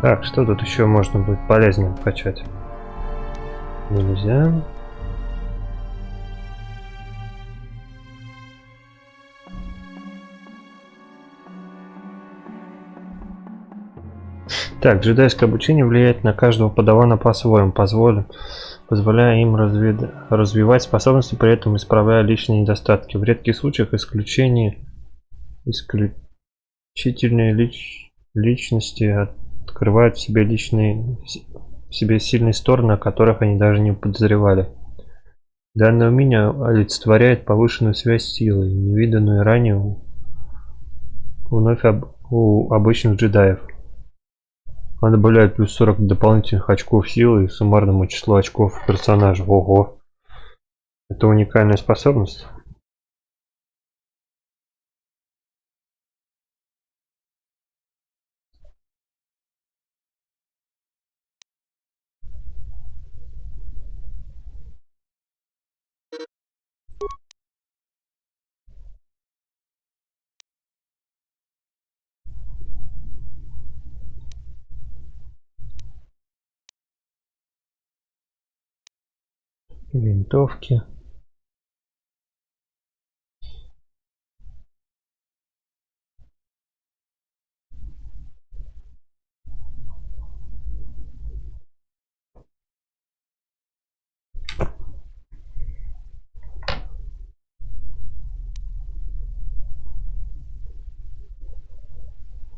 Speaker 1: Так, что тут еще можно будет полезнее качать? Нельзя. Так, джедайское обучение влияет на каждого подавана по-своему, позволяя им развивать способности, при этом исправляя личные недостатки. В редких случаях исключительные личности открывают в себе сильные стороны, о которых они даже не подозревали. Данное умение олицетворяет повышенную связь с силой, невиданную ранее у обычных джедаев. Она добавляет плюс 40 дополнительных очков силы и суммарному числу очков персонажа. Ого! Это уникальная способность. Винтовки.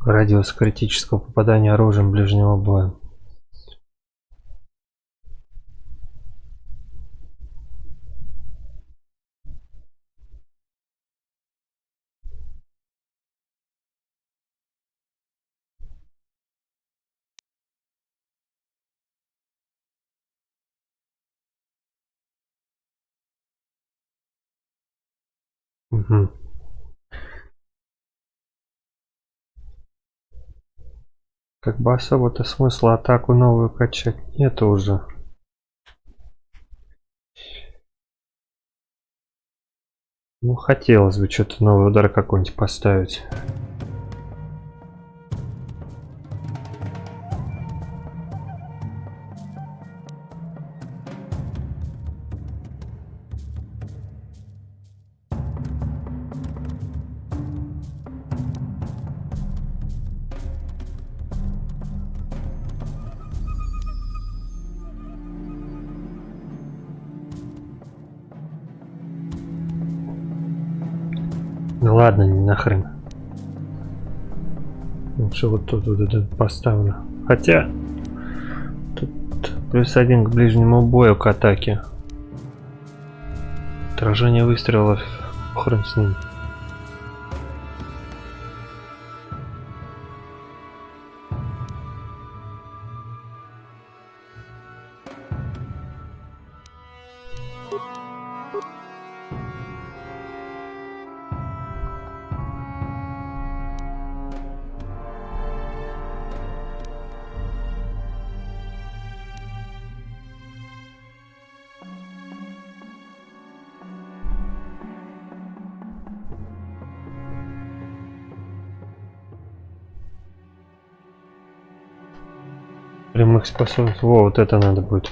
Speaker 1: Радиус критического попадания оружием ближнего боя. Угу. Как бы особо-то смысла атаку новую качать нету уже. Ну, хотелось бы что-то новый удар какой-нибудь поставить. Ну ладно, не нахрен. Лучше вот тут вот это поставлю. Хотя тут +1 к ближнему бою, к атаке. Отражение выстрелов, хрен с ним. Прямых способностей. Во, вот это надо будет.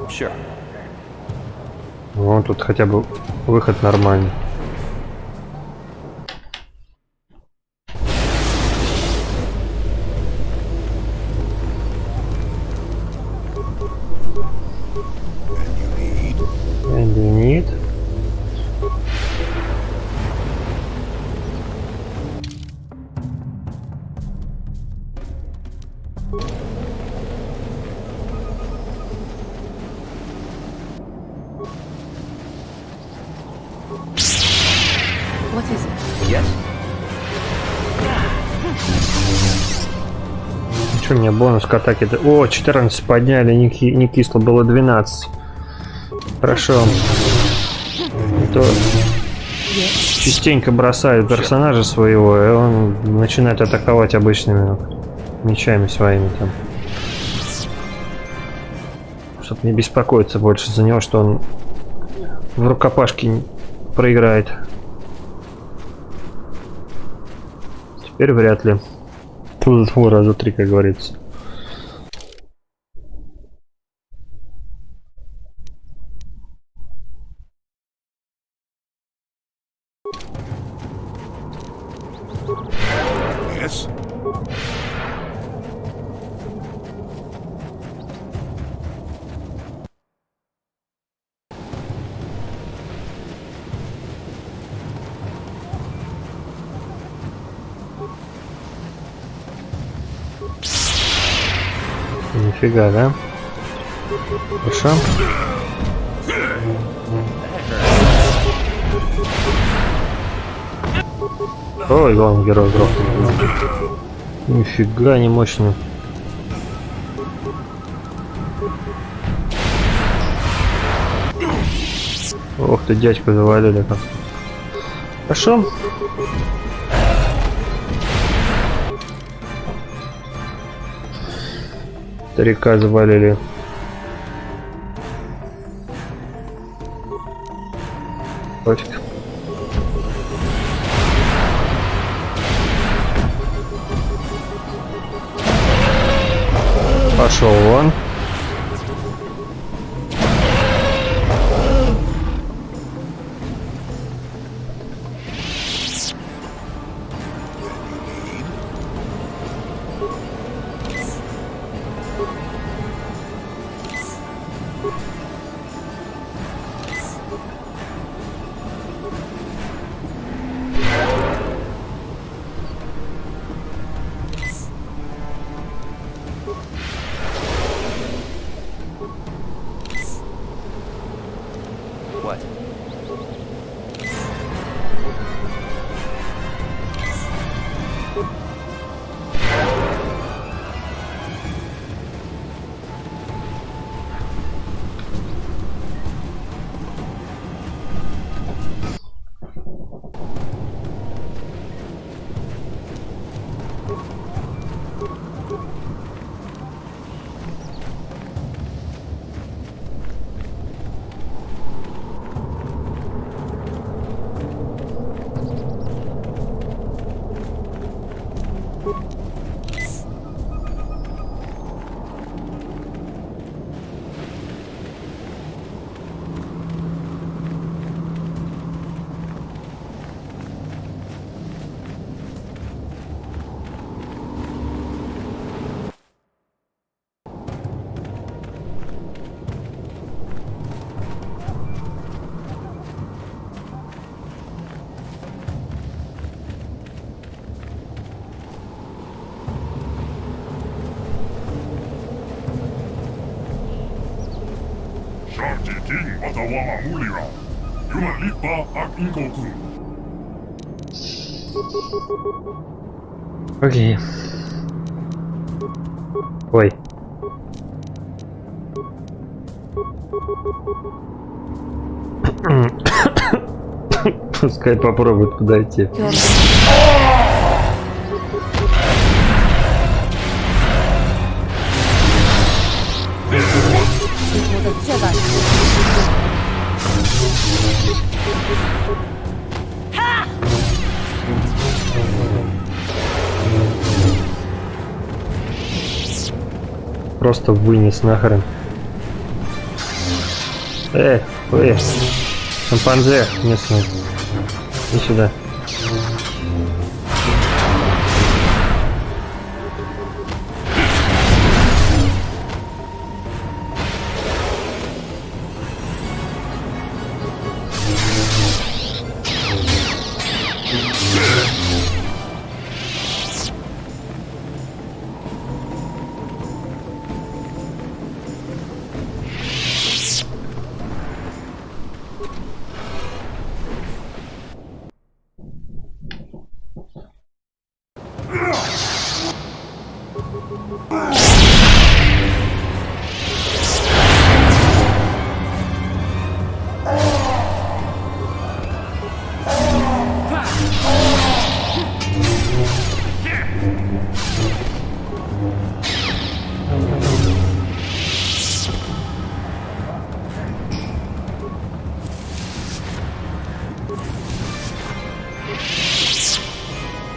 Speaker 12: Sure.
Speaker 1: Вон тут хотя бы выход нормальный. And you need.
Speaker 15: What is it?
Speaker 12: Yes?
Speaker 1: Что мне бонус к атаке? О, 14 подняли, не кисло, было 12. Хорошо. То частенько бросает персонажа своего, и он начинает атаковать обычными мечами своими там. Чтобы не беспокоиться больше за него, что он в рукопашке проиграет. Теперь вряд ли. Тут раза 3, как говорится.
Speaker 11: Yes?
Speaker 1: Нифига, да? Хорошо. Ой, главный герой грохнул. Нифига не мощно. Ох ты, дядьку завалили как. Хорошо. Старика завалили. Пофиг. Пошел вон.
Speaker 12: What?
Speaker 17: King Watawama Mulira. Yuma Lipa ak Inko-kun.
Speaker 1: Окей. Ой. Пускай попробует подойти. Просто вынес нахрен. Шимпанзе местный. Иди сюда.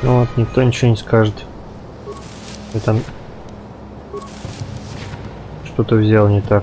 Speaker 1: Ну вот, никто ничего не скажет. Я там что-то взял не так.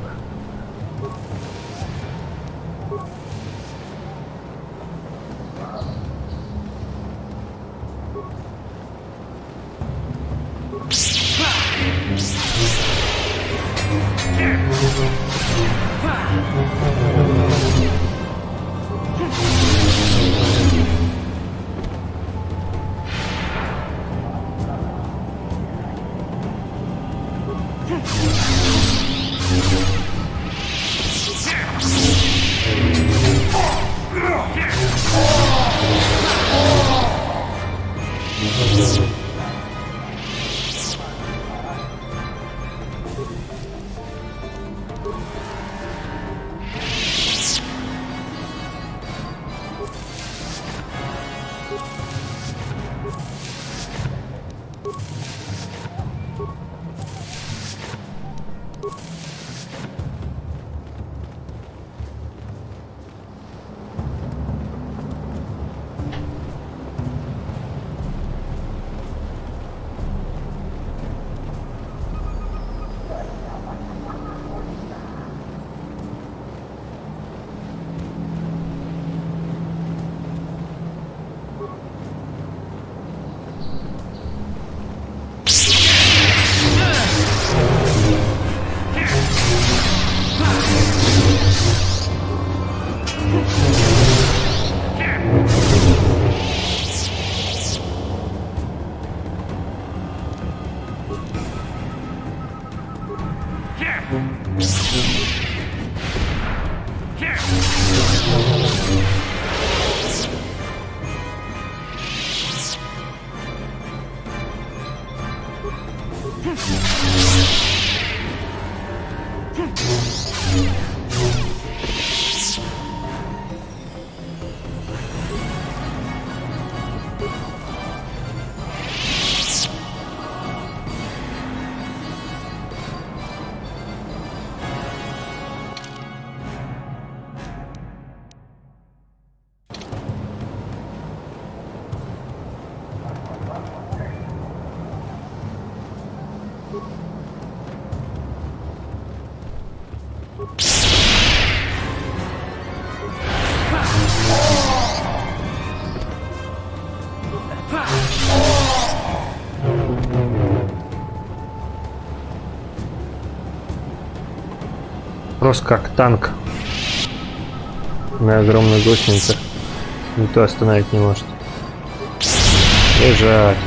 Speaker 1: Просто как танк на огромных гусеницах. Никто остановить не может. Бежать.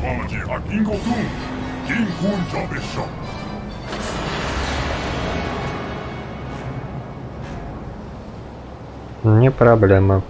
Speaker 17: Pamaji Akingo Kun, King Kun Jobisho.
Speaker 1: Не проблема.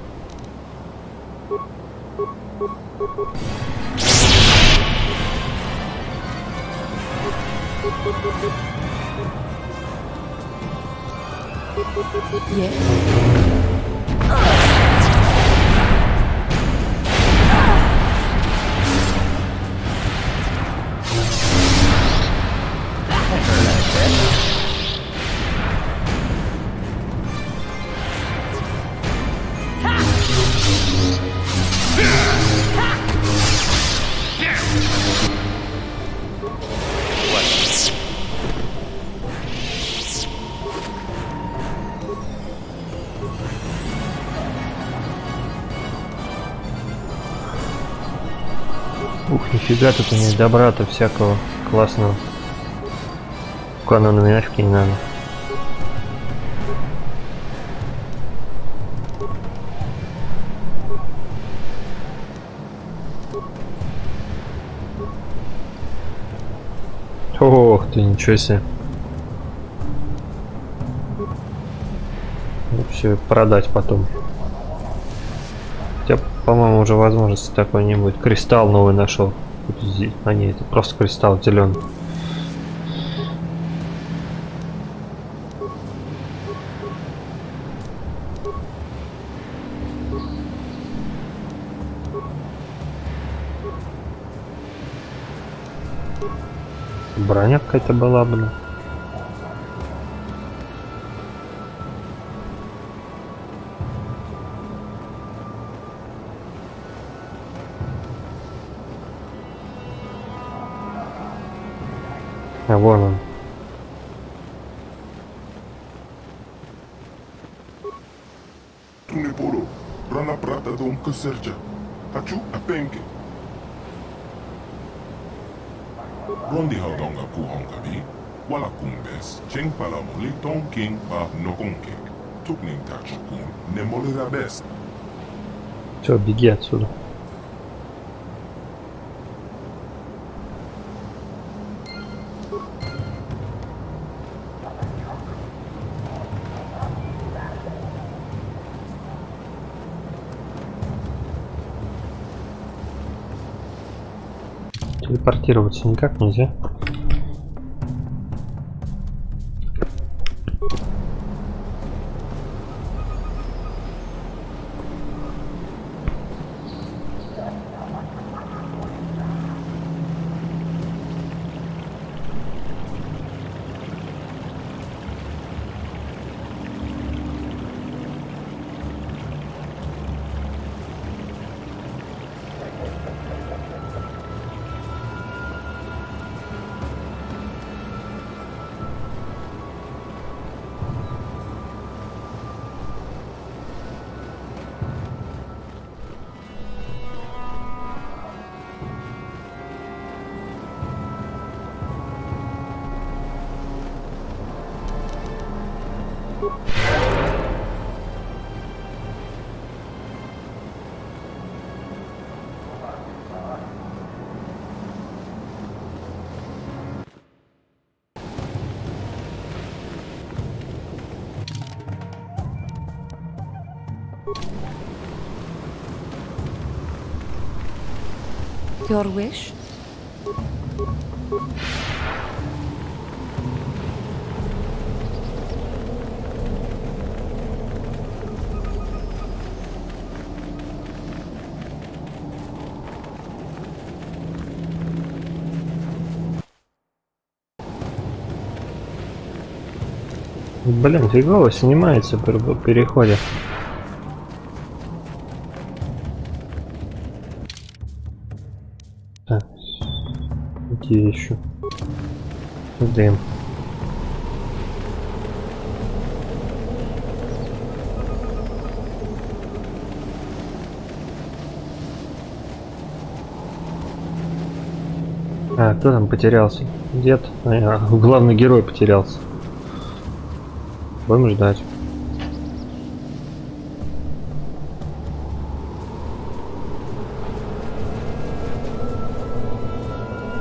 Speaker 1: Ух, нифига тут у меня добра-то всякого классного. Канону мягкий не надо. Ох ты, ничего себе. Все продать потом. Хотя, по-моему, уже возможности такой не будет. Кристалл новый нашел. А нет, это просто кристалл зеленый. Броня какая-то была, блин. А вон он.
Speaker 17: Tuniporo, Rana Prata Dom Kuserja, Hachu Apenke. Rondi Haudonga Puhongabi, Wala Kumbes, Cheng Palamoli, Ton King Ba Nokonke, Tukning Tachukun, Nemolera Best.
Speaker 1: Все, беги отсюда. Телепортироваться никак нельзя.
Speaker 15: Your wish?
Speaker 1: Блин, фигово снимается при переходе. Так, где еще? Дым. А, кто там потерялся? Дед? А, главный герой потерялся. Будем ждать.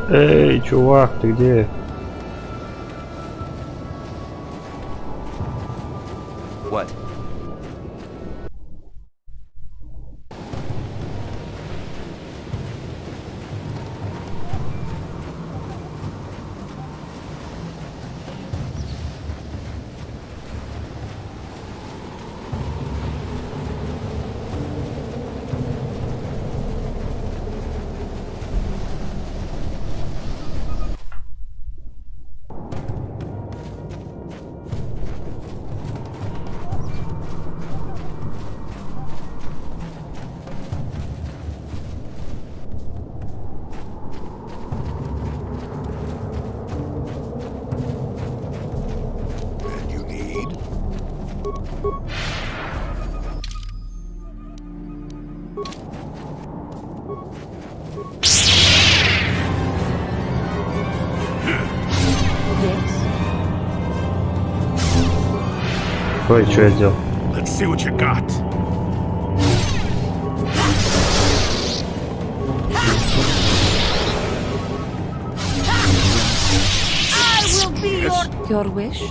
Speaker 1: Эй, чувак, ты где?
Speaker 3: What?
Speaker 1: Ой, что я делал?
Speaker 17: Let's see what you got.
Speaker 6: I will be
Speaker 15: Your wish?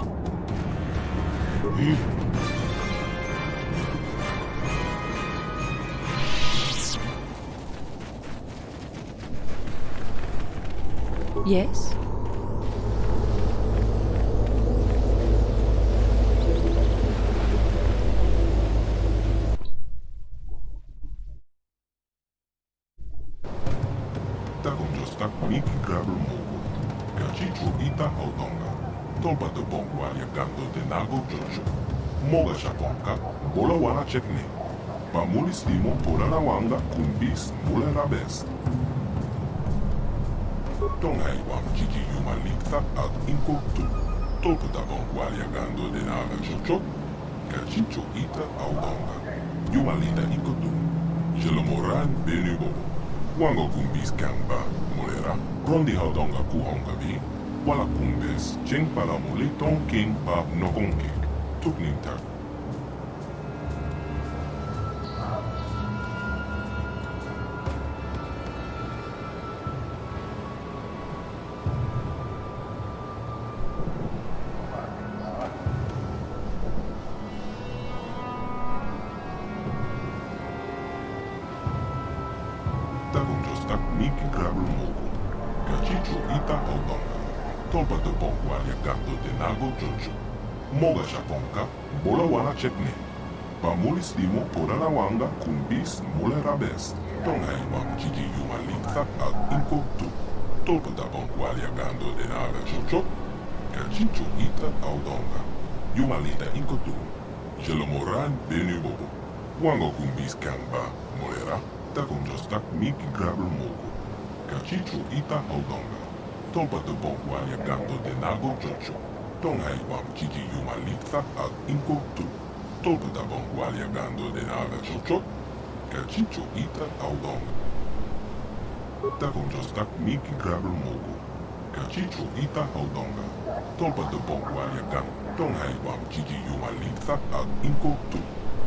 Speaker 15: Yes?
Speaker 17: Tagonjostak Miki Grabber Mogo. Gachicho Ita Hodonga. Tolpa de Bongwalia Gando de Nago Jojo. Moga Shaponka. Bola Wana Chekne. Pamulis Limo Porarawanga Kumbis Mulera Best. Tongai Wam Kiki Yuma Likta Ad Inko Tu. Tolpa da Bongwalia Gando de Naga Jojo. Gachicho Ita Hodonga. Yuma Lita Inko Tu. Jelomoran Benubo. Wango kumbis kamba, molera, rondi hodonga kuhonga vi, wala kumbes, cheng pala mole ton king pa nokonkek, tukning tak. Tagonjostak Miki Grabber Mogo. Gachicho Ita Hodonga. Tolpa de Bongwalia Gando de Nago Jojo. Moga Shaponka. Bola Wana Chekne. Pamulis Limo Porarawanga Kumbis Mulera Best. Tongai Wam Kiki Yuma Likta Ad Inko Tu. Tolpa da Bongwalia Gando de Naga Jojo. Gachicho Ita Hodonga. Yuma Lita Inko Tu. Jelomoran Benubobo. Wango Kumbis Kamba. Molera. Tagonjostak Miki Grabber Mogo. Gachicho Ita Hodonga. Tolpa de Bongwalia Gando de Nago Jojo. Tongai Wam Kiki Yuma Likta Ad Inko Tu. Tolpa da Bongwalia Gando de Naga Jojo. Gachicho Ita Hodonga. Tagonjostak Miki Grabber Mogo. Gachicho Ita Hodonga. Tolpa de Bongwalia Gando. Tongai Wam Kiki Yuma Likta Ad Inko Tu.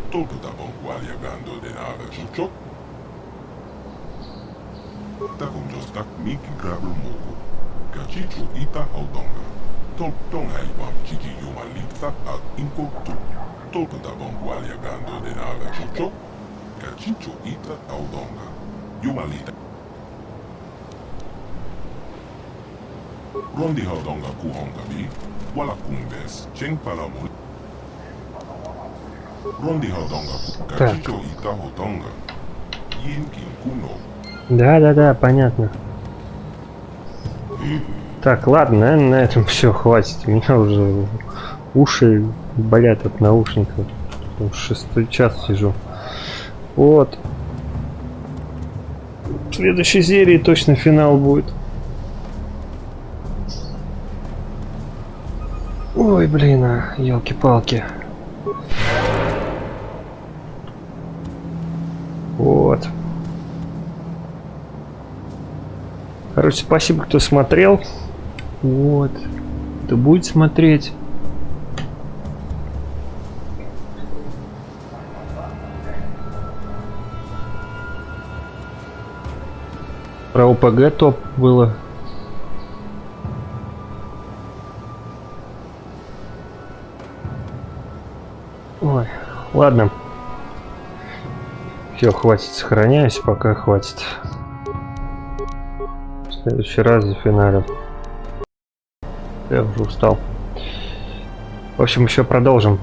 Speaker 17: Tolpa da Bongwalia Gando de Naga Jojo. Tagonjostak Miki Grabber Mogo. Gachicho Ita Hodonga. Tongai Wam Kiki Yuma Likta Ad Inko Tu. Tolpa da Bongwalia Gando de Naga Jojo. Gachicho Ita Hodonga. Yuma Lita. Rondi Hodonga Kuhonga Vi. Wala Kumbes. Cheng Palamul. Rondi Hodonga Gachicho Ita Hodonga. Yin Kin Kuno.
Speaker 1: Да, понятно. Так, ладно, наверное, на этом все, хватит. У меня уже уши болят от наушников. 6-й час сижу. Вот. В следующей серии точно финал будет. Ой, блин, елки-палки. Вот. Короче, спасибо, кто смотрел. Вот. Кто будет смотреть. Про ОПГ топ было Ладно. Все, хватит, сохраняюсь, пока хватит. В следующий раз за финалем. Я уже устал. В общем, еще продолжим.